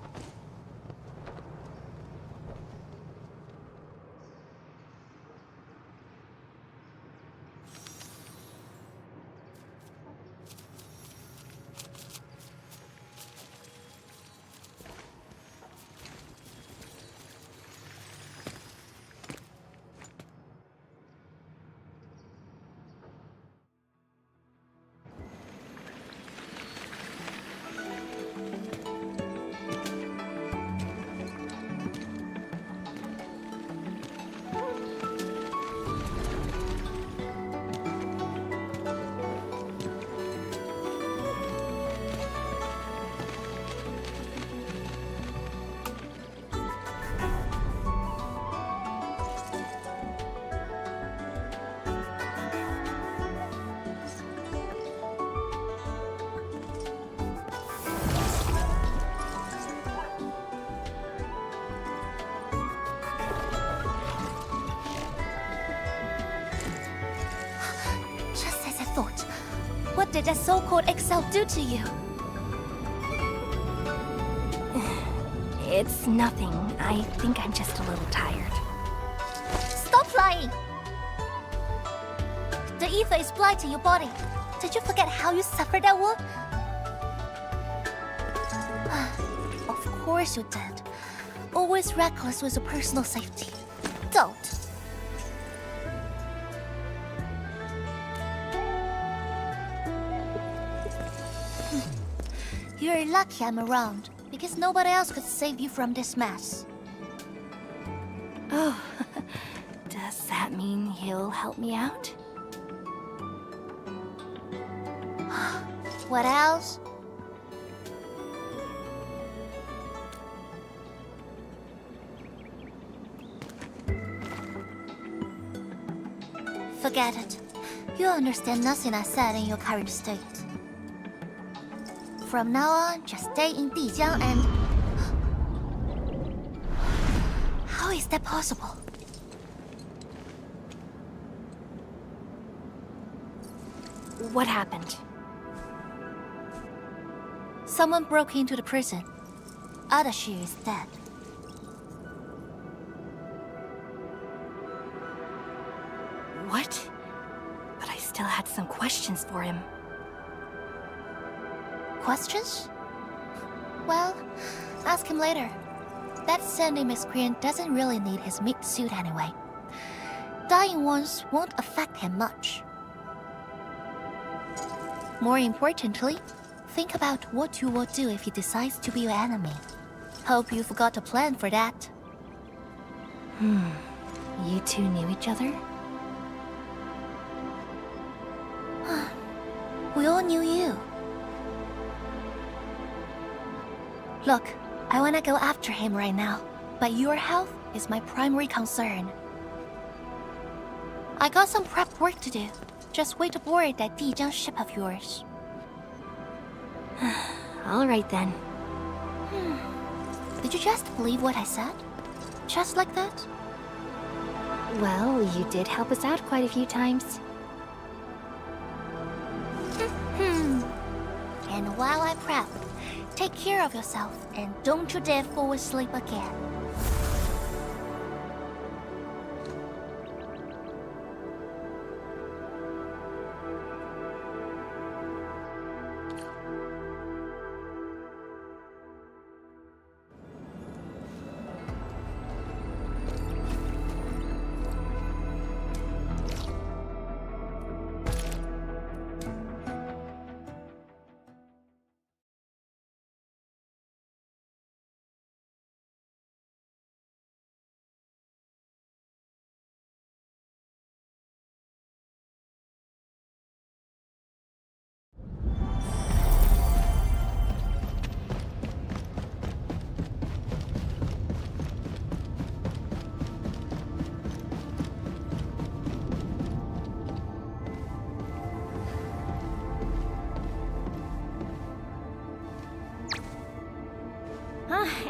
What did that so-called Excel do to you? It's nothing. I think I'm just a little tired. Stop lying! The ether is blighting your body. Did you forget how you suffered that wound? Of course you did. Always reckless with your personal safety. Don't. You're lucky I'm around, because nobody else could save you from this mess. Oh, does that mean he'll help me out? What else? Forget it. You understand nothing I said in your current state. From now on, just stay in Dijiang and... How is that possible? What happened? Someone broke into the prison. Adashi is dead. What? But I still had some questions for him. Questions? Well, ask him later. That sandy miscreant doesn't really need his meat suit anyway. Dying once won't affect him much. More importantly, think about what you will do if he decides to be your enemy. Hope you've got a plan for that. You two knew each other? We all knew you. Look, I wanna go after him right now, but your health is my primary concern. I got some prep work to do. Just wait aboard that Dijiang ship of yours. All right then. Did you just believe what I said? Just like that? Well, you did help us out quite a few times. And while I prep, take care of yourself and don't you dare fall asleep again.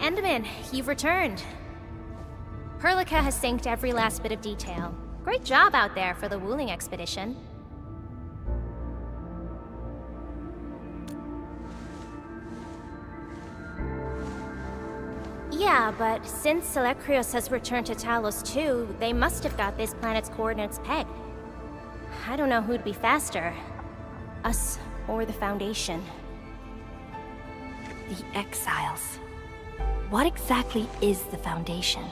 Enderman, you've returned. Perlica has synced every last bit of detail. Great job out there for the Wuling expedition. Yeah, but since Selekrios has returned to Talos too, they must have got this planet's coordinates pegged. I don't know who'd be faster. Us or the Foundation. The Exiles. What exactly is the Foundation?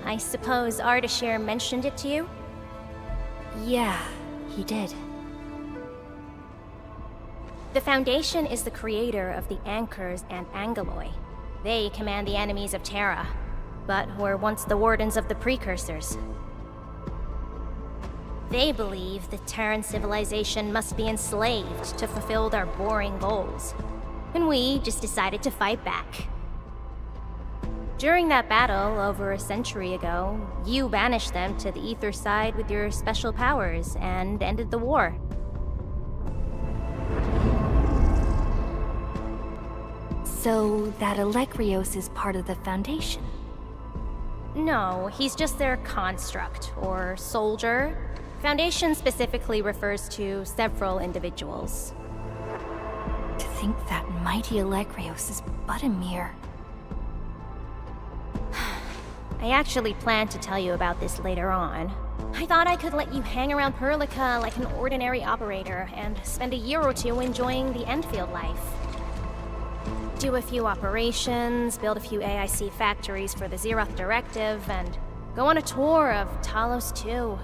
I suppose Ardashir mentioned it to you? Yeah, he did. The Foundation is the creator of the Anchors and Angeloi. They command the enemies of Terra, but were once the wardens of the Precursors. They believe the Terran civilization must be enslaved to fulfill their boring goals. And we just decided to fight back. During that battle, over a century ago, you banished them to the Ether side with your special powers and ended the war. So that Elekrios is part of the Foundation? No, he's just their construct, or soldier. Foundation specifically refers to several individuals. To think that mighty Alegrios is but a mere... I actually planned to tell you about this later on. I thought I could let you hang around Perlica like an ordinary operator and spend a year or two enjoying the Endfield life. Do a few operations, build a few AIC factories for the Zeroth Directive, and go on a tour of Talos 2.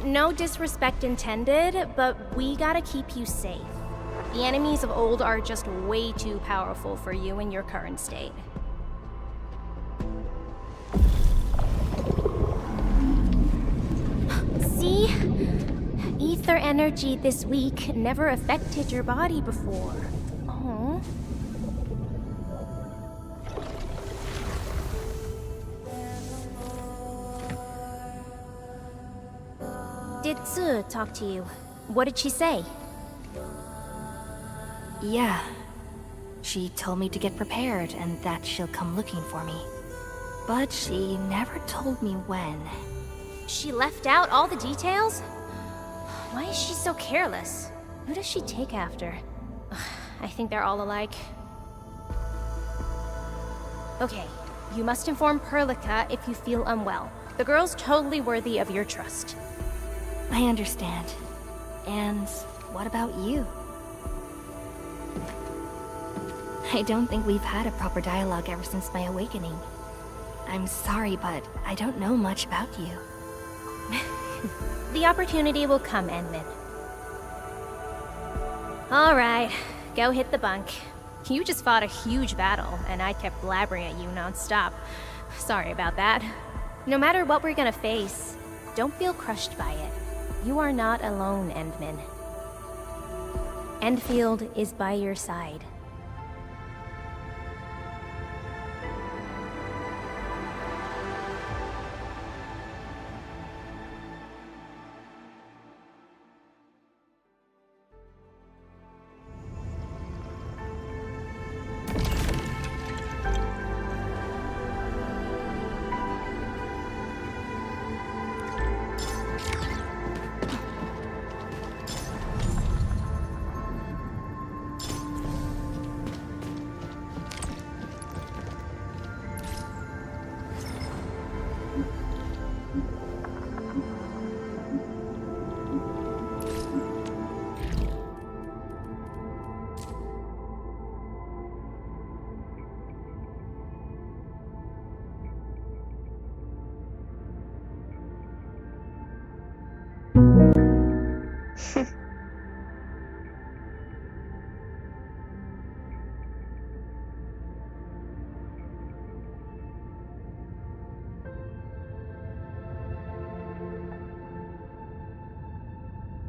No disrespect intended, but we gotta keep you safe. The enemies of old are just way too powerful for you in your current state. See? Ether energy this week never affected your body before. Oh. Did Tsu talk to you? What did she say? Yeah. She told me to get prepared and that she'll come looking for me. But she never told me when. She left out all the details? Why is she so careless? Who does she take after? I think they're all alike. Okay, you must inform Perlica if you feel unwell. The girl's totally worthy of your trust. I understand. And what about you? I don't think we've had a proper dialogue ever since my awakening. I'm sorry, but I don't know much about you. The opportunity will come, Enmin. Alright, go hit the bunk. You just fought a huge battle, and I kept blabbering at you non-stop. Sorry about that. No matter what we're gonna face, don't feel crushed by it. You are not alone, Endmin. Endfield is by your side.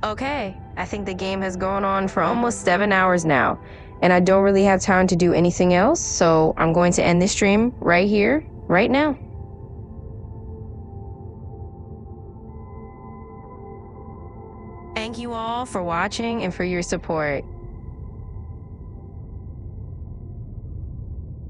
Okay, I think the game has gone on for almost 7 hours now, and I don't really have time to do anything else, so I'm going to end this stream right here, right now. Thank you all for watching and for your support.